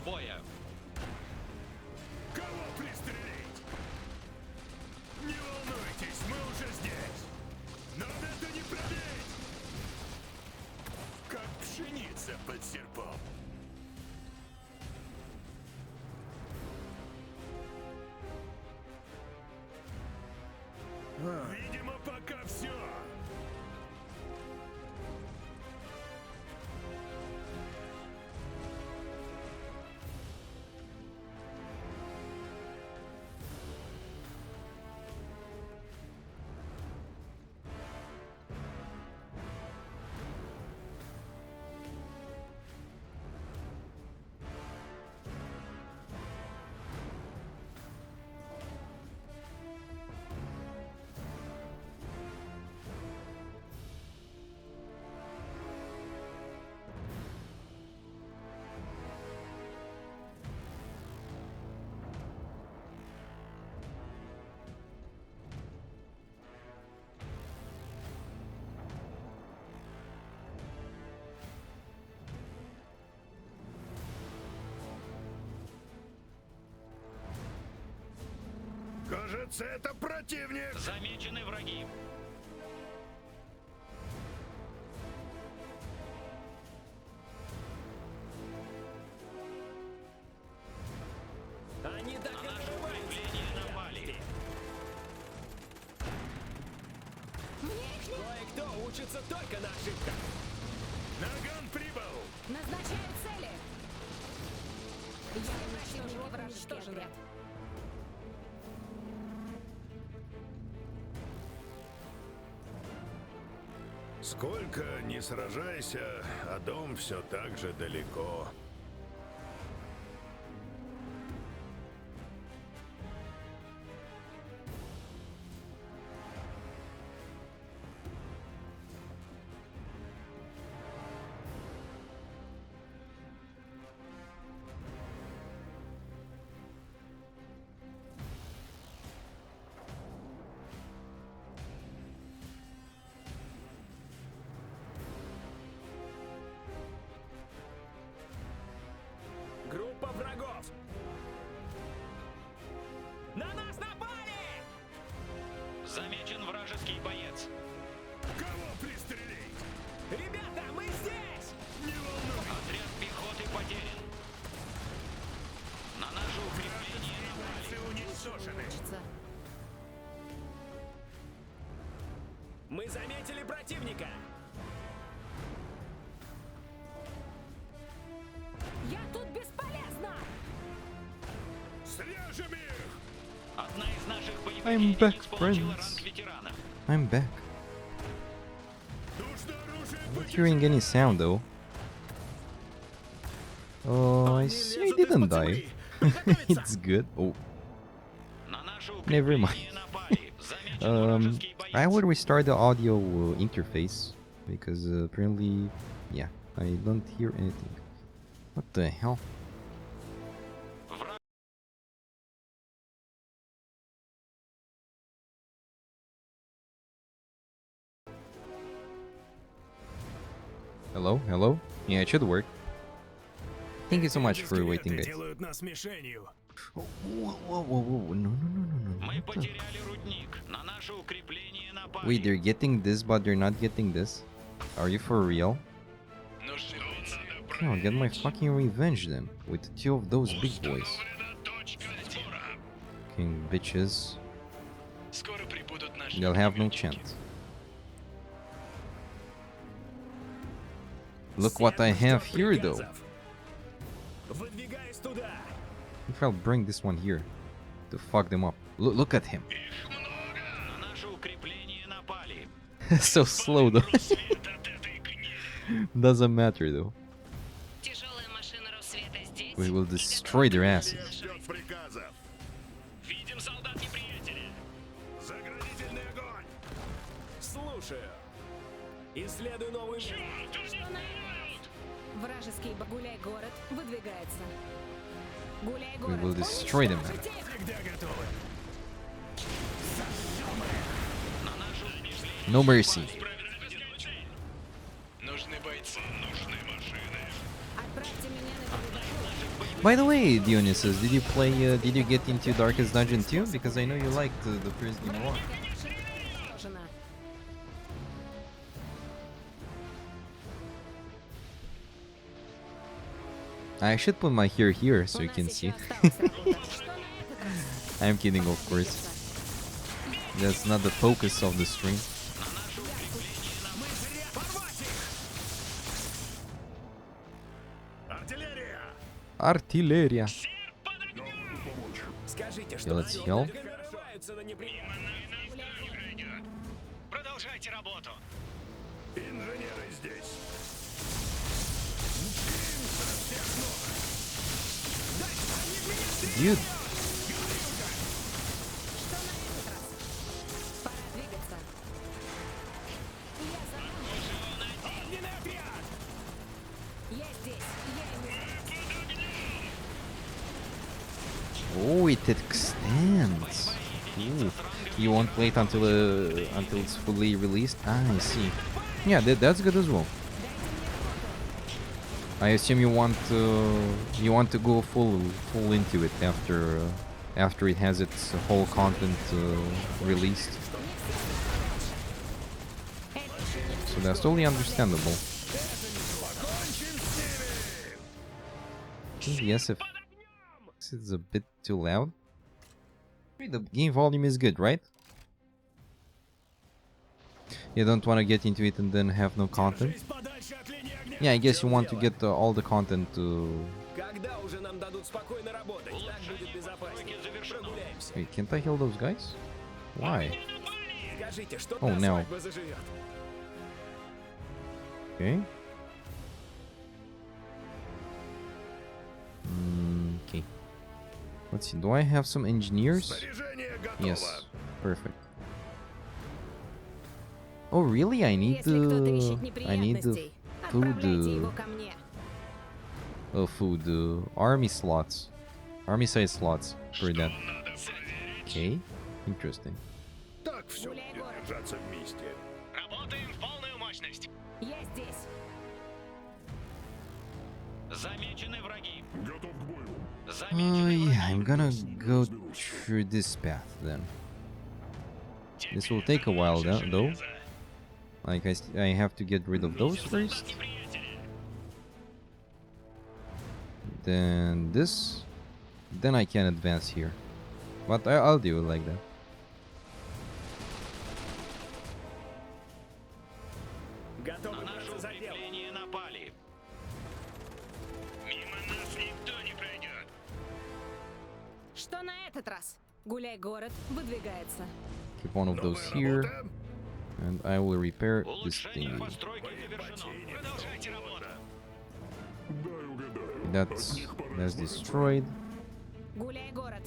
боя. Кого пристрелить? Не волнуйтесь, мы уже здесь. Нам это не пробить. Как пшеница под серпом. Видимо, пока все. Кажется, это противник. Замечены враги. Они так на наше укрепление напали. Кое-кто учится только на ошибках. Наган прибыл. Назначаю цели. Я уничтожила вражеский отряд. Сколько ни сражайся, а дом все так же далеко. Группа врагов. На нас напали! Замечен вражеский боец. Кого пристрелить? Ребята, мы здесь! Не волнуйтесь. Отряд пехоты потерян. На наше укрепление напали. Уничтожены. Мы заметили противника. Я тут бесполезна! Срежем их! Одна из наших боевых I'm back, единиц получила friends. ранг ветерана. I'm back. Нужно оружие. Not hearing any sound though. Oh, I see I didn't die. It's good. Oh, На наше never mind. укрепление напали. Замечен вражеский боец. I will restart the audio interface because apparently, yeah, I don't hear anything. What the hell? Hello, hello? Yeah, it should work. Thank you so much for waiting, guys. Делают нас мишенью. Whoa, whoa, whoa, whoa, no, no, no, no, no. Мы What the- потеряли рудник. На наше укрепление напали. Wait, they're getting this, but they're not getting this? Are you for real? No, get my fucking revenge then, with two of those big boys. Fucking bitches. They'll have no chance. Look what I have here though. Выдвигаясь туда. If I'll bring this one here to fuck them up. Look at him. На наше укрепление напали. So slow though. Doesn't matter though. We will destroy their asses. Видим солдат неприятеля. Заградительный огонь. Слушаю. Исследуй новый мир. Вражеский гуляй-город выдвигается. We Гуляй-город. will destroy them. Всегда готовы. No mercy. Нужны бойцы, нужны машины. Отправь By the way, Dionysus, did you play? Did you get into Darkest Dungeon too? Because I know you liked the first game a lot. I should put my hair here so you can see. I'm kidding, of course. That's not the focus of the stream. Артиллерия. Okay, let's heal. Продолжайте работу. Инженеры здесь. Dude. Oh, it extends. Ooh. You won't play it until it's fully released. Ah, I see. Yeah, that's good as well. I assume you want to go full into it after it has its whole content released. So that's totally understandable. Yes, if it's a bit too loud. The game volume is good, right? You don't want to get into it and then have no content. Yeah, I guess you want to get all the content to... Wait, can't I heal those guys? Why? Oh, no. Okay. Okay. Let's see, do I have some engineers? Yes, perfect. Oh really? I need the food army slots, army size slots for that. Okay, interesting. Так все будет держаться вместе. Работаем в полную мощность. Я здесь. Замечены враги. Готов к бою. Yeah, I'm gonna go through this path then. This will take a while though. Like I have to get rid of those first. Then this. Then I can advance here. But I'll do it like that. На наше укрепление напали. Мимо нас никто не пройдет. Что на этот раз? Гуляй город выдвигается. Keep one of those here. And I will repair this thing. That's destroyed.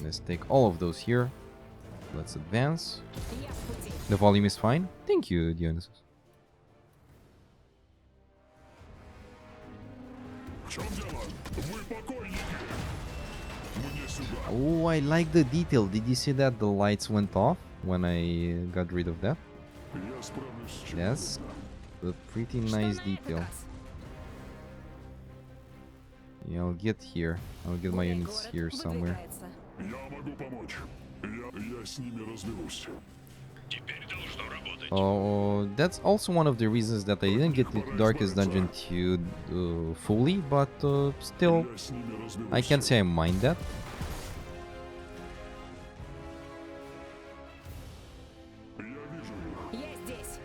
Let's take all of those here. Let's advance. The volume is fine. Thank you, Dionysus. Oh, I like the detail. Did you see that the lights went off when I got rid of that? That's a pretty nice detail. Yeah, I'll get here. I'll get my units here somewhere. Oh, that's also one of the reasons that I didn't get the Darkest Dungeon 2 fully, but still, I can't say I mind that.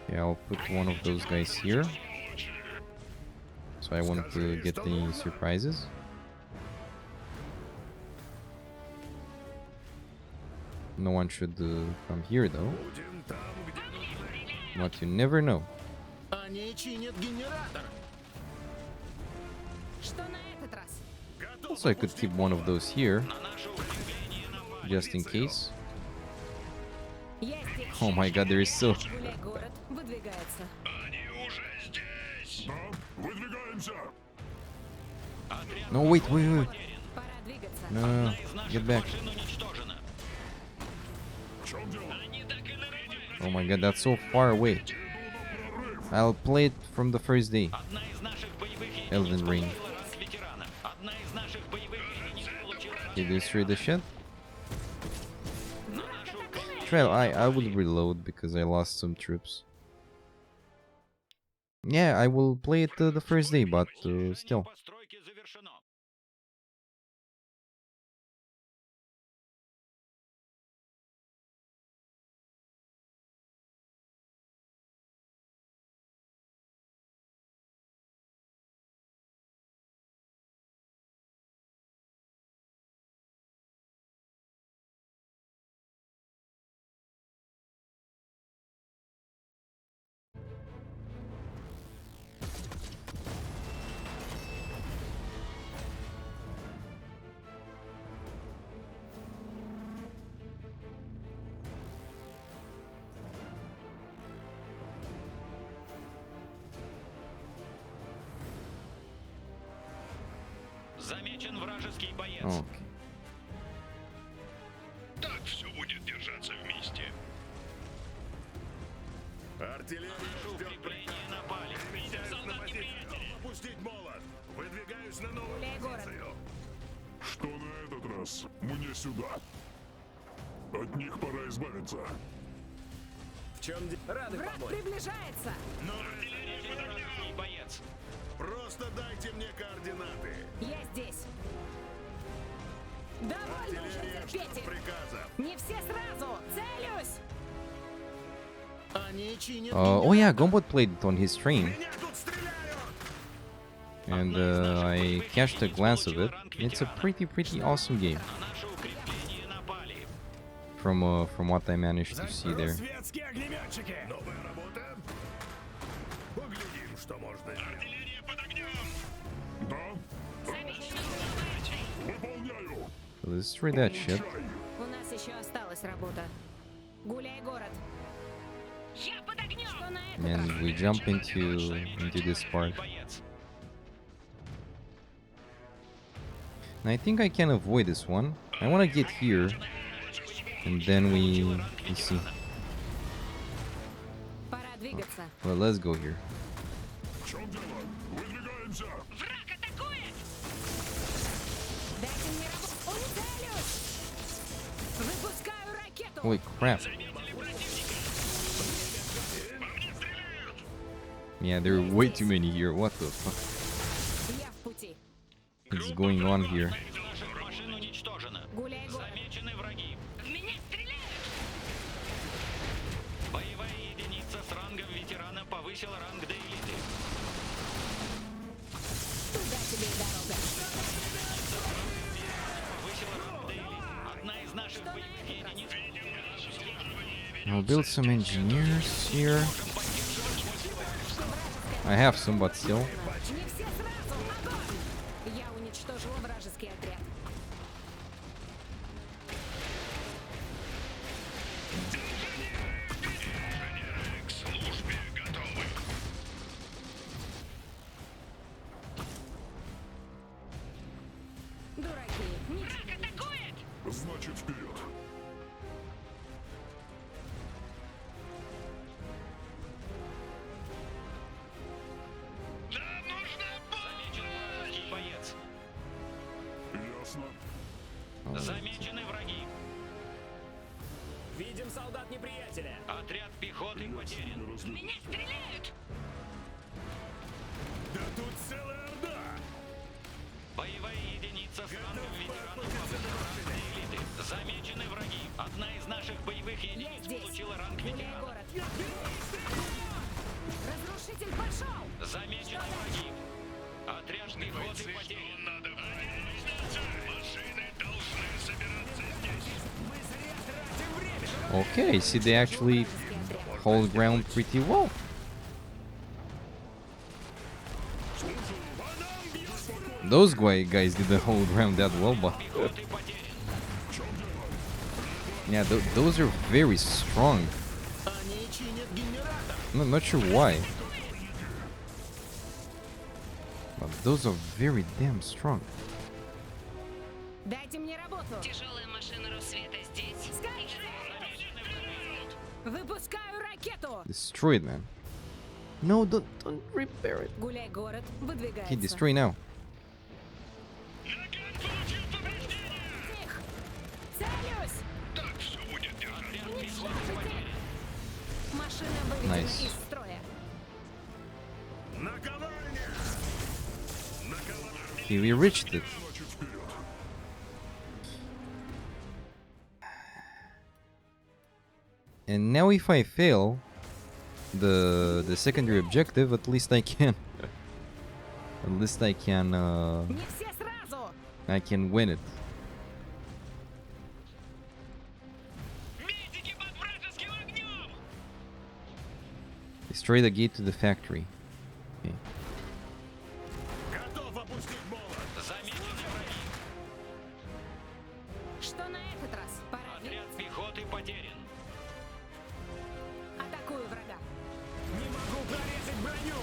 Yeah, I'll put one of those guys here. So I want to get any surprises. No one should come here though. But you never know. Also, I could keep one of those here, just in case. Oh my god, there is so... No, wait. No, get back. Oh my god, that's so far away. I'll play it from the first day. Elden Ring. He destroyed the shit. Trail, I will reload because I lost some troops. Yeah, I will play it the first day, but still. Замечен вражеский боец. Okay. Так все будет держаться вместе. Артиллерия ждет приказа. Напали. Видим солдат неприятеля. Опустить молот. Выдвигаюсь на новую позицию. Что на этот раз? Мне сюда. От них пора избавиться. В чем рады Враг помочь? приближается! Вражеский боец. Просто дайте мне координаты. Я здесь. Довольно уже Артиллерия ждет терпеть их. приказа. Не все сразу! Целюсь! Они чинят Oh yeah, Gombot played it on his stream. And I catched a glance of it. It's a pretty awesome game. From what I managed to see there. Светские огнеметчики. Новая работа. Поглядим, что можно сделать. Артиллерия под огнем. Выполняю. Let's try that shit. У нас еще осталась работа. Гуляй, город. Я под огнем! Что на этот раз? And we jump into this part. And I think I can avoid this one. I want to get here, and then we see. Пора двигаться. Well, let's go here. В чем дело? Выдвигаемся. Враг атакует! Дайте мне работу. Он целюсь! Выпускаю ракету! Holy crap! Yeah, there are way too many here. What the fuck Я в пути. is going on here? Машин уничтожено. Гуляй, город. Замечены враги. В меня стреляют! Боевая единица с рангом ветерана повысила ранг до элиты. Туда тебе и дорога. Повысила ранг до элиты. Одна из наших боевых единиц. I'll build some engineers here. I have some, but still. Не все сразу! Огонь! Я уничтожила вражеский отряд. К службе готовы. Дураки! Враг атакует! Значит, вперед. Замечен вражеский боец. Ясно. Замечены враги. Видим солдат неприятеля. Отряд пехоты потерян. В меня стреляют! Да тут целая орда. Боевая единица с рангом ветерана повысила ранг до элиты. Замечены враги. Одна из наших боевых Я единиц здесь! получила ранг Гуляй, ветерана. город! Разрушитель пошел! Замечены враги. Отряд пехоты потерян. Надо машины должны собираться здесь. Okay, see, they actually hold ground pretty well. Those guys didn't hold ground that well, but yeah, those are very strong. Они чинят генератор. I'm not sure why, but those are very damn strong. Дайте мне работу! Тяжелая машина рассвета здесь. Выпускаю ракету! Destroy it, man. No, don't repair it. Гуляй, город. Выдвигается. Okay, destroy now. Машина выведена Nice. из строя. Okay, we reached it. And now if I fail the secondary objective, at least I can at least I can Не все сразу. I can win it. Destroy the gate to the factory. Okay. Что на этот раз? Пора Отряд пехоты потерян. атакую врага. Не могу прорезать броню!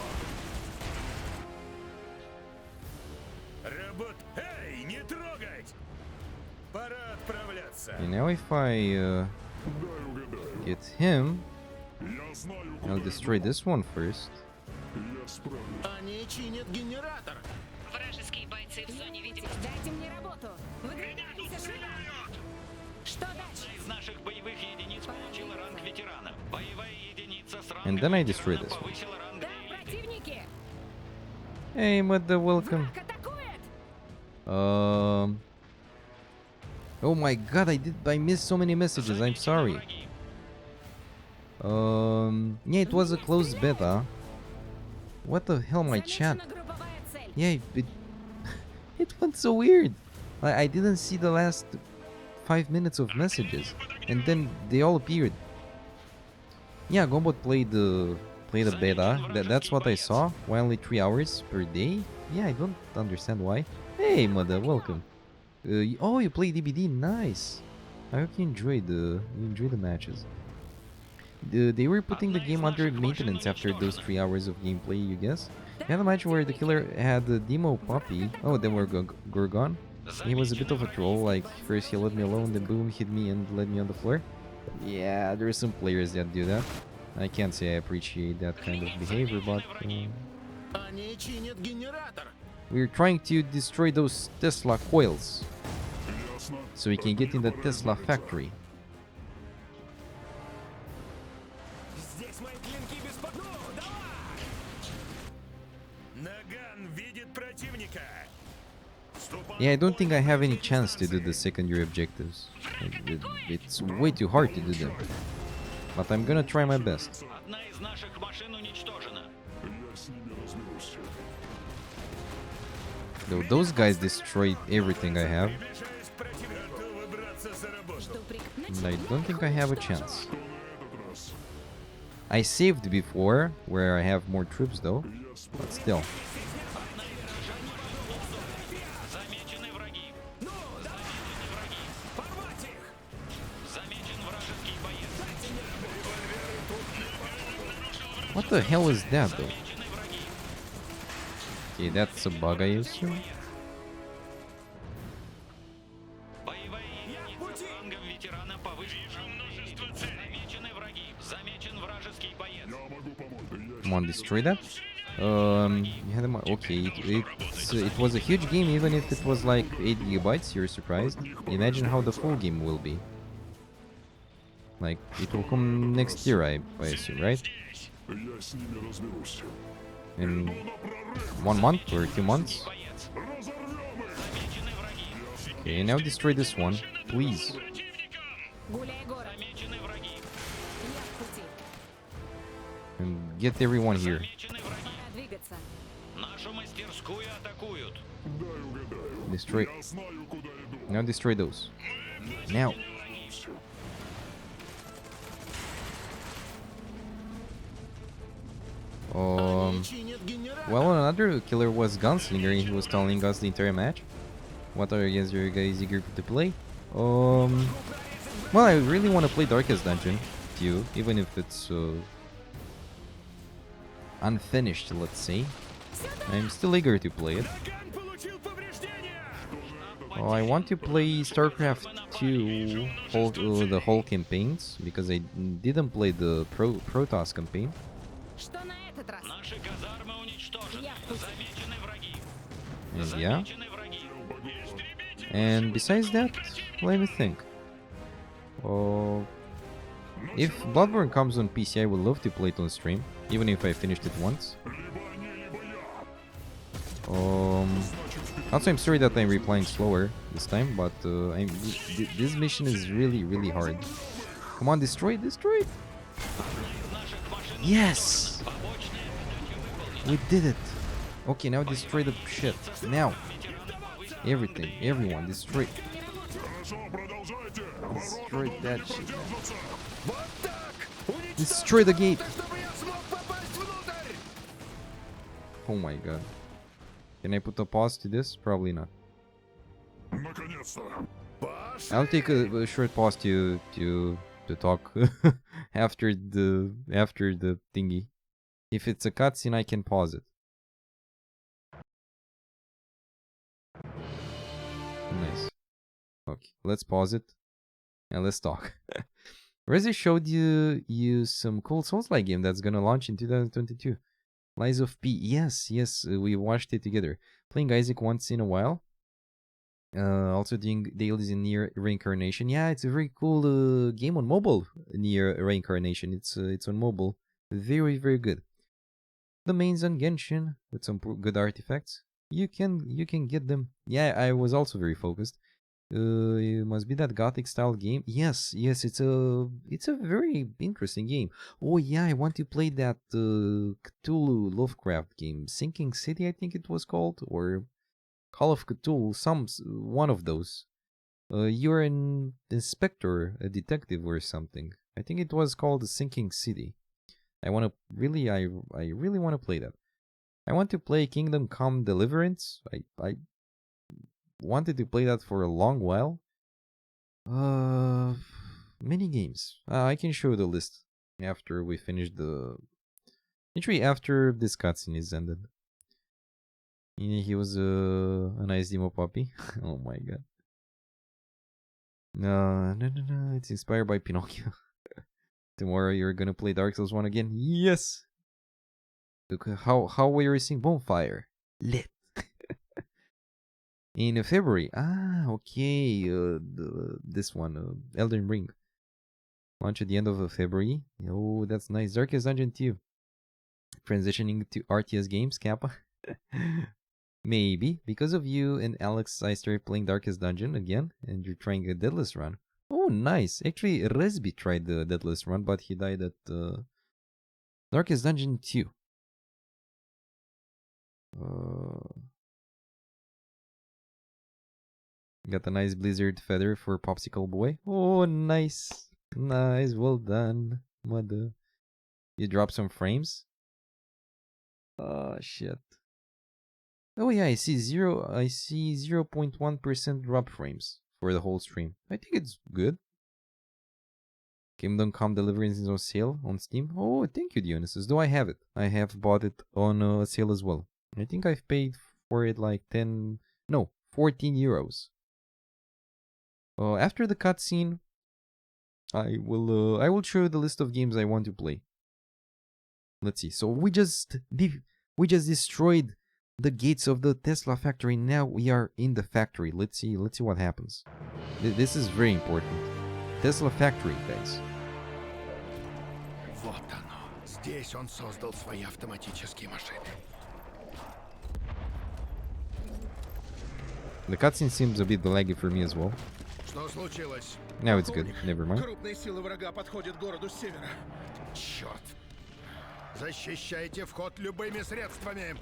Эй, не трогать! Пора отправляться. Okay, now if I get him, I'll destroy this one first. Они чинят генератор. Вражеские бойцы в зоне видимости. Дайте мне работу. Выдвигаемся сюда. Что дальше? Из наших боевых единиц получила ранг ветерана. Боевая единица с And then I destroy this one. повысила ранг Да, противники. Hey, Mother, welcome. Oh my god, I missed so many messages. I'm sorry. Yeah, it was a closed beta. What the hell, my chat? Yeah, it went so weird. I didn't see the last 5 minutes of messages, and then they all appeared. Yeah, Gombot played the beta. That's what I saw. Why only 3 hours per day? Yeah, I don't understand why. Hey, Mother, welcome. Oh, you play DBD, nice. I hope you enjoyed the matches. They were putting the game under maintenance after those 3 hours of gameplay, you guess? We had a match where the killer had the demo puppy. Oh, then we're gone. He was a bit of a troll, like first he let me alone, then boom, hit me and led me on the floor. Yeah, there are some players that do that. I can't say I appreciate that kind of behavior, but Они чинят генератор. we're trying to destroy those Tesla coils so we can get in the Tesla factory. Здесь мои клинки без под... Ну, давай! Наган видит противника. Yeah, I don't think I have any chance to do the secondary objectives. It's way too hard to do them. But I'm gonna try my best. Одна из наших машин уничтожена. Though those guys destroyed everything I have, and I don't think I have a chance. I saved before, where I have more troops though, but still. Замечены враги. Замечены враги. Порвать их! Замечен вражеский боец. What the hell is that though? Okay, that's a bug, I assume. Боевая единица с рангом ветерана повышена. Замечены враги. Замечен вражеский боец. Come on, destroy that. Okay, it was a huge game, even if it was like 8 gigabytes. You're surprised? Imagine how the full game will be. Like, it will come next year, I assume, right? In 1 month or 2 months? Okay, now destroy this one, please. And get everyone here. Нашу мастерскую атакуют. Destroy. Now destroy those. Now. Well, another killer was Gunslinger, and he was telling us the entire match. What are you guys eager to play? Well, I really want to play Darkest Dungeon too, even if it's unfinished, let's say. I'm still eager to play it. Oh, I want to play StarCraft 2 the whole campaigns, because I didn't play the Protoss campaign. Наши казармы уничтожены. Замечены враги. And yeah. And besides that, let me think. If Bloodborne comes on PC, I would love to play it on stream, even if I finished it once. Also, I'm sorry that I'm replying slower this time, but this mission is really hard. Come on, destroy it, destroy it! Yes! We did it! Okay, now destroy the shit. Now! Everything, everyone, destroy. Destroy that shit. Destroy the gate! Oh my god. Can I put a pause to this? Probably not. I'll take a short pause to talk after the thingy. If it's a cutscene, I can pause it. Nice. Okay, let's pause it and let's talk. Rezi showed you some cool Souls-like game that's gonna launch in 2022. Lies of P. Yes, we watched it together. Playing Isaac once in a while. Also doing dailies in Nier Reincarnation. Yeah, it's a very cool game on mobile. Nier Reincarnation. It's on mobile. Very good. The main's on Genshin with some good artifacts. You can get them. Yeah, I was also very focused. It must be that gothic style game. Yes, it's a very interesting game. Oh yeah, I want to play that Cthulhu Lovecraft game, Sinking City, I think it was called, or Call of Cthulhu, one of those. You're an inspector, a detective or something. I think it was called the Sinking City. I really want to play that. I want to play Kingdom Come Deliverance. I wanted to play that for a long while. Many games. I can show the list after we finish actually after this cutscene is ended. He was a nice demo puppy. Oh my god. No, it's inspired by Pinocchio. Tomorrow you're gonna play Dark Souls 1 again? Yes! Look, how were you racing Bonfire? Lit. In February. Okay. This one, Elden Ring. Launch at the end of February. Oh, that's nice. Darkest Dungeon 2. Transitioning to RTS games, Kappa. Maybe. Because of you and Alex, I started playing Darkest Dungeon again, and you're trying a Deadless run. Oh, nice. Actually, Resby tried the Deadless run, but he died at Darkest Dungeon 2. Got a nice Blizzard feather for Popsicle Boy. Oh, nice. Nice. Well done, mother. You dropped some frames? Oh, shit. Oh, yeah, I see 0.1% drop frames for the whole stream. I think it's good. Kingdom Come Deliverance is on sale on Steam. Oh, thank you, Dionysus. Do I have it? I have bought it on sale as well. I think I've paid for it like 14 euros. After the cutscene, I will show you the list of games I want to play. Let's see. So we just destroyed the gates of the Tesla factory. Now we are in the factory. Let's see what happens. This is very important. Tesla factory, guys. Вот оно. Здесь он создал свои автоматические машины. The cutscene seems a bit laggy for me as well. Что случилось? Now it's good. Never mind. Крупные силы врага подходят к городу с севера. Черт. Защищайте вход любыми средствами.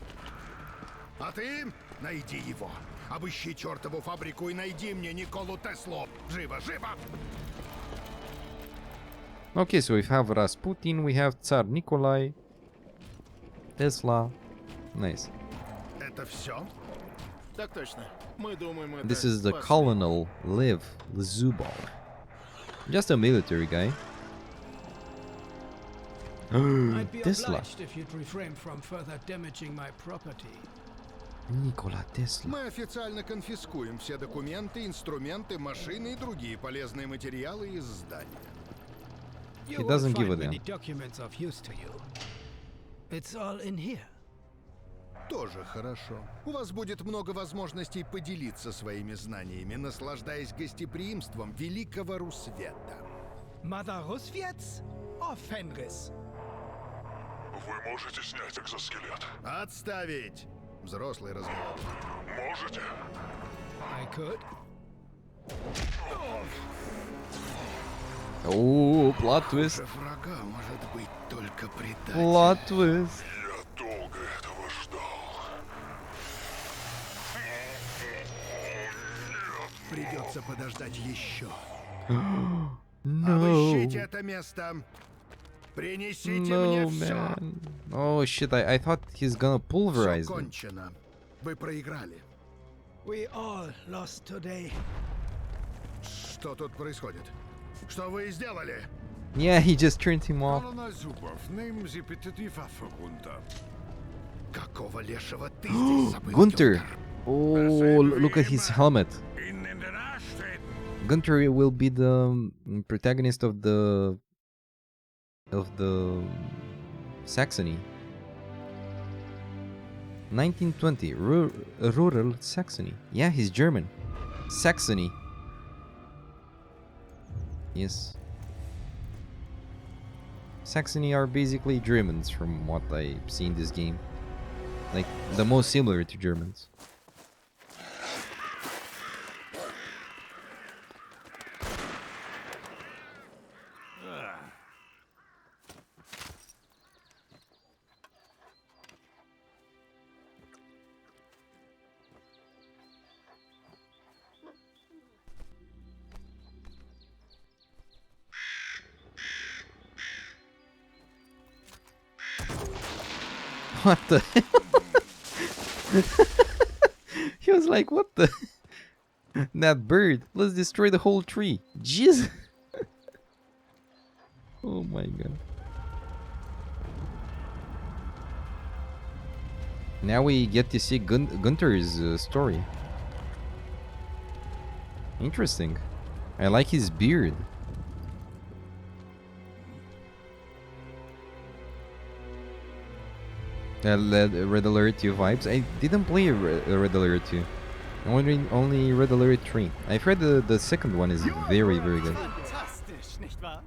А ты найди его. Обыщи чертову фабрику и найди мне Николу Теслу. Живо, живо! Okay, so we have Rasputin, we have Tsar Nikolai, Tesla. Nice. Это все? Так точно. Мы думаем, это This is the Colonel Lev Zubal. Just a military guy. I'd be Tesla. obliged if you'd refrain from further damaging my property. Nikola Tesla. Мы официально конфискуем все документы, инструменты, машины и другие полезные материалы из здания. You He doesn't won't give a find many damn. documents of use to you. It's all in here. Тоже хорошо. У вас будет много возможностей поделиться своими знаниями, наслаждаясь гостеприимством великого Русвета. Madarus wiec? O Fenris. Вы можете снять экзоскелет? Отставить! Взрослый разговор. Можете? I could. Ooh, plot twist. Врага может быть только предатель. Plot twist. Я долго этого ждал. Придется подождать еще. No. Обыщите это место. Принесите мне все. Man. Oh shit, I thought he's gonna pulverize Все them. кончено. Вы проиграли. We all lost today. Что тут происходит? Что вы сделали? Yeah, he just turned him off. Какого лешего ты здесь забыл? Gunther! Oh, look at his helmet. Gunther will be the protagonist of the Saxony. 1920, rural Saxony. Yeah, he's German. Saxony. Yes. Saxony are basically Germans from what I see in this game. Like, the most similar to Germans. What the hell? He was like, what the? That bird. Let's destroy the whole tree. Jeez. Oh my god. Now we get to see Gunther's story. Interesting. I like his beard. Red Alert 2 vibes. I didn't play Red Alert 2. Only Red Alert 3. I've heard the second one is very, very good. Fantastisch, nicht wahr?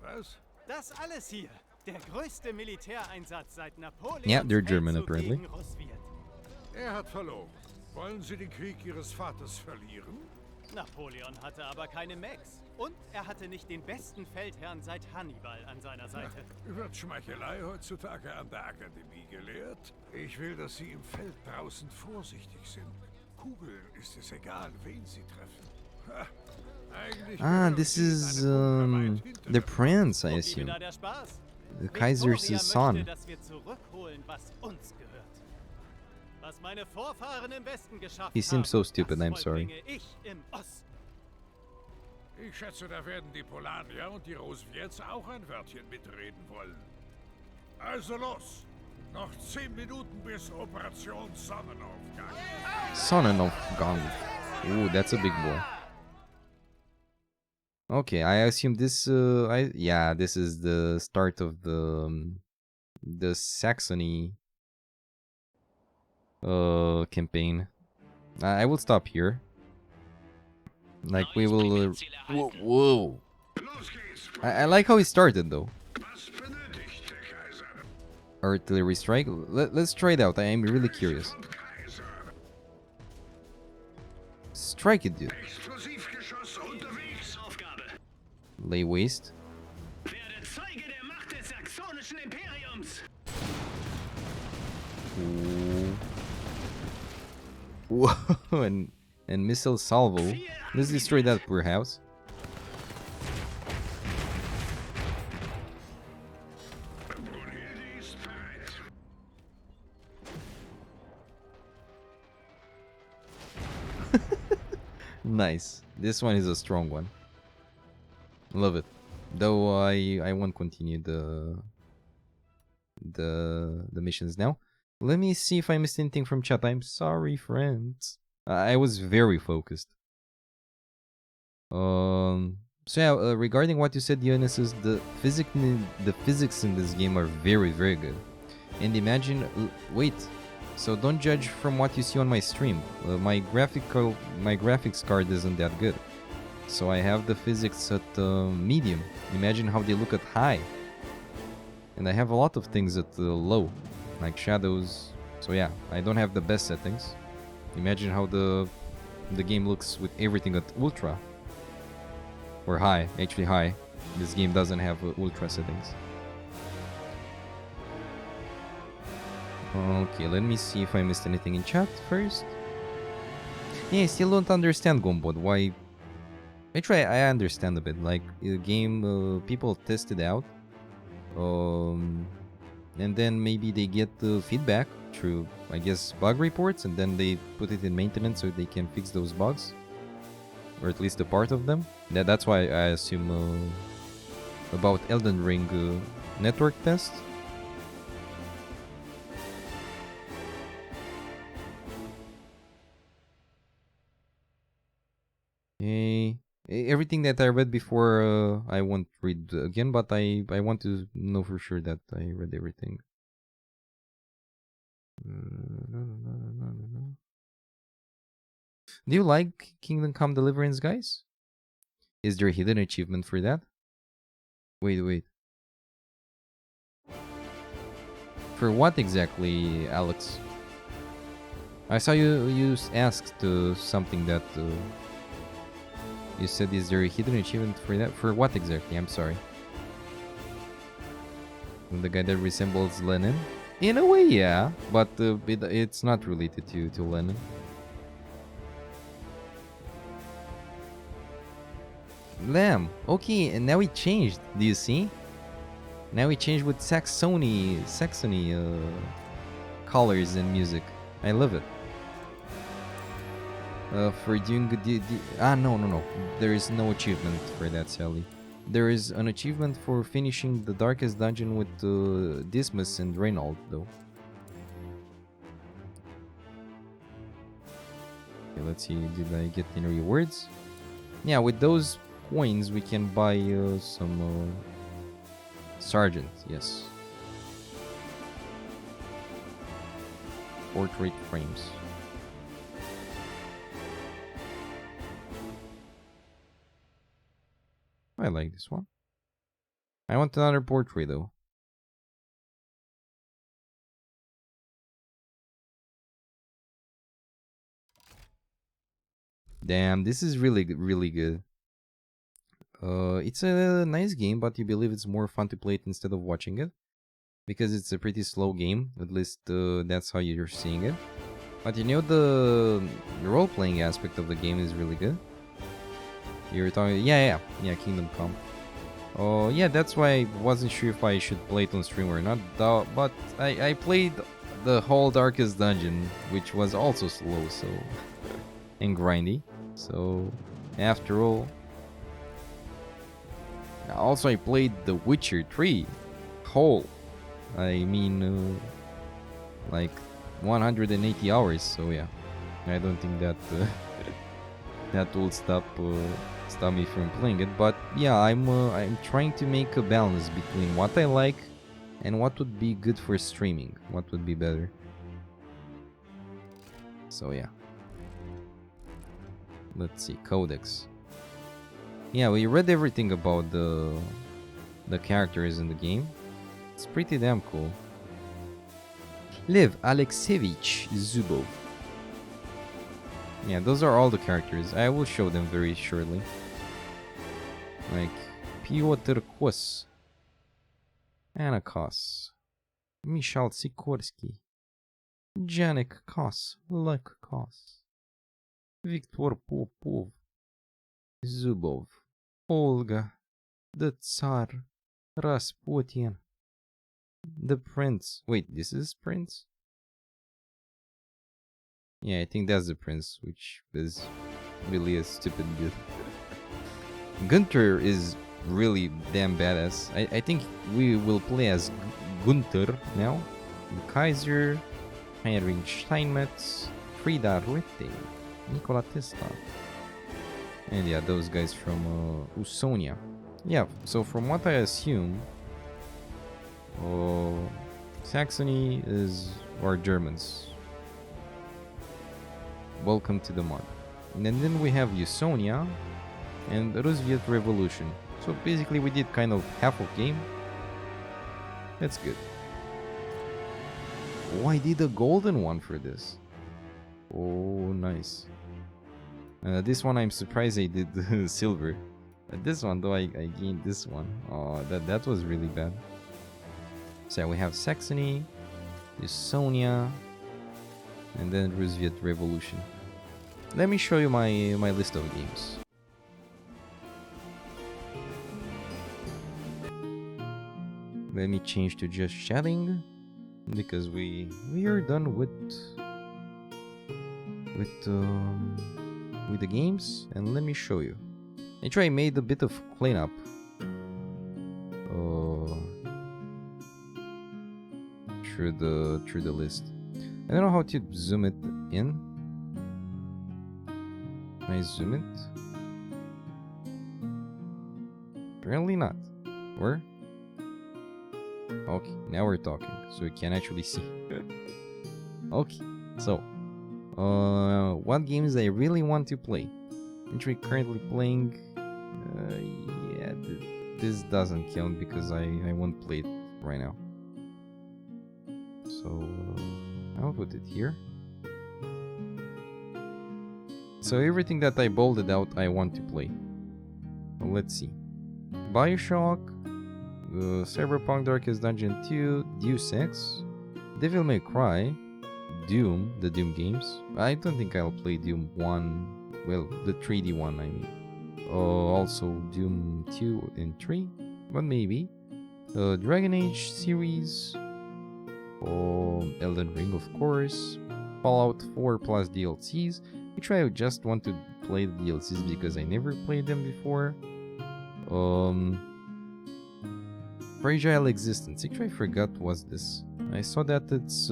Was? Das alles hier. Der größte Militäreinsatz seit Napoleons Yeah, they're German Feldzug apparently. gegen Russland. Hat verloren. Wollen Sie den Krieg Ihres Vaters verlieren? Napoleon hatte aber keine Mechs. Und er hatte nicht den besten Feldherrn seit Hannibal an seiner Seite. Wird Schmeichelei heutzutage an der Akademie gelehrt? Ich will, dass Sie im Feld draußen vorsichtig sind. Kugeln ist es egal, wen Sie treffen. Ha, eigentlich Ah, this is the prince, I assume. Wieder der Spaß. The Kaiser's Victoria son. möchte, dass wir zurückholen, was uns gehört. Was meine Vorfahren im Westen geschafft He seems so haben, stupid, das I'm sorry. vollbringe ich im Osten. Ich schätze, da werden die Polanier und die Roswiets auch ein Wörtchen mitreden wollen. Also los! Noch 10 Minuten bis Operation Sonnenaufgang. Sonnenaufgang. Ooh, that's a big boy. Okay, I assume this. Yeah, this is the start of the Saxony campaign. I will stop here. Like we will. Whoa, whoa. I like how he started though. Artillery strike. Let's try it out. I am really curious. Strike it, dude. Lay waste. Ooh. Whoa, and missile salvo. Let's destroy that poor house. Nice. This one is a strong one. Love it. Though I won't continue the missions now. Let me see if I missed anything from chat. I'm sorry, friends. I was very focused. So yeah, regarding what you said, Dionysus, the physics in this game are very, very good. And imagine, wait. So don't judge from what you see on my stream. My graphics card isn't that good. So I have the physics at medium. Imagine how they look at high. And I have a lot of things at low, like shadows. So yeah, I don't have the best settings. Imagine how the game looks with everything at ultra. Or high, actually high. This game doesn't have ultra settings. Okay, let me see if I missed anything in chat first. Yeah, I still don't understand Gombot. Why? Actually, I understand a bit. Like, the game, people test it out. And then maybe they get the feedback through, I guess, bug reports. And then they put it in maintenance so they can fix those bugs. Or at least a part of them. That's why I assume about Elden Ring network test. Everything that I read before, I won't read again, but I want to know for sure that I read everything. Do you like Kingdom Come Deliverance, guys? Is there a hidden achievement for that? Wait. For what exactly, Alex? I saw you asked something that... you said, is there a hidden achievement for that? For what exactly? I'm sorry. The guy that resembles Lenin? In a way, yeah. But it's not related to Lenin. Lamb. Okay, and now it changed. Do you see? Now it changed with Saxony colors and music. I love it. For doing no. There is no achievement for that, Sally. There is an achievement for finishing the darkest dungeon with Dismas and Reynold, though. Okay, let's see. Did I get any rewards? Yeah, with those coins we can buy some Sergeant. Yes. Portrait frames. I like this one. I want another portrait though. Damn, this is really good. It's a nice game, but you believe it's more fun to play it instead of watching it. Because it's a pretty slow game, at least that's how you're seeing it. But you know, the role-playing aspect of the game is really good. You're talking, yeah, Kingdom Come. Oh, yeah, that's why I wasn't sure if I should play it on stream or not. But I played the whole Darkest Dungeon, which was also slow, so and grindy. So after all, also I played The Witcher 3 whole. I mean, like 180 hours. So yeah, I don't think that that will stop me from playing it. But yeah, I'm trying to make a balance between what I like and what would be good for streaming. What would be better. So yeah. Let's see, Codex. Yeah, we read everything about the characters in the game. It's pretty damn cool. Lev Alexeyevich Zubov. Yeah, those are all the characters. I will show them very shortly. Like Piotr Kos, Anna Kos, Michal Sikorsky, Janek Kos, Lek Kos, Viktor Popov, Zubov, Olga, the Tsar, Rasputin, the Prince. Wait, this is Prince? Yeah, I think that's the Prince, which is really a stupid bit. Gunther is really damn badass. I think we will play as Gunther now. The Kaiser, Heinrich Steinmetz, Frida Rete, Nikola Tesla. And yeah, those guys from Usonia. Yeah, so from what I assume, Saxony are Germans. Welcome to the mod. And then we have Usonia, and Roosevelt Revolution. So basically we did kind of half of game. That's good. Oh, I did a golden one for this. Oh, nice. This one I'm surprised I did silver. This one though, I gained this one. Oh, that was really bad. So we have Saxony, Estonia, and then Roosevelt Revolution. Let me show you my list of games. Let me change to just chatting because we are done with the games, and let me show you. Actually, I made a bit of cleanup. Through the list. I don't know how to zoom it in. Can I zoom it? Apparently not. Where? Okay, now we're talking, so we can actually see. Okay, so what games I really want to play, which we're currently playing. Yeah, this doesn't count because I won't play it right now. So I'll put it here. So everything that I bolded out, I want to play. Well, let's see. Bioshock, Cyberpunk Darkest Dungeon 2, Deus Ex, Devil May Cry, Doom, the Doom games. I don't think I'll play Doom 1, well, the 3D one, I mean. Also Doom 2 and 3, but maybe. Dragon Age series, Elden Ring, of course, Fallout 4 plus DLCs, which I just want to play the DLCs because I never played them before. Fragile Existence. Actually, I forgot what's this. I saw that it's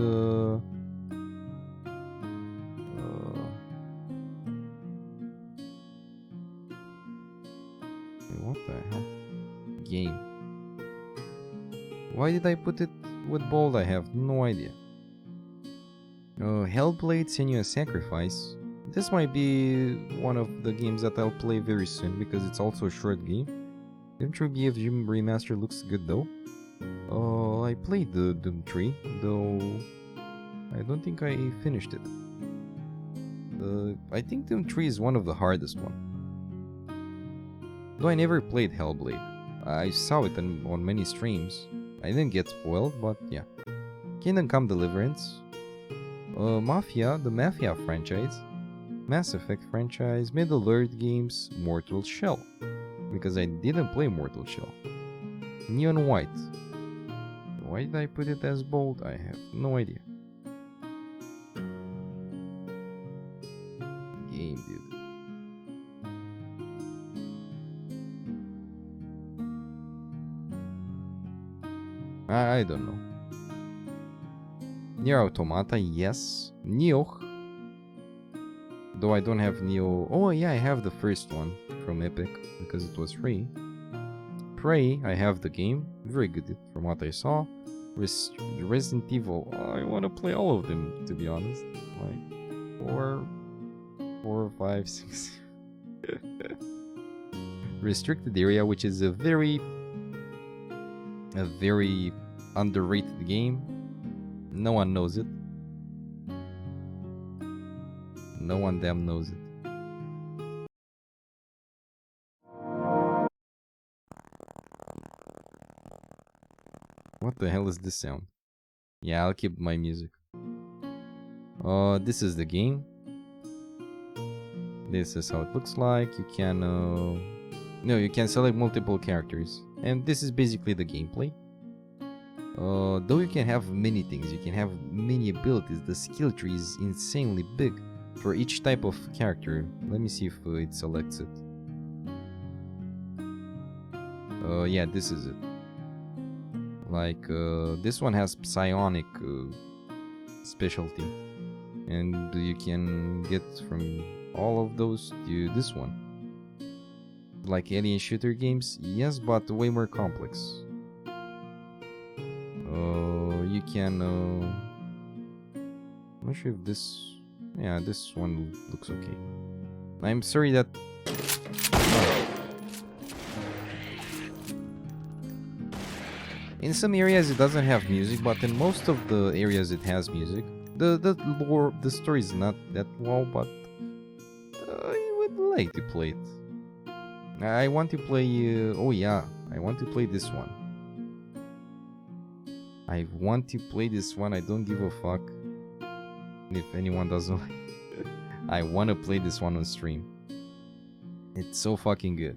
what the hell? Game. Why did I put it with bold? I have no idea. Hellblade: Senua's Sacrifice. This might be one of the games that I'll play very soon because it's also a short game. Doom 3 BFG Remaster looks good though. I played the Doom 3, though I don't think I finished it. I think Doom 3 is one of the hardest one. Though I never played Hellblade. I saw it on many streams. I didn't get spoiled, but yeah. Kingdom Come Deliverance. Mafia, the Mafia franchise. Mass Effect franchise, Middle Earth games, Mortal Shell. Because I didn't play Mortal Shell. Neon White. Why did I put it as bold? I have no idea. Game, dude. I don't know. Nier Automata, yes. Nioh. Though I don't have Neo. Oh yeah, I have the first one from Epic because it was free. Prey, I have the game. Very good from what I saw. Resident Evil. I want to play all of them, to be honest. Like 4, 5, 6. Restricted Area, which is a very underrated game. No one knows it. No one damn knows it. What the hell is this sound? Yeah, I'll keep my music. This is the game. This is how it looks like. You can you can select multiple characters, and this is basically the gameplay. Though you can have many things, you can have many abilities. The skill tree is insanely big for each type of character. Let me see if it selects it. Yeah, this is it. Like, this one has psionic specialty, and you can get from all of those to this one. Like alien shooter games, yes, but way more complex. You can, I'm not sure if this, yeah, this one looks okay. I'm sorry that, oh. In some areas it doesn't have music, but in most of the areas it has music. The story is not that well, but I would like to play it. I want to play. Oh yeah, I want to play this one. I want to play this one. I don't give a fuck if anyone doesn't. I want to play this one on stream. It's so fucking good.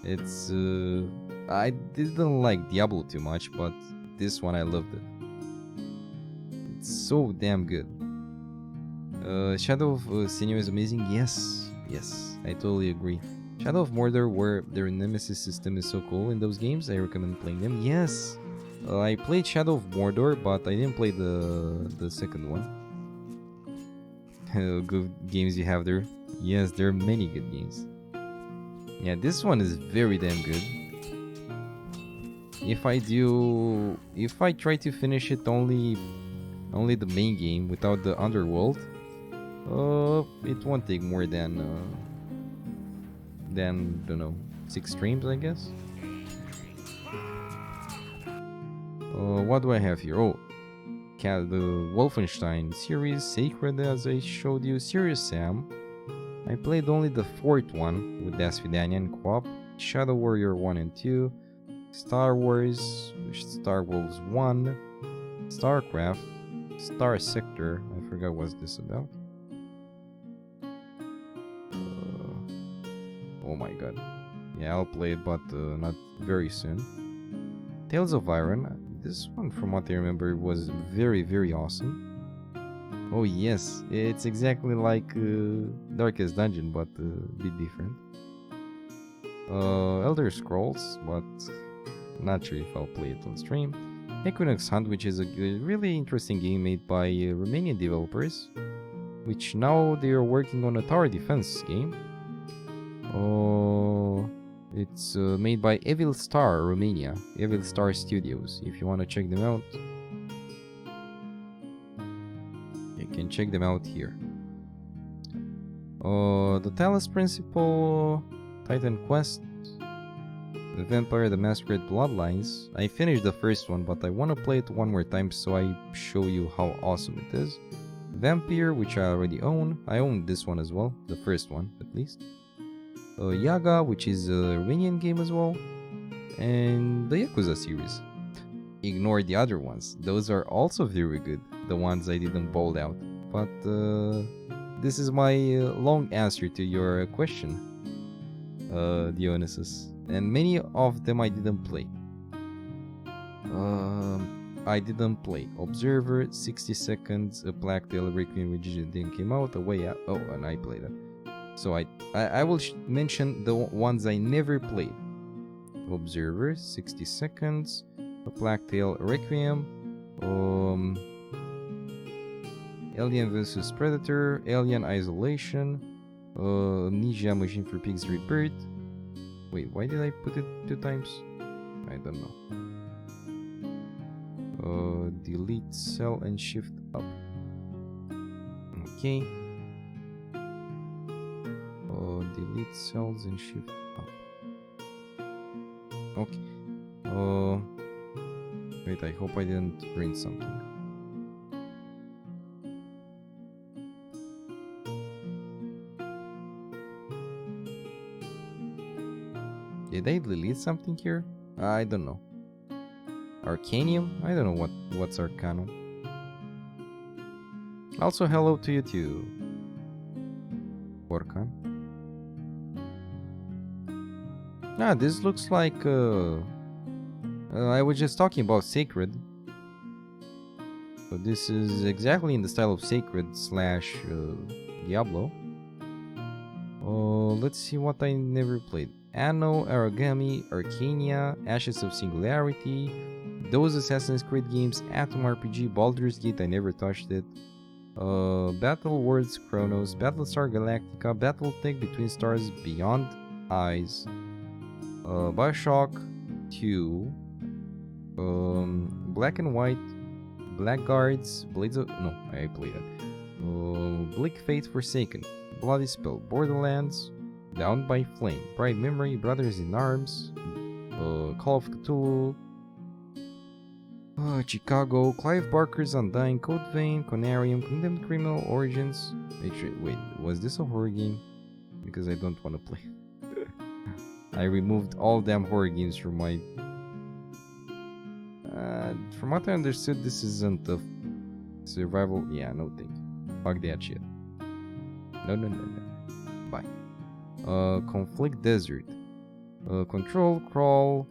It's I didn't like Diablo too much, but this one I loved it. It's so damn good. Shadow of Senua is amazing. Yes, I totally agree. Shadow of Mordor, where their nemesis system is so cool in those games, I recommend playing them. Yes, I played Shadow of Mordor, but I didn't play the second one. Good games you have there. Yes, there are many good games. Yeah, this one is very damn good. If I try to finish it only the main game without the underworld, it won't take more than I don't know, 6 streams, I guess. What do I have here? Oh, the Wolfenstein series, Sacred, as I showed you, Serious Sam. I played only the 4th one with Dasvidania and Co-op, Shadow Warrior 1 and 2, Star Wars, Star Wars 1, StarCraft, Star Sector, I forgot what's this about. Oh my god. Yeah, I'll play it, but not very soon. Tales of Iron, this one from what I remember was very, very awesome. Oh yes, it's exactly like Darkest Dungeon, but a bit different. Elder Scrolls, but not sure if I'll play it on stream. Equinox Hunt, which is a really interesting game made by Romanian developers, which now they are working on a tower defense game. It's made by Evil Star Romania, Evil Star Studios. If you want to check them out, you can check them out here. The Talos Principle, Titan Quest, The Vampire the Masquerade Bloodlines. I finished the first one, but I want to play it one more time so I show you how awesome it is. Vampire, which I already own. I own this one as well, the first one at least. Yaga, which is a Romanian game as well. And the Yakuza series. Ignore the other ones, those are also very good, the ones I didn't bold out. But this is my long answer to your question, Dionysus. And many of them I didn't play. Observer, 60 Seconds, A Black Tail Requiem, which didn't came out, A Way Out. Oh, and I played it. So I will mention the ones I never played. Observer, 60 Seconds, A Black Tail Requiem, Alien vs Predator, Alien Isolation, Amnesia Machine for Pigs Rebirth. Wait, why did I put it 2 times? I don't know. Delete cell and shift up. Okay. Delete cells and shift up. Okay. Wait, I hope I didn't print something. Did I delete something here? I don't know. Arcanium? I don't know what's Arcanum. Also, hello to you too, Orkan. Ah, this looks like I was just talking about Sacred. So this is exactly in the style of Sacred / Diablo. Let's see what I never played. Anno, Origami, Arcania, Ashes of Singularity, those Assassin's Creed games, Atom RPG, Baldur's Gate, I never touched it. Battle Worlds, Chronos, Battlestar Galactica, Battletech Between Stars, Beyond Eyes, Bioshock 2, Black and White, Blackguards, Blades of... no, I played it. Bleak Fate Forsaken, Bloody Spell, Borderlands, Bound by Flame, Bright Memory, Brothers in Arms, Call of Cthulhu, Chicago, Clive Barker's Undying Code Vein, Conarium, Condemned Criminal Origins. Actually, wait, was this a horror game? Because I don't want to play. I removed all damn horror games from my... from what I understood, this isn't a survival... Yeah, no thank you. Fuck that shit. No. Bye. Conflict Desert. Control, Crawl,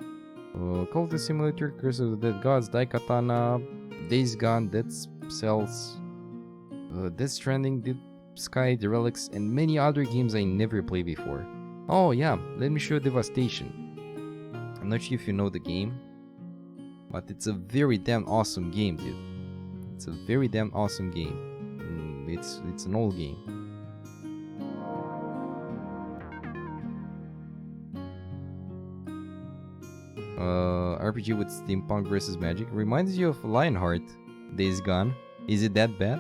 Cultist Simulator, Curse of the Dead Gods, Daikatana, Days Gone, Dead Cells, Death Stranding, Deep Sky, The Relics, and many other games I never played before. Oh yeah, let me show Devastation. I'm not sure if you know the game, but it's a very damn awesome game, dude. It's a very damn awesome game. It's an old game. RPG with steampunk versus magic. Reminds you of Lionheart, Days Gone. Is it that bad?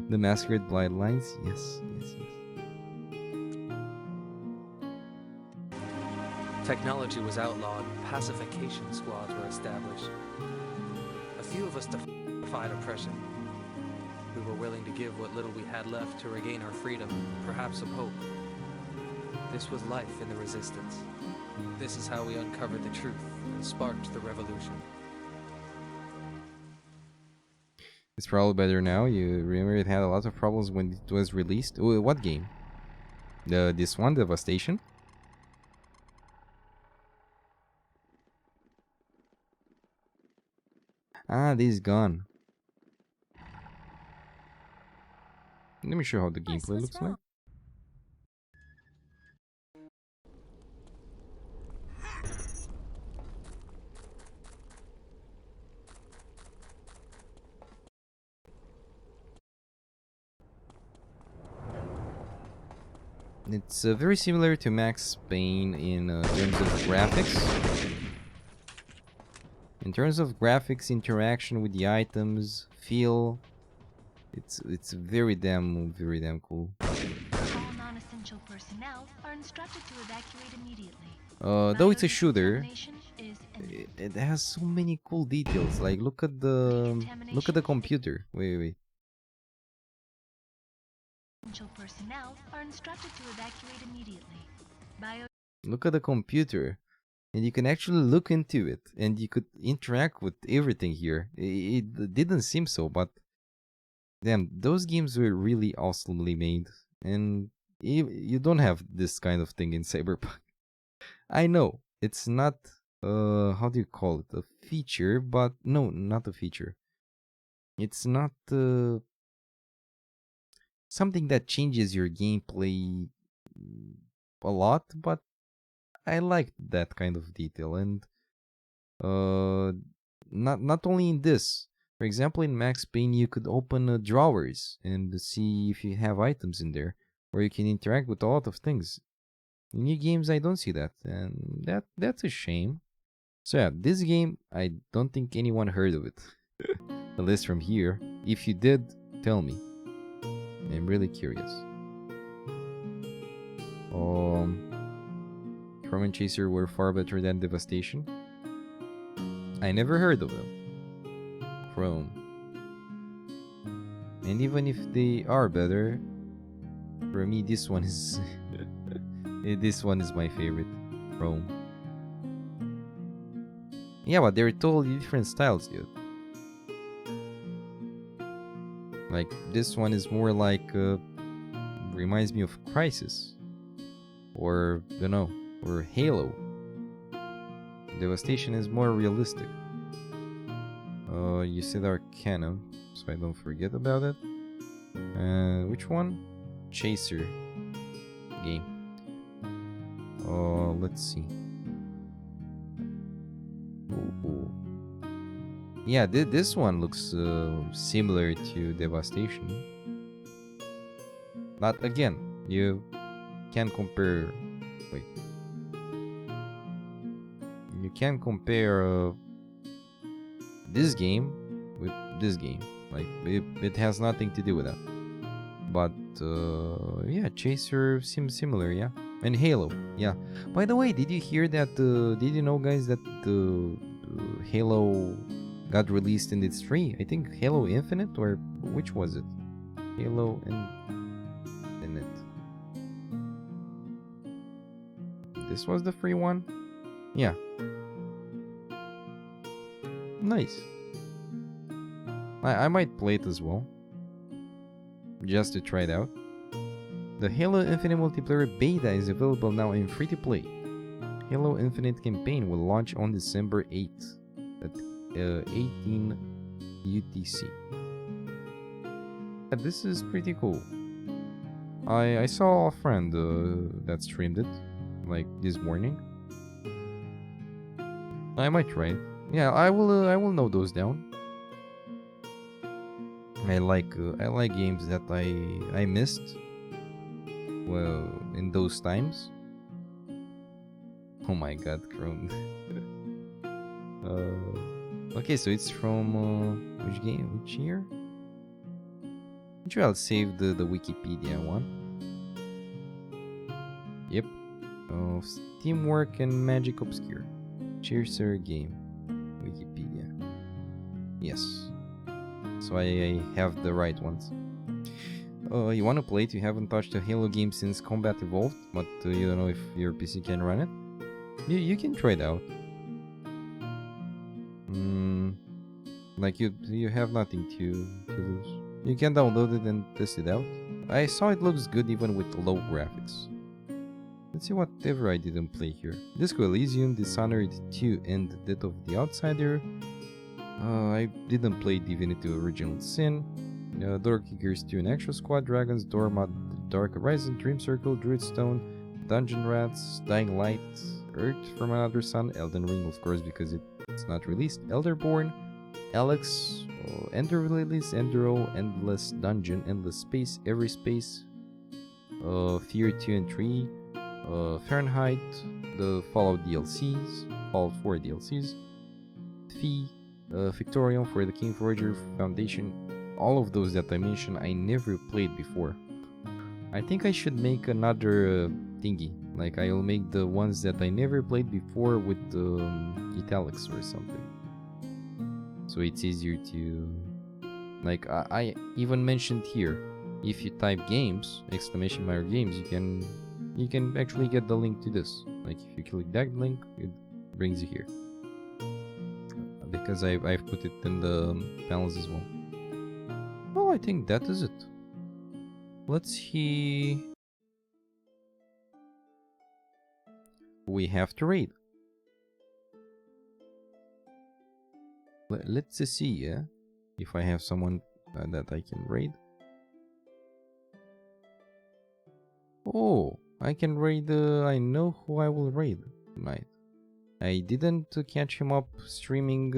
The Masquerade Bloodlines? Yes. Technology was outlawed, pacification squads were established. A few of us defied oppression. We were willing to give what little we had left to regain our freedom, perhaps some hope. This was life in the resistance. This is how we uncovered the truth and sparked the revolution. It's probably better now. You remember it had a lot of problems when it was released. Oh, what game? This one, Devastation? Ah, this is gone. Let me show how the gameplay looks like. It's very similar to Max Payne in terms of graphics. In terms of graphics, interaction with the items, feel, it's very damn cool. All non-essential personnel are instructed to evacuate immediately. Though it's a shooter, it has so many cool details. Like look at the computer. Wait. Personnel are instructed to evacuate immediately. Look at the computer, and you can actually look into it, and you could interact with everything here. It didn't seem so, but damn, those games were really awesomely made, and you don't have this kind of thing in Cyberpunk. I know it's not how do you call it, a feature, but no, not a feature. It's not something that changes your gameplay a lot, but I liked that kind of detail. And not only in this. For example, in Max Payne, you could open drawers and see if you have items in there, or you can interact with a lot of things. In new games, I don't see that, and that's a shame. So yeah, this game, I don't think anyone heard of it. At least from here. If you did, tell me. I'm really curious. Chrome and Chaser were far better than Devastation. I never heard of them. Chrome. And even if they are better, for me this one is this one is my favorite. Chrome. Yeah, but they're totally different styles, dude. Like, this one is more like, reminds me of Crysis. Or, you know, or Halo. Devastation is more realistic. You said Arcanum, so I don't forget about it. Which one? Chaser game. Let's see. Ooh. Yeah, this one looks similar to Devastation. But again, you can't compare... Wait. You can't compare this game with this game. Like, it has nothing to do with that. But, yeah, Chaser seems similar, yeah? And Halo, yeah. By the way, did you hear that, did you know, guys, that Halo got released in its free. I think Halo Infinite, or which was it? Halo Infinite. This was the free one? Yeah. Nice. I might play it as well, just to try it out. The Halo Infinite multiplayer beta is available now in free-to-play. Halo Infinite campaign will launch on December 8th at 18 UTC. This is pretty cool. I saw a friend that streamed it, like this morning. I might try it. Yeah, I will note those down. I like games that I missed. Well, in those times. Oh my god, Chrome. Okay, so it's from which game? Which year? I'll save the Wikipedia one. Yep. Teamwork and Magic Obscure. Chaser game. Wikipedia. Yes. So I have the right ones. You wanna play it? You haven't touched a Halo game since Combat Evolved, but you don't know if your PC can run it. You can try it out. Like you have nothing to lose. You can download it and test it out. I saw it looks good even with low graphics. Let's see whatever I didn't play here. Disco Elysium, Dishonored 2, and Death of the Outsider. I didn't play Divinity Original Sin. Door Kickers 2 and Extra Squad, Dragon's Door, Dark Horizon, Dream Circle, Druidstone, Dungeon Rats, Dying Light, Earth from Another Sun, Elden Ring, of course, because it's not released, Elderborn, Alex, Ender Lilies, Endero, Endless Dungeon, Endless Space, Every Space, Fear 2 and 3, Fahrenheit, the Fallout DLCs, Fallout 4 DLCs, Fee, Victorion for the King Forger Foundation. All of those that I mentioned, I never played before. I think I should make another thingy. Like, I'll make the ones that I never played before with italics or something. So it's easier to... Like, I even mentioned here, if you type games, exclamation mark games, you can actually get the link to this. Like, if you click that link, it brings you here. Because I've put it in the panels as well. Well, I think that is it. Let's see. We have to raid. Let's see, yeah, if I have someone that I can raid. Oh, I can raid. I know who I will raid tonight. I didn't catch him up streaming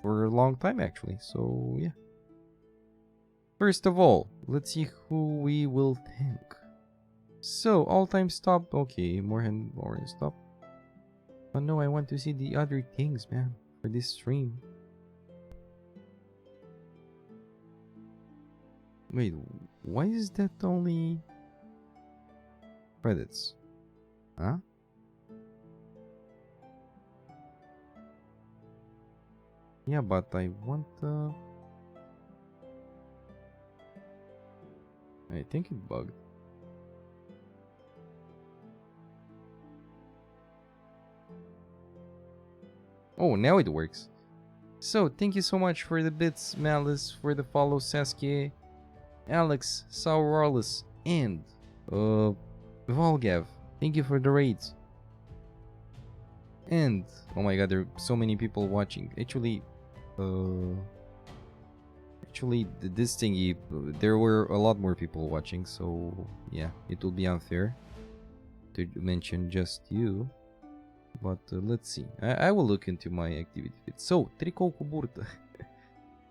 for a long time actually, so yeah. First of all, let's see who we will thank. So, all-time stop. Okay, more stop. But no, I want to see the other things, man, for this stream. Wait, why is that only credits? Huh? Yeah, but I want I think it bugged. Oh, now it works. So, thank you so much for the bits, Malice, for the follow, Saskia, Alex, Saurorless, and Volgav. Thank you for the raids. And oh my god, there are so many people watching. Actually, this thingy, there were a lot more people watching, so yeah, it will be unfair to mention just you. But let's see. I will look into my activity feed. So, Tricot Kuburta.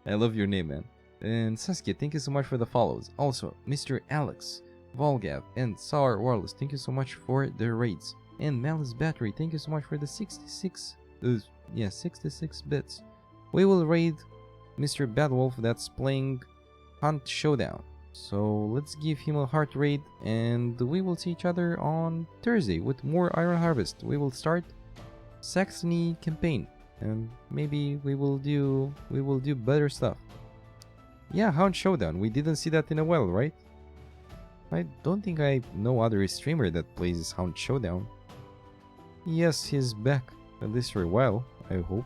I love your name, man. And Saskia, thank you so much for the follows. Also, Mr. Alex, Volgav, and Sour Warless, thank you so much for the raids. And Malice Battery, thank you so much for the 66 bits. We will raid Mr. Badwolf that's playing Hunt Showdown. So let's give him a heart raid, and we will see each other on Thursday with more Iron Harvest. We will start Saxony campaign. and maybe we will do better stuff. Yeah, Hound Showdown. We didn't see that in a while, right? I don't think I know other streamer that plays Hound Showdown. Yes, he's back, at least for a while, I hope.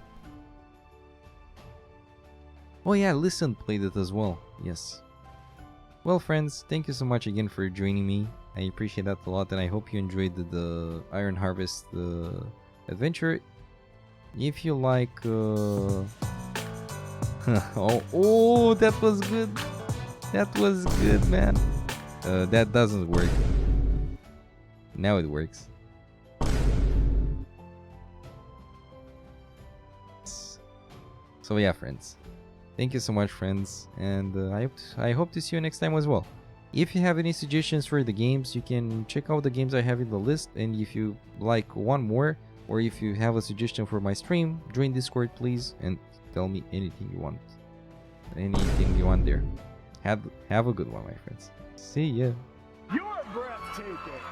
Oh yeah, Listen played it as well, yes. Well friends, thank you so much again for joining me. I appreciate that a lot, and I hope you enjoyed the Iron Harvest adventure. If you like... oh, that was good. That was good, man. That doesn't work. Now it works. So yeah, friends. Thank you so much, friends, and I hope to see you next time as well. If you have any suggestions for the games, you can check out the games I have in the list, and if you like one more, or if you have a suggestion for my stream, join Discord please, and tell me anything you want. Anything you want there. Have a good one, my friends. See ya. You're breathtaking.